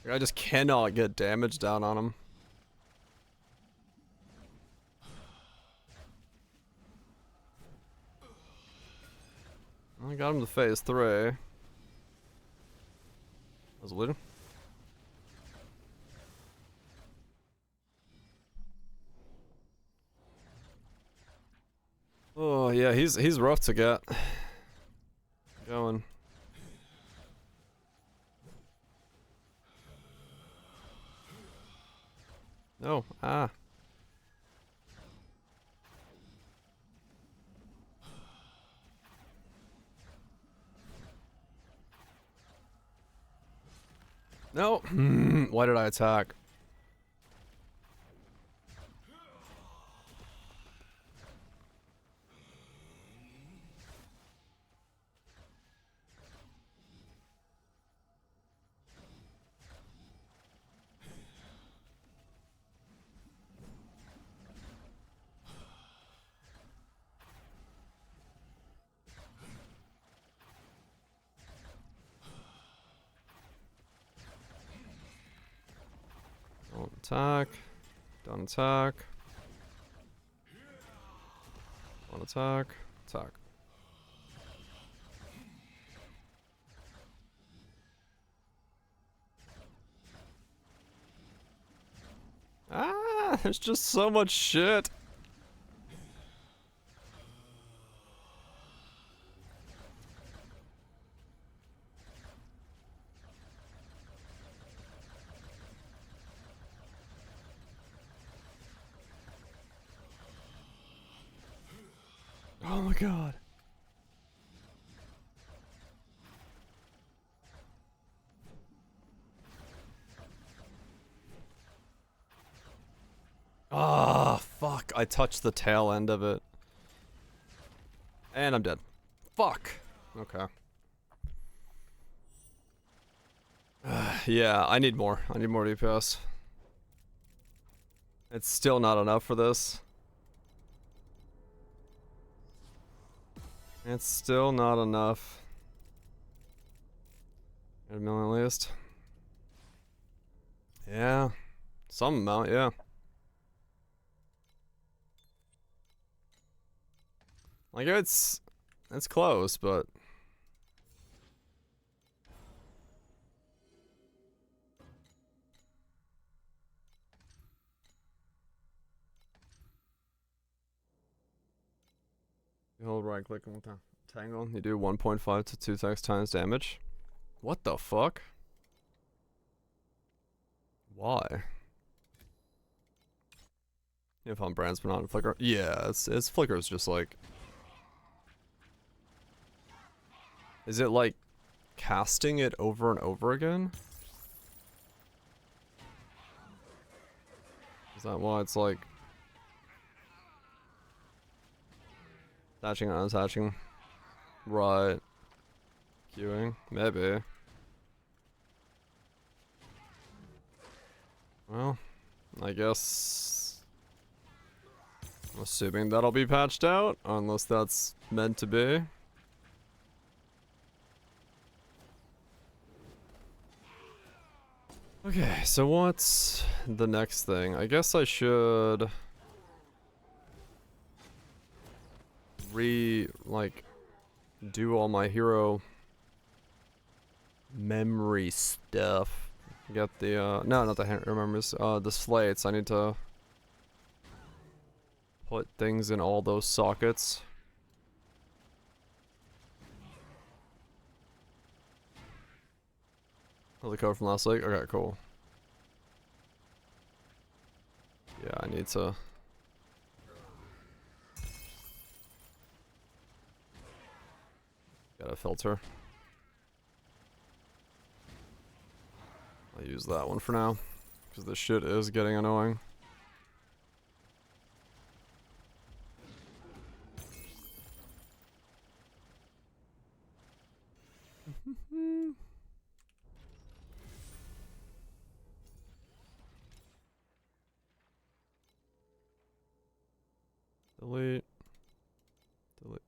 I just cannot get damage down on him. I got him to phase 3. Was it looting? Oh yeah, he's rough to get going. No, ah. No. Why did I attack? Don't attack. Don't attack. Don't attack. Attack. Ah, there's just so much shit. Oh my god. Ah, fuck. I touched the tail end of it. And I'm dead. Fuck. Okay. Yeah, I need more. I need more DPS. It's still not enough for this. It's still not enough. 8 million at least. Yeah. Some amount, yeah. Like it's close, but you hold right click and tangle. You do 1.5 to 2x times damage. What the fuck? Why? If on brands but not on flicker. Yeah, it's flicker's just like Is it like casting it over and over again? Is that why it's like attaching and unattaching? Right. Queuing? Maybe. Well, I guess I'm assuming that'll be patched out, unless that's meant to be. Okay, so what's the next thing? I guess I should do all my hero memory stuff. Get the no, not the hero memories, the slates. I need to put things in all those sockets. Oh, the code from last week? Okay, cool. Yeah, I need to get a filter. I'll use that one for now, because this shit is getting annoying. Delete. Delete.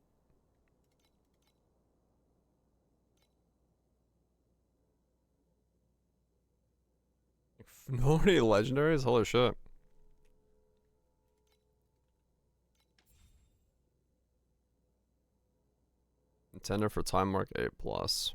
Nobody legendaries? Holy shit. Contender for Timemark 8+.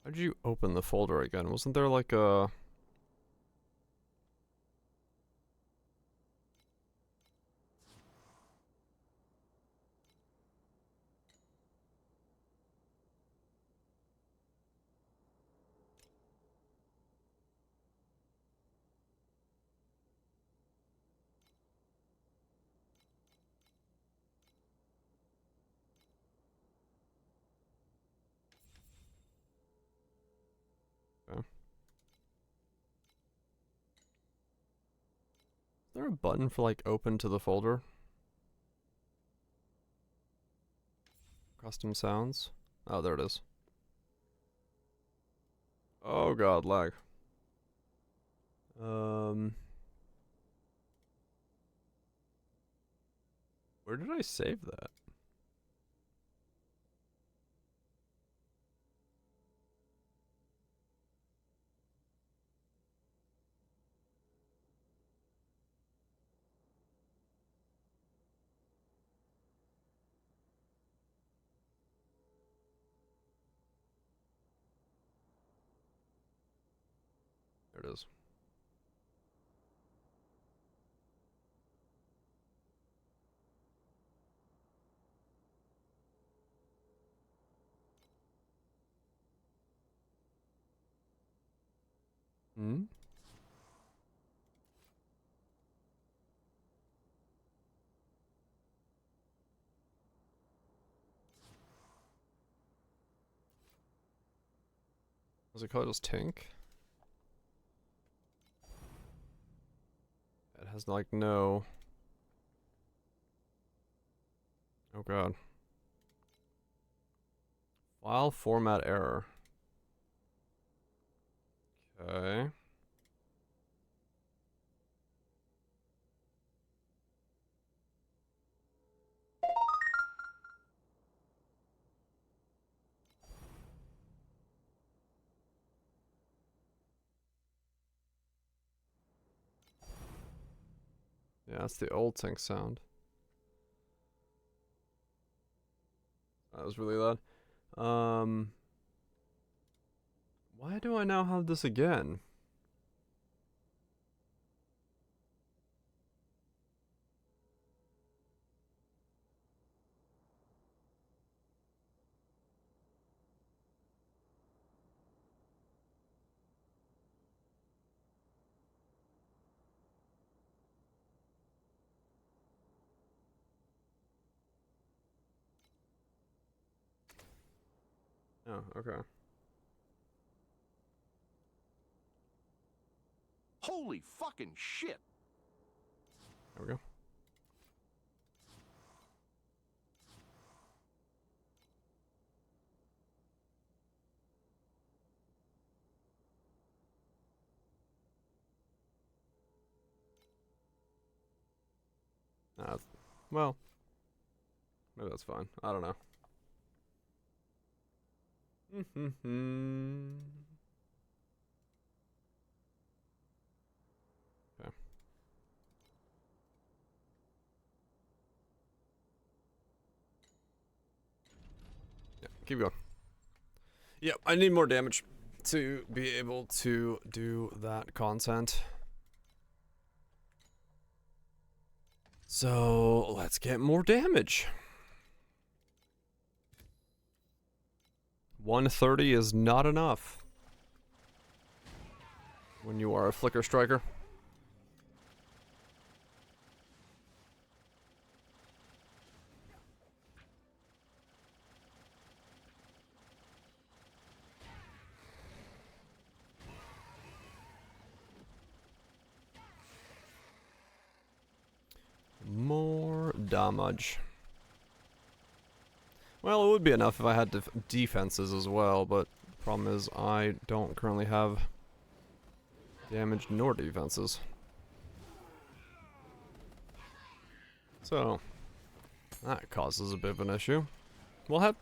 How'd you open the folder again? Wasn't there like a... Okay. Is there a button for like open to the folder? Custom sounds? Oh, there it is. Oh god, lag. Where did I save that? There it is. Hmm? Was it called just Tink? It has like no... Oh god. File format error. Okay. Yeah, that's the old Tink sound. That was really loud. Why do I now have this again? Oh, okay. Holy fucking shit! There we go. Well, maybe that's fine. I don't know. Okay. Yeah, keep going. Yep, I need more damage to be able to do that content. So let's get more damage. 130 is not enough when you are a flicker striker. More damage. Well, it would be enough if I had defenses as well, but the problem is I don't currently have damage nor defenses. So, that causes a bit of an issue. We'll have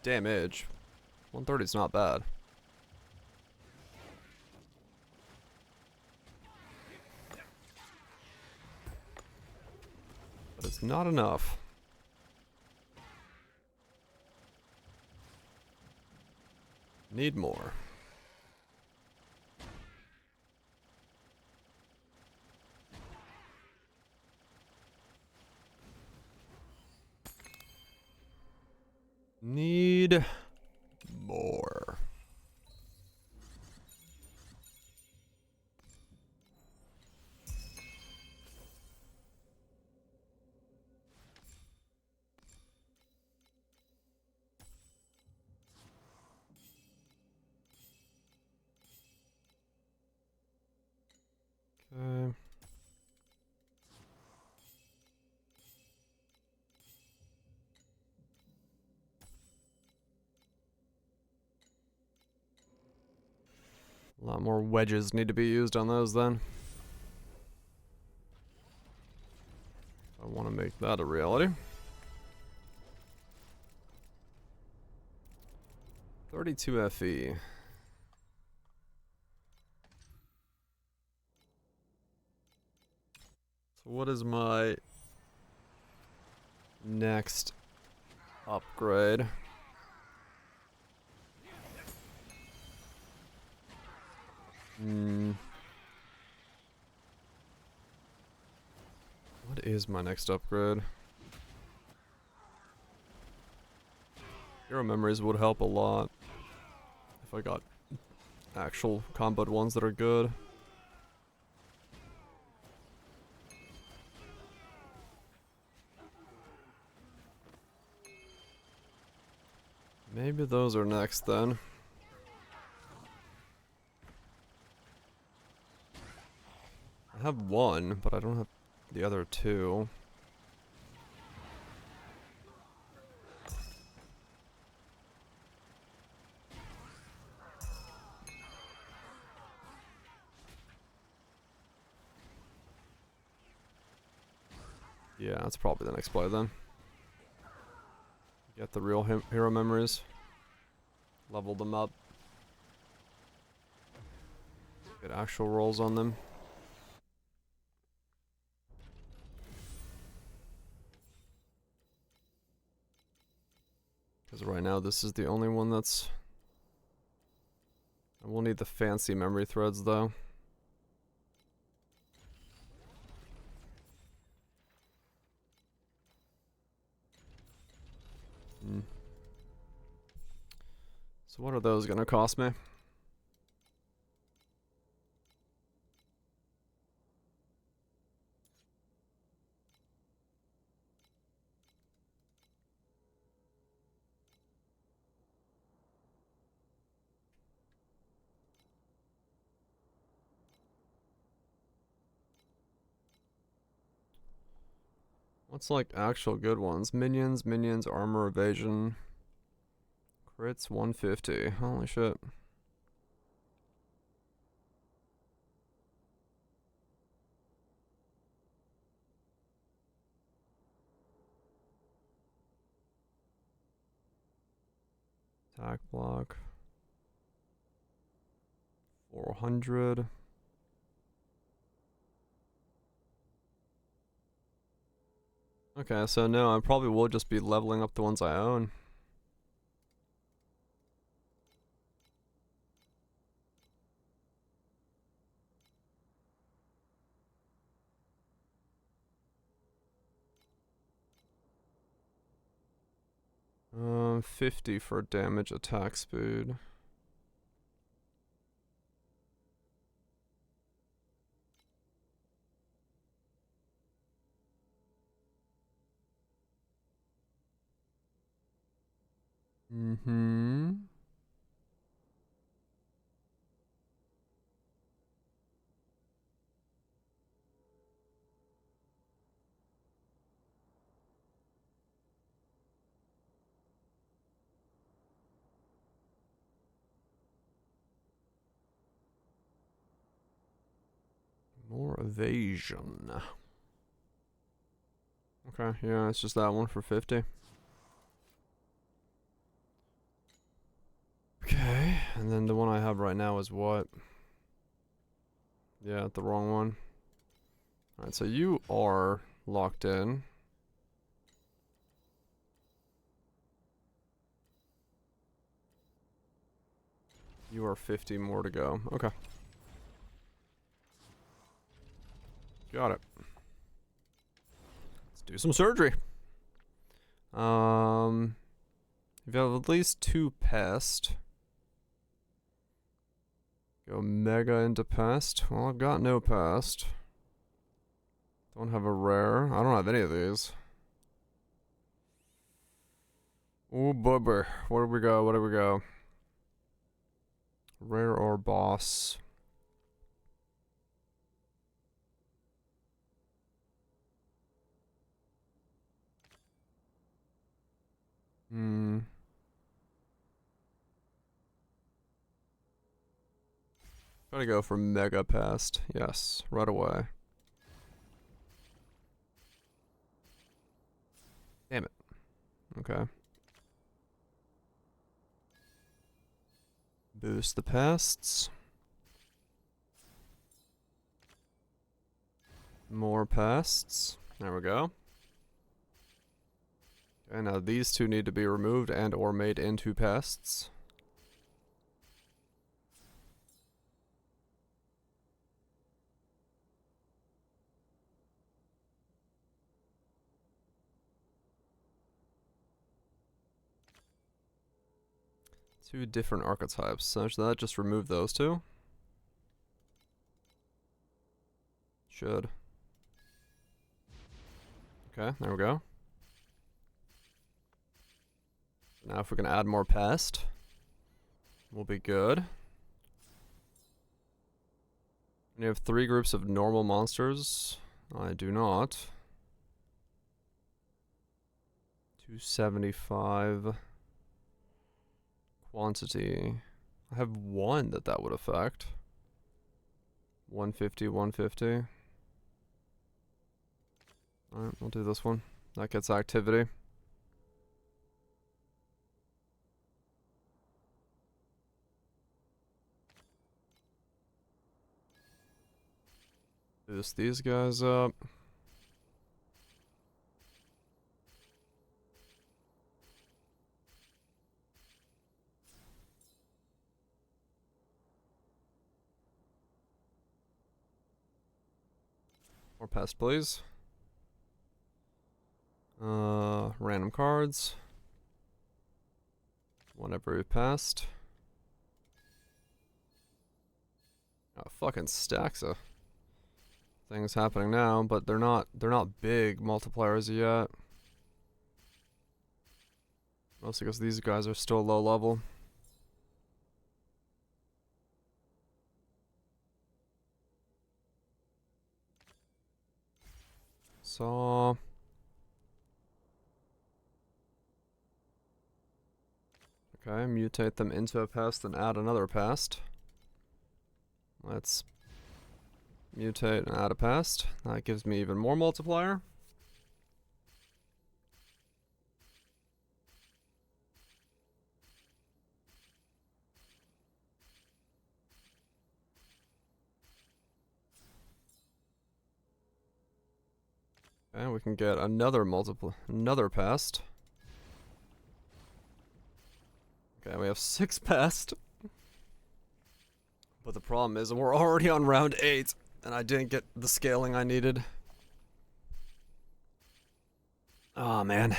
damage. 130 is not bad. But it's not enough. Need more. Need more. Okay. A lot more wedges need to be used on those then. I want to make that a reality. 32 FE. So what is my next upgrade? What is my next upgrade? Hero memories would help a lot if I got actual comboed ones that are good. Maybe those are next then. I have one, but I don't have the other two. Yeah, that's probably the next play then. Get the real hero memories. Level them up. Get actual rolls on them. Because right now this is the only one that's... I will need the fancy memory threads though. So what are those gonna cost me? What's like actual good ones? Minions, armor, evasion. Crits 150. Holy shit. Attack block. 400. Okay, so no, I probably will just be leveling up the ones I own. Um, 50 for damage attack speed. Mm-hmm. More evasion. Okay, yeah, it's just that one for 50. Okay, and then the one I have right now is what? Yeah, the wrong one. Alright, so you are locked in. You are 50 more to go. Okay. Got it. Let's do some surgery. If you have at least 2 pest. Go mega into pest. Well, I've got no pest. Don't have a rare. I don't have any of these. Ooh, bubber. Where do we go? Where do we go? Rare or boss? Hmm. Gotta go for mega pest. Yes, right away. Damn it. Okay. Boost the pests. More pests. There we go. Okay, now these two need to be removed and or made into pests. Two different archetypes. So should that just remove those two? Should. Okay, there we go. Now if we can add more pest, we'll be good. And you have 3 groups of normal monsters. I do not. 275 quantity. I have 1 that would affect. 150, 150. Alright, we'll do this one. That gets activity. Boost these guys up. More pest, please. Random cards. One every pest. Oh, fucking stacks of things happening now, but they're not big multipliers yet. Mostly because these guys are still low level. Saw. Okay, mutate them into a pest and add another pest. Let's mutate and add a pest. That gives me even more multiplier. And we can get another pest. Okay, we have 6 pests. But the problem is we're already on round 8 and I didn't get the scaling I needed. Oh man.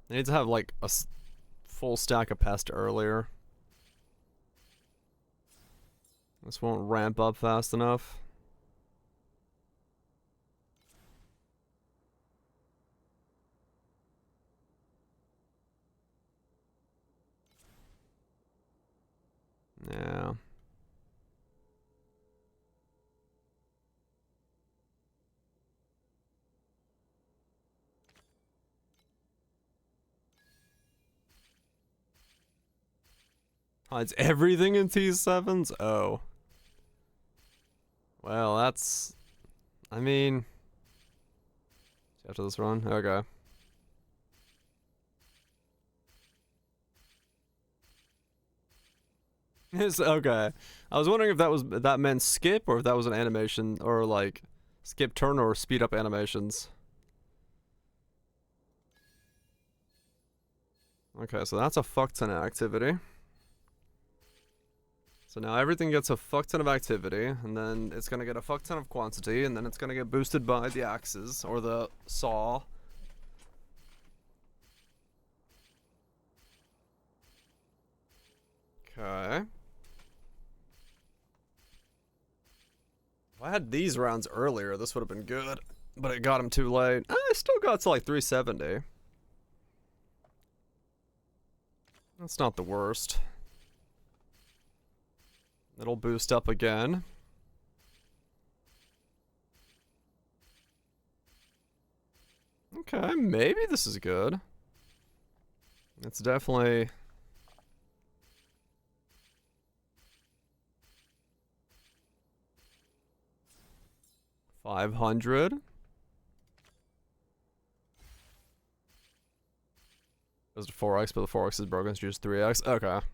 I need to have like a full stack of pest earlier. This won't ramp up fast enough. Yeah. Hides everything in T7s? Oh. Well, that's... I mean... After this run? Okay. It's okay. I was wondering if that meant skip or if that was an animation or like skip turn or speed up animations. Okay, so that's a fuck ton of activity. So now everything gets a fuck ton of activity, and then it's gonna get a fuck ton of quantity, and then it's gonna get boosted by the axes or the saw. Okay. If I had these rounds earlier, this would have been good, but it got them too late. I still got to like 370. That's not the worst. It'll boost up again. Okay, maybe this is good. It's definitely... $500. Goes to 4x, but the 4x is broken, so just 3x. Okay.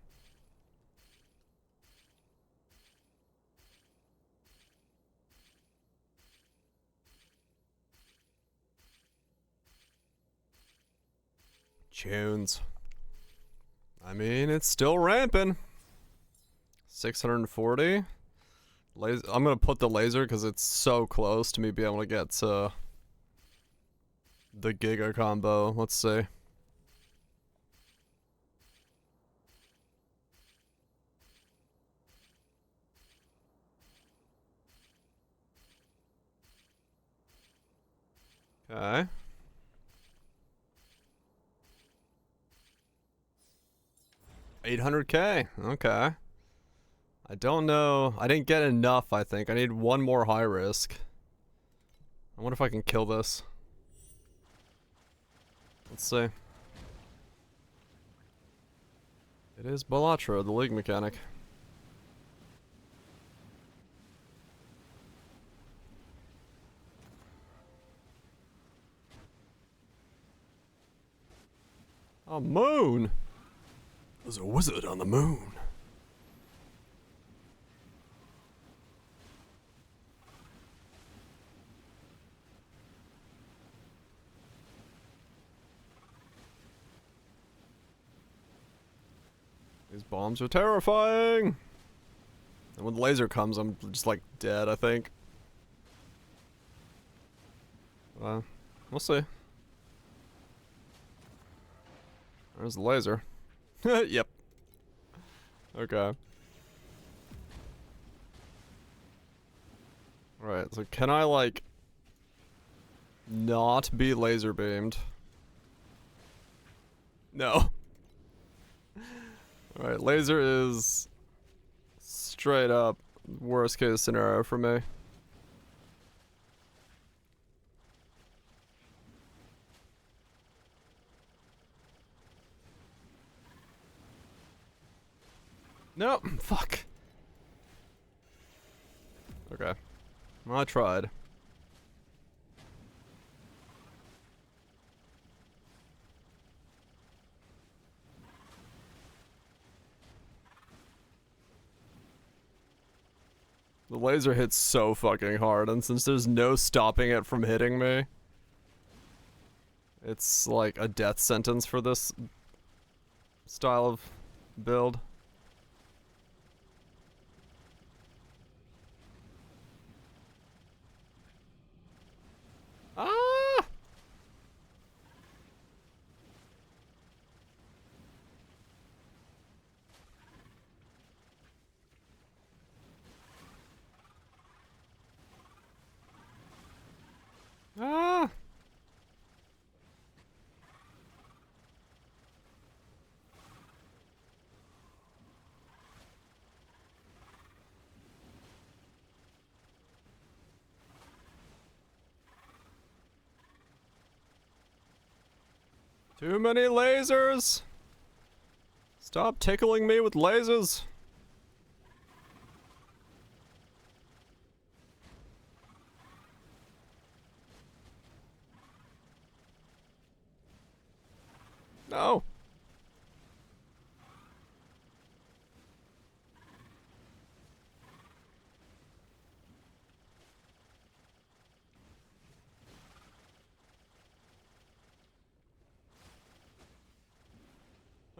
Tunes. I mean, it's still ramping. 640. I'm gonna put the laser because it's so close to me being able to get the Giga combo. Let's see. Okay. $800K. Okay. I don't know. I didn't get enough, I think. I need one more high risk. I wonder if I can kill this. Let's see. It is Balatro, the league mechanic. A moon! There's a wizard on the moon. These bombs are terrifying! And when the laser comes, I'm just like dead, I think. We'll see. There's the laser. Yep. Okay. Alright, so can I, like, not be laser beamed? No. Alright, laser is straight up worst case scenario for me. No, fuck. Okay. Well, I tried. The laser hits so fucking hard, and since there's no stopping it from hitting me, it's like a death sentence for this style of build. Ah! Ah! Too many lasers! Stop tickling me with lasers! No!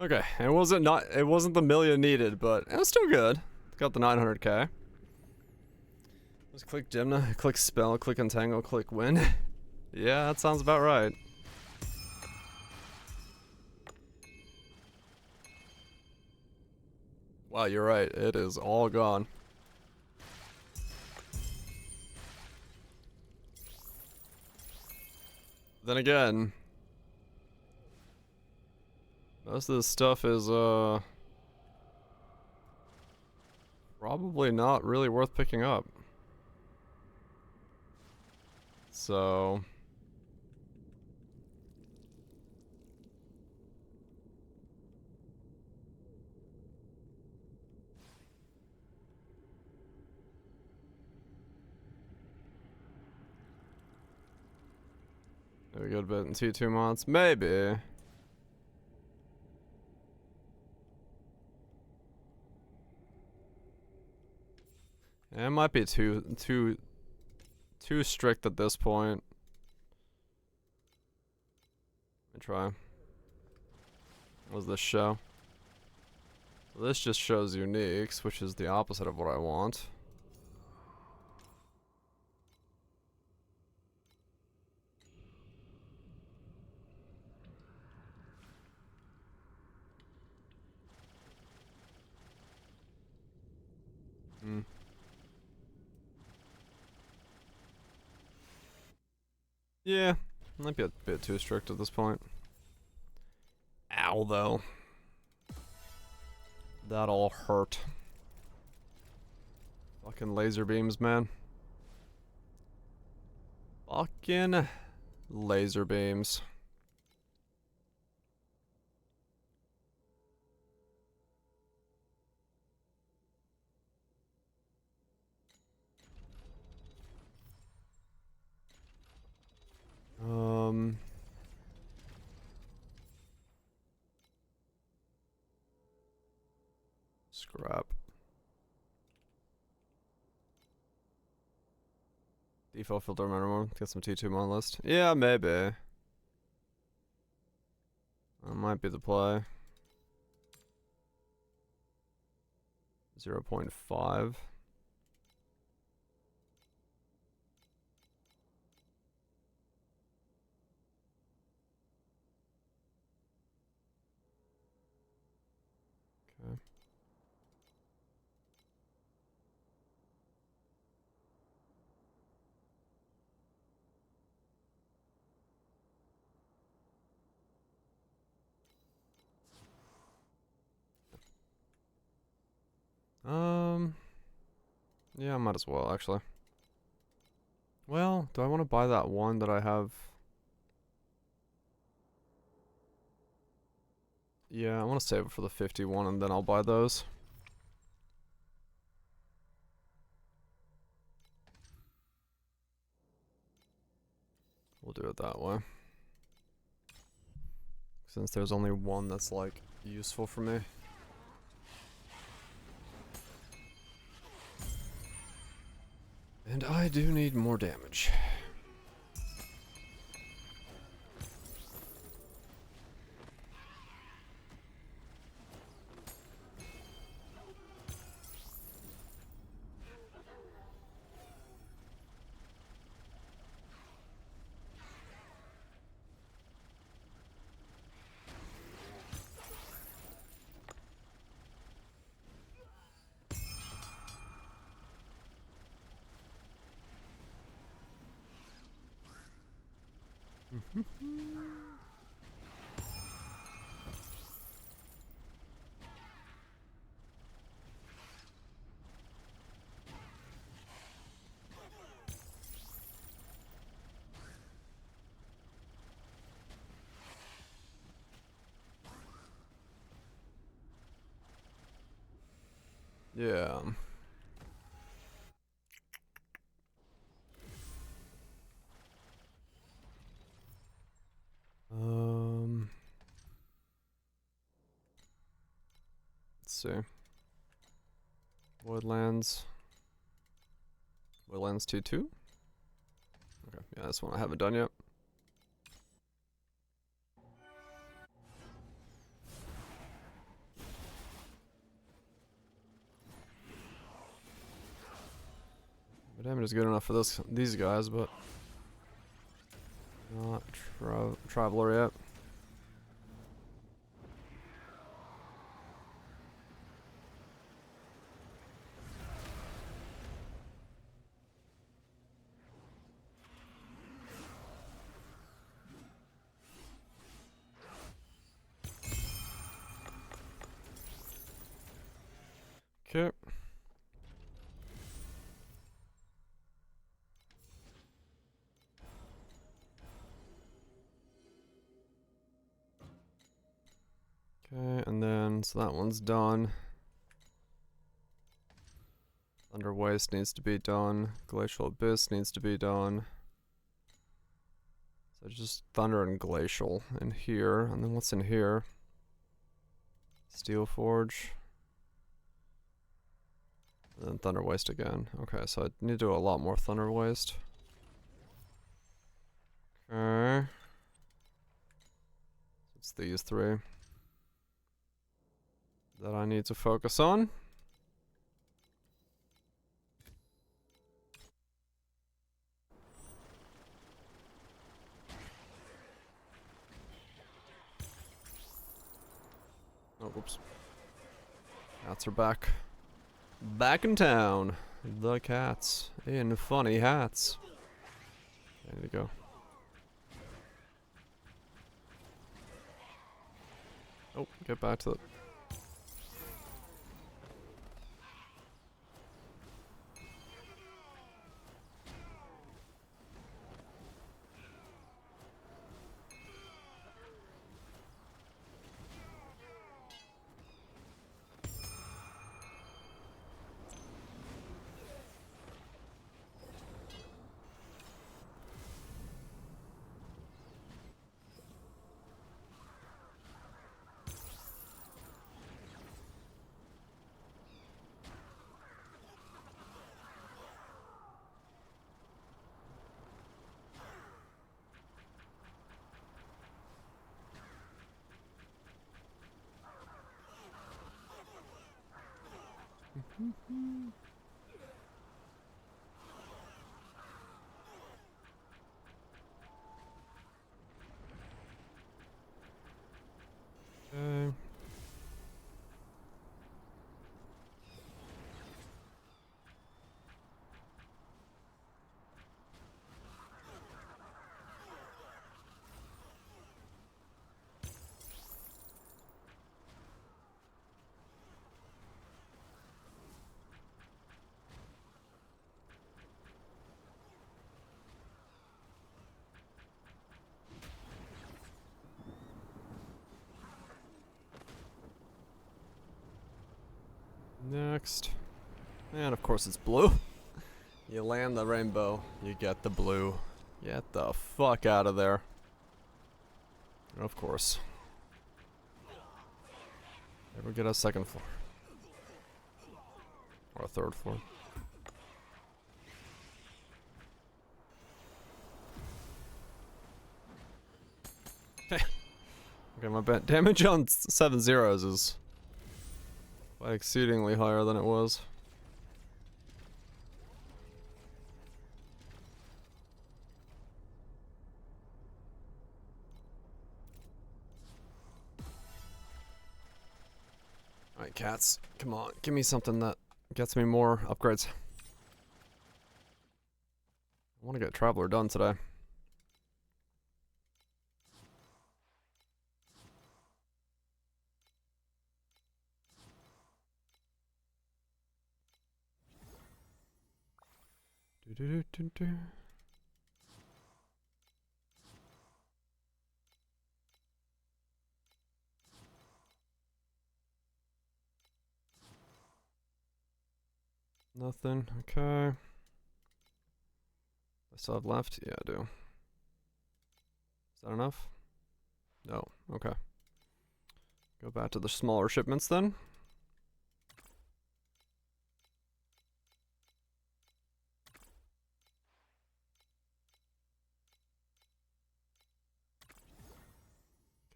Okay, it wasn't the million needed, but it was still good. Got the 900k. Just click Dimna, click Spell, click Entangle, click Win. Yeah, that sounds about right. Wow, you're right. It is all gone. Then again, most of this stuff is probably not really worth picking up. So maybe a good bit in T2 months, maybe. Yeah, it might be too strict at this point. Let me try. What does this show? So this just shows uniques, which is the opposite of what I want. Hmm. Yeah, might be a bit too strict at this point. Ow, though. That all hurt. Fucking laser beams, man. Fucking laser beams. Scrap. Default filter minimum. Get some T2 on list. Yeah, maybe. That might be the play. 0.5. Okay. Yeah, I might as well, actually. Well, do I want to buy that one that I have? Yeah, I want to save it for the 51 and then I'll buy those. We'll do it that way. Since there's only one that's like useful for me. And I do need more damage. Yeah. Let's see. Woodlands. Woodlands 2-2? Okay, yeah, this one I haven't done yet. The damage is good enough for these guys, but not Traveler yet. Okay. Okay, and then, so that one's done. Thunder Waste needs to be done. Glacial Abyss needs to be done. So just Thunder and Glacial in here. And then what's in here? Steel Forge. And then Thunder Waste again. Okay, so I need to do a lot more Thunder Waste. Okay. It's these three that I need to focus on. Oh, whoops. Cats are back. Back in town. The cats. In funny hats. I need to go. Oh, get back to the... Okay. Next. And of course it's blue. You land the rainbow, you get the blue. Get the fuck out of there. Of course. Never get a second floor. Or a third floor. Okay, my damage on 7 zeros is by exceedingly higher than it was. Alright, cats. Come on, give me something that gets me more upgrades. I want to get Traveler done today. Do. Nothing. Okay. I still have left? Yeah, I do. Is that enough? No. Okay. Go back to the smaller shipments then.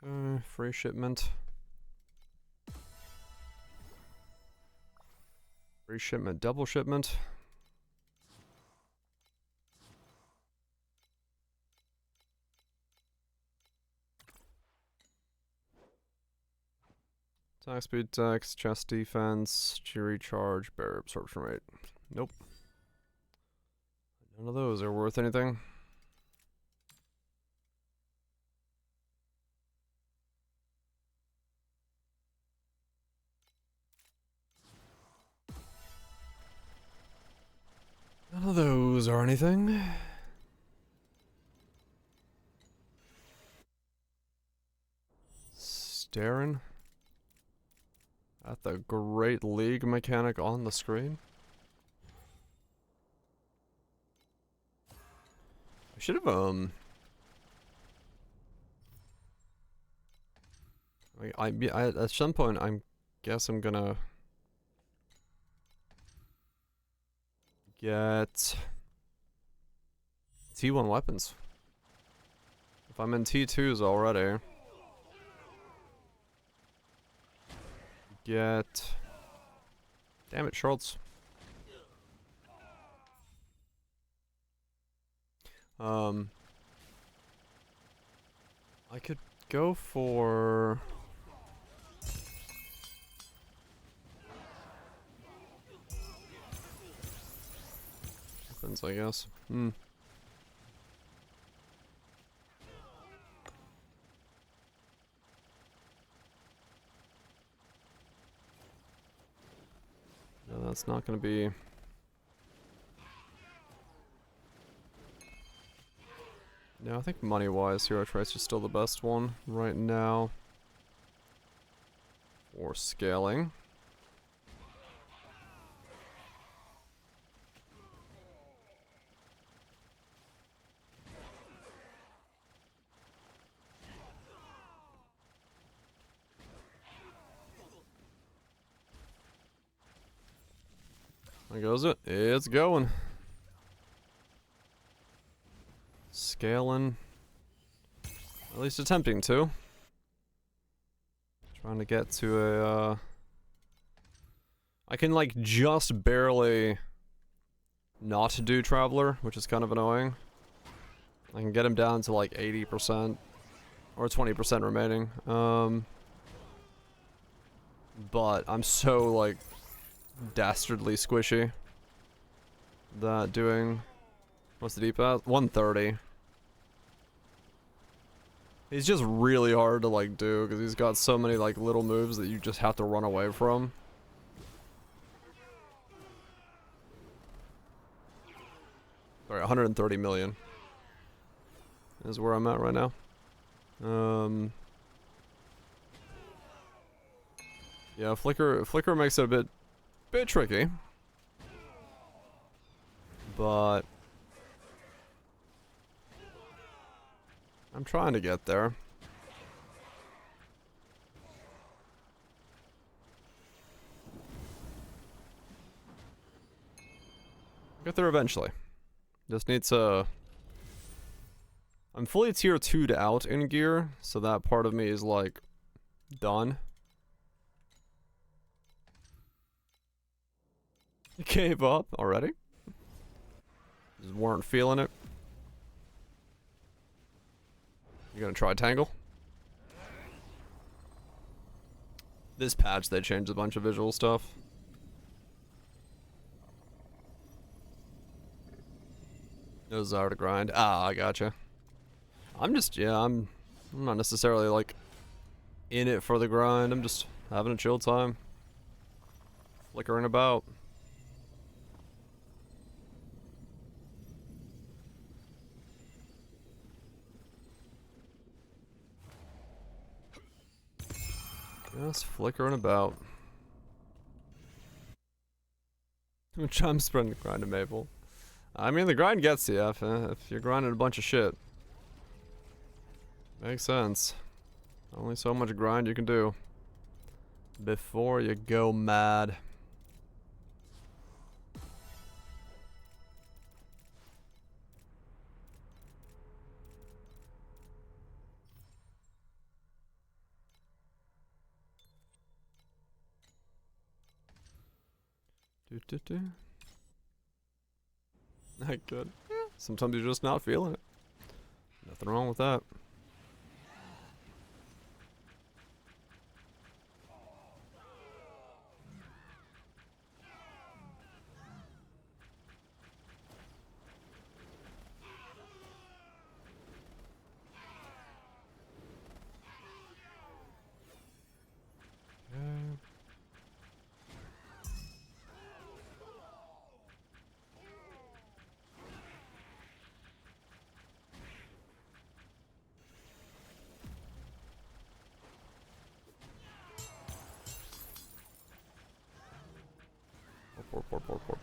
Okay, free shipment. Free shipment, double shipment. Attack speed, dex, chest defense, recharge, barrier absorption rate. Nope. None of those are worth anything. None of those are anything. Staring at the Great League mechanic on the screen. I should have at some point I guess I'm gonna get T1 weapons. If I'm in T2s already. Get... Damn it, Schultz. I could go for... weapons, I guess. Hmm. No, that's not gonna be... No, I think money-wise, Hero Trace is still the best one right now. For scaling. There goes it. It's going. Scaling. At least attempting to. Trying to get to a, I can, like, just barely not do Traveler, which is kind of annoying. I can get him down to, like, 80%. Or 20% remaining. But I'm so, like, dastardly squishy that doing... What's the deep at? 130. He's just really hard to, like, do, because he's got so many, like, little moves that you just have to run away from. Sorry, 130 million is where I'm at right now. Yeah, Flicker makes it a bit tricky. I'm trying to get there. Get there eventually. Just need to... I'm fully tier 2'd out in gear, so that part of me is like done. You gave up already? Just weren't feeling it. You gonna try Tangle? This patch, they changed a bunch of visual stuff. No desire to grind. Ah, I gotcha. I'm just, yeah, I'm not necessarily like in it for the grind. I'm just having a chill time. Flickering about. Just flickering about. Too much time spent grinding Maple. I mean, the grind gets you if you're grinding a bunch of shit. Makes sense. Only so much grind you can do before you go mad. I could. Yeah. Sometimes you're just not feeling it. Nothing wrong with that. Port.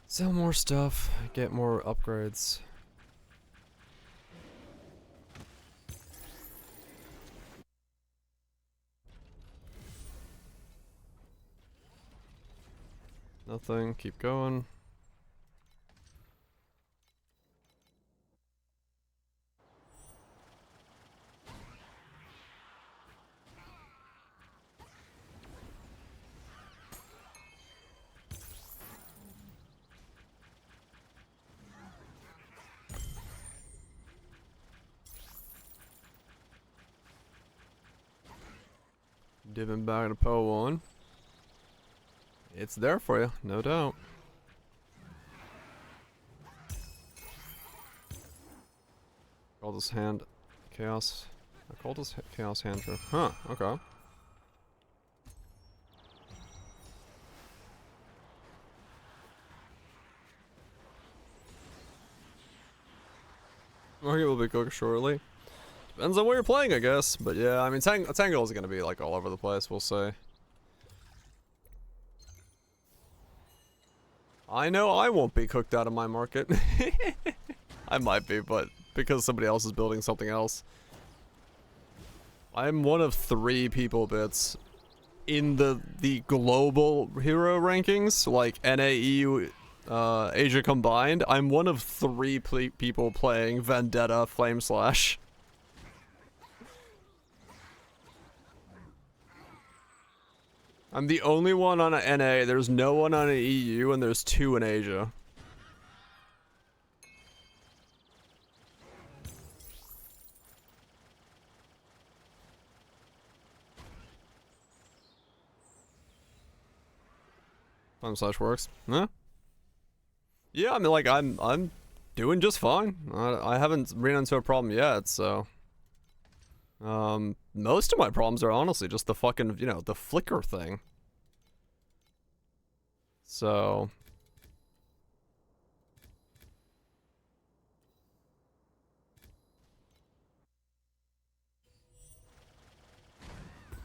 Sell more stuff, get more upgrades. Nothing, keep going. Dipping back to Po 1. It's there for you, no doubt. Call this hand chaos. I called this chaos hand trip. Huh, okay. Market will be cooked shortly. Depends on where you're playing, I guess. But yeah, I mean, Tangle is gonna be like all over the place, we'll say. I know I won't be cooked out of my market. I might be, but because somebody else is building something else. I'm one of 3 people bits in the global hero rankings, like NA, EU, Asia combined. I'm one of 3 people playing Vendetta Flame Slash. I'm the only one on a NA, there's no one on a EU, and there's 2 in Asia. Flame Slash works. Huh? Yeah, I mean, like, I'm doing just fine. I haven't ran into a problem yet, so... most of my problems are honestly just the fucking, you know, the flicker thing. So...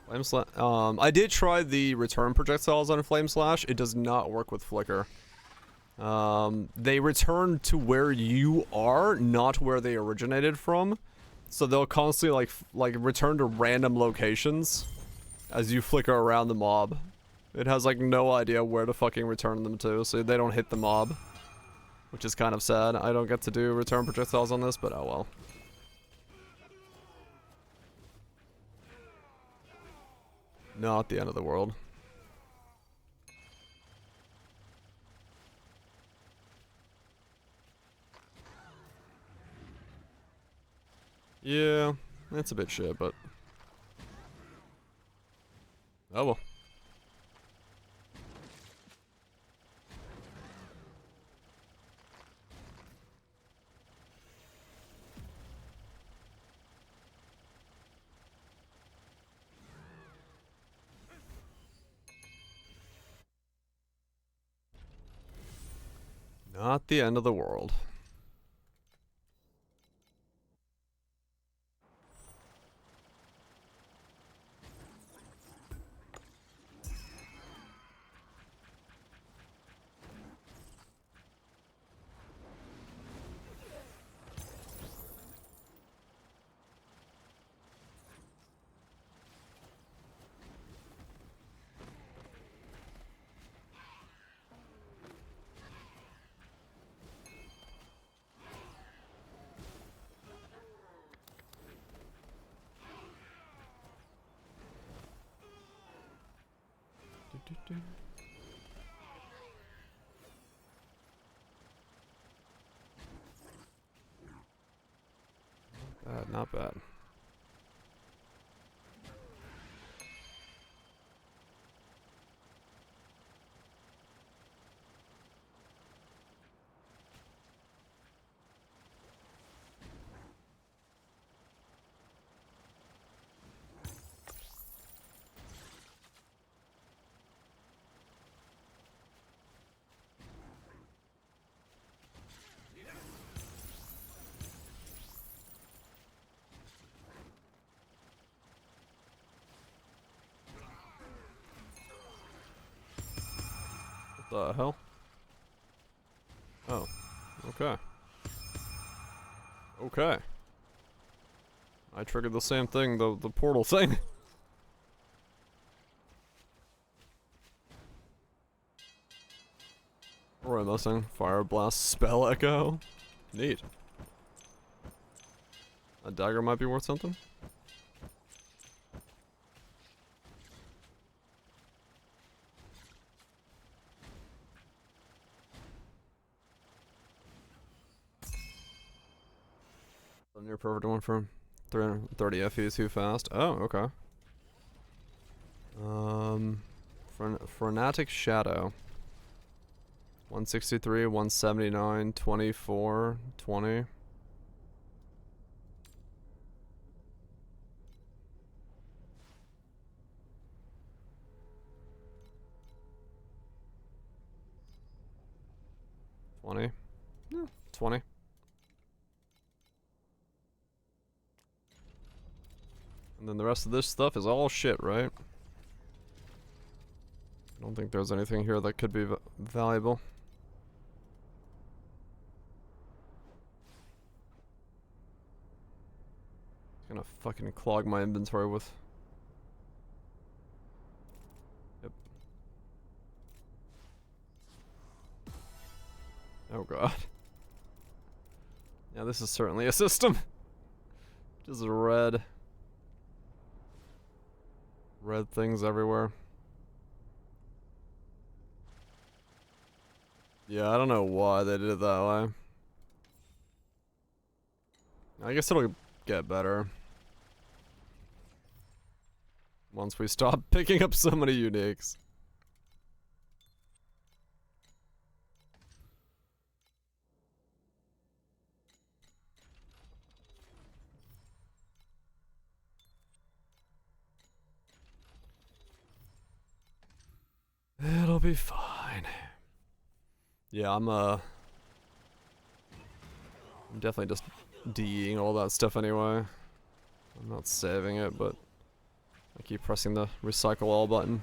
Flame Slash. I did try the return projectiles on Flame Slash. It does not work with Flicker. They return to where you are, not where they originated from. So they'll constantly like return to random locations as you flicker around the mob. It has like no idea where to fucking return them to, so they don't hit the mob. Which is kind of sad. I don't get to do return projectiles on this, but oh well. Not the end of the world. Yeah, that's a bit shit, but... oh well. Not the end of the world. Not bad. What the hell? Oh, okay. Okay. I triggered the same thing, the portal thing. What am I missing? Fire Blast Spell Echo? Neat. A dagger might be worth something? A near perfect one for 330 FE too fast. Oh, okay. Frenetic Shadow. 163, 179, 24, 20. Yeah, 20. And then the rest of this stuff is all shit, right? I don't think there's anything here that could be valuable. Gonna fucking clog my inventory with... yep. Oh god. Yeah, this is certainly a system. Just red things everywhere. Yeah, I don't know why they did it that way. I guess it'll get better once we stop picking up so many uniques. It'll be fine. Yeah, I'm definitely just DEing all that stuff anyway. I'm not saving it, but I keep pressing the recycle all button.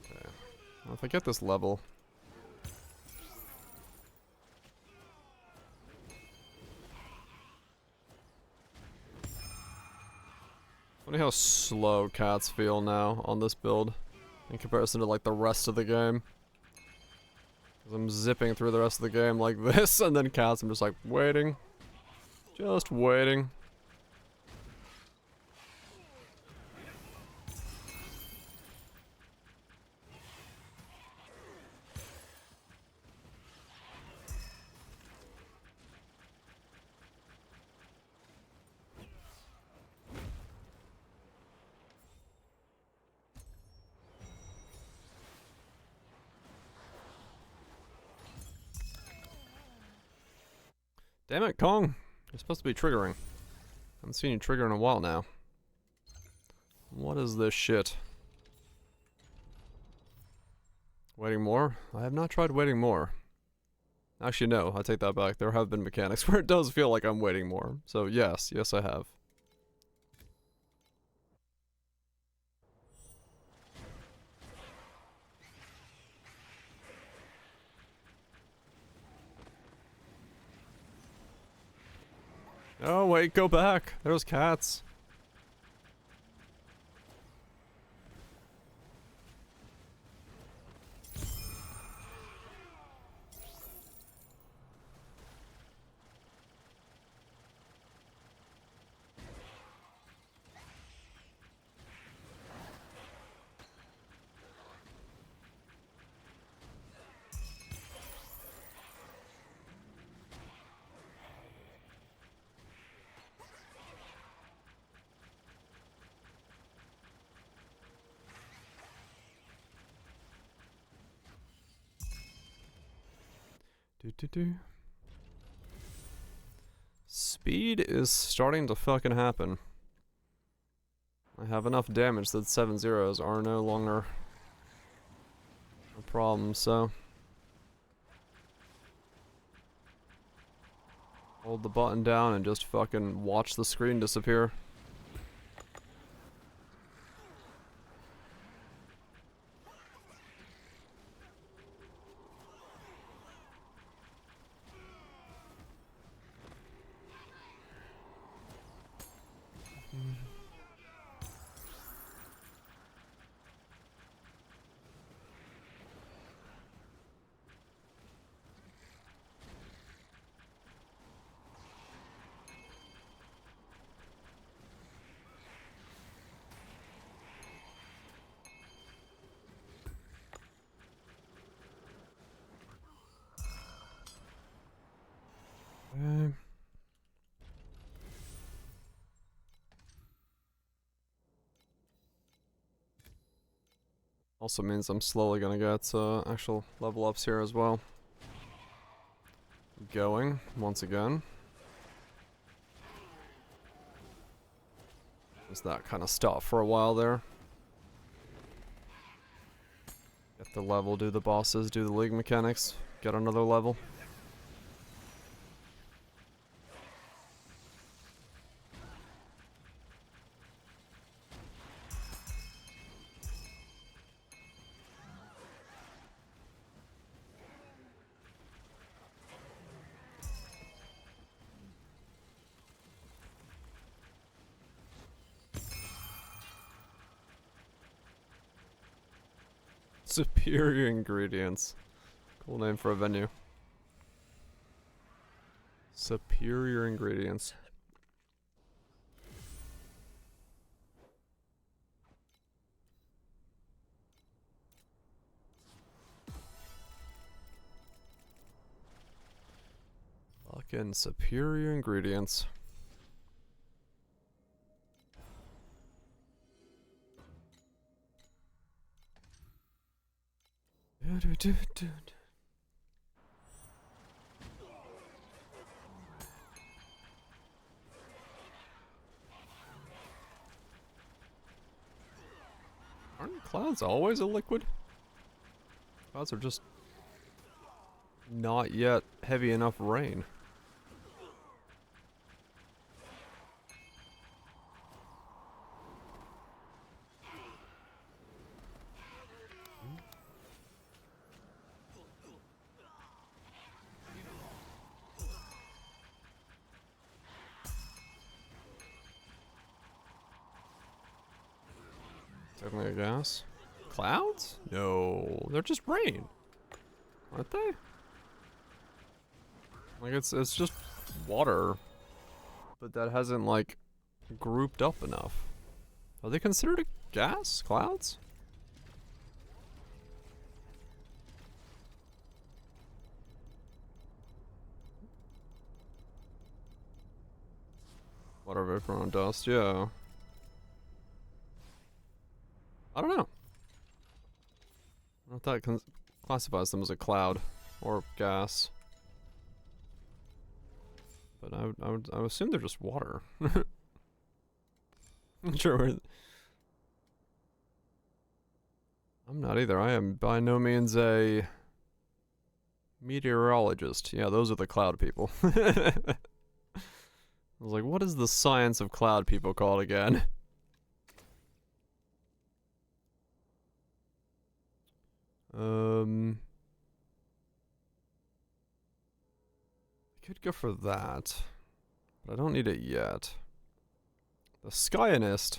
Okay. Well, if I get this level. Funny how slow cats feel now on this build in comparison to like the rest of the game. 'Cause I'm zipping through the rest of the game like this, and then cats I'm just like waiting. Just waiting. Damn it, Kong. You're supposed to be triggering. Haven't seen you trigger in a while now. What is this shit? Waiting more? I have not tried waiting more. Actually, no, I take that back. There have been mechanics where it does feel like I'm waiting more. So yes, yes I have. Oh wait, go back. There's cats. Speed is starting to fucking happen. I have enough damage that 7 zeros are no longer a problem, so hold the button down and just fucking watch the screen disappear. Also means I'm slowly gonna get actual level ups here as well. Going, once again. Just that kind of stuff for a while there. Get the level, do the bosses, do the league mechanics, get another level. Superior ingredients. Cool name for a venue. Superior ingredients. Fucking superior ingredients. Aren't clouds always a liquid? Clouds are just not yet heavy enough rain. Definitely a gas. Clouds? No, they're just rain, aren't they? Like it's just water, but that hasn't like grouped up enough. Are they considered a gas? Clouds? Water vapor on dust, yeah. I don't know. I thought it classifies them as a cloud or gas. But I would assume they're just water. I'm sure. I'm not either. I am by no means a meteorologist. Yeah, those are the cloud people. I was like, what is the science of cloud people called again? I could go for that, but I don't need it yet. The Skyanist.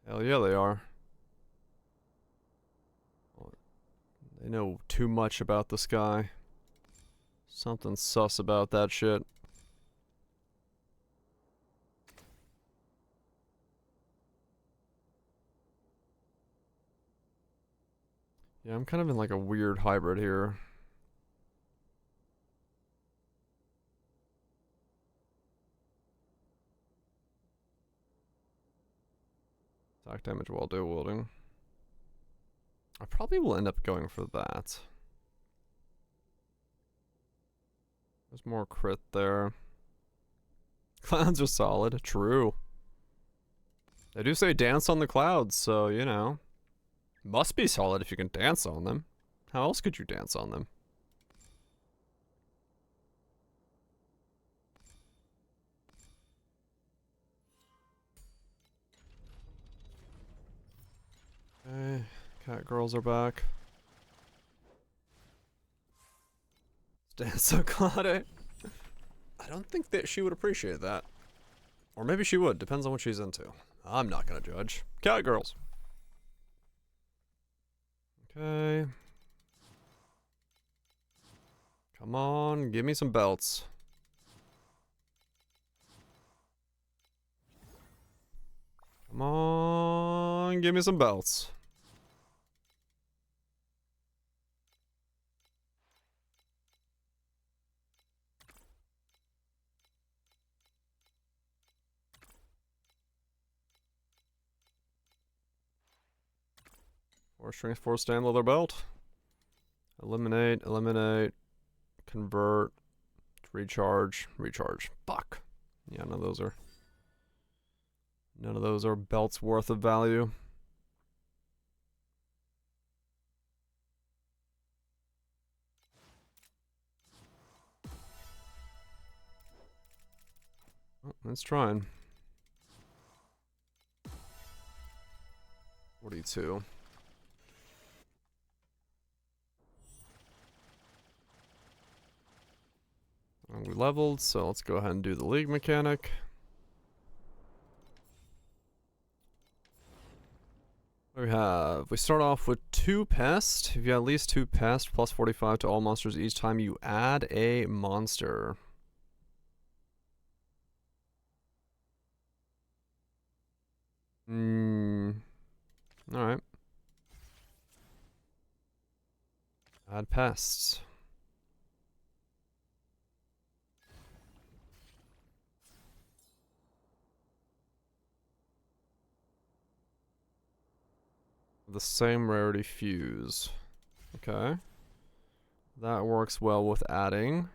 Hell yeah, they are. They know too much about the sky. Something sus about that shit. Yeah, I'm kind of in like a weird hybrid here. Attack damage while dual wielding. I probably will end up going for that. There's more crit there. Clouds are solid. True. They do say dance on the clouds, so, you know. Must be solid if you can dance on them. How else could you dance on them? Okay, cat girls are back. Dance so Claude. I don't think that she would appreciate that. Or maybe she would, depends on what she's into. I'm not gonna judge. Cat girls. Okay. Come on, give me some belts. Come on, give me some belts. Four strength, four stand leather belt. Eliminate, eliminate, convert, recharge, recharge. Fuck. Yeah, none of those are belts worth of value. Oh, let's try. 42. We leveled, so let's go ahead and do the league mechanic. We start off with 2 pest. If you have at least 2 pest, plus 45 to all monsters each time you add a monster. Alright. Add pests. The same rarity fuse. Okay. That works well with adding.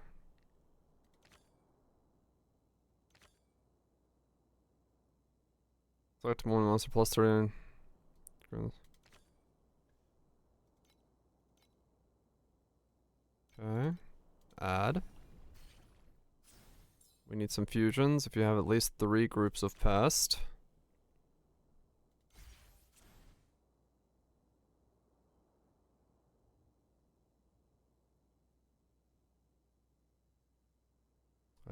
Select one monster plus 3. Okay. Add. We need some fusions if you have at least 3 groups of pest.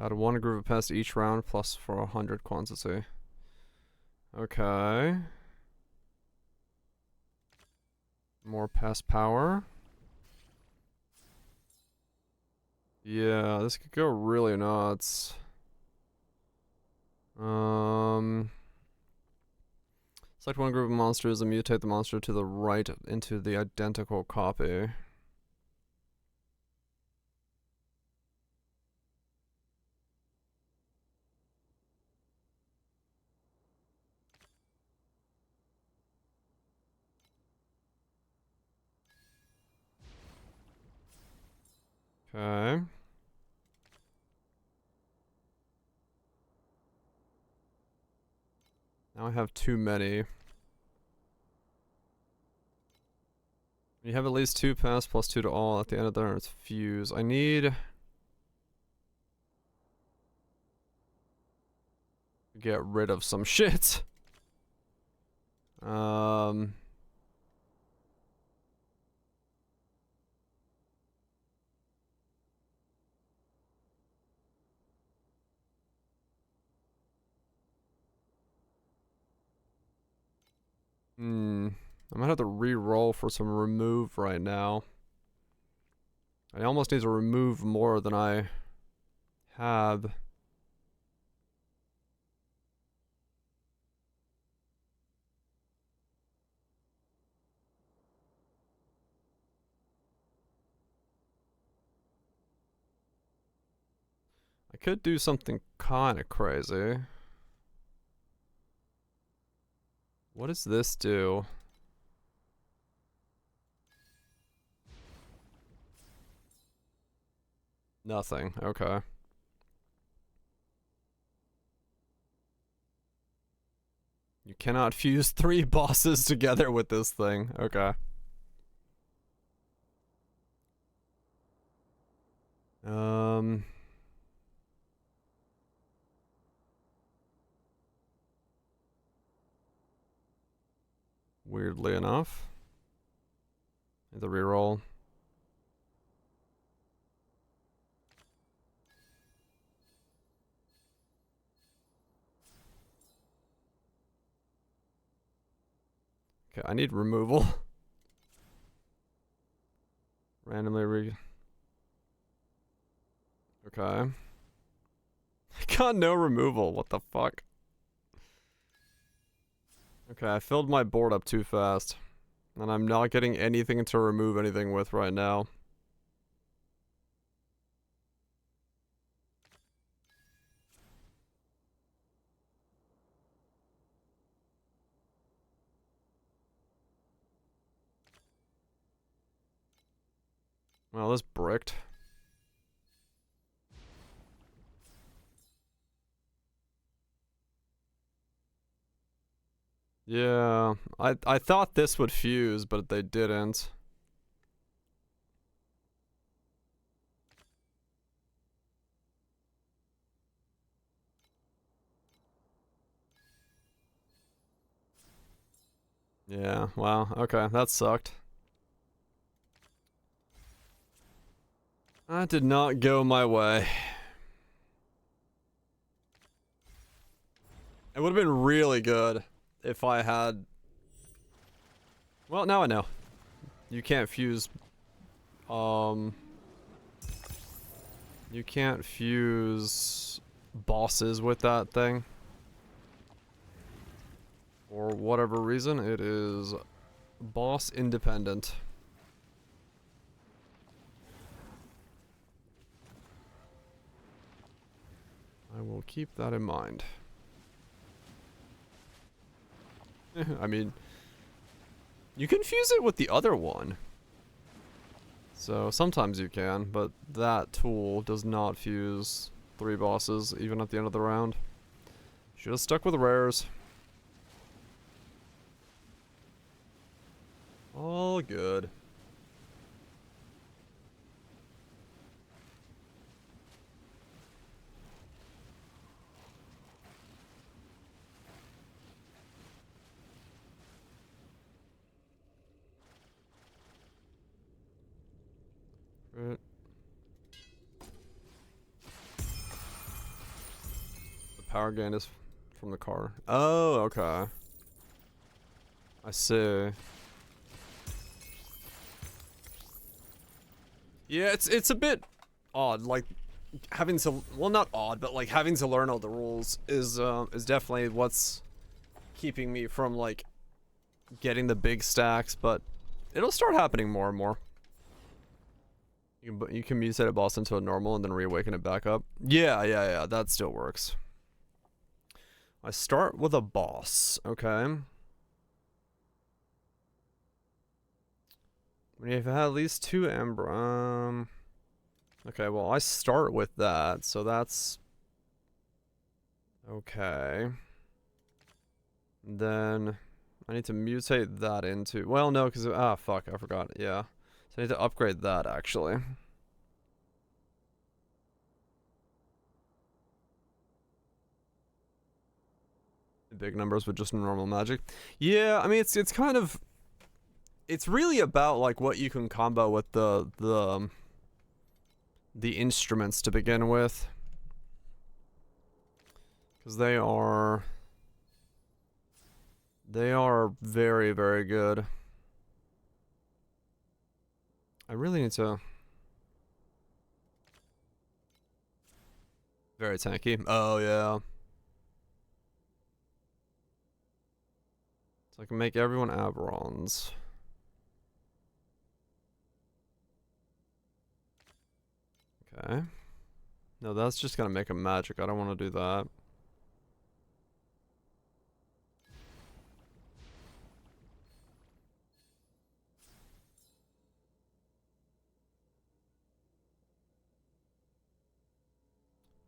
Add 1 group of pest each round plus for 100 quantity. Okay. More pest power. Yeah, this could go really nuts. Select 1 group of monsters and mutate the monster to the right into the identical copy. Okay. Now I have too many. You have at least 2 pass plus 2 to all at the end of there. It's fuse. I need to get rid of some shit. I might have to re-roll for some remove right now. I almost need to remove more than I have. I could do something kind of crazy. What does this do? Nothing. Okay. You cannot fuse 3 bosses together with this thing. Okay. Weirdly enough. Need to reroll. Okay, I need removal. Randomly Okay. I got no removal. What the fuck? Okay, I filled my board up too fast. And I'm not getting anything to remove anything with right now. Well, this bricked. Yeah, I thought this would fuse, but they didn't. Yeah, wow, okay, that sucked. That did not go my way. It would have been really good if I had... Well, now I know. You can't fuse... You can't fuse bosses with that thing. For whatever reason, it is boss independent. I will keep that in mind. I mean, you can fuse it with the other one. So sometimes you can, but that tool does not fuse 3 bosses, even at the end of the round. Should have stuck with rares. All good. Right. The power gain is from the car. Oh, okay. I see. Yeah, it's a bit odd, like having to, well, not odd, but like having to learn all the rules is definitely what's keeping me from like getting the big stacks, but it'll start happening more and more. You can mutate a boss into a normal and then reawaken it back up. Yeah, that still works. I start with a boss, okay? When you've had at least 2 Ember, okay, well, I start with that, so that's okay. Then I need to mutate that into, well, no, because, fuck, I forgot, yeah. So I need to upgrade that, actually. Big numbers with just normal magic. Yeah, I mean, it's kind of, it's really about, like, what you can combo with the instruments to begin with. Because they are very, very good. I really need to... Very tanky. Oh, yeah. So I can make everyone Aberons. Okay. No, that's just gonna make a magic. I don't want to do that.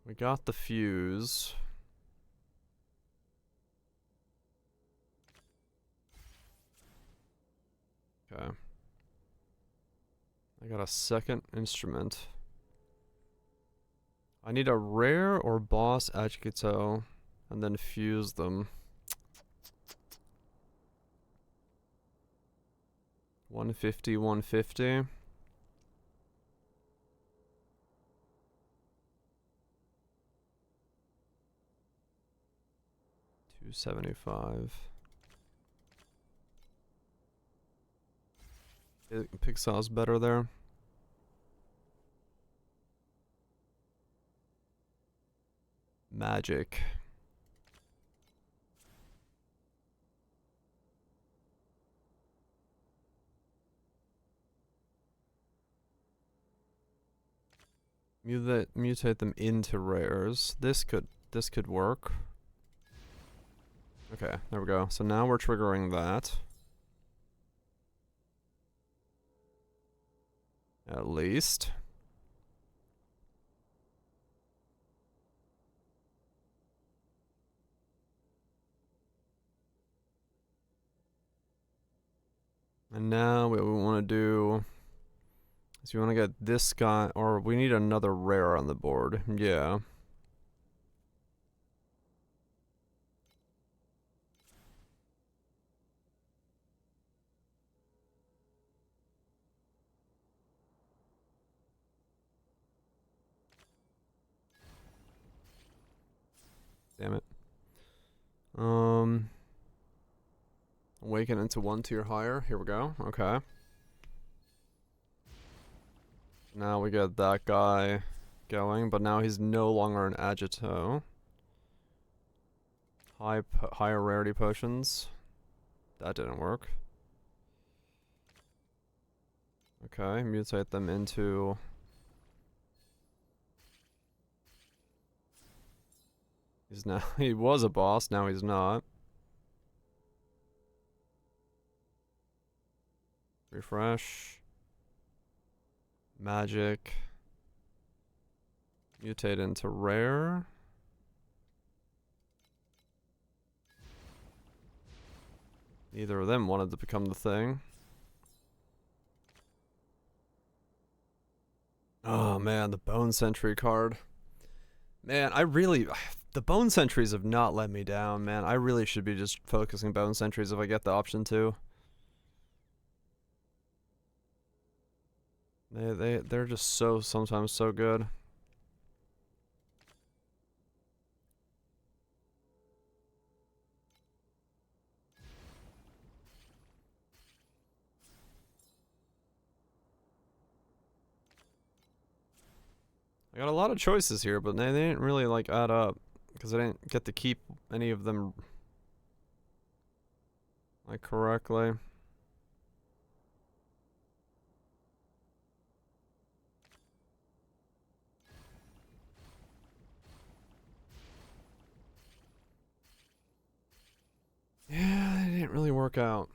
We got the fuse. Okay. I got a second instrument. I need a rare or boss agitato and then fuse them. 150, 150. $275. Pixar's better there. Magic. Mutate them into rares. This could work. Okay, there we go. So now we're triggering that. At least. And now what we want to do is we want to get this guy, or we need another rare on the board. Yeah. Damn it. Awaken into 1 tier higher. Here we go. Okay. Now we get that guy going, but now he's no longer an agito. Higher rarity potions. That didn't work. Okay, mutate them into... he was a boss, now he's not. Refresh. Magic. Mutate into rare. Neither of them wanted to become the thing. man, the Bone Sentry card. Man, the Bone Sentries have not let me down, man. I really should be just focusing Bone Sentries if I get the option to. They're just sometimes so good. I got a lot of choices here, but they didn't really like add up because I didn't get to keep any of them like correctly. Yeah, it didn't really work out.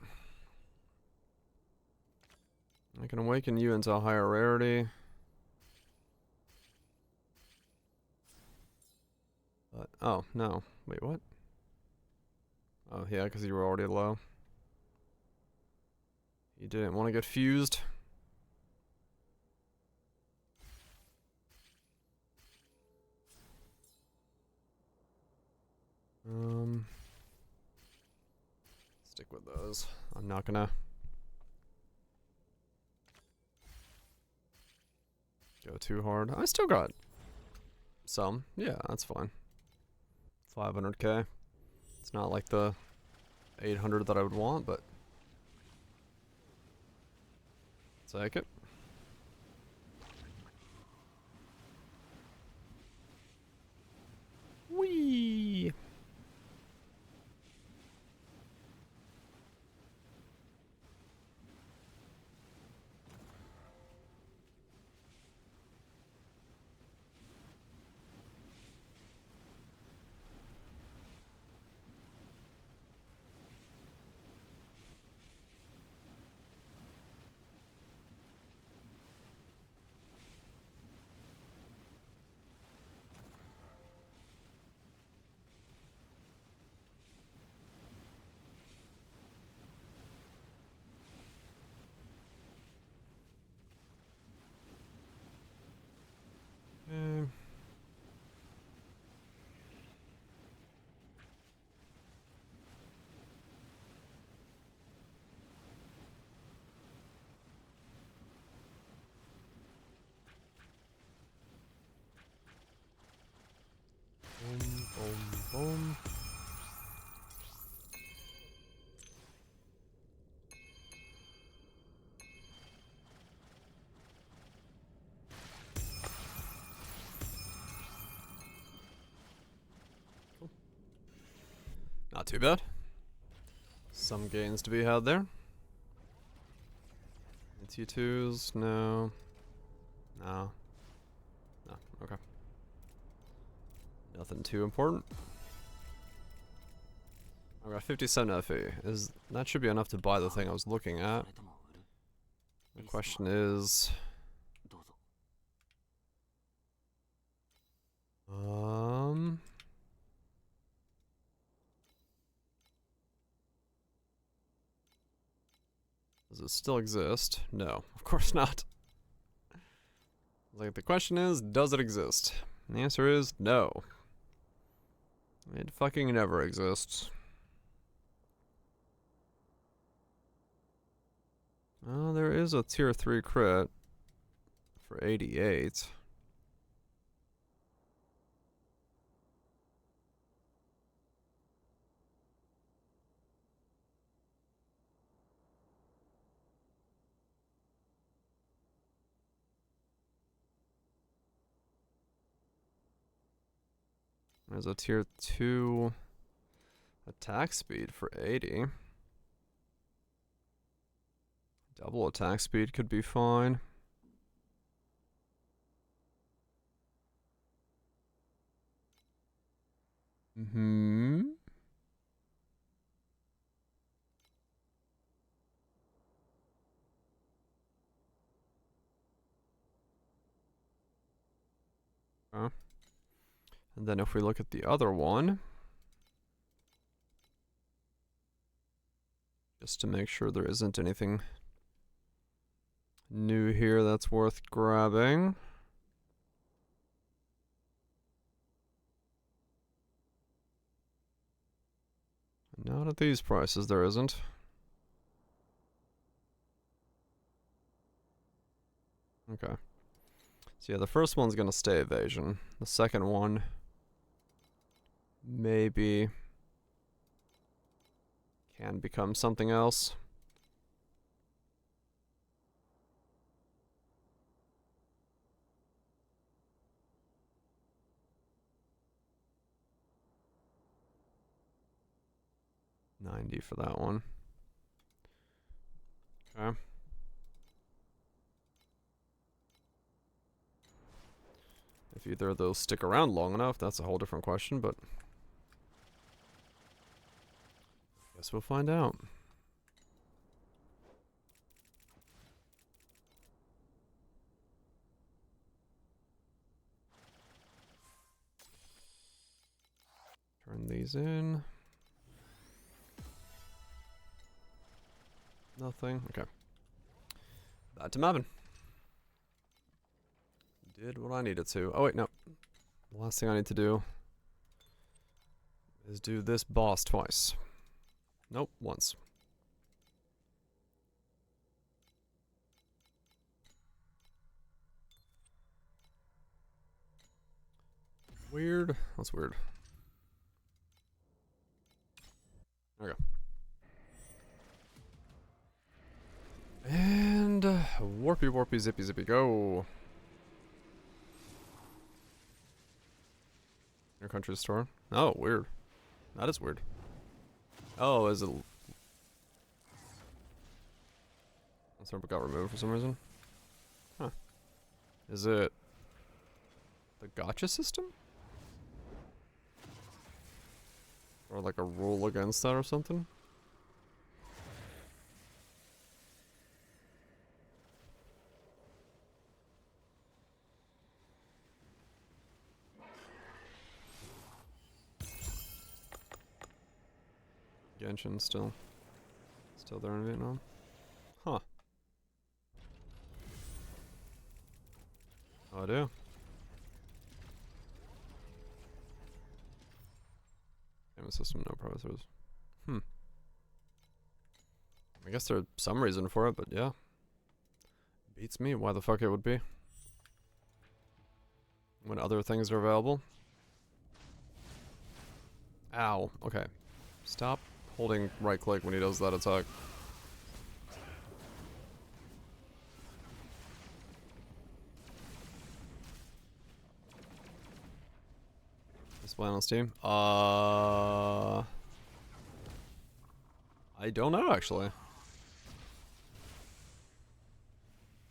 I can awaken you into a higher rarity. But, oh, no. Wait, what? Oh, yeah, because you were already low. You didn't want to get fused. Stick with those. I'm not gonna go too hard. I still got some. Yeah, that's fine. 500k. It's not like the 800 that I would want, but take it. Whee! Okay. Boom, boom, boom. Cool. Not too bad. Some gains to be had there. T2s, no. No. No, okay. Nothing too important. I got 57 FE. That should be enough to buy the thing I was looking at. The question is, does it still exist? No, of course not. Like, the question is, does it exist? And the answer is no. It fucking never exists. Oh, there is a tier 3 crit for 88. There's a tier 2 attack speed for 80. Double attack speed could be fine. Mm-hmm. Okay. And then if we look at the other one, just to make sure there isn't anything new here that's worth grabbing. Not at these prices, there isn't. Okay. So yeah, the first one's gonna stay evasion. The second one, maybe, can become something else. $90 for that one. Okay. If either of those stick around long enough, that's a whole different question, but guess we'll find out. Turn these in. Nothing. Okay. Back to Mavin. Did what I needed to. Oh wait, no. The last thing I need to do is do this boss twice. Nope, once. Weird. That's weird. There we go. And warpy, warpy, zippy, zippy, go. Your country store. Oh, weird. That is weird. Oh, is it? That server got removed for some reason. Huh. Is it the gotcha system? Or like a rule against that or something? Genshin still there in Vietnam. Huh. Oh, I do. Payment system, no processors. I guess there's some reason for it, but yeah. Beats me why the fuck it would be. When other things are available. Ow. Okay. Stop holding right click when he does that attack. Display on Steam? I don't know actually.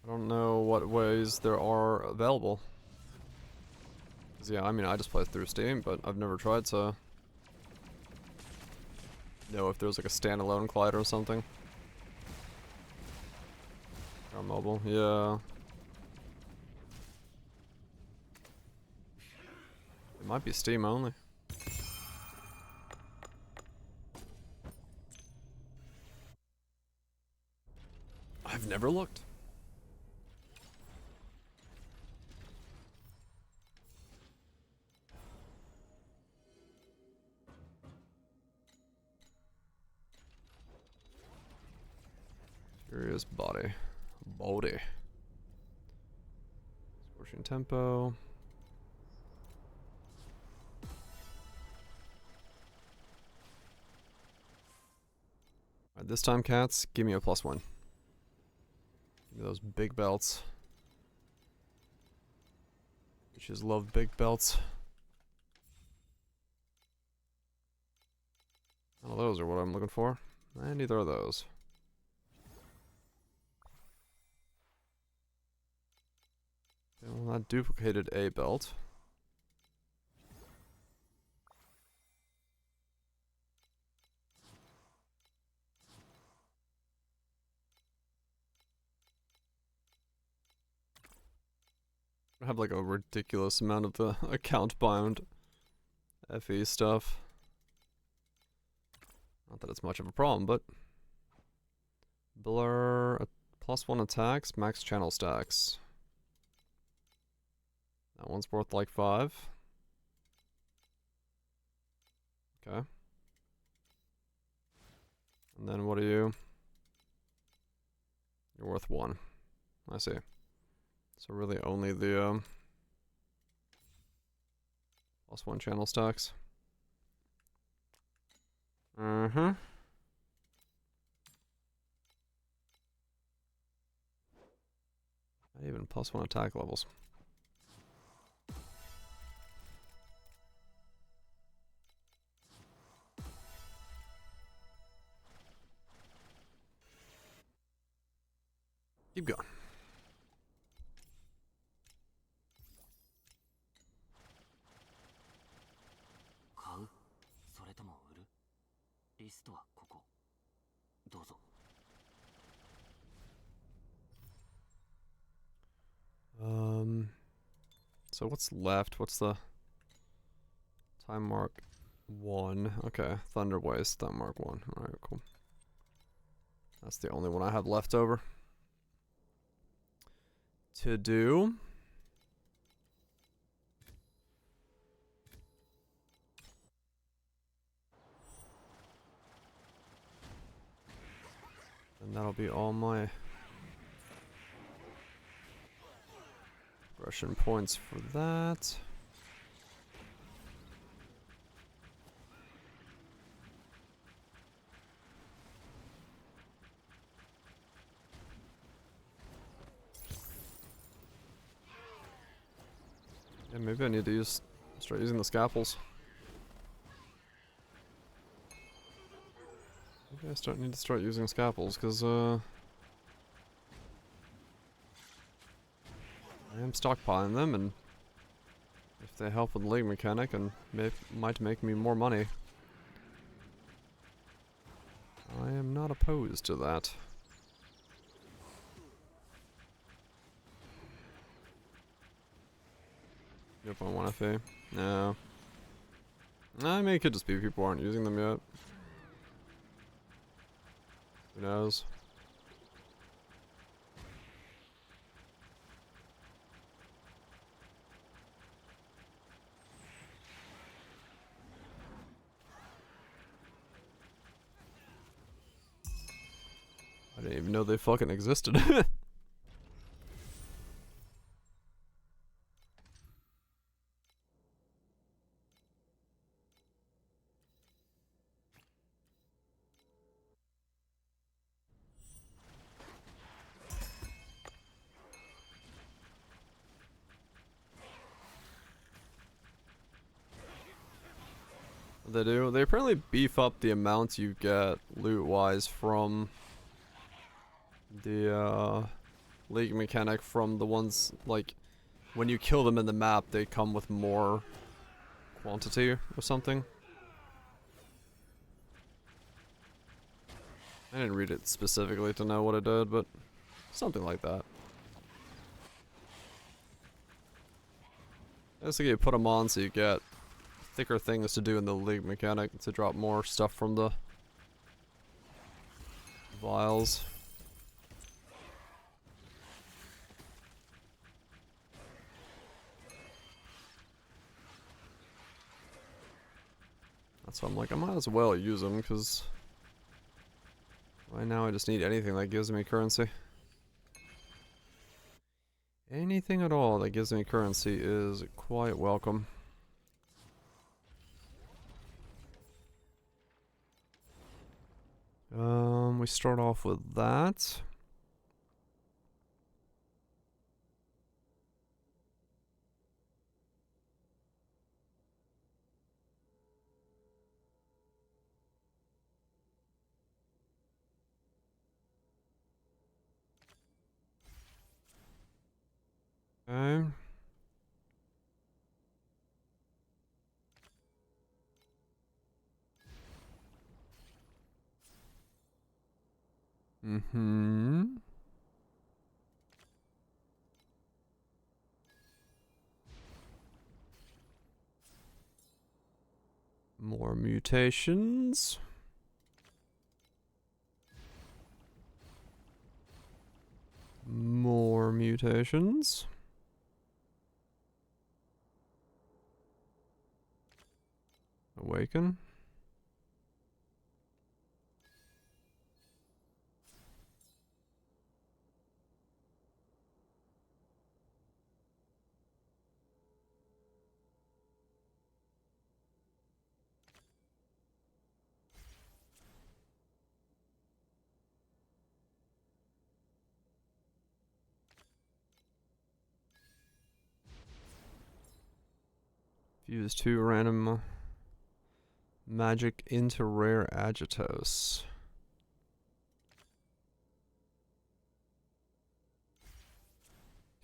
I don't know what ways there are available. 'Cause yeah, I mean I just play through Steam, but I've never tried to know if there's like a standalone collider or something. Or mobile, yeah. It might be Steam only. I've never looked. Curious body. Body. Scorching tempo. Alright, this time, cats, give me a +1. Give me those big belts. Bitches love big belts. None of those are what I'm looking for. And neither are those. Okay, well, that duplicated a belt. I have like a ridiculous amount of the account bound FE stuff. Not that it's much of a problem, but blur, +1 attacks, max channel stacks. That one's worth like 5. Okay. And then what are you? You're worth 1. I see. So really only the +1 channel stacks. Mm-hmm. Not even +1 attack levels. Keep going. 買うそれとも売るリストはここどうぞ So what's left? What's the Timemark 1? Okay, Thunder Waste, Timemark 1. Alright, cool. That's the only one I have left over to do. And that'll be all my Russian points for that. Yeah, maybe I need to start using the scalpels. Maybe I need to start using scalpels, because I am stockpiling them, and if they help with the leg mechanic and might make me more money, I am not opposed to that. Yep, I want FA. No. I mean, it could just be people aren't using them yet. Who knows? I didn't even know they fucking existed. They do. They apparently beef up the amounts you get loot-wise from the league mechanic from the ones, like, when you kill them in the map, they come with more quantity or something. I didn't read it specifically to know what it did, but something like that. Basically, you put them on so you get thicker things to do in the league mechanic to drop more stuff from the vials. That's why I'm like, I might as well use them, because right now I just need anything that gives me currency. Anything at all that gives me currency is quite welcome. We start off with that. Okay. Mm-hmm. More mutations. More mutations. Awaken. Fuse 2 random magic into rare Agitos.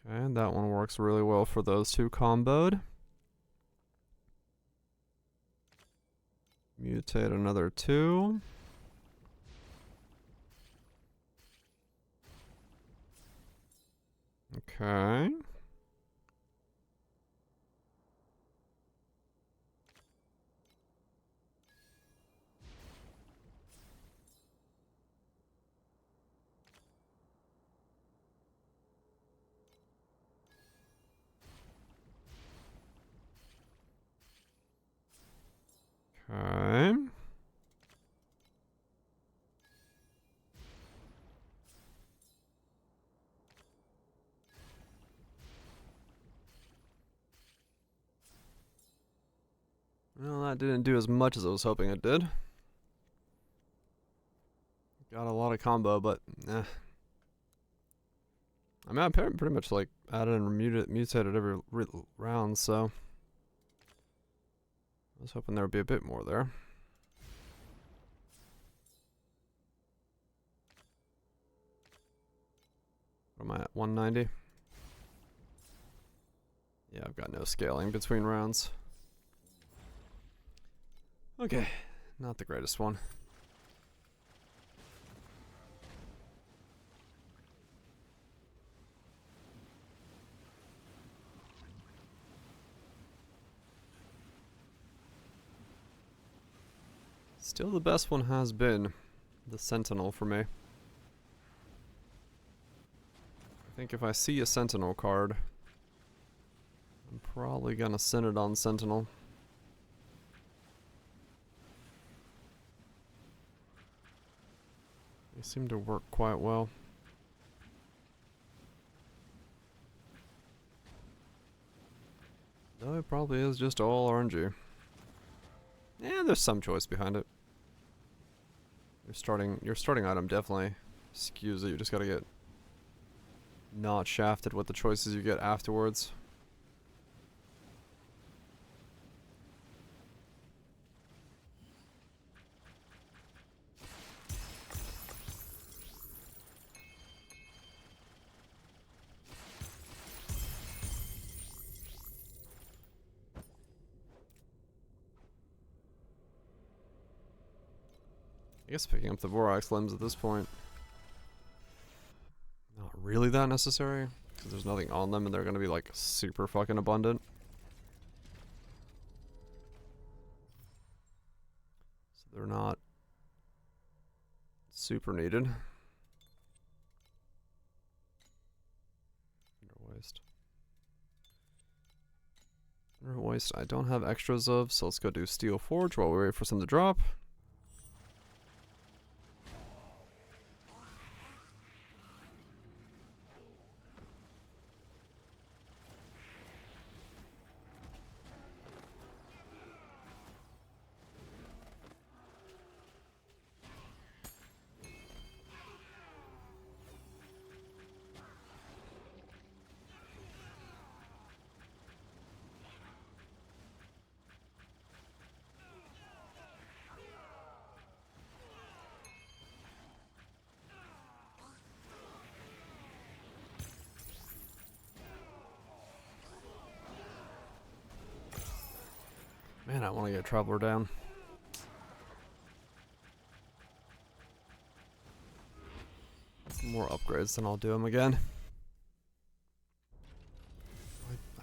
Okay, that one works really well for those two comboed. Mutate another 2. Okay. Okay. Well, that didn't do as much as I was hoping it did. Got a lot of combo, but eh. I mean, I pretty much like added and mutated every round, so I was hoping there would be a bit more there. What am I at? 190? Yeah, I've got no scaling between rounds. Okay, not the greatest one. Still the best one has been the Sentinel for me. I think if I see a Sentinel card, I'm probably gonna send it on Sentinel. They seem to work quite well. Though it probably is just all RNG. Yeah, there's some choice behind it. Your starting item definitely skews it. You just gotta get not shafted with the choices you get afterwards. I guess picking up the Vorax limbs at this point, not really that necessary, because there's nothing on them and they're gonna be like super fucking abundant. So they're not super needed. Waste. Waste I don't have extras of, so let's go do Steel Forge while we wait for some to drop. Man, I want to get Traveler down. More upgrades, then I'll do them again.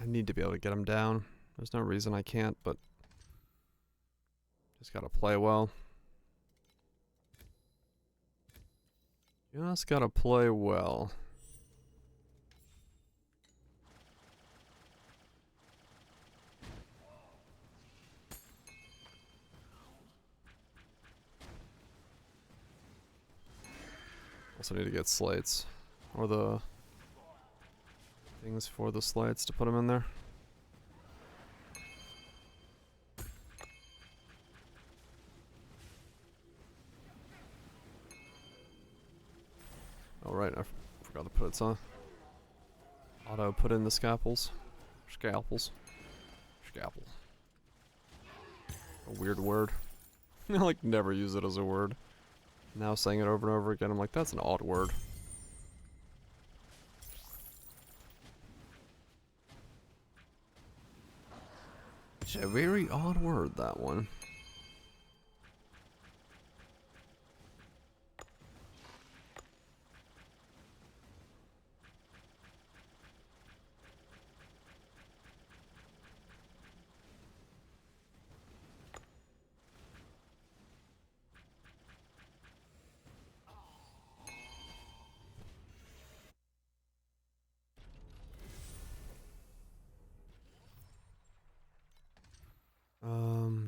I need to be able to get him down. There's no reason I can't, but just gotta play well. Just gotta play well. Also need to get slates, or the things for the slates to put them in there. Oh right, I forgot to put it on. Auto put in the scalpels. Scalpel. a weird word. I like never use it as a word. Now saying it over and over again, I'm like, that's an odd word. It's a very odd word, that one.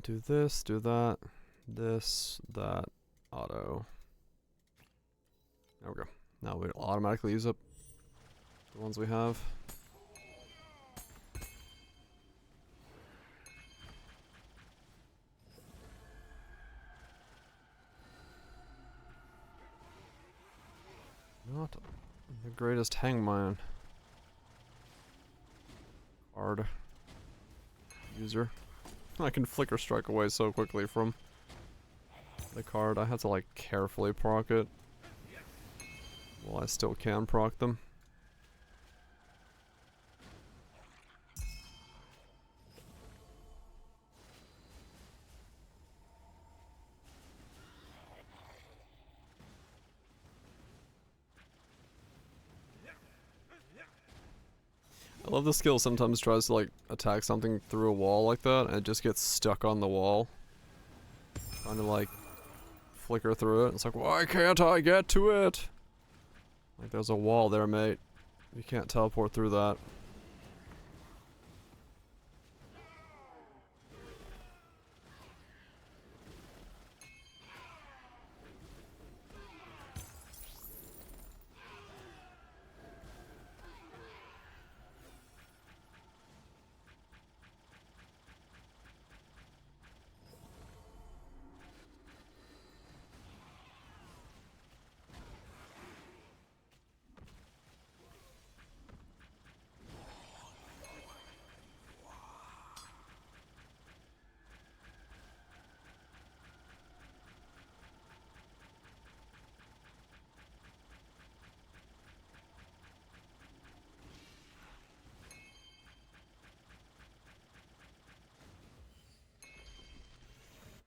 Do this, do that, this, that, auto. There we go. Now we'll automatically use up the ones we have. Not the greatest hangman card user. I can flicker strike away so quickly from the card. I have to like carefully proc it while I still can proc them. I love the skill sometimes tries to like attack something through a wall like that and it just gets stuck on the wall. Trying to like flicker through it. It's like, why can't I get to it? Like there's a wall there, mate. You can't teleport through that.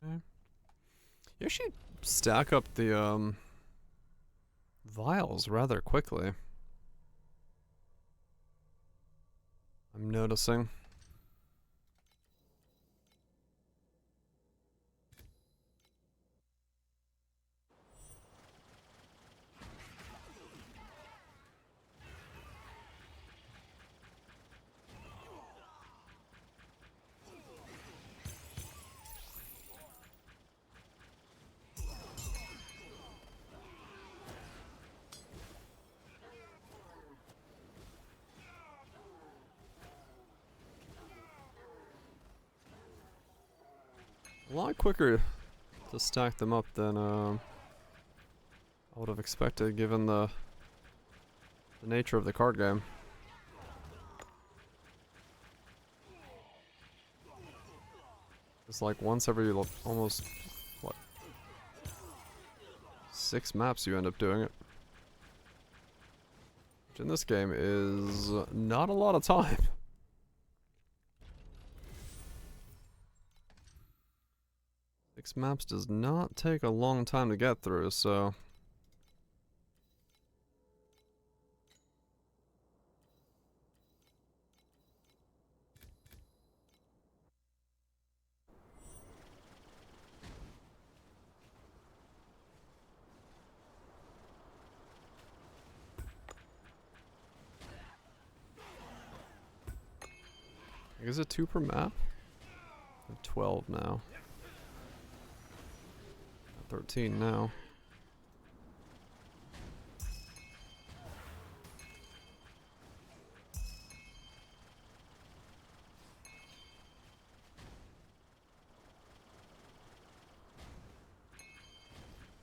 Okay. You actually stack up the vials rather quickly. I'm noticing. A lot quicker to stack them up than I would have expected given the nature of the card game. It's like once every almost, what, 6 maps you end up doing it. Which in this game is not a lot of time. 6 maps does not take a long time to get through, so... Is it 2 per map? 12 now. 13 now.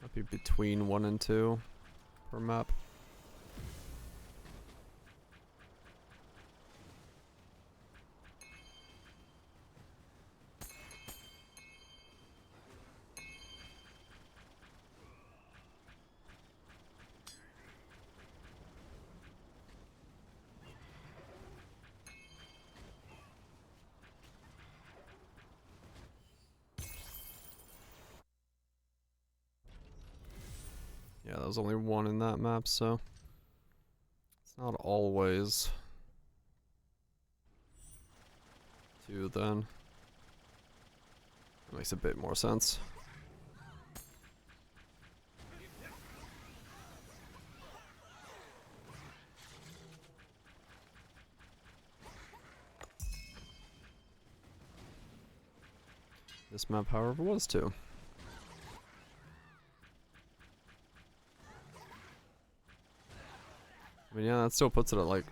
Might be between 1 and 2 per map. Yeah, there was only one in that map, so it's not always two then. That makes a bit more sense. This map, however, was two. I mean, yeah, that still puts it at like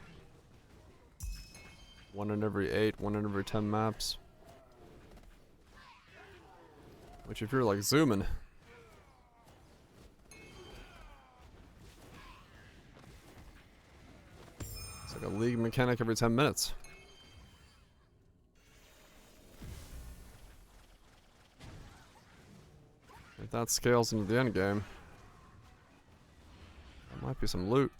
1 in every 8, 1 in every 10 maps. Which if you're like zooming, it's like a league mechanic every 10 minutes. If that scales into the end game, that might be some loot.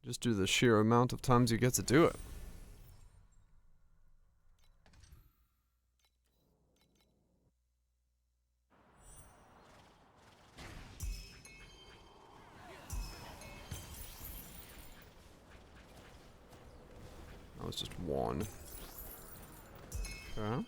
Just do the sheer amount of times you get to do it. That was just one. Okay.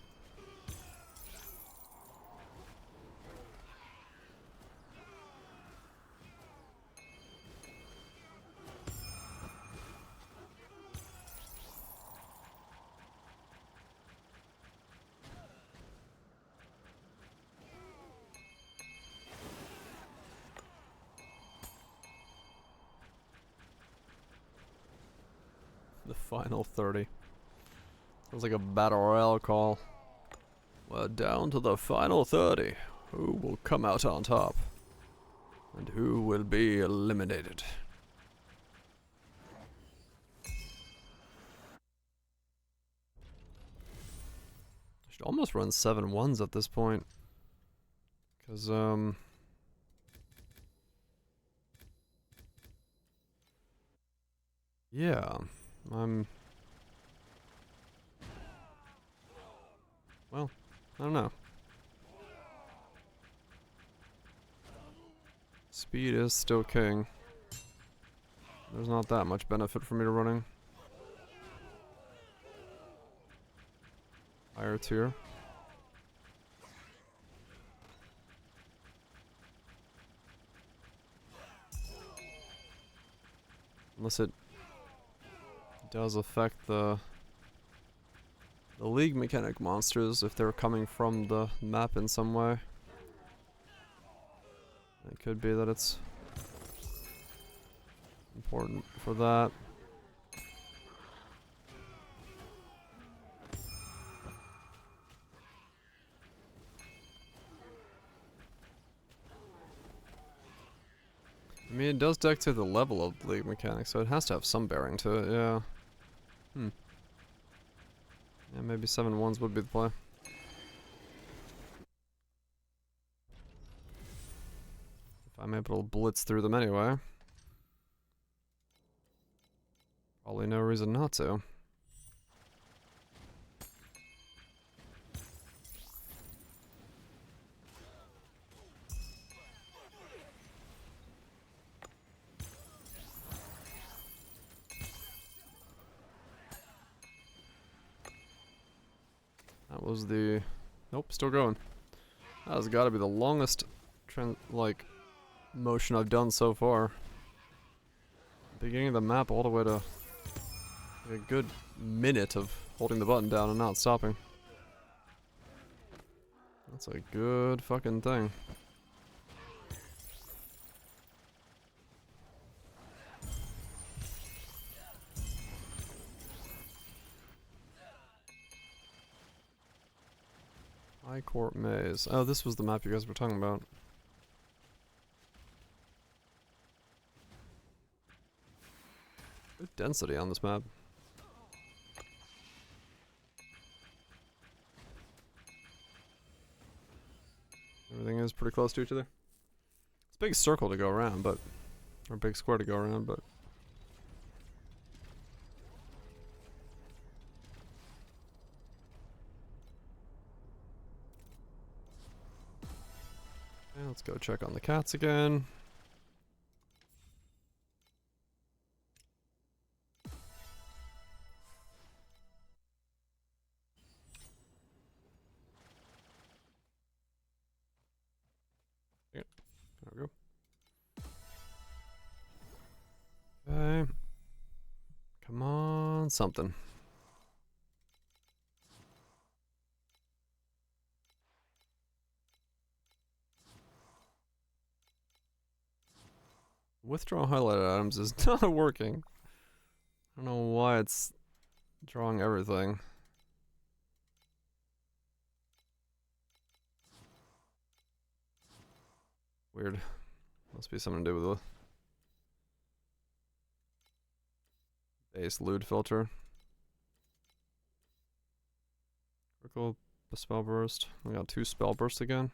The final 30. Sounds like a battle royale call. We're down to the final 30. Who will come out on top? And who will be eliminated? Should almost run 7 ones at this point. Cause yeah, well, I don't know. Speed is still king. There's not that much benefit for me to running higher tier. Unless it does affect the league mechanic monsters if they're coming from the map in some way. It could be that it's important for that. I mean, it does dictate the level of league mechanics, so it has to have some bearing to it, yeah. Yeah, maybe 7 ones would be the play. If I'm able to blitz through them anyway. Probably no reason not to. That was the... Nope, still going. That has got to be the longest motion I've done so far. Beginning of the map all the way to a good minute of holding the button down and not stopping. That's a good fucking thing. High Court Maze. Oh, this was the map you guys were talking about. Good density on this map. Everything is pretty close to each other. It's a big circle to go around, but... Or a big square to go around, but... Let's go check on the cats again. Yeah, there we go. Okay. Come on, something. Withdraw highlighted items is not working. I don't know why it's drawing everything. Weird. Must be something to do with the base loot filter. Critical spell burst. We got 2 spell bursts again.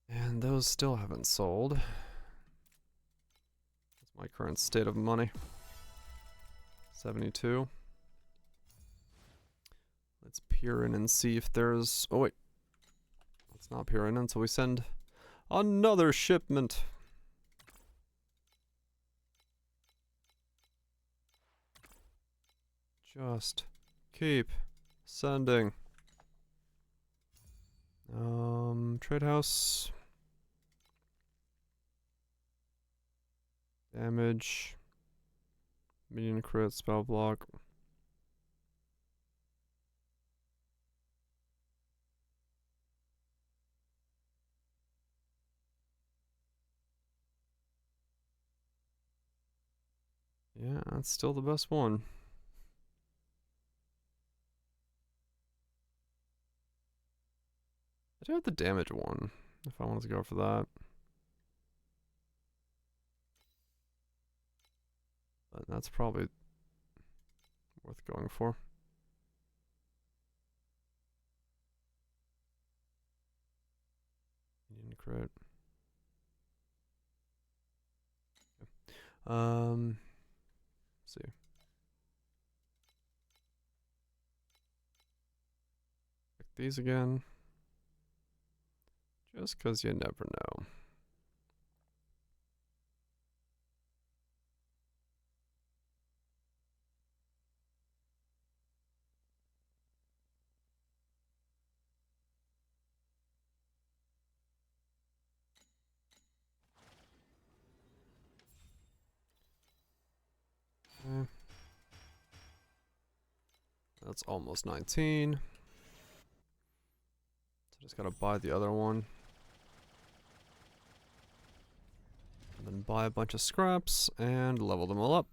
And those still haven't sold. That's my current state of money. 72. Let's peer in and see if there's... Oh wait. Let's not peer in until we send another shipment. Just keep sending. Trade house. Damage. Minion crit, spell block. Yeah, that's still the best one. I do have the damage one, if I wanted to go for that. But that's probably worth going for. Minion crit. Okay. See. Check these again. Just because you never know. Okay. That's almost 19. So just gotta buy the other one. And then buy a bunch of scraps and level them all up.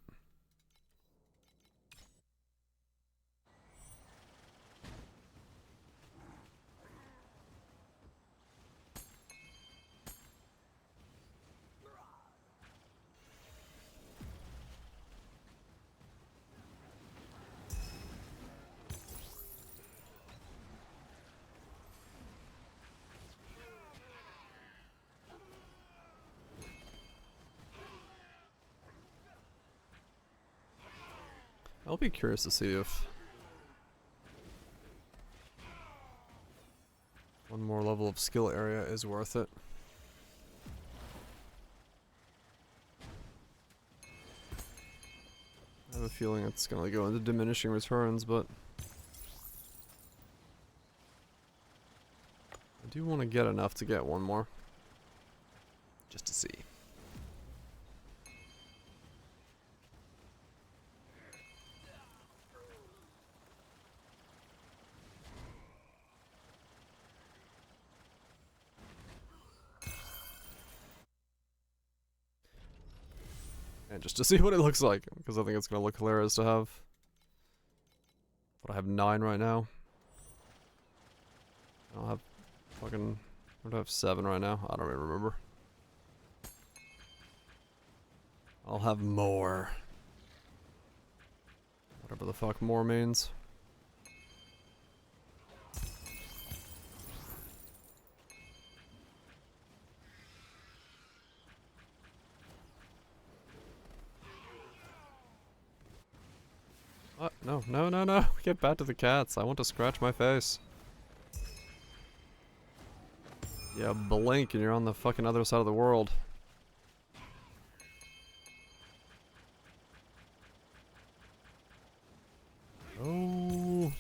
I'll be curious to see if one more level of skill area is worth it. I have a feeling it's gonna go into diminishing returns, but I do want to get enough to get one more. Just to see. And just to see what it looks like, because I think it's gonna look hilarious to have. But I have 9 right now. I'll have fucking... I have 7 right now. I don't even remember. I'll have more. Whatever the fuck more means. What? No, no, no, no. Get back to the cats. I want to scratch my face. Yeah, blink and you're on the fucking other side of the world. Oh.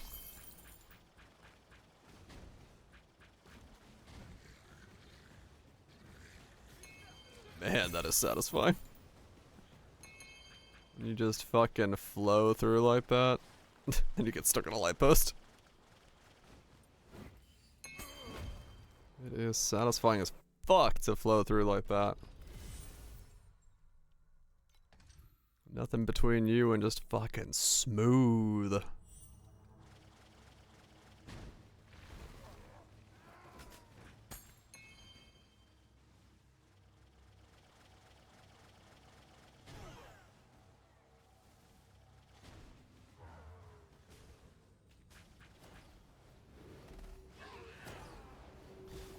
Man, that is satisfying. You just fucking flow through like that, and you get stuck on a light post. It is satisfying as fuck to flow through like that. Nothing between you and just fucking smooth.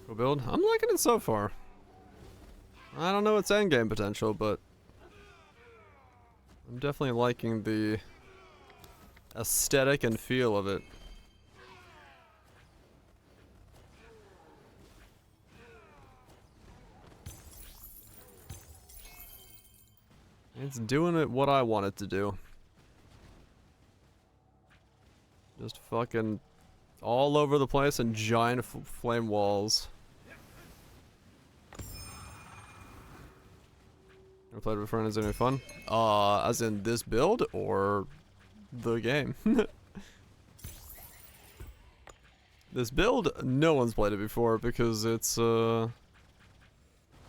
Cool build. I'm liking it so far. I don't know its endgame potential, but I'm definitely liking the aesthetic and feel of it. It's doing it what I want it to do. Just fucking all over the place and giant flame walls. Never played it before and is it any fun? As in this build or the game? This build, no one's played it before because it's the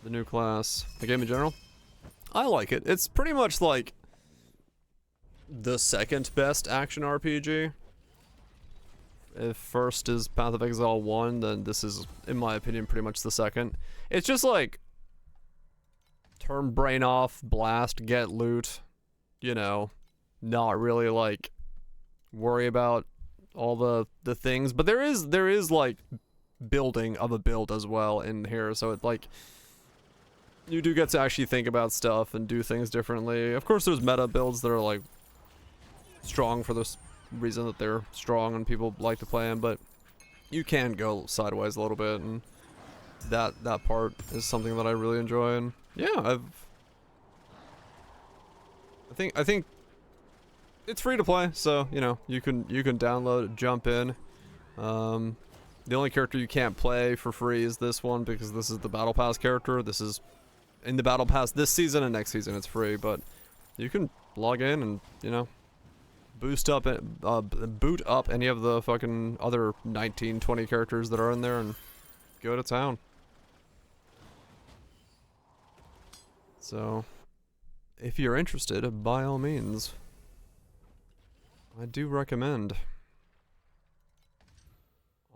new class. The game in general, I like it. It's pretty much like the second best action RPG. If first is Path of Exile 1, then this is, in my opinion, pretty much the second. It's just like turn brain off, blast, get loot, you know, not really like worry about all the things, but there is like building of a build as well in here, so it like you do get to actually think about stuff and do things differently. Of course there's meta builds that are like strong for this reason that they're strong and people like to play them, but you can go sideways a little bit, and that part is something that I really enjoy. And yeah, I think it's free to play, so you know you can download it, jump in. The only character you can't play for free is this one because this is the Battle Pass character. This is in the Battle Pass this season, and next season it's free, but you can log in and, you know, boot up any of the fucking other 19, 20 characters that are in there and go to town. So, if you're interested, by all means, I do recommend.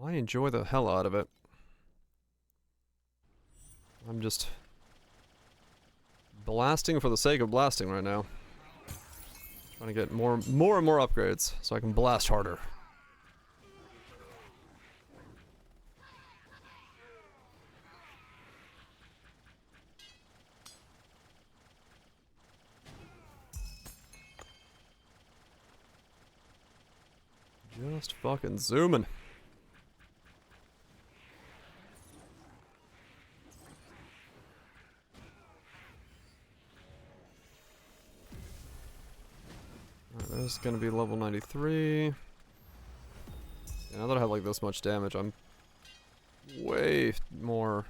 I enjoy the hell out of it. I'm just blasting for the sake of blasting right now. Trying to get more and more upgrades so I can blast harder. Just fucking zooming. Alright, there's gonna be level 93. Yeah, now that I have like this much damage, I'm way more.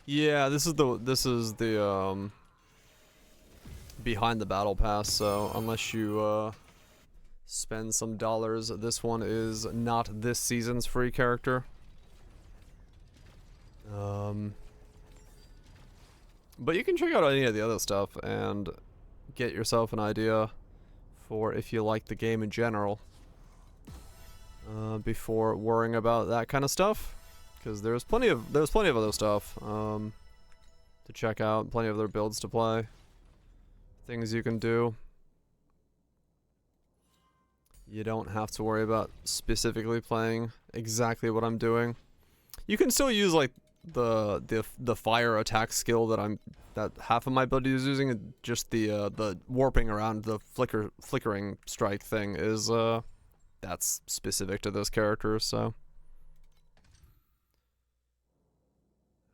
Yeah, this is the behind the battle pass, so unless you spend some dollars, this one is not this season's free character. But you can check out any of the other stuff and get yourself an idea for if you like the game in general before worrying about that kind of stuff, because there's plenty of other stuff to check out, plenty of other builds to play, things you can do. You don't have to worry about specifically playing exactly what I'm doing. You can still use like the fire attack skill that I'm that half of my ability is using, and just the warping around the flickering strike thing is that's specific to this character, so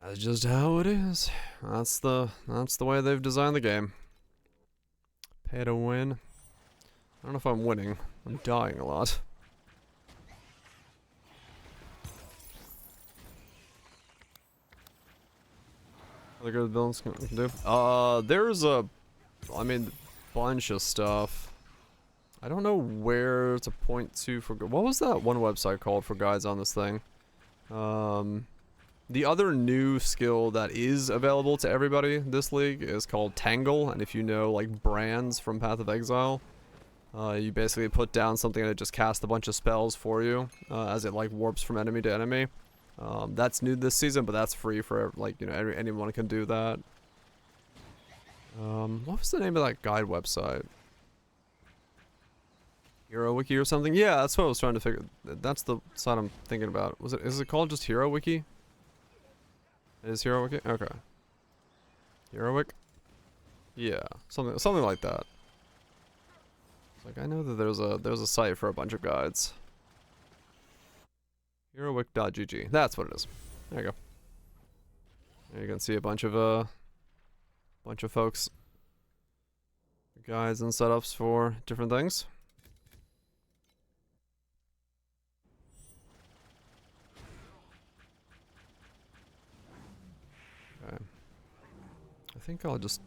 that's just how it is. That's the way they've designed the game. Pay to win. I don't know if I'm winning. I'm dying a lot. Other good builds we can do. There's a, I mean, bunch of stuff. I don't know where to point to for. What was that one website called for guides on this thing? The other new skill that is available to everybody this league is called Tangle, and if you know like brands from Path of Exile, you basically put down something and it just casts a bunch of spells for you as it like warps from enemy to enemy. That's new this season, but that's free for, like, you know, anyone can do that. What was the name of that guide website? Hero Wiki or something? Yeah, that's what I was trying to figure. That's the site I'm thinking about. Is it called just Hero Wiki? It is Hero Wiki? Okay. Hero Wiki? Yeah, something like that. Like, I know that there's a site for a bunch of guides. HeroWick.gg. That's what it is. There you go. There you can see a bunch of folks guides and setups for different things. Okay. I think I'll just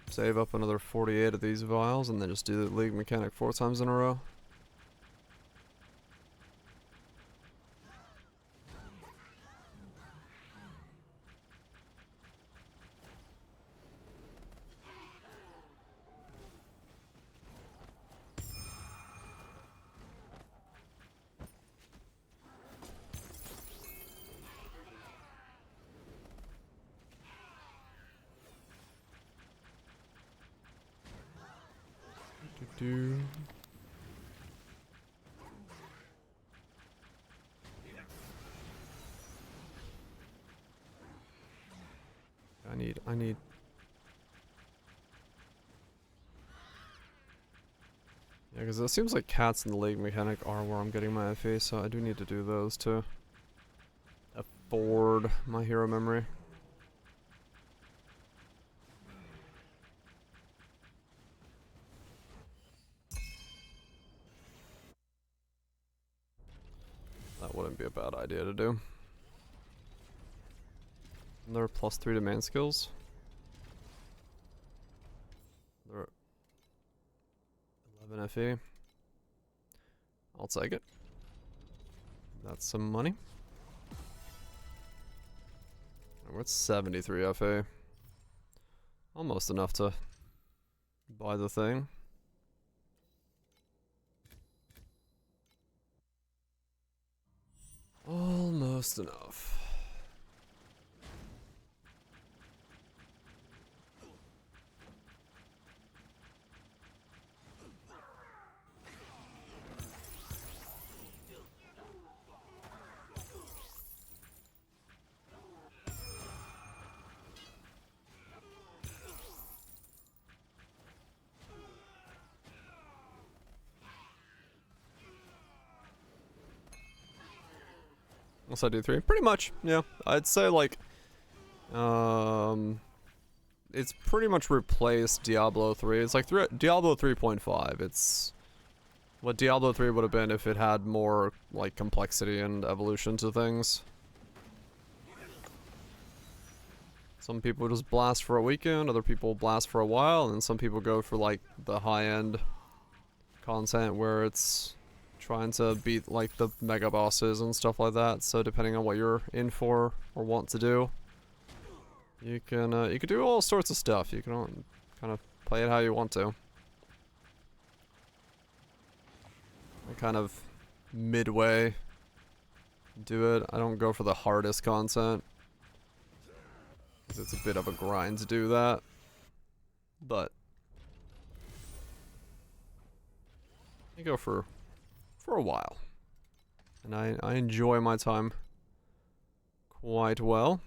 save up another 48 of these vials and then just do the league mechanic 4 times in a row. I need. Yeah, because it seems like cats in the league mechanic are where I'm getting my FA, so I do need to do those to afford my hero memory. That wouldn't be a bad idea to do. And there are +3 demand skills. There are 11 FE. I'll take it. That's some money. And we're at 73 FA. Almost enough to buy the thing. Almost enough. Unless I do 3. Pretty much, yeah. I'd say, like, it's pretty much replaced Diablo 3. It's like Diablo 3.5. It's what Diablo 3 would have been if it had more, like, complexity and evolution to things. Some people just blast for a weekend, other people blast for a while, and some people go for, like, the high-end content where it's trying to beat like the mega bosses and stuff like that. So depending on what you're in for or want to do, you can do all sorts of stuff. You can kind of play it how you want to. I kind of midway do it. I don't go for the hardest content because it's a bit of a grind to do that. But I go for a while, and I enjoy my time quite well.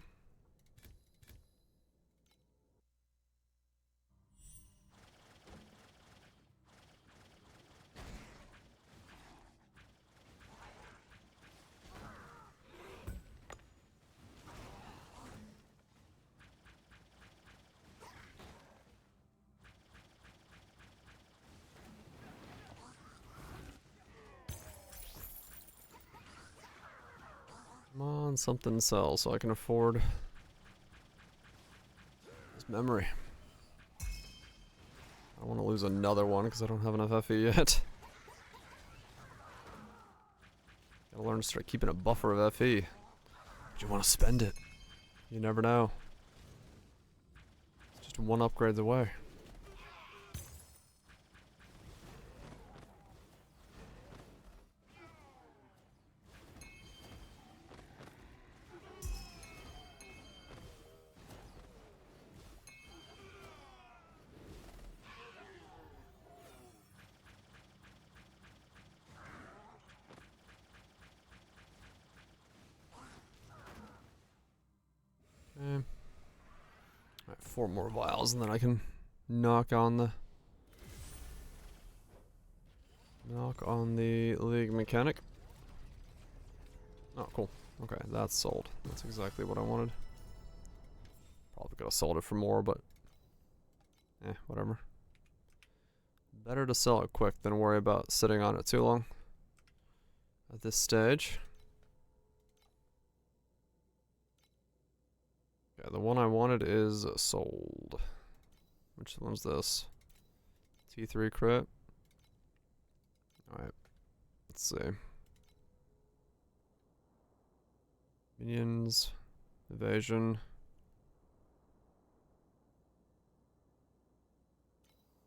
want something to sell so I can afford this memory. I don't want to lose another one because I don't have enough FE yet. Gotta learn to start keeping a buffer of FE. But you want to spend it. You never know. It's just one upgrade away. Alright, 4 more vials and then I can knock on the league mechanic. Oh, cool. Okay, that's sold. That's exactly what I wanted. Probably could have sold it for more, but whatever. Better to sell it quick than worry about sitting on it too long at this stage. Okay, the one I wanted is sold. Which one's this? T3 crit. Alright. Let's see. Minions. Evasion.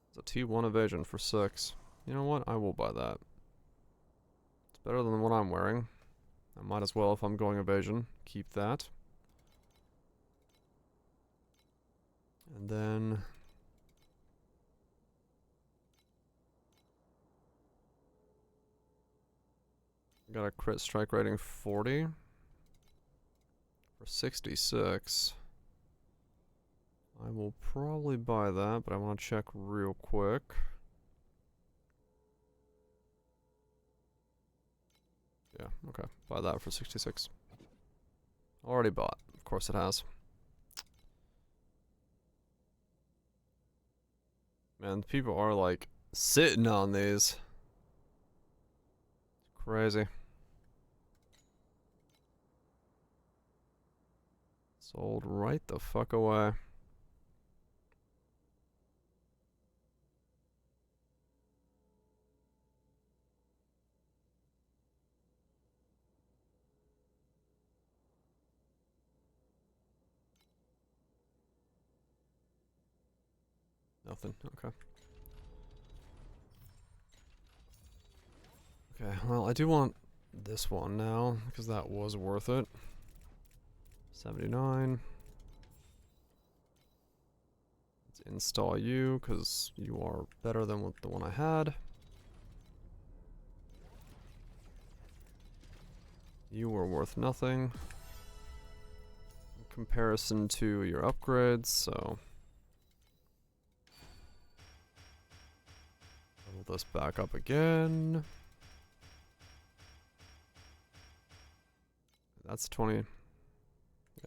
It's a T1 evasion for 6. You know what? I will buy that. It's better than what I'm wearing. I might as well, if I'm going evasion, keep that. And then got a crit strike rating 40 for 66. I will probably buy that, but I want to check real quick. Yeah, okay. Buy that for 66. Already bought. Of course it has. Man, people are like sitting on these. It's crazy. Sold right the fuck away. Nothing, okay. Okay, well, I do want this one now, because that was worth it. 79. Let's install you, because you are better than what the one I had. You were worth nothing in comparison to your upgrades, so level this back up again. That's 20. Yeah,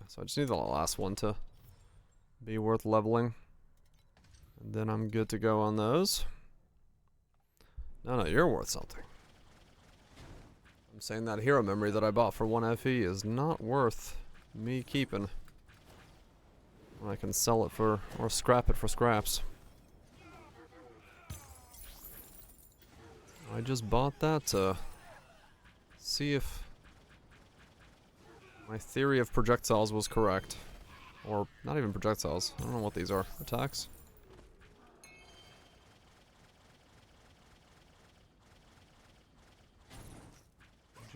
so I just need the last one to be worth leveling. And then I'm good to go on those. No, you're worth something. I'm saying that hero memory that I bought for 1 FE is not worth me keeping. I can sell it for, or scrap it for scraps. I just bought that to see if my theory of projectiles was correct. Or not even projectiles. I don't know what these are. Attacks?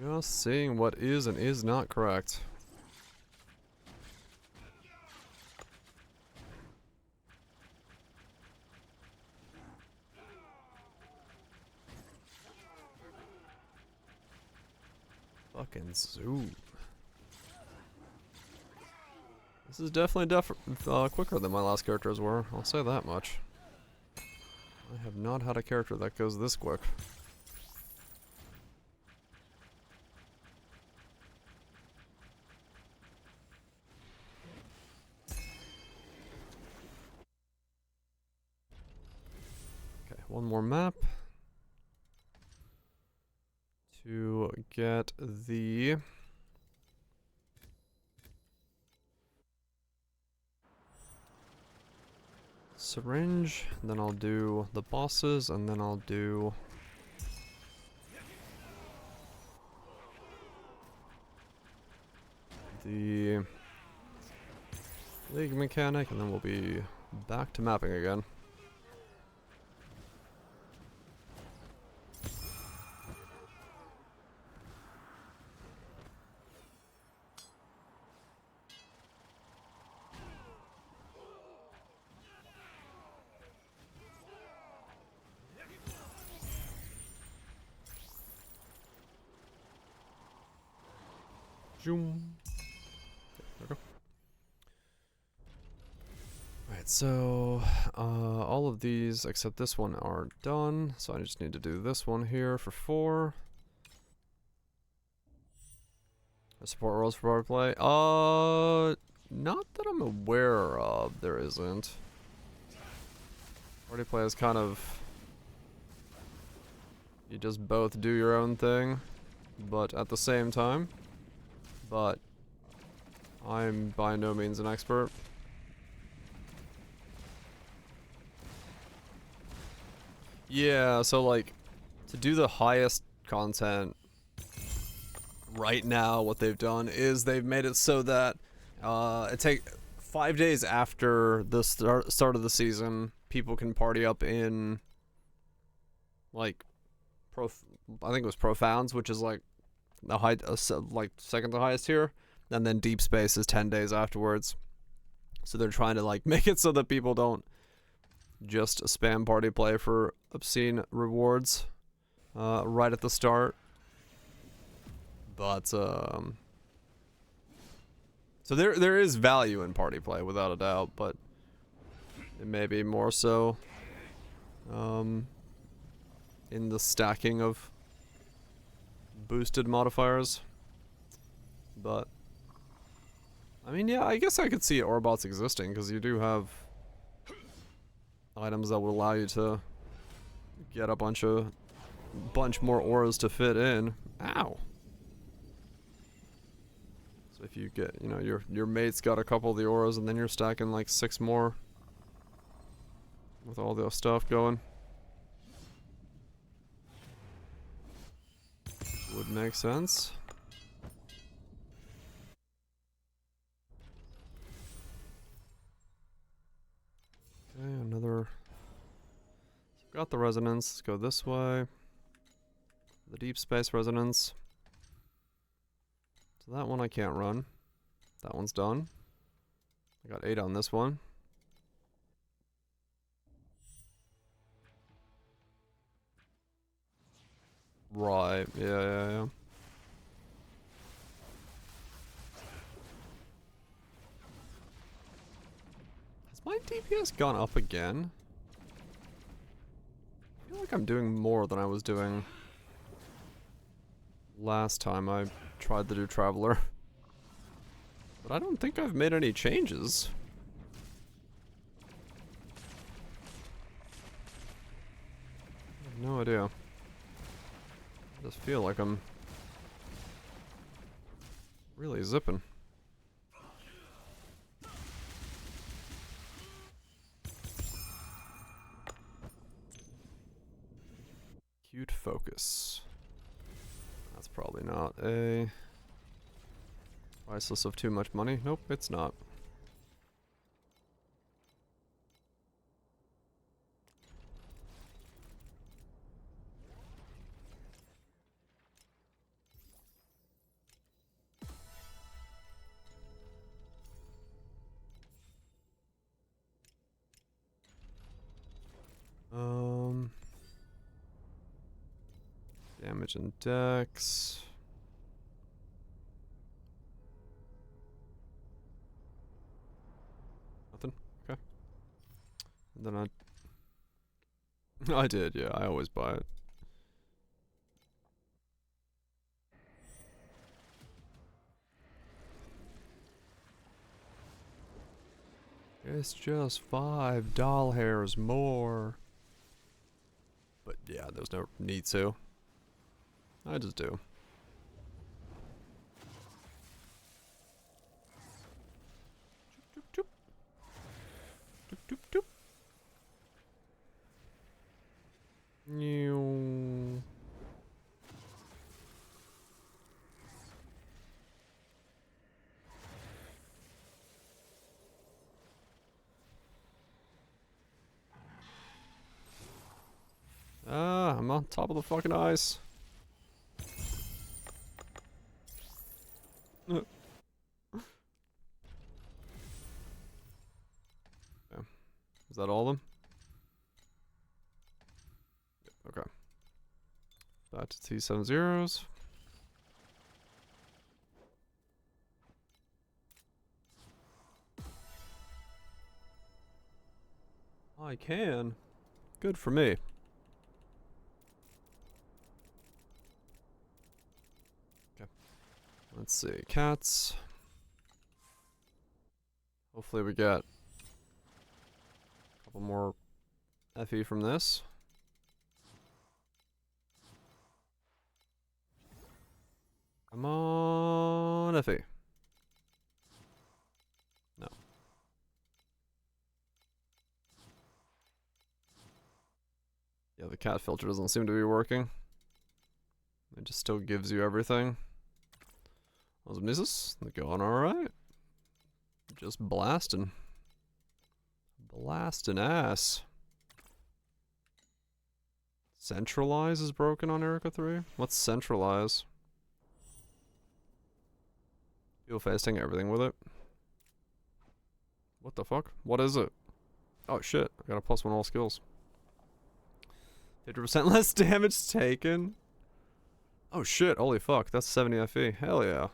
Just seeing what is and is not correct. Fucking zoom. This is definitely quicker than my last characters were, I'll say that much. I have not had a character that goes this quick. Okay, one more map to get the syringe, then I'll do the bosses, and then I'll do the league mechanic, and then we'll be back to mapping again. Zoom. There we go. Alright, so all of these except this one are done, so I just need to do this one here for 4. I support rules for play. Not that I'm aware of, there isn't. Party play is kind of, you just both do your own thing, but at the same time. But I'm by no means an expert. Yeah, so like, to do the highest content right now, what they've done is they've made it so that it take 5 days after the start of the season, people can party up in like I think it was profounds, which is like the like second to highest tier, and then deep space is 10 days afterwards. So they're trying to like make it so that people don't just spam party play for obscene rewards right at the start. But so there is value in party play without a doubt, but it may be more so in the stacking of boosted modifiers. But I mean, yeah, I guess I could see Orbots existing, because you do have items that would allow you to get a bunch more auras to fit in. Ow. So if you get, you know, your mate's got a couple of the auras, and then you're stacking like 6 more with all the stuff going. Would make sense. Okay, another. So got the resonance. Let's go this way. The deep space resonance. So that one I can't run. That one's done. I got 8 on this one. Right, yeah. Has my DPS gone up again? I feel like I'm doing more than I was doing last time I tried to do Traveler. But I don't think I've made any changes. I have no idea. I just feel like I'm really zipping. Cute focus. That's probably not a priceless of too much money. Nope, it's not. Damage and dex. Nothing? Okay. And then I did, yeah, I always buy it. It's just 5 doll hairs more. But yeah, there's no need to. I just do. Doop, doop, doop. Doop, doop, doop. Ew. Ah, I'm on top of the fucking ice. Okay. Is that all of them? Yep, okay. Back to T70s. I can. Good for me. Okay. Let's see. Cats. Hopefully we get a couple more FE from this. Come on, FE. No. Yeah, the cat filter doesn't seem to be working. It just still gives you everything. Osmosis, they're going alright. Just blasting. Blasting ass. Centralize is broken on Erika 3? What's centralize? Feel fasting everything with it. What the fuck? What is it? Oh shit, I got a +1 all skills. 50% less damage taken? Oh shit, holy fuck, that's 70 FE. Hell yeah.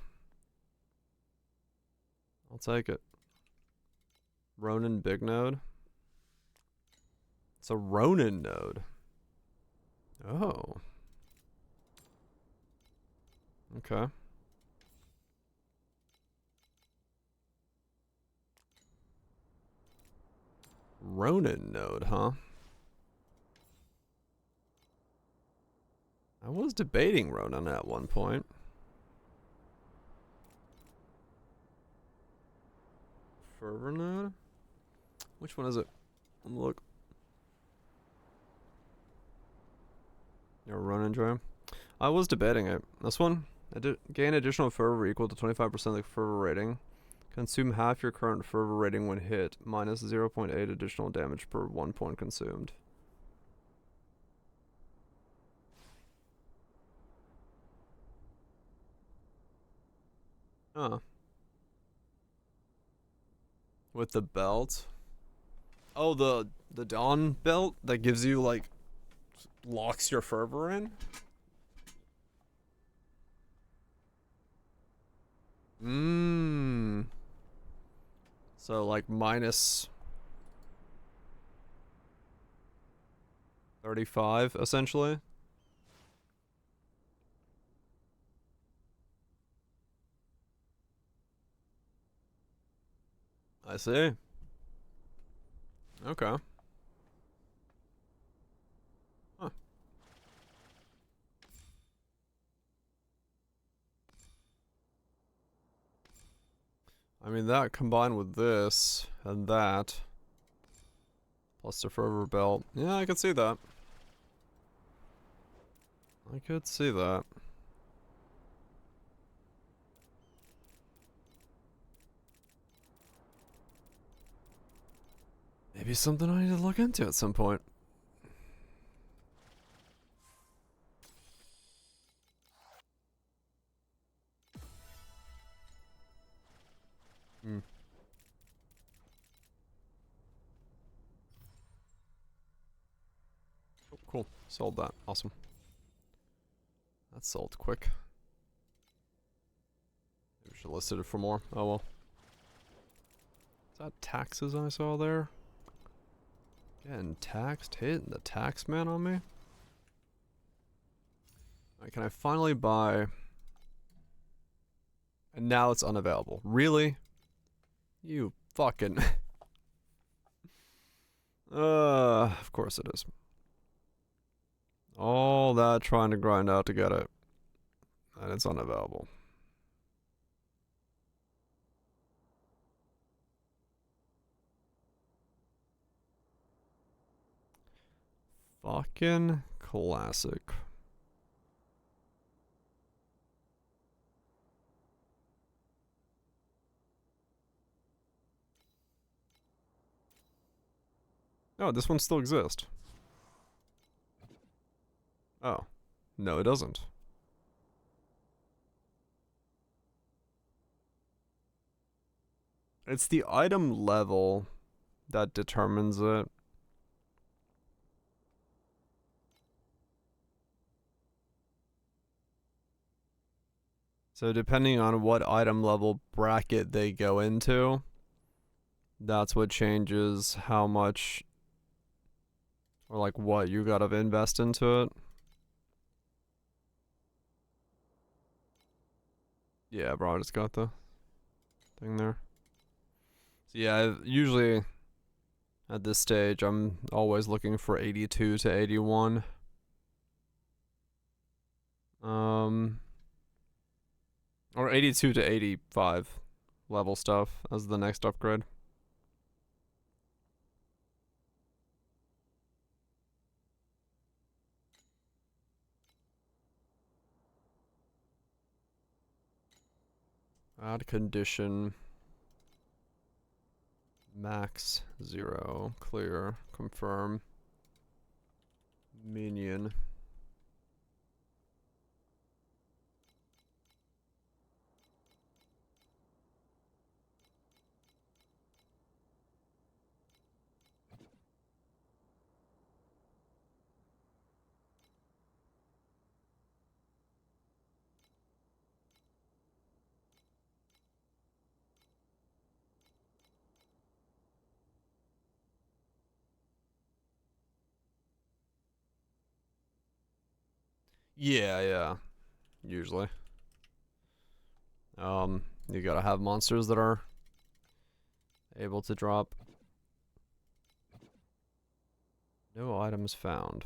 I'll take it. Ronin big node? It's a Ronin node. Oh. Okay. Ronin node, huh? I was debating Ronin at one point. Fervor node? Which one is it? Let me look. Yeah, Ronin Dream. I was debating it. This one? Gain additional fervor equal to 25% of the fervor rating. Consume half your current fervor rating when hit, minus 0.8 additional damage per 1 point consumed. Huh. With the belt? Oh, the Dawn belt that gives you, like, locks your fervor in? Mmm. So, like, minus 35, essentially? I see. Okay. Huh. I mean, that combined with this and that, plus the fervor belt. Yeah, I could see that. I could see that. Maybe something I need to look into at some point. Hmm. Oh, cool. Sold that. Awesome. That sold quick. Maybe we should have listed it for more. Oh well. Is that taxes I saw there? Getting taxed? Hitting the tax man on me? Alright, can I finally buy... And now it's unavailable. Really? You fucking... of course it is. All that trying to grind out to get it. And it's unavailable. Fucking Classic. Oh, this one still exists. Oh. No, it doesn't. It's the item level that determines it. So depending on what item level bracket they go into, that's what changes how much or like what you gotta invest into it. Yeah, bro, I just got the thing there. So yeah, usually at this stage, I'm always looking for 82 to 81. Or 82 to 85 level stuff as the next upgrade. Add condition. Max 0. Clear. Confirm. Minion. Yeah. Usually. You gotta have monsters that are able to drop. No items found.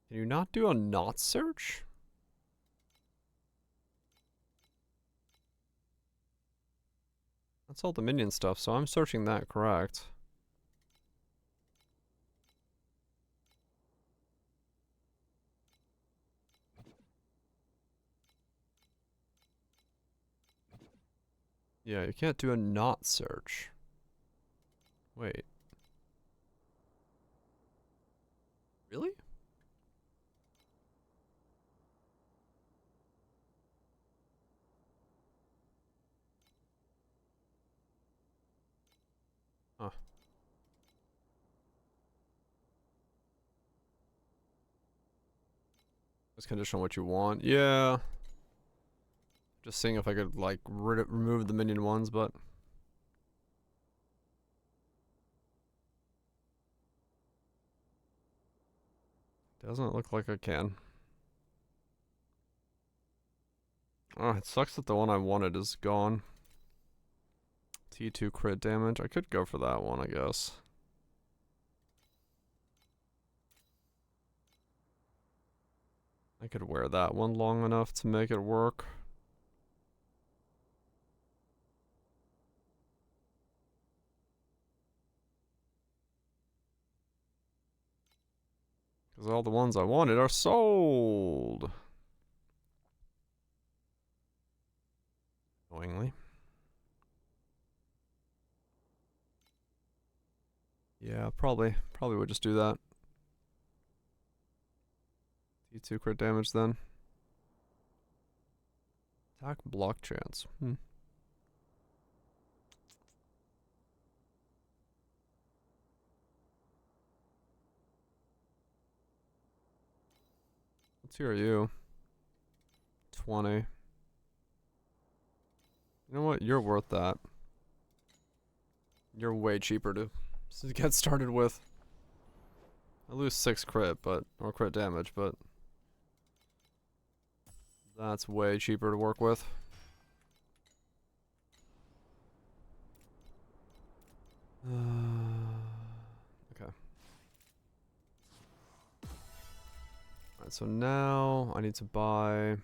Can you not do a not search? That's all the minion stuff, so I'm searching that correct. Yeah, you can't do a not search. Wait. Really? Huh. Just condition what you want. Yeah. Just seeing if I could, like, remove the minion ones, but... doesn't look like I can. Oh, it sucks that the one I wanted is gone. T2 crit damage. I could go for that one, I guess. I could wear that one long enough to make it work. Because all the ones I wanted are sold. Annoyingly. Yeah, probably would just do that. T2 crit damage then. Attack block chance. Let's hear you. 20. You know what? You're worth that. You're way cheaper to get started with. I lose 6 crit, or crit damage, but that's way cheaper to work with. Okay. Alright, so now I need to buy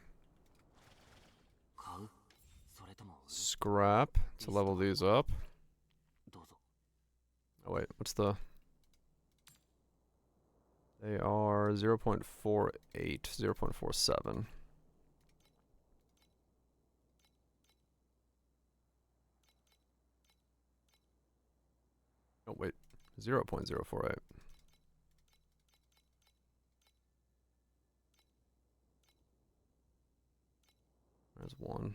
scrap to level these up. Oh wait, what's the... They are 0.48, 0.47. Oh wait, 0.048. There's one.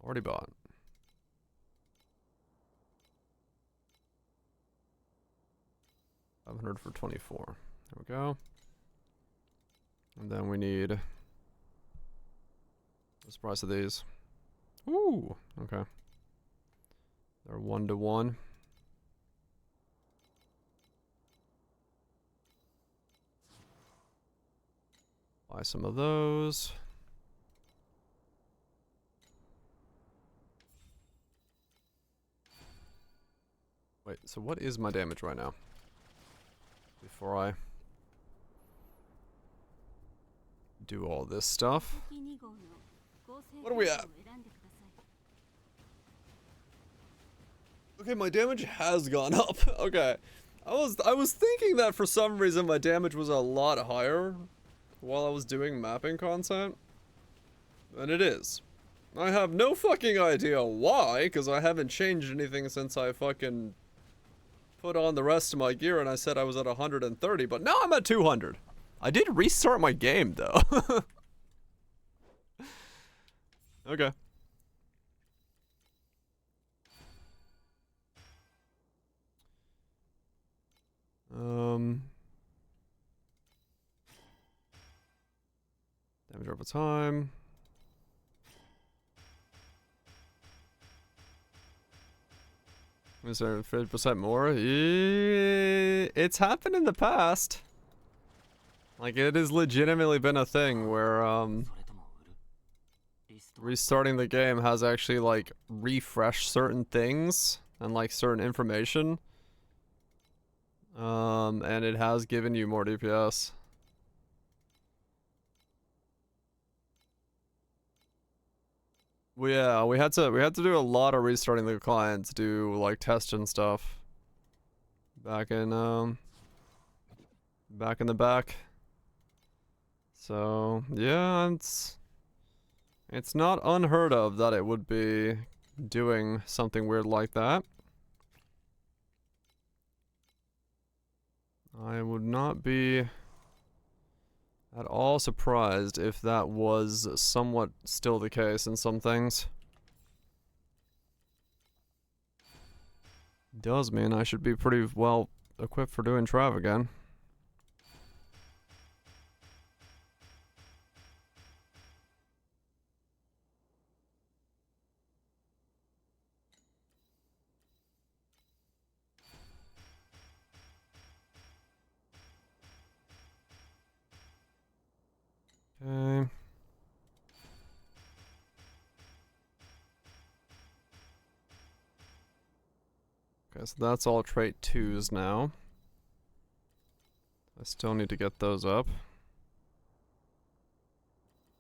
Already bought. $500 for 24. There we go. And then we need... What's the price of these? Ooh, okay. They're 1-to-1. Buy some of those. Wait, so what is my damage right now? Before I do all this stuff. What are we at? Okay, my damage has gone up. Okay. I was thinking that for some reason my damage was a lot higher while I was doing mapping content. And it is. I have no fucking idea why, because I haven't changed anything since I fucking put on the rest of my gear and I said I was at 130, but now I'm at 200. I did restart my game though. Okay. Damage over time. Is there 50% more? It's happened in the past. Like, it has legitimately been a thing where, restarting the game has actually, like, refreshed certain things and, like, certain information. And it has given you more DPS. Well, yeah, we had to do a lot of restarting the client to do like tests and stuff. Back in the back. So yeah, it's not unheard of that it would be doing something weird like that. I would not be at all surprised if that was somewhat still the case in some things. Does mean I should be pretty well equipped for doing Trav again. Okay. Okay, so that's all trait 2s now. I still need to get those up.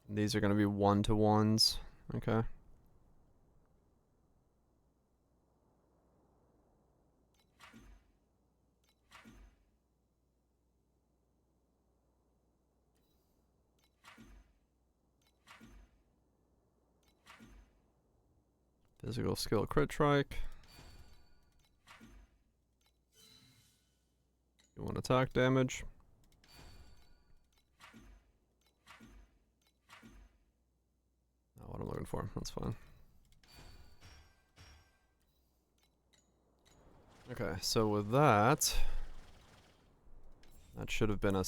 These are going to be 1-to-1s. Okay. Physical skill crit trike. You want attack damage. Not what I'm looking for. That's fine. Okay, so with that, that should have been a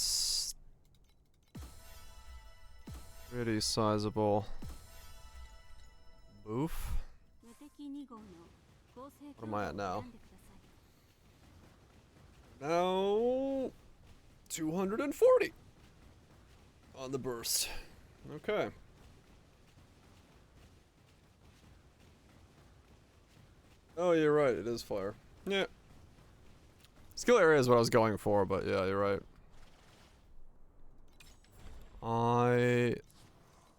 pretty sizable boof. What am I at now? Now 240 on the burst. Okay. Oh, you're right. It is fire. Yeah. Skill area is what I was going for, but yeah, you're right. I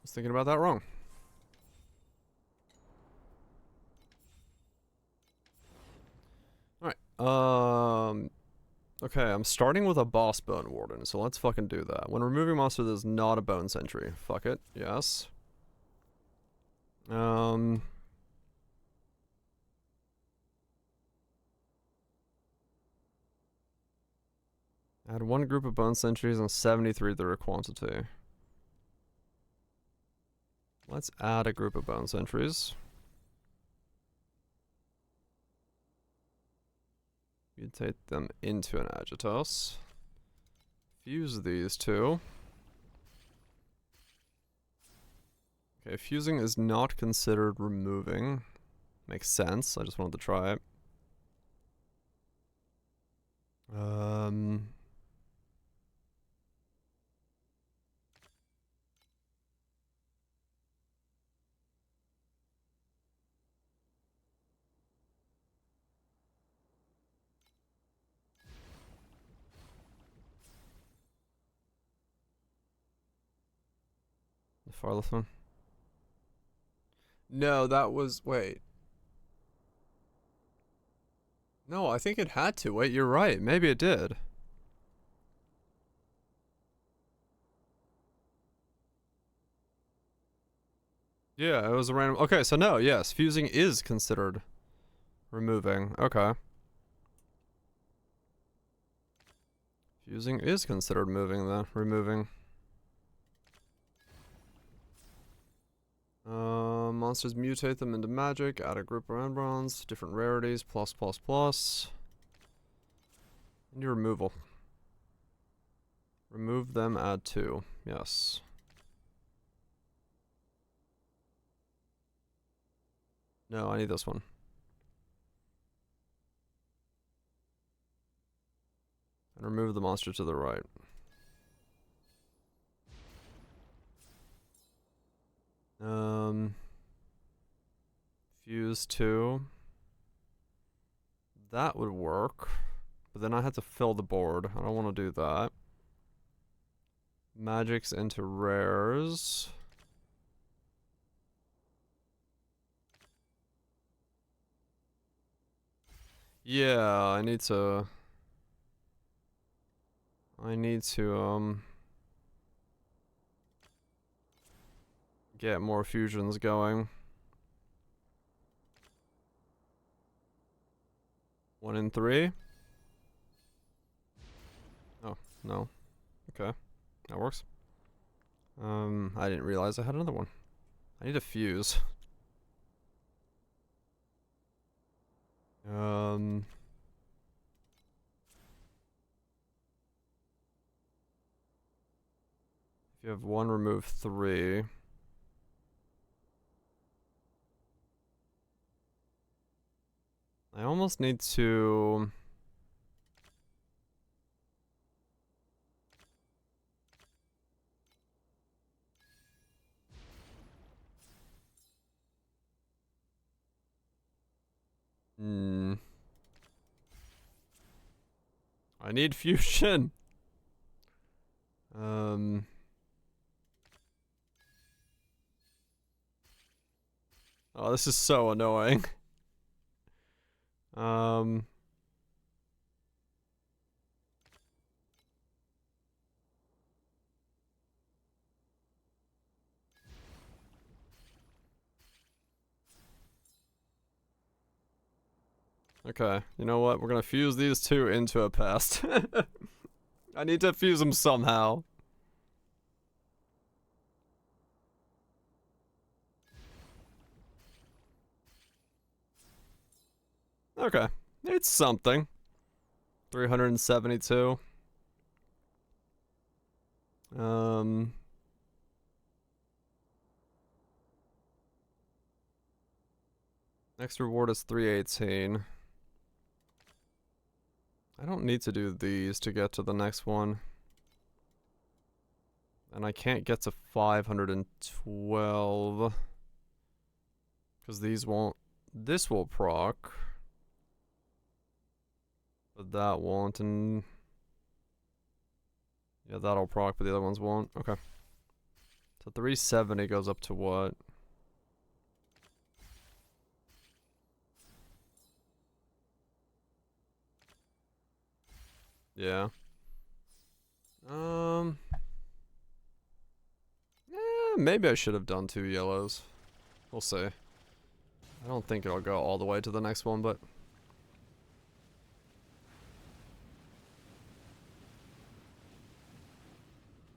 was thinking about that wrong. Okay, I'm starting with a boss bone warden, so let's fucking do that. When removing monster that is not a bone sentry. Fuck it, yes. Add one group of bone sentries and 73 their quantity. Let's add a group of bone sentries. Mutate them into an Agitos. Fuse these two. Okay, fusing is not considered removing. Makes sense, I just wanted to try it. The far left one. No, that was, wait. No, I think it had to. Wait, you're right. Maybe it did. Yeah, it was a random. Okay, so no, yes, fusing is considered removing. Okay. Fusing is considered moving then. Removing. Monsters mutate them into magic, add a group of embryons, different rarities, plus. Any removal. Remove them, add 2. Yes. No, I need this one. And remove the monster to the right. Fuse 2. That would work. But then I have to fill the board. I don't want to do that. Magics into rares. Yeah, I need to get more fusions going. 1 in 3. Oh, no. Okay. That works. I didn't realize I had another one. I need a fuse. If you have 1, remove 3. I almost need to... I need fusion. Oh, this is so annoying. Okay, you know what? We're gonna fuse these two into a pest. I need to fuse them somehow. Okay, it's something. 372. Next reward is 318. I don't need to do these to get to the next one. And I can't get to 512. Because these won't... This will proc. But that won't, and... Yeah, that'll proc, but the other ones won't. Okay. So 370 goes up to what? Yeah. Maybe I should have done 2 yellows. We'll see. I don't think it'll go all the way to the next one, but...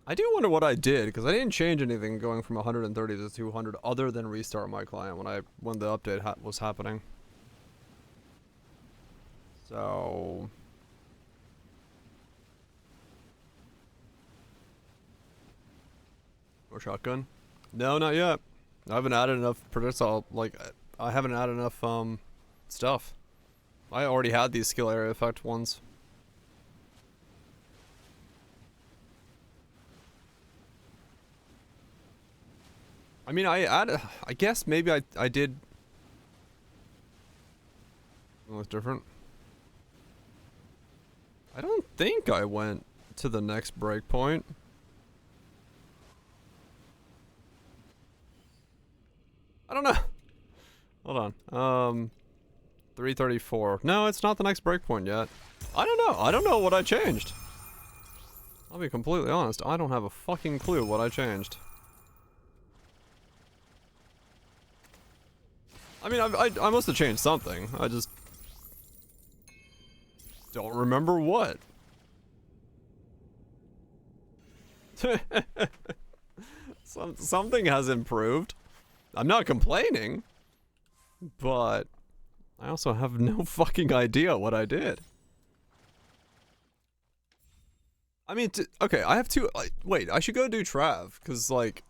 I do wonder what I did, because I didn't change anything going from 130 to 200 other than restart my client when the update was happening. So... More shotgun? No, not yet. I haven't added enough projectile, like, I haven't added enough, stuff. I already had these skill area effect ones. I mean, I guess maybe I did... Look different. I don't think I went to the next breakpoint. I don't know. Hold on. 334. No, it's not the next breakpoint yet. I don't know. I don't know what I changed. I'll be completely honest. I don't have a fucking clue what I changed. I mean, I must have changed something. I just don't remember what. Something has improved. I'm not complaining, but I also have no fucking idea what I did. I mean, okay, I have wait, I should go do Trav, because, like,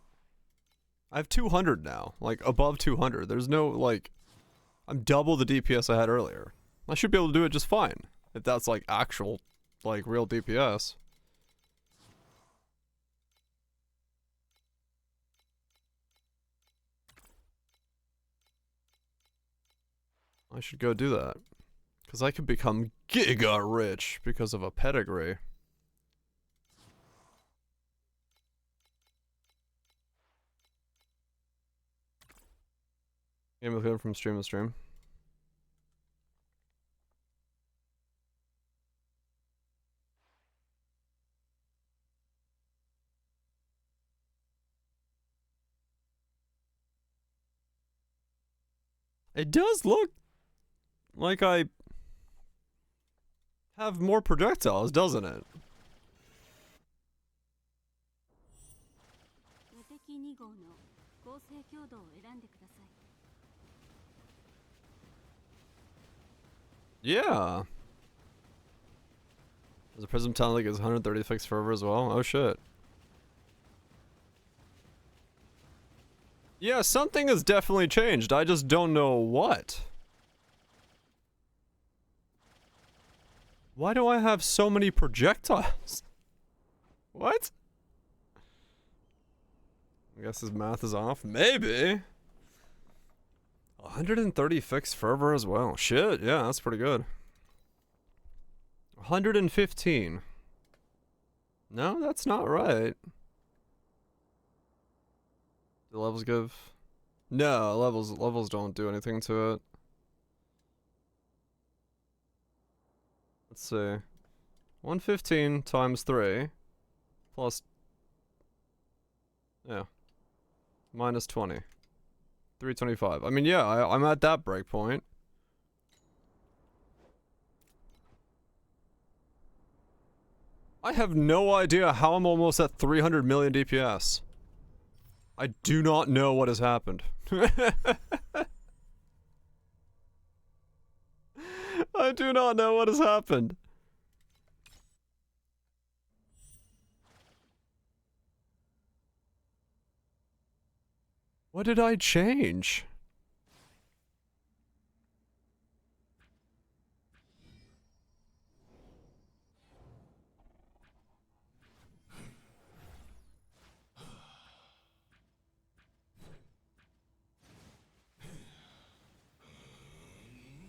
I have 200 now, like, above 200. There's no, like, I'm double the DPS I had earlier. I should be able to do it just fine, if that's, like, actual, like, real DPS. I should go do that. Because I could become giga rich because of a pedigree. Game of good from stream to stream. It does look like I have more projectiles, doesn't it? Yeah. Does the Prism Talent League is 130 fixed forever as well? Oh shit. Yeah, something has definitely changed. I just don't know what. Why do I have so many projectiles? What? I guess his math is off. Maybe. 130 fixed fervor as well. Shit, yeah, that's pretty good. 115. No, that's not right. The levels give... No, levels don't do anything to it. Let's see. 115 times 3 plus... Yeah. Minus 20. 325. I mean, yeah, I'm at that breakpoint. I have no idea how I'm almost at 300 million DPS. I do not know what has happened. I do not know what has happened. What did I change?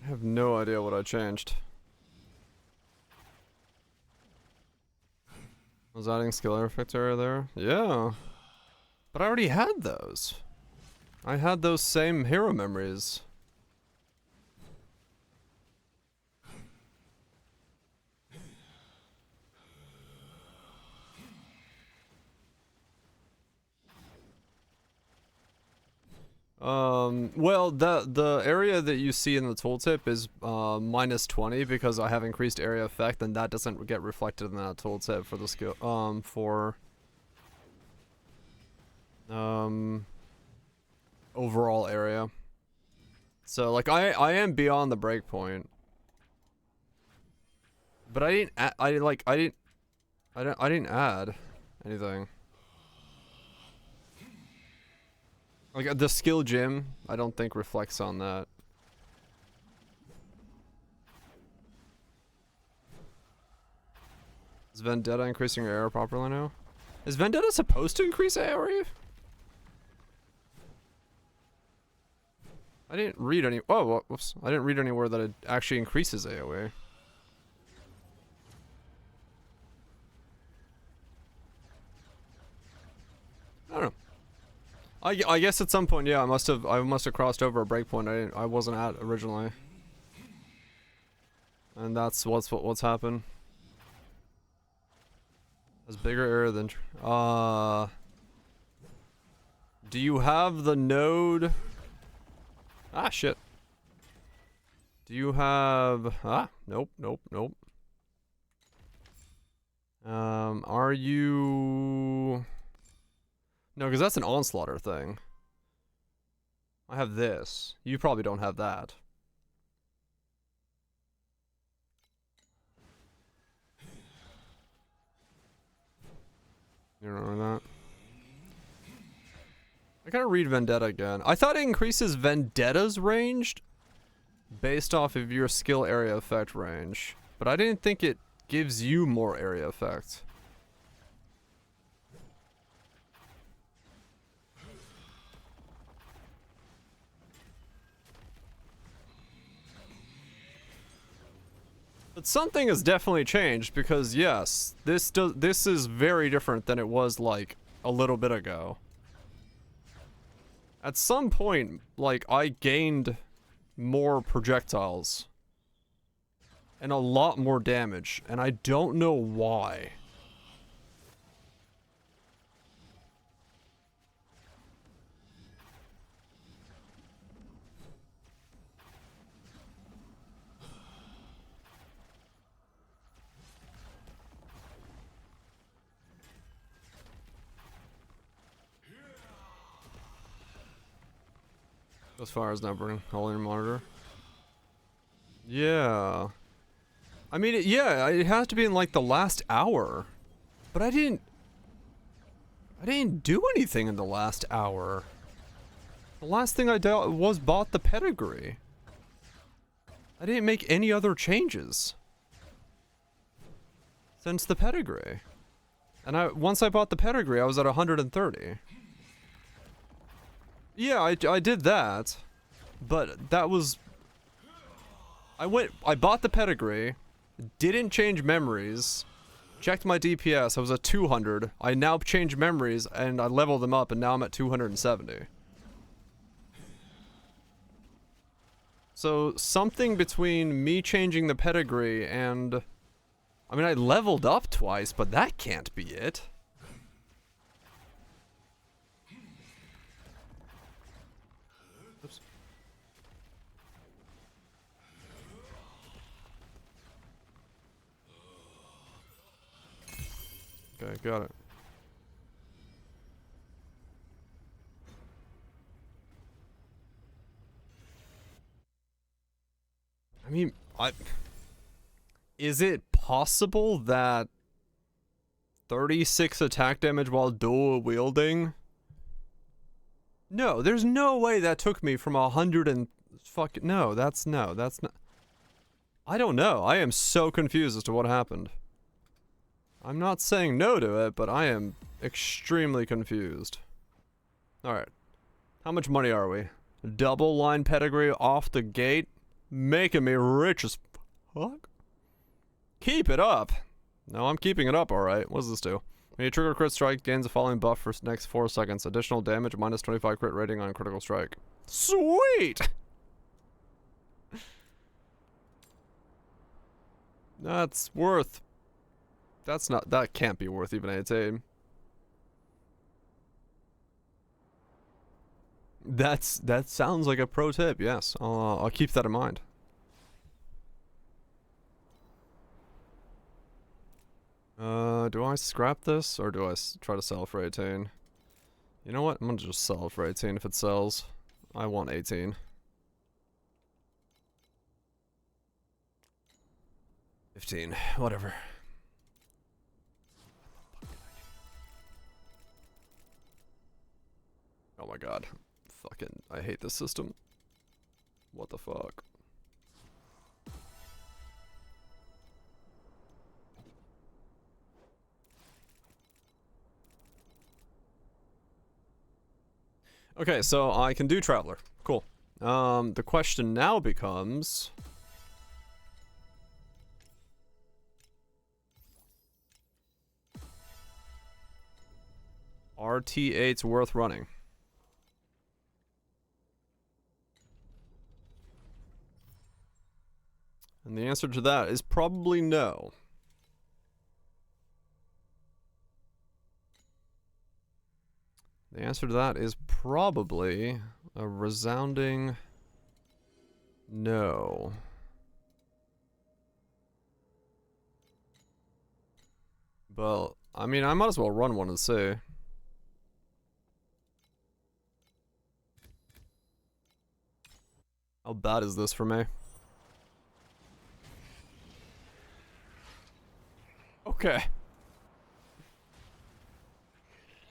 I have no idea what I changed. Was adding skill effect area there? Yeah. But I already had those. I had those same hero memories. Well, the area that you see in the tooltip is -20 because I have increased area effect, and that doesn't get reflected in that tooltip for the skill. Overall area. So like I am beyond the breakpoint, but I didn't add anything. Like the skill gym, I don't think reflects on that. Is Vendetta increasing your area properly now? Is Vendetta supposed to increase area? I didn't read any. Oh, whoops! I didn't read anywhere that it actually increases AOE. I don't know. I guess at some point, yeah, I must have crossed over a breakpoint I wasn't at originally, and that's what's happened. Has bigger area than. Do you have the node? Ah, shit. Do you have... Ah, nope. Are you... No, because that's an onslaughter thing. I have this. You probably don't have that. You don't know that? I gotta read Vendetta again. I thought it increases Vendetta's range based off of your skill area effect range, but I didn't think it gives you more area effect. But something has definitely changed because yes, this is very different than it was like a little bit ago. At some point, like, I gained more projectiles. And a lot more damage, and I don't know why. As far as not burning hole in your monitor. Yeah. I mean, yeah, it has to be in like the last hour. But I didn't do anything in the last hour. The last thing I did was bought the pedigree. I didn't make any other changes since the pedigree. And once I bought the pedigree, I was at 130. Yeah, I did that, but that was... I bought the pedigree, didn't change memories, checked my DPS, I was at 200, I now changed memories, and I leveled them up, and now I'm at 270. So, something between me changing the pedigree and... I mean, I leveled up twice, but that can't be it. Okay, got it. I mean, is it possible that 36 attack damage while dual wielding? No, there's no way that took me from 100 and no, that's not. I don't know. I am so confused as to what happened. I'm not saying no to it, but I am extremely confused. Alright. How much money are we? Double line pedigree off the gate? Making me rich as fuck? Keep it up! No, I'm keeping it up, alright. What does this do? When you trigger crit strike, gains the following buff for next 4 seconds. Additional damage, minus 25 crit rating on critical strike. Sweet! That's worth... that can't be worth even 18. That sounds like a pro tip. Yes, I'll keep that in mind. Do I scrap this or do I try to sell for 18? You know what? I'm gonna just sell it for 18 if it sells. I want 18. 15, whatever. Oh my god. Fucking, I hate this system. What the fuck? Okay, so I can do Traveler. Cool. The question now becomes... Are T8s worth running? And the answer to that is probably no. The answer to that is probably a resounding no. But, I mean, I might as well run one and see. How bad is this for me? Okay.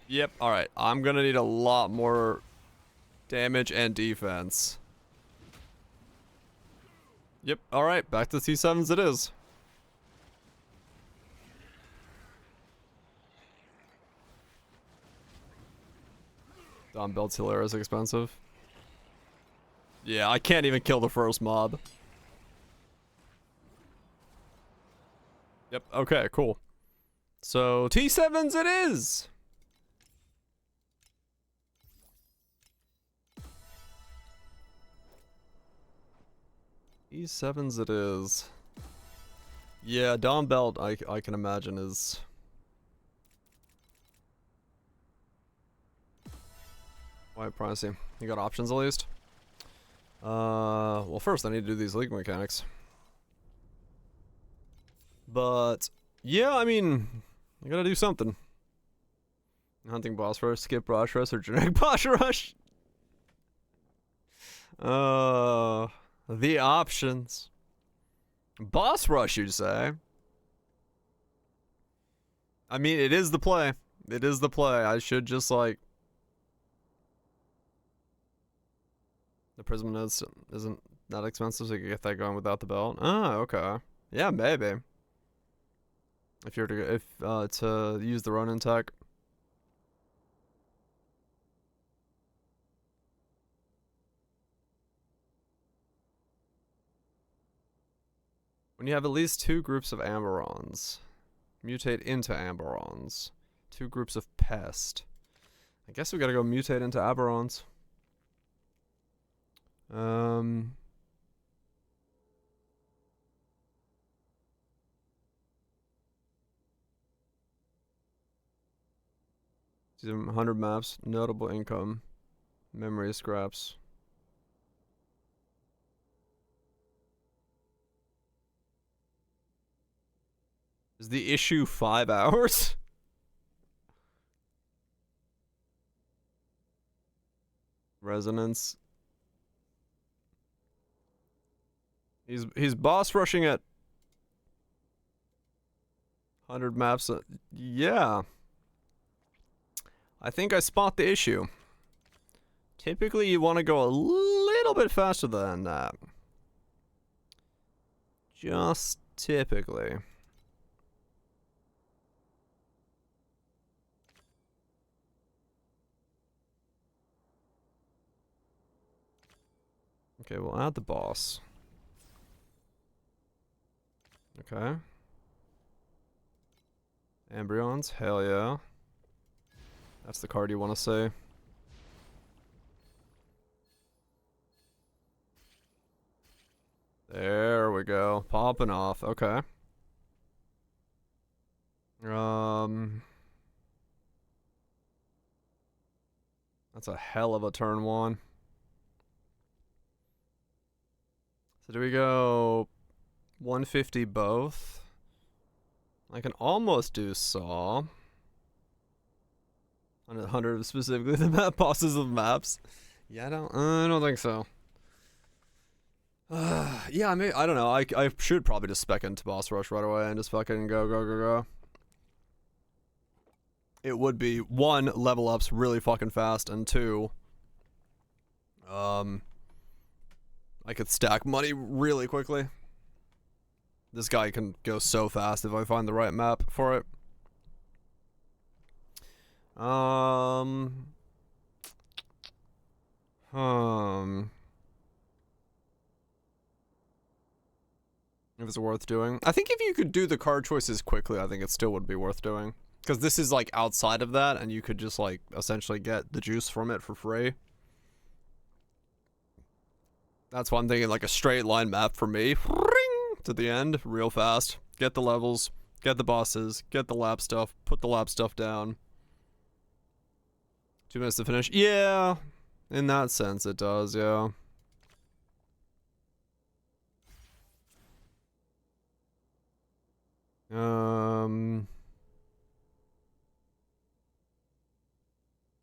Yep, alright. I'm gonna need a lot more damage and defense. Yep, alright. Back to T7s it is. Don Belt's hilarious expensive. Yeah, I can't even kill the first mob. Yep, okay, cool. So, T7s it is! T7s it is. Yeah, Don Belt, I can imagine is... quite pricey. You got options at least? Well first I need to do these league mechanics. But, yeah, I mean, I gotta do something. Hunting boss rush, skip boss rush, or generic boss rush? The options. Boss rush, you'd say? I mean, it is the play. It is the play. I should just, like... The Prism Notes isn't that expensive, so you can get that going without the belt. Oh, okay. Yeah, maybe. If you're to use the Ronin tech. When you have at least 2 groups of Amberons, mutate into Amberons. 2 groups of Pest. I guess we gotta go mutate into Aberons. These are 100 maps, notable income, memory scraps. Is the issue 5 hours? Resonance. He's boss rushing at 100 maps. Yeah. I think I spot the issue. Typically you want to go a little bit faster than that. Just typically. Okay, we'll add the boss. Okay. Embryons, hell yeah. That's the card you want to say. There we go. Popping off. Okay. That's That's a hell of a turn 1. So do we go 150 both? I can almost do Saw. 100 specifically the map bosses of maps. Yeah, I don't think so. Yeah, I don't know. I should probably just spec into boss rush right away and just fucking go. It would be 1, level ups really fucking fast, and 2, I could stack money really quickly. This guy can go so fast if I find the right map for it. If it's worth doing. I think if you could do the card choices quickly, I think it still would be worth doing. Because this is like outside of that, and you could just like essentially get the juice from it for free. That's why I'm thinking like a straight line map for me. To the end, real fast. Get the levels, get the bosses, get the lab stuff, put the lab stuff down. 2 minutes to finish. Yeah, in that sense it does, yeah.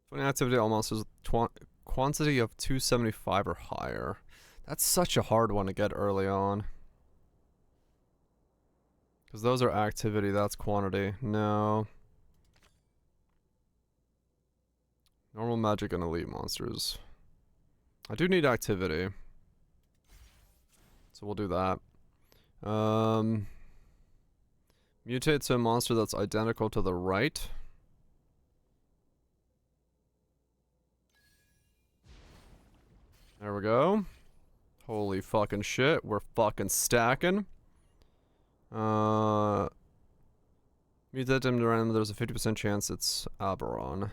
Funny activity almost is quantity of 275 or higher. That's such a hard one to get early on. Because those are activity, that's quantity. No. Normal magic and elite monsters. I do need activity. So we'll do that. Mutate to a monster that's identical to the right. There we go. Holy fucking shit, we're fucking stacking. Mutate him to random, there's a 50% chance it's Aberon.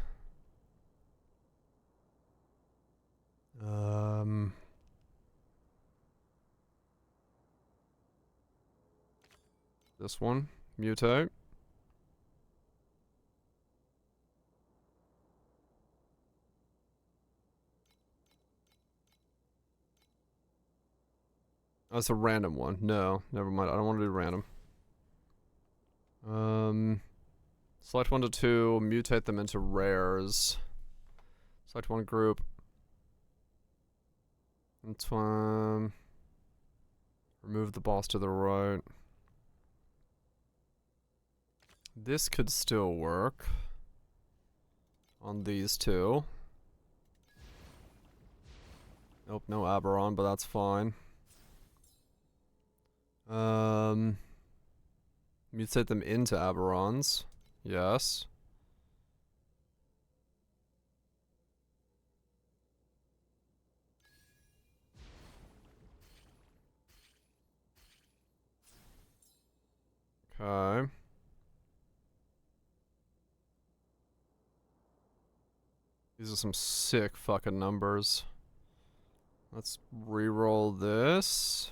This one, mutate. Oh, it's a random one. No, never mind. I don't want to do random. Select 1 to 2, mutate them into rares. Select one group. And remove the boss to the right. This could still work on these two. Nope, no Aberon, but that's fine. Mutate them into Aberons. Yes. Okay. These are some sick fucking numbers. Let's re-roll this.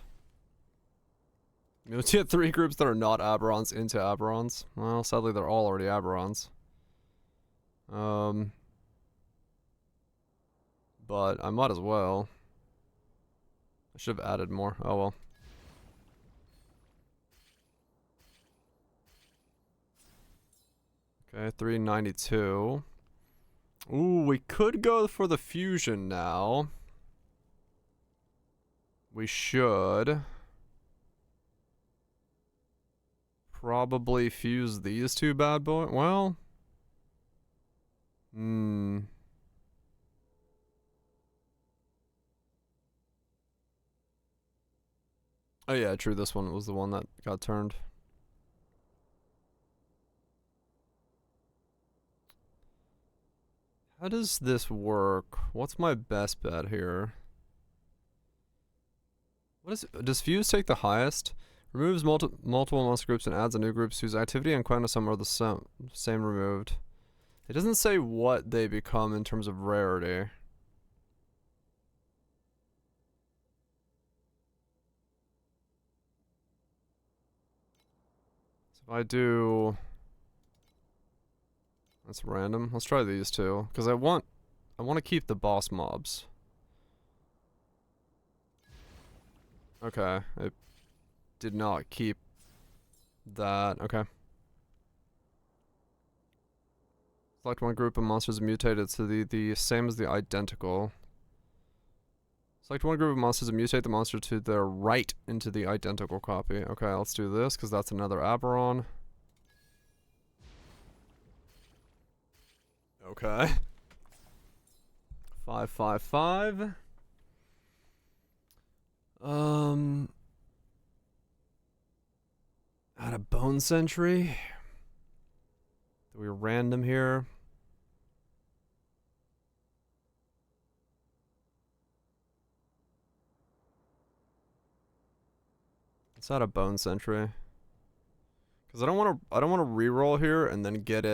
Mutate 3 groups that are not Aberons into Aberons. Well, sadly they're all already Aberons. But I might as well. I should have added more. Oh well. Okay, 392. Ooh, we could go for the fusion now. We should probably fuse these two bad boys. Well, oh yeah, true. This one was the one that got turned. How does this work? What's my best bet here? Does fuse take the highest? Removes multiple monster groups and adds a new group whose activity and quantum are the same removed. It doesn't say what they become in terms of rarity. So if I do... That's random. Let's try these two. Because I want I want to keep the boss mobs. Okay, I did not keep that. Okay. Select one group of monsters mutated to the same as the identical. Select one group of monsters and mutate the monster to their right into the identical copy. Okay, let's do this, because that's another Aberon. Okay. 555. Add a Bone Sentry. Do we random here? Let's add a Bone Sentry. Because I don't want to reroll here and then get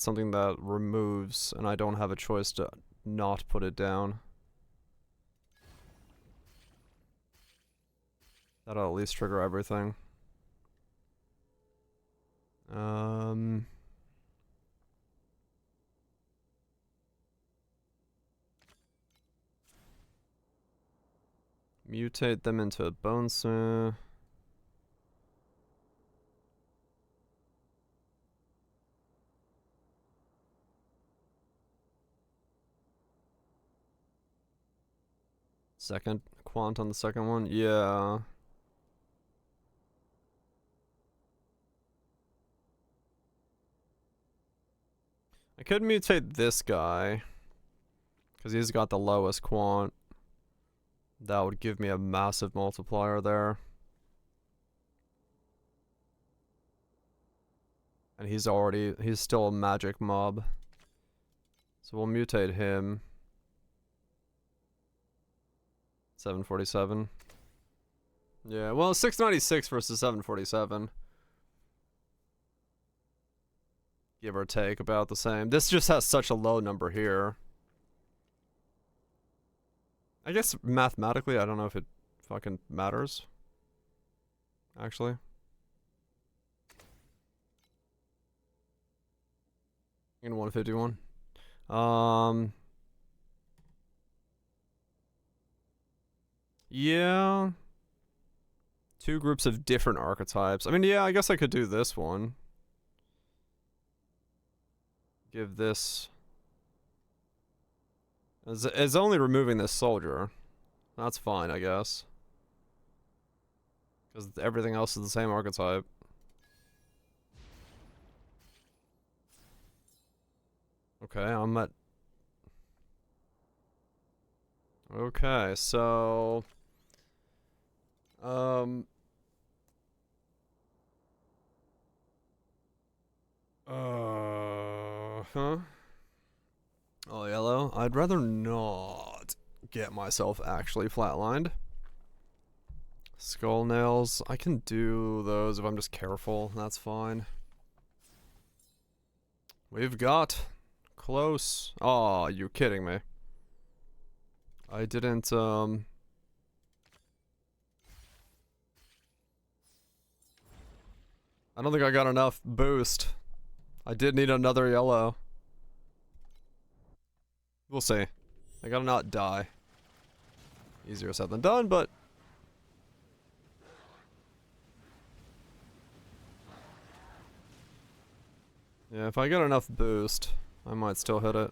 something that removes, and I don't have a choice to not put it down. That'll at least trigger everything. Mutate them into bones. Second quant on the second one, yeah. I could mutate this guy, because he's got the lowest quant. That would give me a massive multiplier there. And he's still a magic mob. So we'll mutate him. 747. Yeah, well, 696 versus 747. Give or take about the same. This just has such a low number here. I guess mathematically, I don't know if it fucking matters. Actually. In 151. Yeah. Two groups of different archetypes. I mean, yeah, I guess I could do this one. Give this... It's only removing this soldier. That's fine, I guess. Because everything else is the same archetype. Okay, I'm at... Okay, so... Huh? Oh, yellow? I'd rather not get myself actually flatlined. Skull nails. I can do those if I'm just careful. That's fine. We've got close. Oh, you're kidding me. I didn't, I don't think I got enough boost. I did need another yellow. We'll see. I gotta not die. Easier said than done, but... yeah, if I get enough boost, I might still hit it.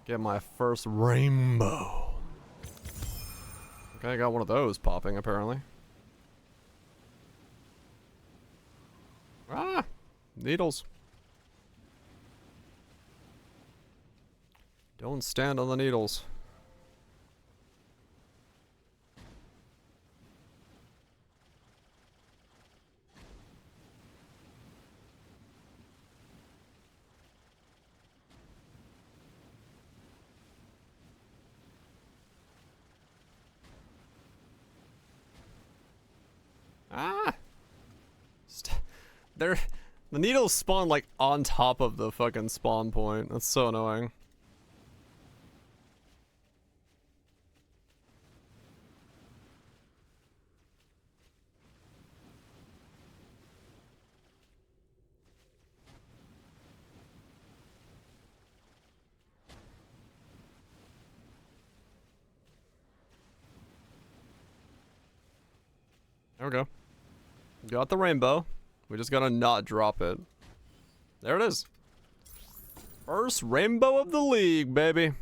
Get my first rainbow. Okay, I got one of those popping, apparently. Ah! Needles. Don't stand on the needles. Ah! The needles spawn like on top of the fucking spawn point. That's so annoying. There we go. Got the rainbow. We just gotta not drop it. There it is. First rainbow of the league, baby.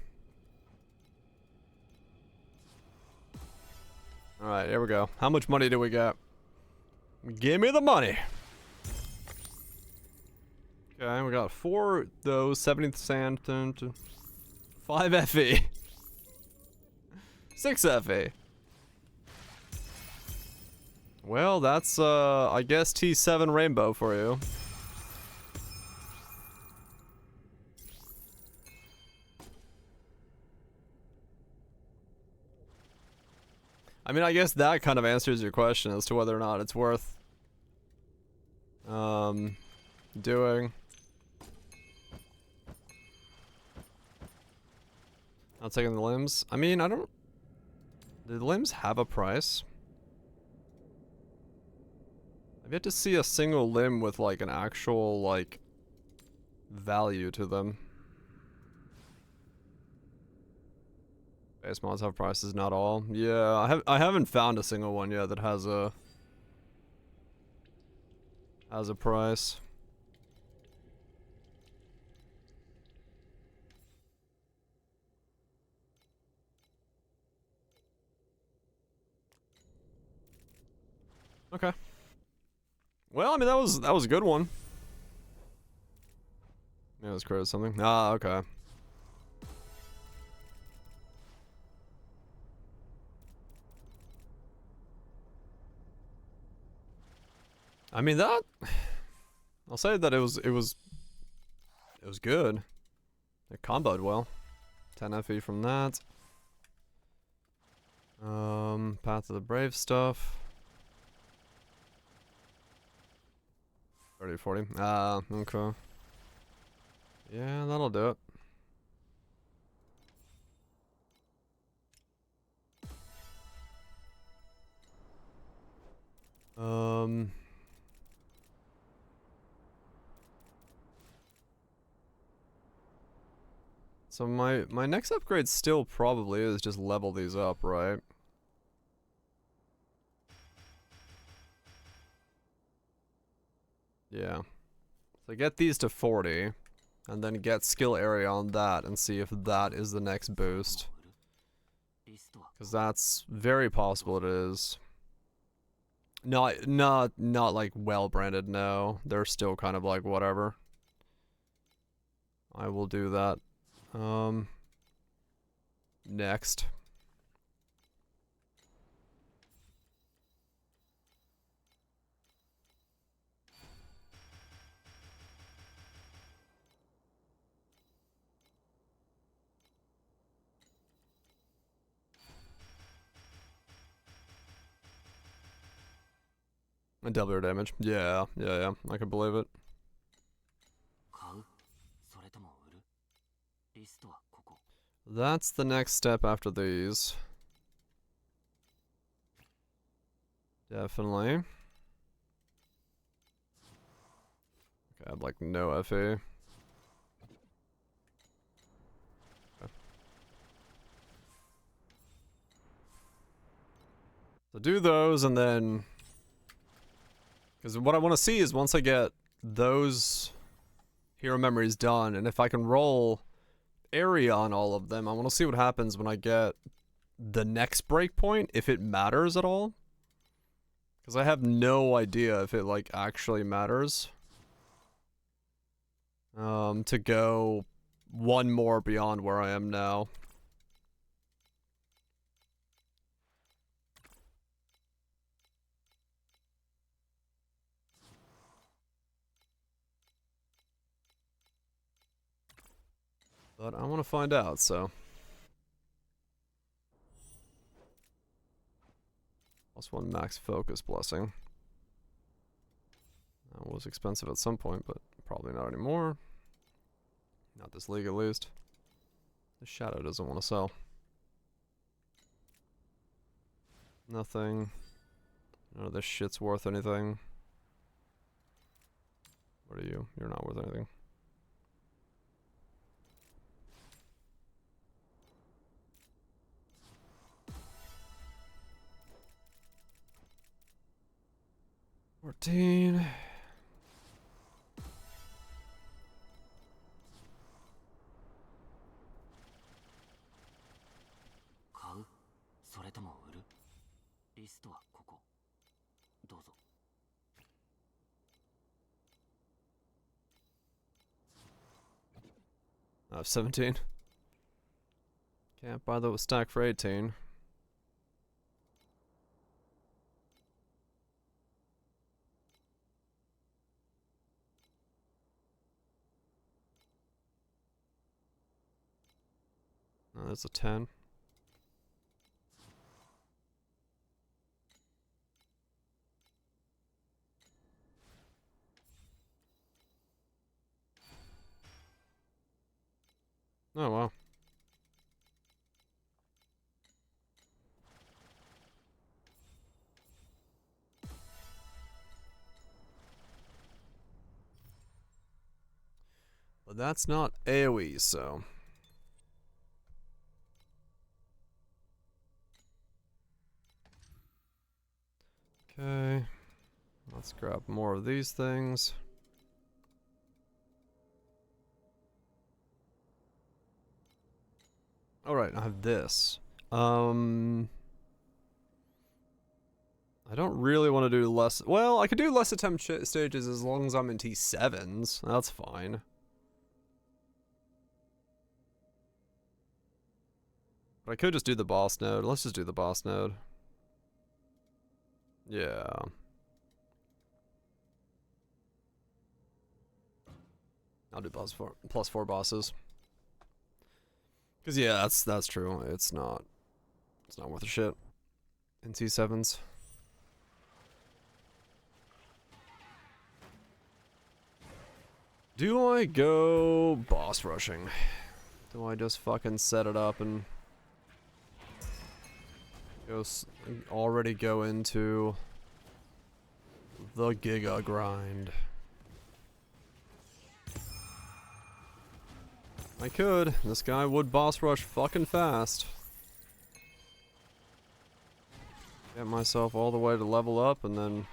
Alright, here we go. How much money do we got? Give me the money. Okay, we got 4 those, 70th sand, 5 FE. 6 FE. Well, that's, I guess T7 rainbow for you. I mean, I guess that kind of answers your question as to whether or not it's worth, doing. Not taking the limbs. I mean, I don't... Do the limbs have a price? I've yet to see a single limb with, like, an actual, like, value to them. Base mods have prices, not all. Yeah, I haven't found a single one yet that has a price. Okay. Well, I mean that was a good one. Yeah, let's create something. Ah, okay. I mean that I'll say that it was good. It comboed well. 10 FE from that. Path of the Brave stuff. 30, 40. Ah, okay. Yeah, that'll do it. So my next upgrade still probably is just level these up, right? Yeah. So get these to 40, and then get skill area on that and see if that is the next boost. Because that's very possible it is. Not like well branded, no. They're still kind of like whatever. I will do that. Next. And double your damage. Yeah, I can believe it. That's the next step after these. Definitely. Okay, I have like no FE. Okay. So do those and then... Because what I want to see is once I get those hero memories done, and if I can roll area on all of them, I want to see what happens when I get the next breakpoint, if it matters at all. Because I have no idea if it, like, actually matters. To go one more beyond where I am now. But I want to find out, so. +1 max focus blessing. That was expensive at some point, but probably not anymore. Not this league, at least. The shadow doesn't want to sell. Nothing. None of this shit's worth anything. What are you? You're not worth anything. 14. I have 17. Can't buy that with stack for 18. Oh, that's a 10. Oh, wow. But that's not AoE, so. Okay. Let's grab more of these things. Alright, I have this. I don't really want to do less. Well, I could do less attempt stages as long as I'm in T7s. That's fine. But I could just do the boss node. Let's just do the boss node. Yeah. I'll do plus four bosses. Cause yeah, that's true. It's not worth a shit in T7s. Do I go boss rushing? Do I just fucking set it up and already go into the Giga grind? I could. This guy would boss rush fucking fast. Get myself all the way to level up and then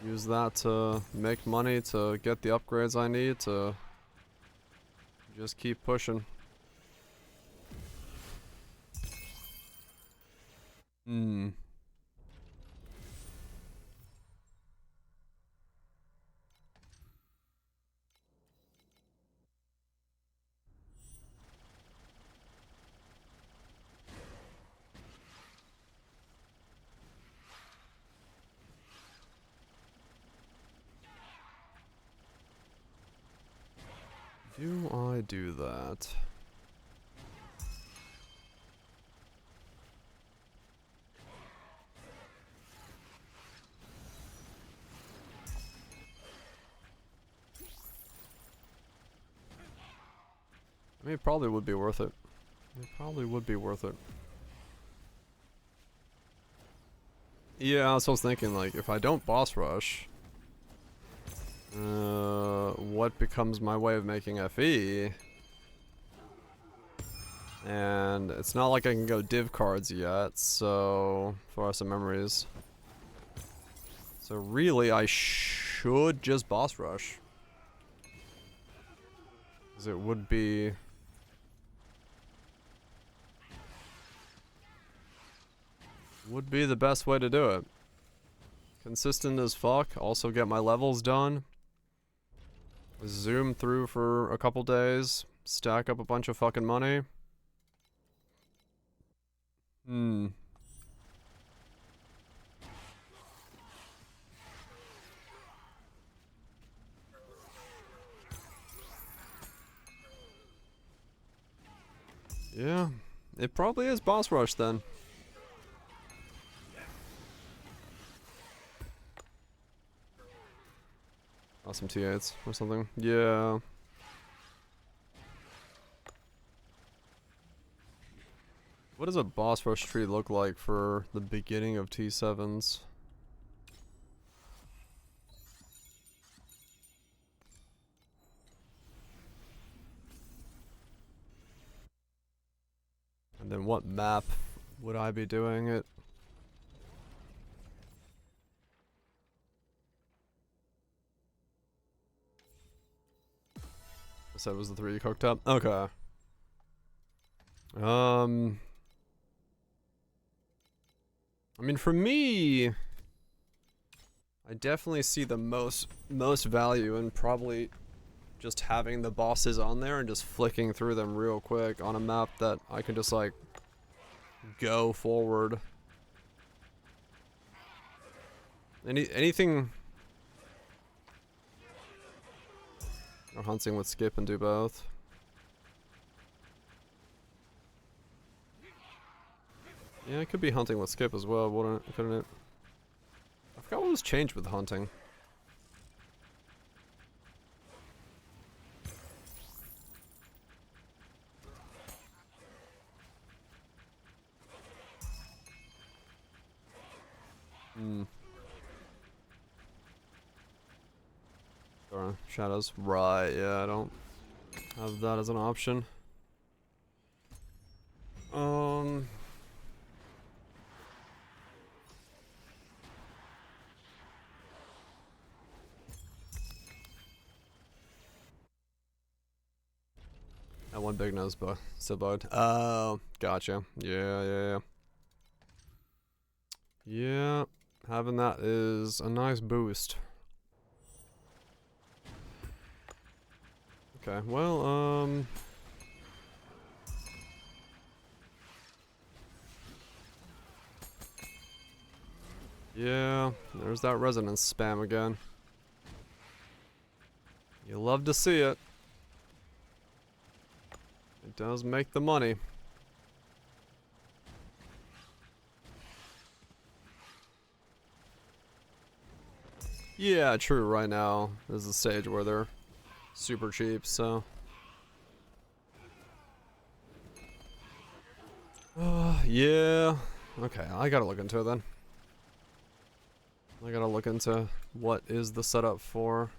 use that to make money to get the upgrades I need to just keep pushing. Do I do that? I mean, it probably would be worth it. It probably would be worth it. Yeah, that's what I was thinking, like, if I don't boss rush, what becomes my way of making FE? And it's not like I can go div cards yet, so for some memories. So really, I should just boss rush. Because it would be... the best way to do it. Consistent as fuck, also get my levels done. Zoom through for a couple days, stack up a bunch of fucking money. Yeah, it probably is boss rush then. Awesome T8s or something. Yeah. What does a boss rush tree look like for the beginning of T7s? And then what map would I be doing it? said it was the 3 you cooked up? Okay. I mean, for me, I definitely see the most value in probably just having the bosses on there and just flicking through them real quick on a map that I can just like go forward. Anything or hunting with skip and do both. Yeah, it could be hunting with skip as well, wouldn't it? Couldn't it? I forgot what was changed with hunting. Or shadows. Right, yeah, I don't have that as an option. That one big nose bug still bugged. Oh, gotcha. Yeah. Yeah, having that is a nice boost. Okay, well, yeah, there's that resonance spam again. You love to see it. It does make the money. Yeah, true, right now is the stage where they're super cheap, so. Yeah. Okay, I gotta look into it then. I gotta look into what is the setup for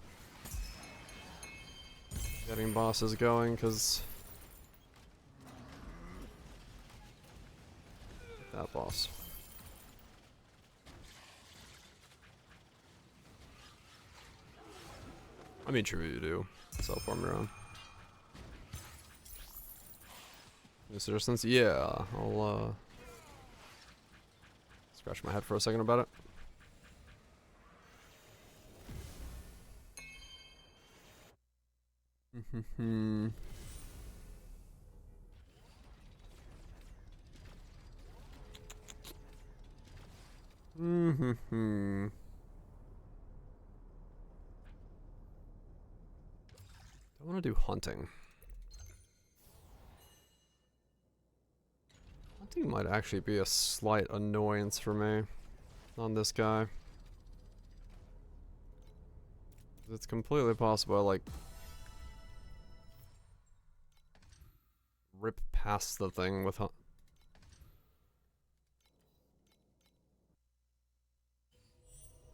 getting bosses going, because that boss. I mean, true, you do. Self-farm your own. Assistance? Yeah, I'll, scratch my head for a second about it. I want to do hunting. Hunting might actually be a slight annoyance for me on this guy. It's completely possible I, like, rip past the thing with hunt.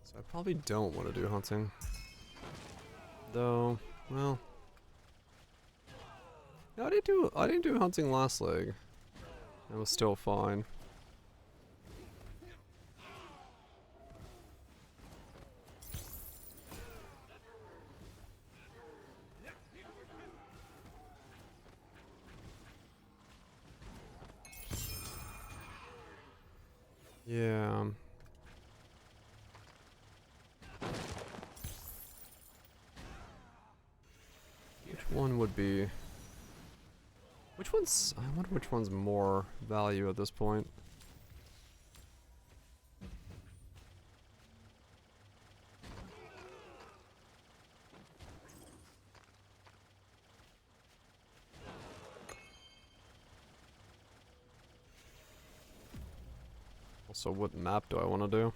So I probably don't want to do hunting. Though, well. No, I didn't do hunting last leg. It was still fine. Yeah. Which one would be... Which one's... I wonder which one's more value at this point. Also, what map do I want to do?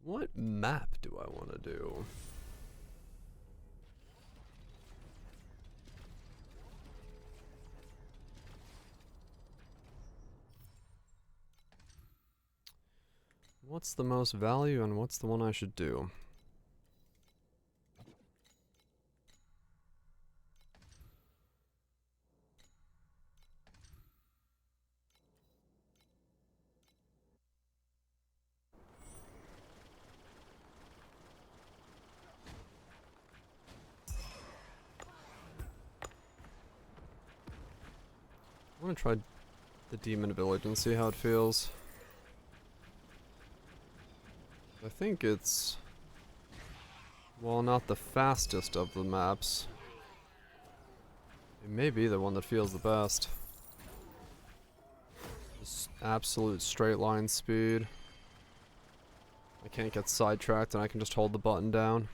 What map do I want to do? What's the most value and what's the one I should do? I want to try the Demon Village and see how it feels. I think it's, well, not the fastest of the maps. It may be the one that feels the best. Just absolute straight line speed. I can't get sidetracked and I can just hold the button down.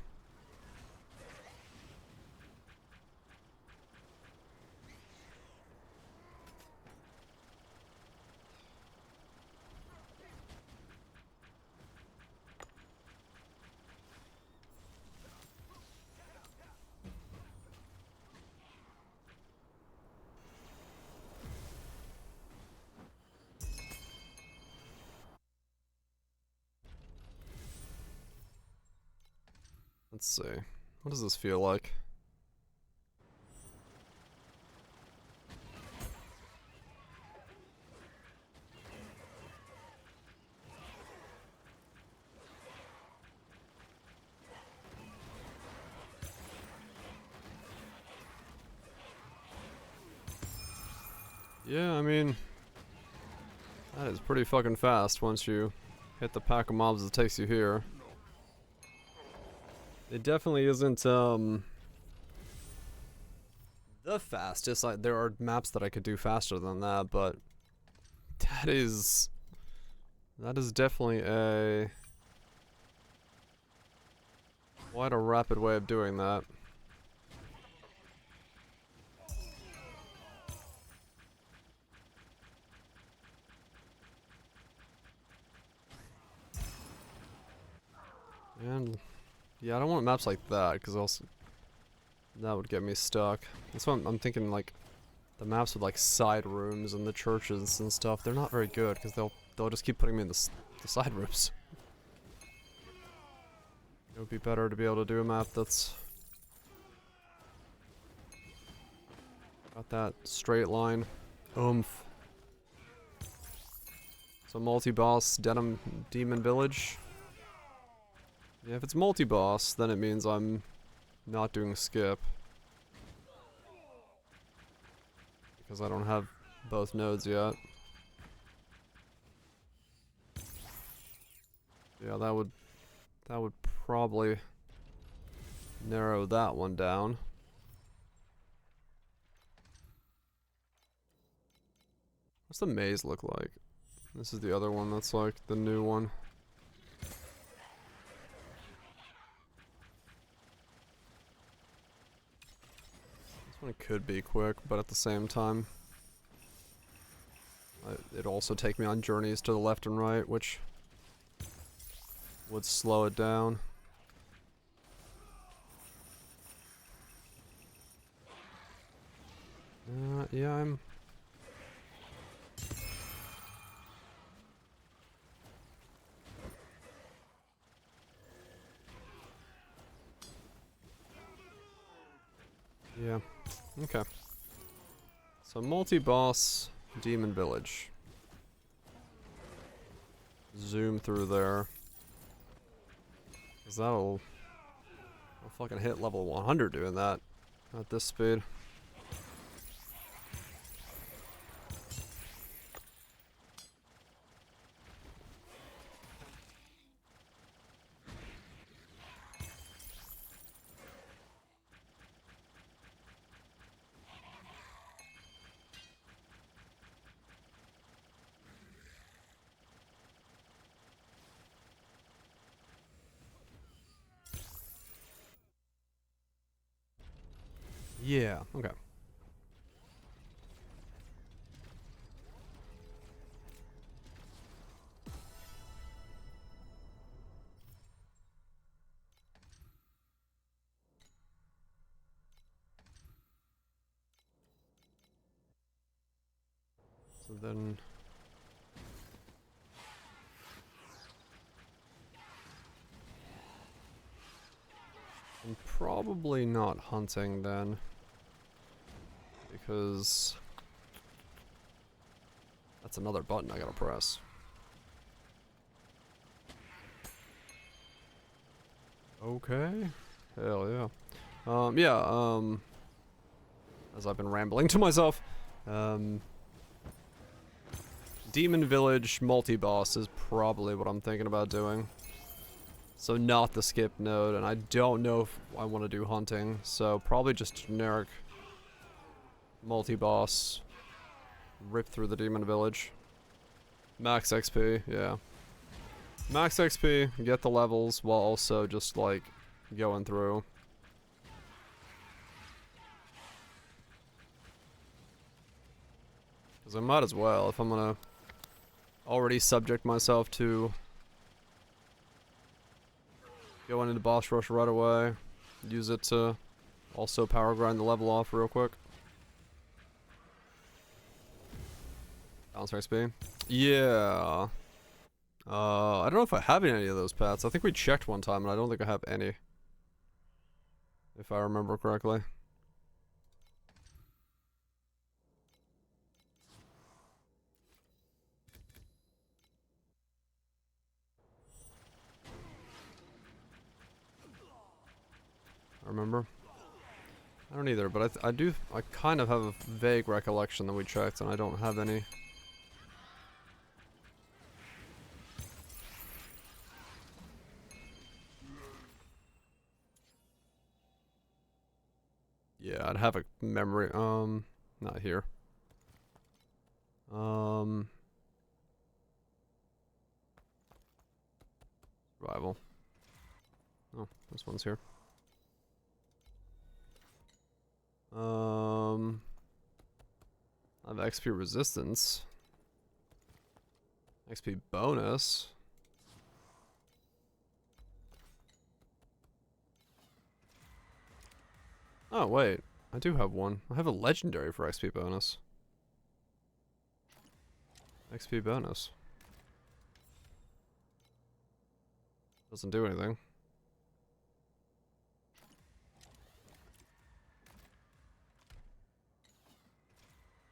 Let's see. What does this feel like? Yeah, I mean, that is pretty fucking fast once you hit the pack of mobs that takes you here. It definitely isn't, the fastest. There are maps that I could do faster than that, but that is definitely quite a rapid way of doing that. And yeah, I don't want maps like that, because also that would get me stuck. That's why I'm thinking, like, the maps with like side rooms and the churches and stuff. They're not very good because they'll just keep putting me in the side rooms. It would be better to be able to do a map that's got that straight line oomph. So multi-boss Demon Village. Yeah, if it's multi-boss, then it means I'm not doing skip. Because I don't have both nodes yet. Yeah, that would probably narrow that one down. What's the maze look like? This is the other one that's like the new one. This one could be quick, but at the same time, it'd also take me on journeys to the left and right, which would slow it down. Yeah, I'm... Yeah, okay. So multi-boss Demon Village. Zoom through there. Cause I'll fucking hit level 100 doing that at this speed. Yeah, okay. So then... I'm probably not hunting then. Because... that's another button I gotta press. Okay. Hell yeah. As I've been rambling to myself, Demon Village multi-boss is probably what I'm thinking about doing. So not the skip node, and I don't know if I want to do hunting, so probably just generic multi-boss. Rip through the Demon Village. Max XP, yeah. Max XP, get the levels, while also just, like, going through. Because I might as well, if I'm gonna already subject myself to going into boss rush right away. Use it to also power grind the level off real quick. Balance XP. Yeah. I don't know if I have any of those paths. I think we checked one time and I don't think I have any. If I remember correctly. I remember. I don't either, but I kind of have a vague recollection that we checked and I don't have any. Yeah, I'd have a memory, not here. Survival. Oh, this one's here. I have XP resistance. XP bonus. Oh, wait. I do have one. I have a legendary for XP bonus. XP bonus. Doesn't do anything.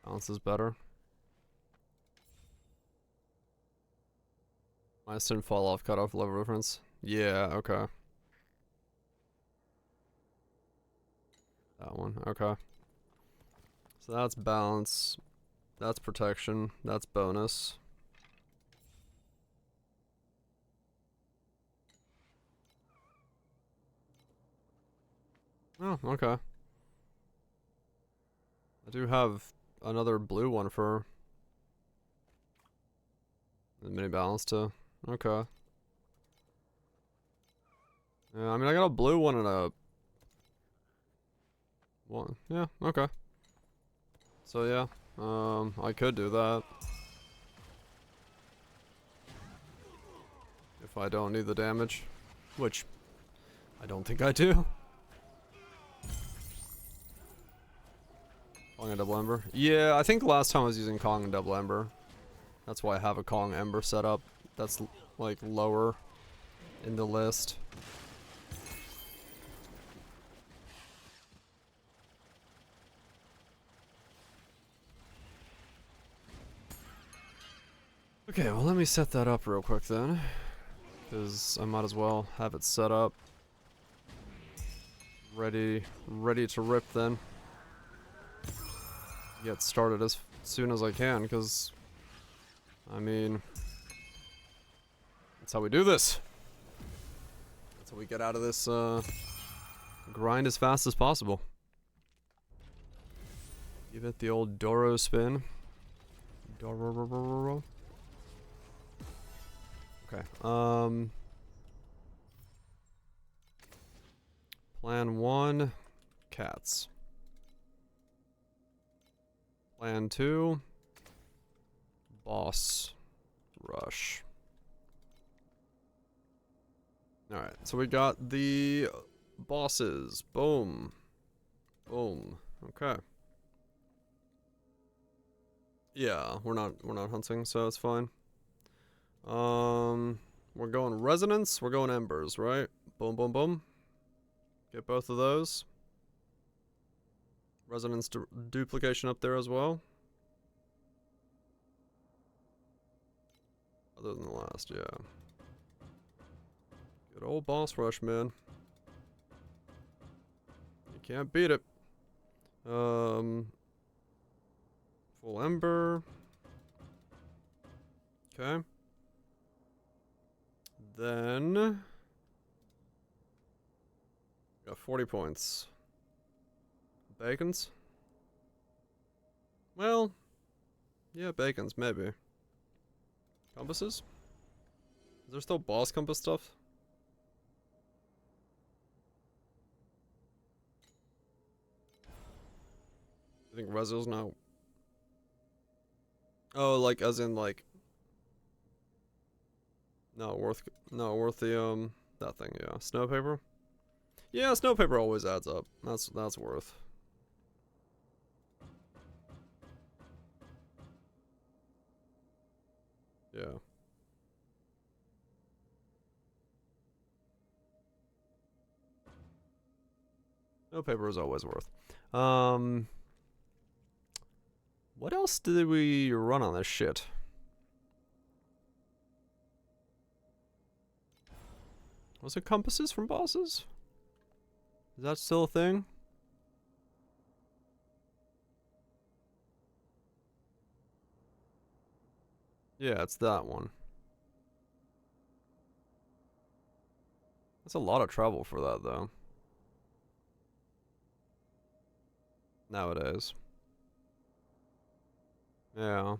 Balance is better. Minus 10 fall off cutoff level reference. Yeah, okay. That one, okay. So that's balance. That's protection. That's bonus. Oh, okay. I do have another blue one for the mini balance too. Okay. Yeah, I mean I got a blue one and a one. Yeah, okay. So yeah, I could do that. If I don't need the damage. Which I don't think I do. Kong and double ember. Yeah, I think last time I was using Kong and double ember. That's why I have a Kong ember set up. That's like lower in the list. Okay, well let me set that up real quick then. Because I might as well have it set up. Ready to rip then. Get started as soon as I can, because I mean that's how we do this. That's how we get out of this grind as fast as possible. Give it the old Doro spin. Doro. Okay. Plan 1, cats. Plan 2, boss rush. Alright, so we got the bosses. Boom. Boom. Okay. Yeah, we're not hunting, so it's fine. We're going resonance, we're going embers, right? Boom, boom, boom. Get both of those. Resonance duplication up there as well. Other than the last, yeah. Good old boss rush, man. You can't beat it. Full ember. Okay. Then got 40 points. Bacons? Well, yeah, bacons, maybe. Compasses? Is there still boss compass stuff? I think Rezo's now. Oh, like as in like. Not worth the that thing, yeah. Snow paper? Yeah, snow paper always adds up. That's worth. Yeah. Snow paper is always worth. What else did we run on this shit? Was it compasses from bosses? Is that still a thing? Yeah, it's that one. That's a lot of trouble for that, though. Nowadays. Yeah.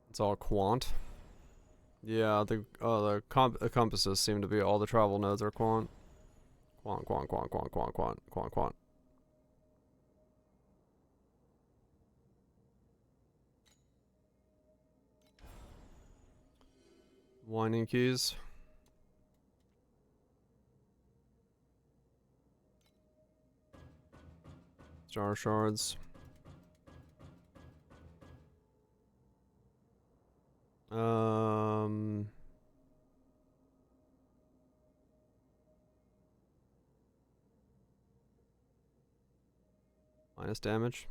It's all quant. Yeah, the compasses seem to be all the travel nodes are quant. Quant, quant, quant, quant, quant, quant, quant, quant. Winding keys. Star shards. Minus damage.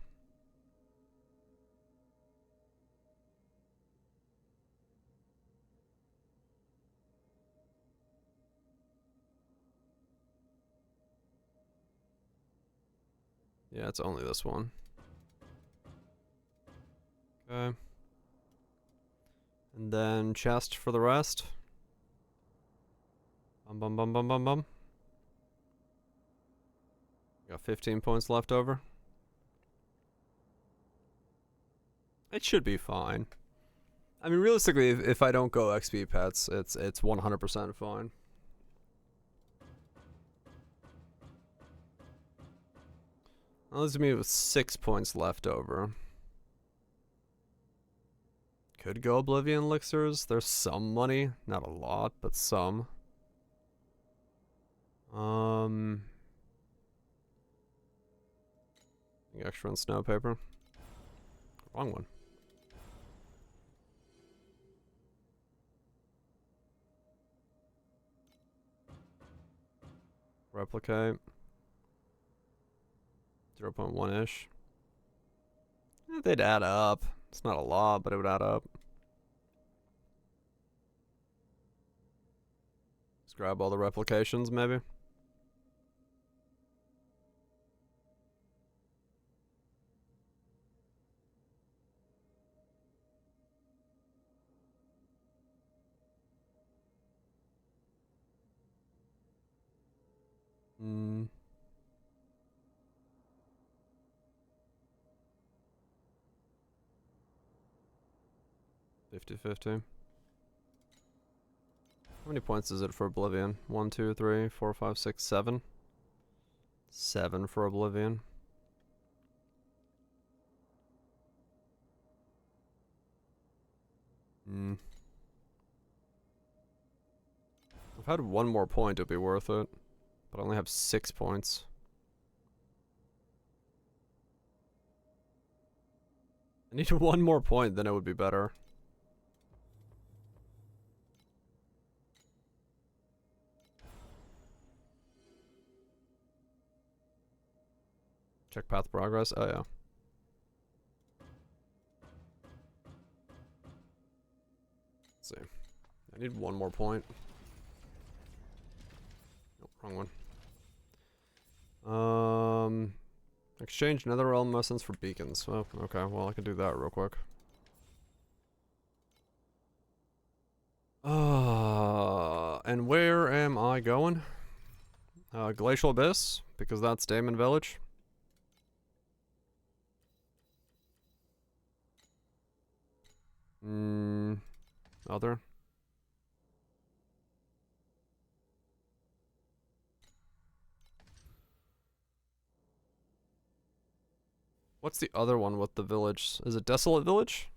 Yeah, it's only this one. Okay. And then chest for the rest. Bum bum bum bum bum bum. Got 15 points left over. It should be fine. I mean, realistically, if I don't go XP pets, it's 100% fine. That leaves me with 6 points left over. Could go Oblivion Elixirs. There's some money. Not a lot, but some. Extra on snow paper. Wrong one. Replicate. 0.1-ish. They'd add up. It's not a lot, but it would add up. Let's grab all the replications, maybe. Hmm. 50-50. How many points is it for Oblivion? 1, 2, 3, 4, 5, 6, 7. 7 for Oblivion. Hmm. If I had one more point, it'd be worth it. But I only have 6 points. I need one more point, then it would be better. Check path progress. Oh, yeah. Let's see. I need one more point. Nope, wrong one. Exchange nether realm essence for beacons. Oh, okay. Well, I can do that real quick. And where am I going? Glacial Abyss, because that's Damon Village. Other. What's the other one with the village? Is it Desolate Village?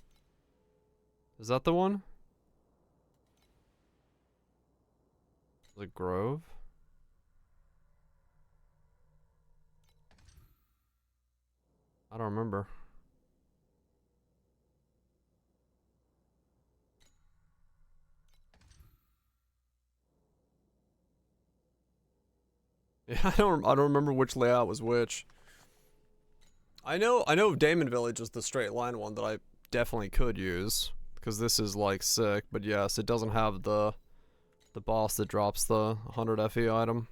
Is that the one? The Grove? I don't remember. Yeah, I don't remember which layout was which. I know Damon Village is the straight line one that I definitely could use, because this is like sick, but yes, it doesn't have the boss that drops the 100 FE item.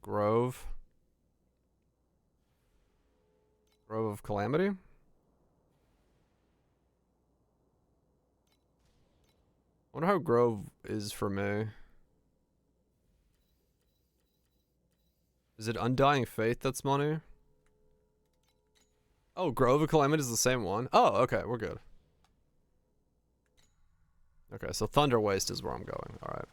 Grove. Grove of Calamity? I wonder how Grove is for me. Is it Undying Faith that's money? Oh, Grove of Calamity is the same one. Oh, okay, we're good. Okay, so Thunder Waste is where I'm going. Alright.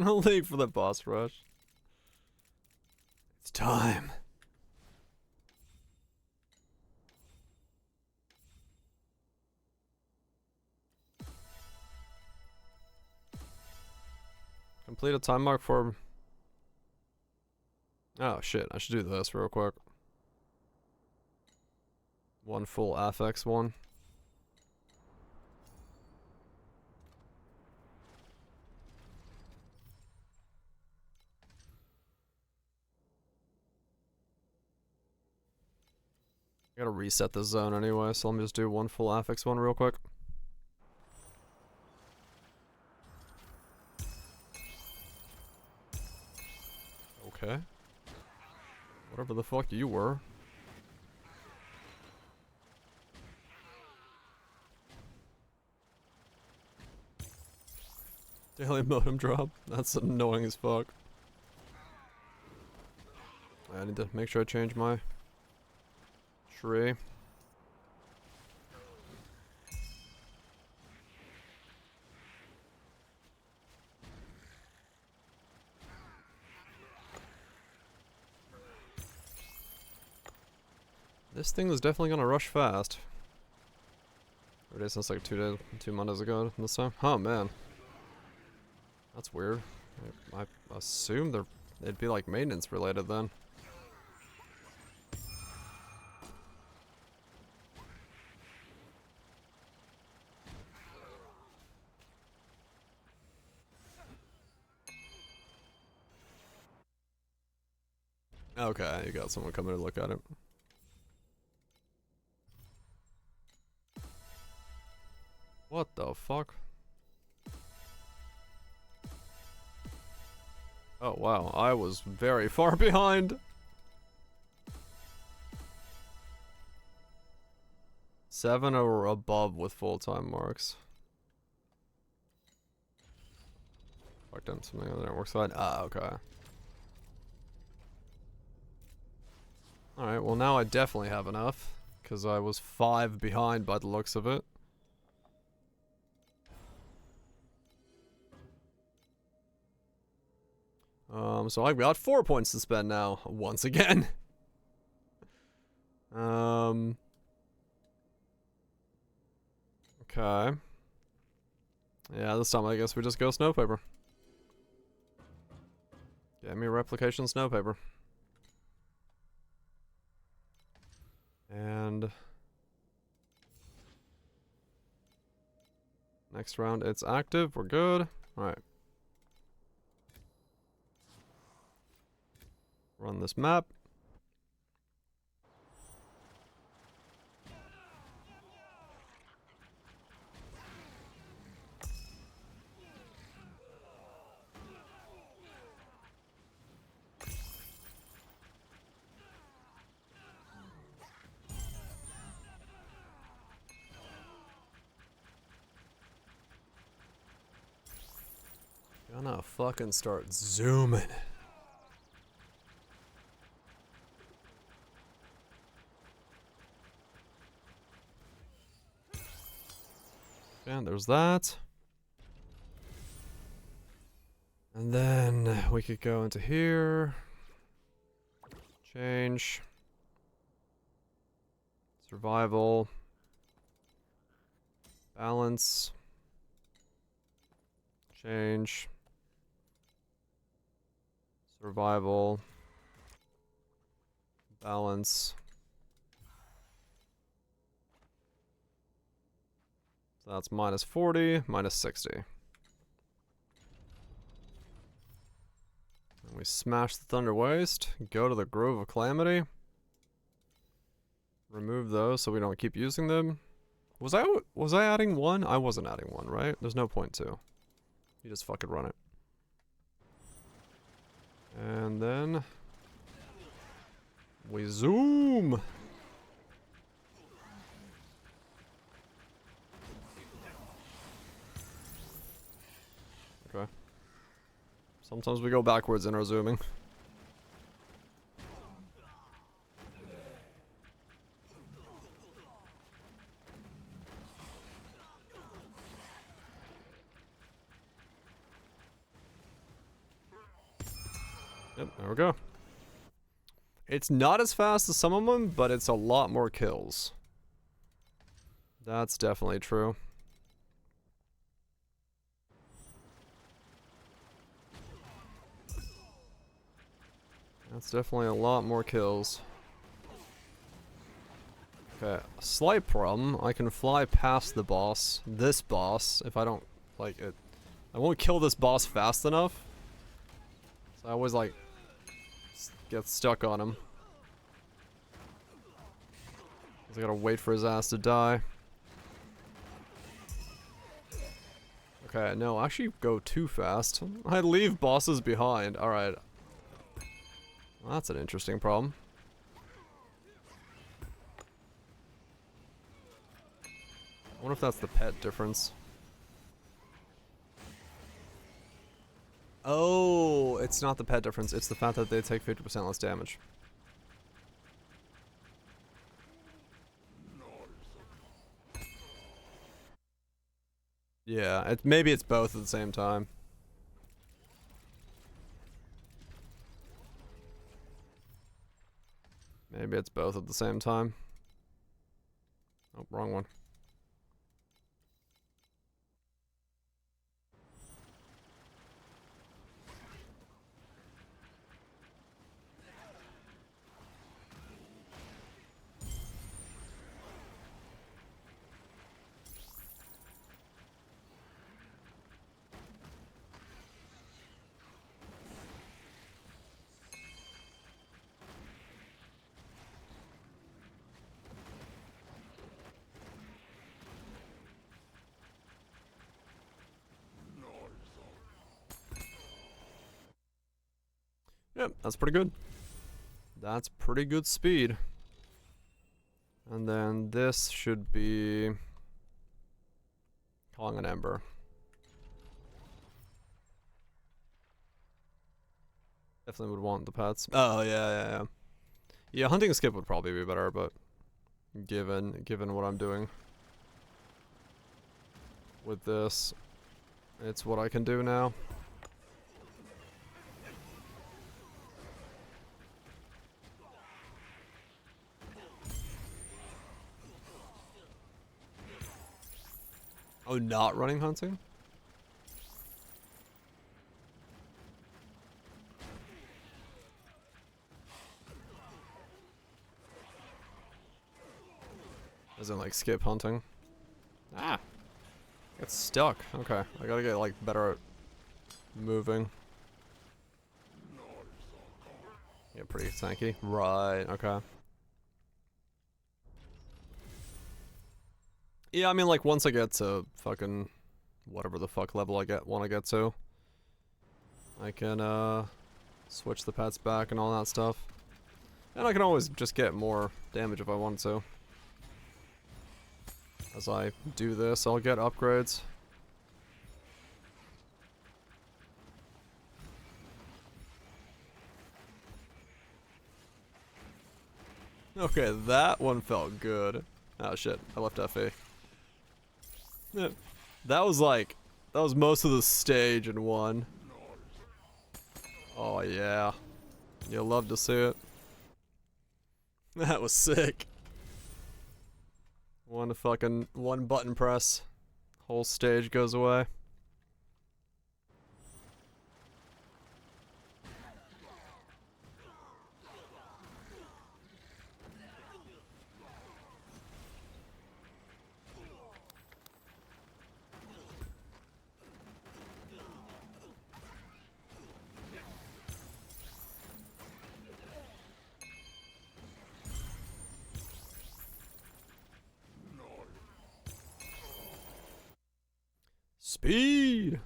I'll leave for the boss rush. It's time. Complete a time mark for... Oh shit, I should do this real quick. One full affix one. I gotta reset the zone anyway, so let me just do one full affix one real quick. Okay. Whatever the fuck you were. Daily modem drop? That's annoying as fuck. I need to make sure I change my tree. This thing is definitely gonna rush fast. Every day since like 2 Mondays ago this time. Oh man. That's weird. I assume they'd be like maintenance related then. Okay, you got someone coming to look at it. What the fuck? Oh wow, I was very far behind. 7 or above with full-time marks. Fucked up something on the network side. Ah, okay. Alright, well now I definitely have enough, because I was 5 behind by the looks of it. So I've got 4 points to spend now, once again. Okay. Yeah, this time I guess we just go snow paper. Get me replication snow paper. And... Next round, it's active. We're good. Alright. Run this map. Gonna fucking start zooming. And there's that. And then we could go into here. Change. Survival. Balance. Change. Survival. Balance. So that's minus 40, minus 60. And we smash the Thunder Waste, go to the Grove of Calamity. Remove those so we don't keep using them. Was I adding one? I wasn't adding one, right? There's no point to. You just fucking run it. And then we zoom. Okay. Sometimes we go backwards in our zooming. Yep, there we go. It's not as fast as some of them, but it's a lot more kills. That's definitely true. That's definitely a lot more kills. Okay, slight problem. I can fly past the boss, this boss, if I don't, like, it. I won't kill this boss fast enough. So I always, like, get stuck on him. 'Cause I gotta wait for his ass to die. Okay, no, actually go too fast. I leave bosses behind. Alright. Well, that's an interesting problem. I wonder if that's the pet difference. Oh, it's not the pet difference. It's the fact that they take 50% less damage. Yeah, maybe it's both at the same time. Maybe it's both at the same time. Oh, wrong one. Yep, that's pretty good. That's pretty good speed. And then this should be calling an ember. Definitely would want the pets. Oh yeah. Yeah, hunting skip would probably be better, but given what I'm doing with this, it's what I can do now. Oh, not running hunting? As in, like, skip hunting? Ah! It's stuck. Okay, I gotta get like better at moving. Yeah, pretty tanky. Right, okay. Yeah, I mean like once I get to fucking whatever the fuck level I want to get to, I can switch the pets back and all that stuff. And I can always just get more damage if I want to. As I do this, I'll get upgrades. Okay, that one felt good. Oh shit, I left FA. Yeah. That was most of the stage in one. Oh yeah. You'll love to see it. That was sick. One button press. Whole stage goes away. Speed!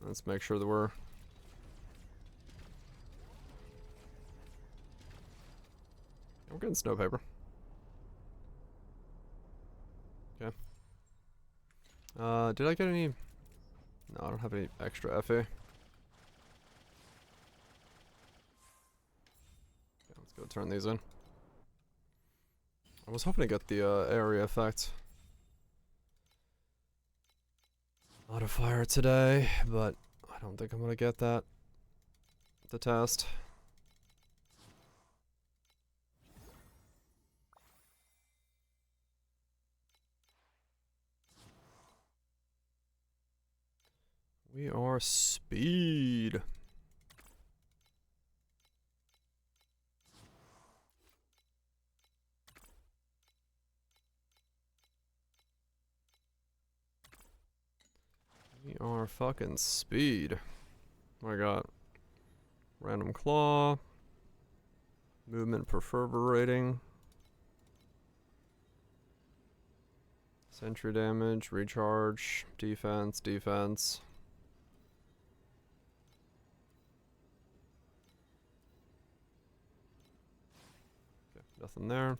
Let's make sure that we're... I'm getting snow paper. Okay. Did I get any... No, I don't have any extra FA. Okay, let's go turn these in. I was hoping to get the area effect modifier today, but I don't think I'm gonna get that. The test. We are speed. We are fucking speed. What I got? Random claw. Movement perforating. Sentry damage, recharge, defense, defense. Okay, nothing there.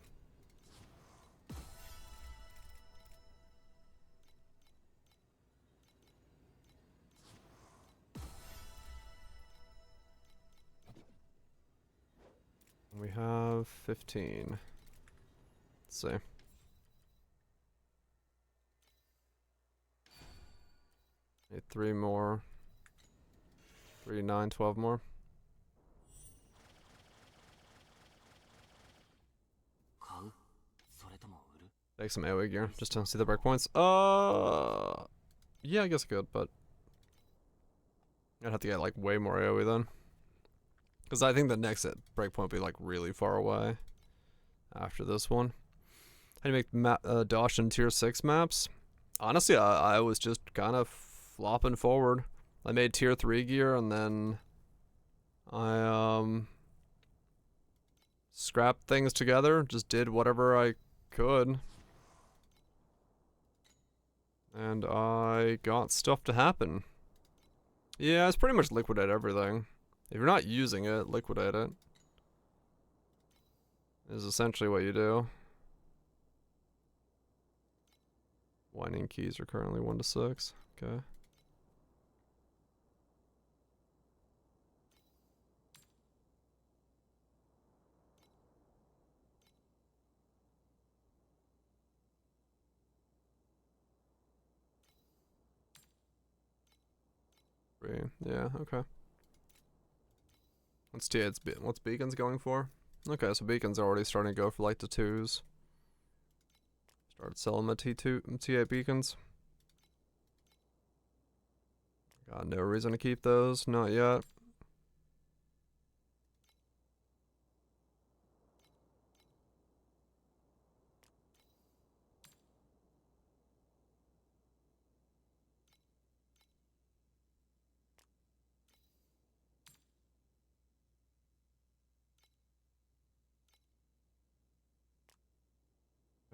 We have 15. Let's see. Need 3 more. 3, 9, 12 more. Take some AoE gear, just to see the breakpoints. Yeah, I guess I could, but I'd have to get like way more AoE then. Because I think the next breakpoint will be like really far away after this one. How do you make Dosh and tier 6 maps? Honestly, I was just kind of flopping forward. I made tier 3 gear and then I scrapped things together, just did whatever I could. And I got stuff to happen. Yeah, it's pretty much liquidate everything. If you're not using it, liquidate it. Is essentially what you do. Winding keys are currently 1 to 6. Okay. Yeah, okay. What's beacons going for? Okay, so beacons are already starting to go for like the 2s. Started selling my T8 beacons. Got no reason to keep those, not yet.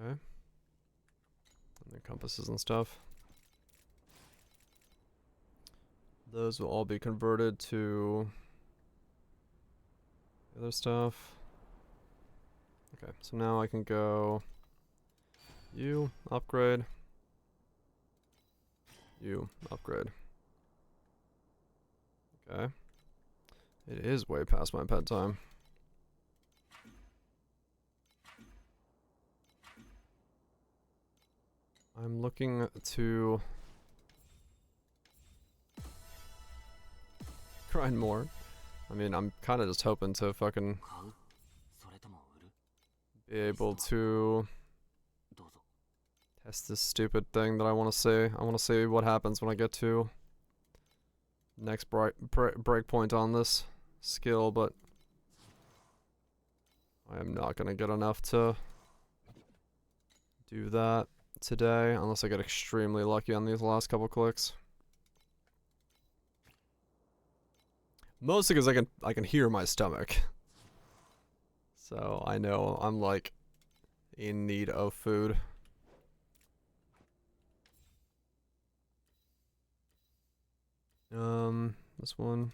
Okay. And the compasses and stuff. Those will all be converted to other stuff. Okay, so now I can go you upgrade. You upgrade. Okay. It is way past my bedtime. I'm looking to grind more. I mean, I'm kind of just hoping to fucking 買うそれとも売る be able to どうぞ test this stupid thing that I want to see. I want to see what happens when I get to next breakpoint on this skill, but I am not going to get enough to do that today unless I get extremely lucky on these last couple clicks. Mostly because I can hear my stomach. So I know I'm like in need of food. This one.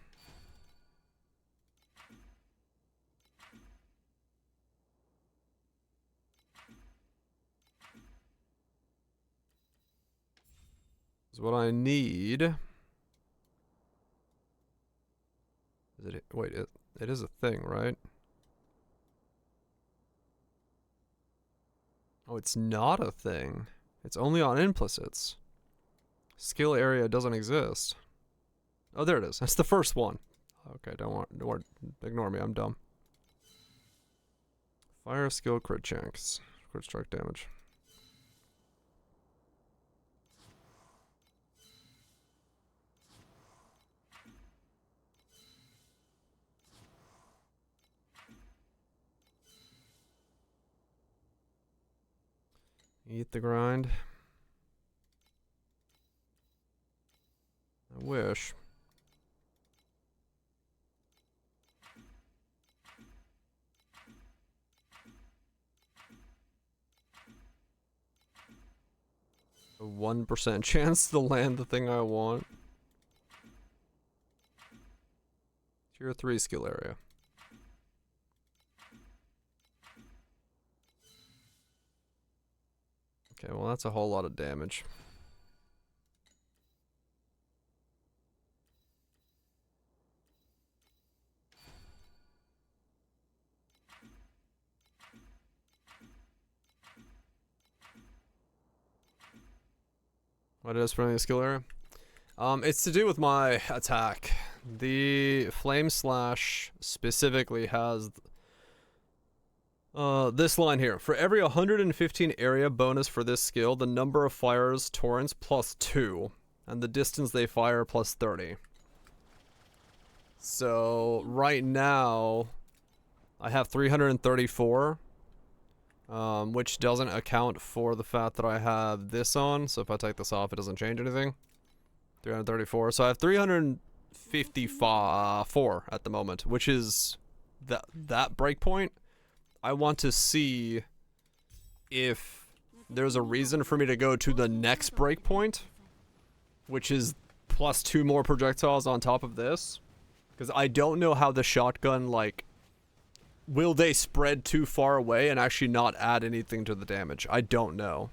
Is what I need. Is it? Wait, it is a thing, right? Oh, it's not a thing. It's only on implicits. Skill area doesn't exist. Oh, there it is. That's the first one. Okay, don't ignore me. I'm dumb. Fire skill crit chance. Crit strike damage. Eat the grind. I wish. A 1% chance to land the thing I want. Tier 3 skill area. Okay, well that's a whole lot of damage. What is from the skill area? It's to do with my attack. The Flame Slash specifically has this line here. For every 115 area bonus for this skill, the number of fires torrents +2, and the distance they fire +30. So right now, I have 334. Which doesn't account for the fact that I have this on. So if I take this off, it doesn't change anything. 334. So I have 354 at the moment, which is that breakpoint. I want to see if there's a reason for me to go to the next breakpoint, which is +2 more projectiles on top of this. Because I don't know how the shotgun, like, will they spread too far away and actually not add anything to the damage? I don't know.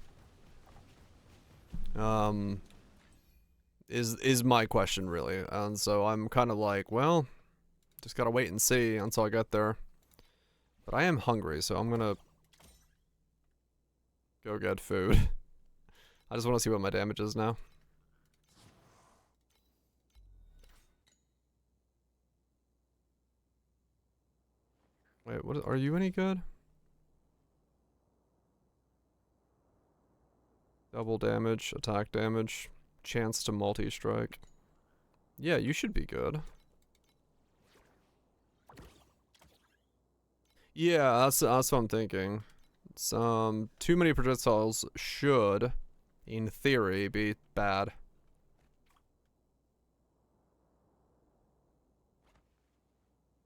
Is my question really. And so I'm kind of like, well, just gotta wait and see until I get there. But I am hungry, so I'm gonna go get food. I just want to see what my damage is now. Wait, what? Are you any good? Double damage, attack damage, chance to multi-strike. Yeah, you should be good. Yeah, that's what I'm thinking. Some too many projectiles should, in theory, be bad.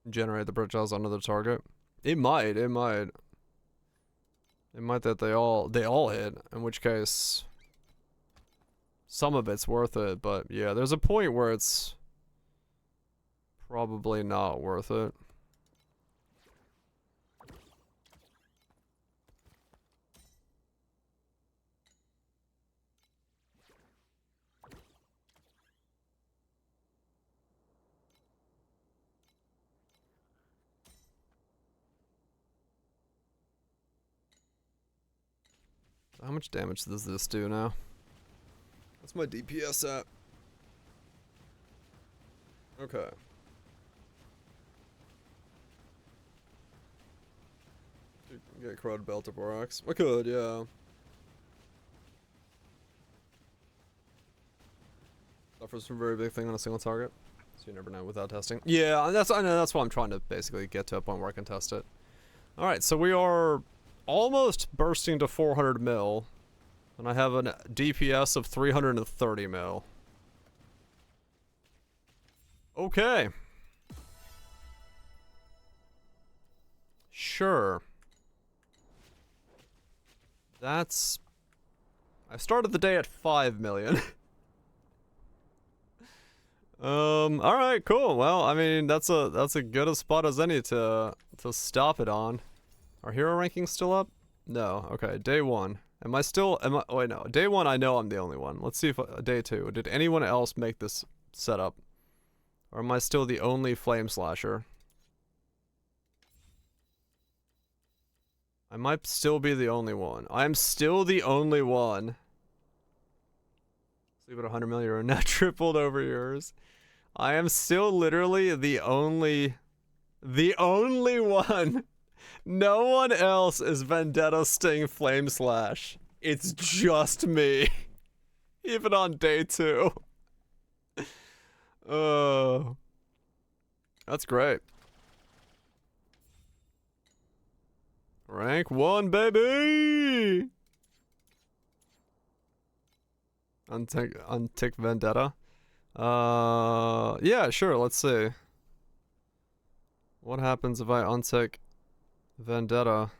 Generate the projectiles onto the target. It might. It might that they all hit, in which case some of it's worth it, but yeah, there's a point where it's probably not worth it. How much damage does this do now? What's my DPS at? Okay. Get crowd belt of Borax. I could, yeah. Suffers from a very big thing on a single target. So you never know without testing. Yeah, I know that's why I'm trying to basically get to a point where I can test it. Alright, so we are almost bursting to 400 mil. And I have a DPS of 330 mil. Okay. Sure. That's... I started the day at 5 million. Alright, cool. Well, I mean, that's a good a spot as any to stop it on. Are hero rankings still up? No. Okay, day 1. Wait, no. Day 1, I know I'm the only one. Let's see if, day 2. Did anyone else make this setup? Or am I still the only flame slasher? I might still be the only one. I'm still the only one. Sleep at 100 million, you're net tripled over yours. I am still literally the only one. No one else is Vendetta, Sting, Flame Slash. It's just me. Even on day 2. Oh. That's great. Rank 1, baby! Untick Vendetta. Yeah, sure, let's see. What happens if I untick Vendetta?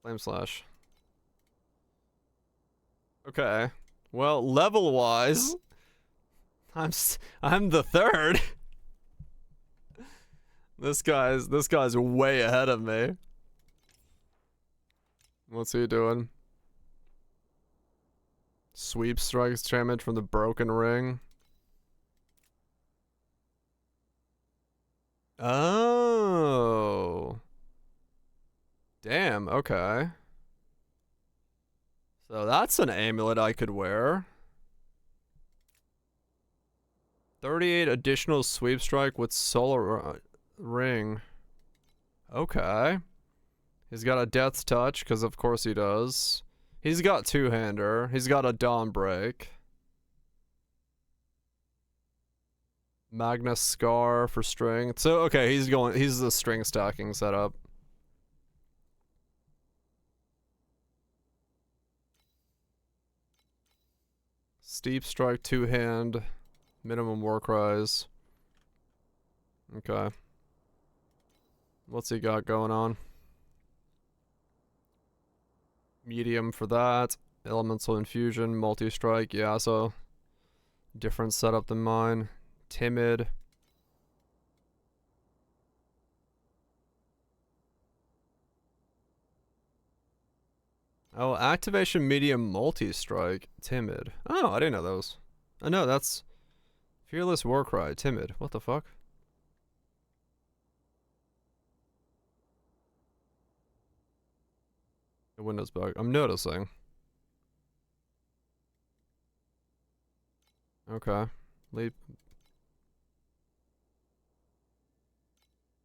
Flame Slash. Okay. Well, level-wise, I'm the 3rd. This guy's way ahead of me. What's he doing? Sweep strikes damage from the broken ring. Oh. Damn, okay. So that's an amulet I could wear. 38 additional sweep strike with solar ring. Okay. He's got a death's touch, because of course he does. He's got two-hander. He's got a dawn break. Magnus Scar for string. So okay, he's the string stacking setup. Steep strike, two-hand, minimum war cries. Okay. What's he got going on? Medium for that. Elemental infusion, multi-strike. Yeah, so different setup than mine. Timid. Oh, activation medium multi-strike. Timid. Oh, I didn't know those. Oh no, that's Fearless Warcry. Timid. What the fuck? The Windows bug. I'm noticing. Okay. Leap.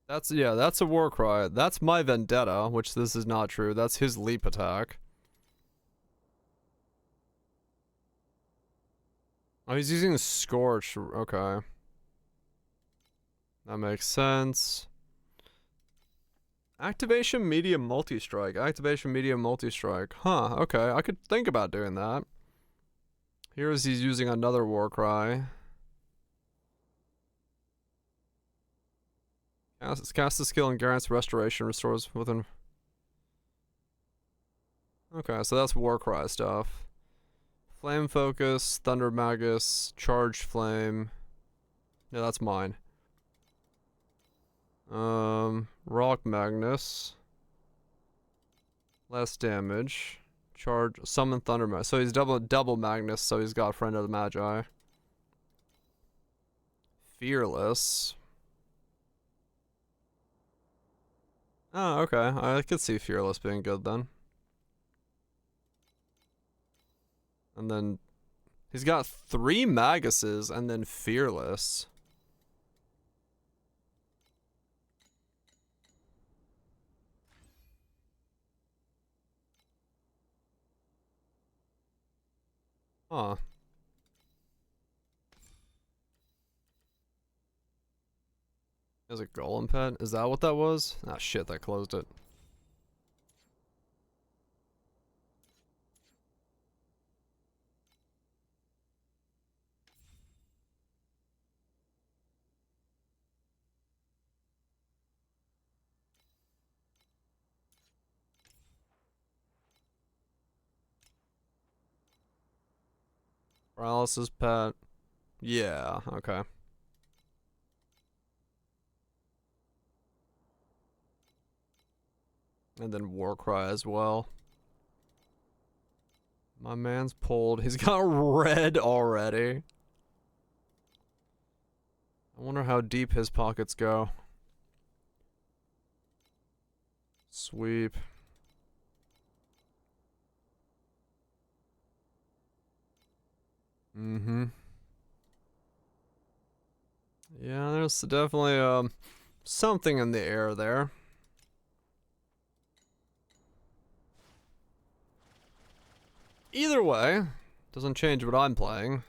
That's a Warcry. That's my Vendetta, which this is not true. That's his leap attack. Oh, he's using Scorch. Okay. That makes sense. Activation medium multi-strike. Activation medium multi-strike. Huh, okay. I could think about doing that. Here's he's using another Warcry. Cast the skill and grants restoration, restores within. Okay, so that's Warcry stuff. Flame Focus, Thunder Magus, Charged Flame. Yeah, that's mine. Rock Magnus. Less damage. Charge, Summon Thunder Magus. So he's double Magnus, so he's got Friend of the Magi. Fearless. Oh, okay. I could see Fearless being good then. And then he's got 3 Maguses and then Fearless. Huh. There's a golem pet? Is that what that was? Ah, shit, that closed it. Paralysis pet. Yeah, okay. And then Warcry as well. My man's pulled. He's got red already. I wonder how deep his pockets go. Sweep. Mm-hmm. Yeah, there's definitely something in the air there. Either way, doesn't change what I'm playing.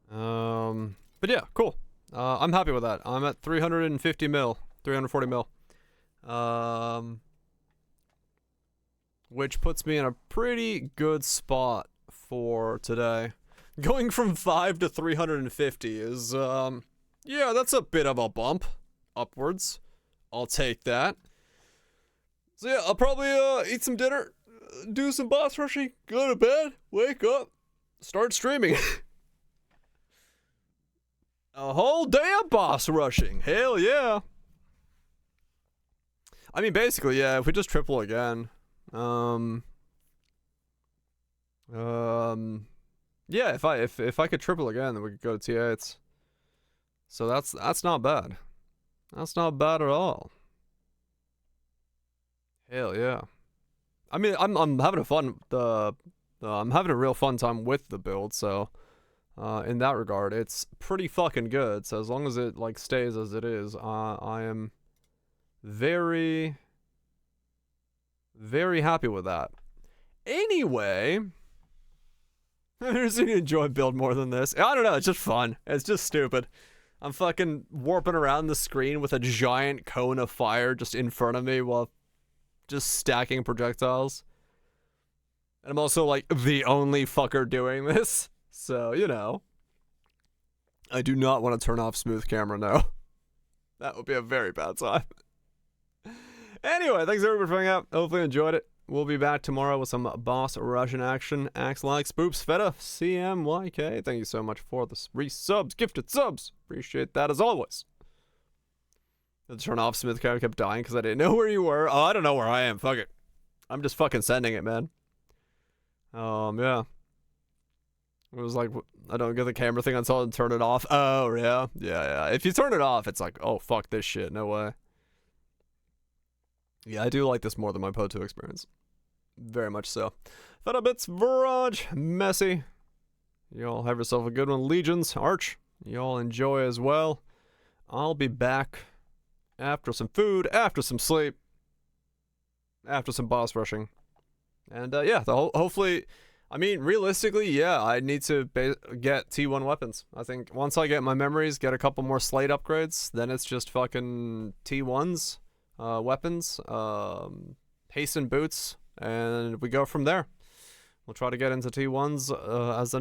But yeah, cool. I'm happy with that. I'm at 350 mil, 340 mil. Which puts me in a pretty good spot for today. Going from 5 to 350 is, yeah, that's a bit of a bump upwards. I'll take that. So yeah, I'll probably eat some dinner, do some boss rushing, go to bed, wake up, start streaming. A whole day of boss rushing. Hell yeah. I mean, basically, yeah, if we just triple again. Yeah, if I could triple again, then we could go to T8s. So that's not bad. That's not bad at all. Hell yeah. I mean, I'm having a fun I'm having a real fun time with the build, so in that regard, it's pretty fucking good. So as long as it like stays as it is, I am very, very happy with that. Anyway, I'm just gonna enjoy build more than this. I don't know, it's just fun. It's just stupid. I'm fucking warping around the screen with a giant cone of fire just in front of me while just stacking projectiles. And I'm also like the only fucker doing this. So, you know. I do not want to turn off smooth camera now. That would be a very bad time. Anyway, thanks everybody for hanging out. Hopefully you enjoyed it. We'll be back tomorrow with some boss Russian action. Acts like Spoops, Feta, CMYK. Thank you so much for the resubs, gifted subs. Appreciate that as always. The turn off smooth camera kept dying because I didn't know where you were. Oh, I don't know where I am. Fuck it. I'm just fucking sending it, man. Yeah. It was like, I don't get the camera thing until I turn it off. Oh, yeah. Yeah. If you turn it off, it's like, oh, fuck this shit. No way. Yeah, I do like this more than my Po2 experience. Very much so. Feta Bits, Viraj, Messy. Y'all have yourself a good one. Legions, Arch. Y'all enjoy as well. I'll be back after some food, after some sleep, after some boss rushing. And yeah, hopefully, I mean, realistically, yeah, I need to get T1 weapons. I think once I get my memories, get a couple more slate upgrades, then it's just fucking T1s, weapons, hasten boots, and we go from there. We'll try to get into T1s as the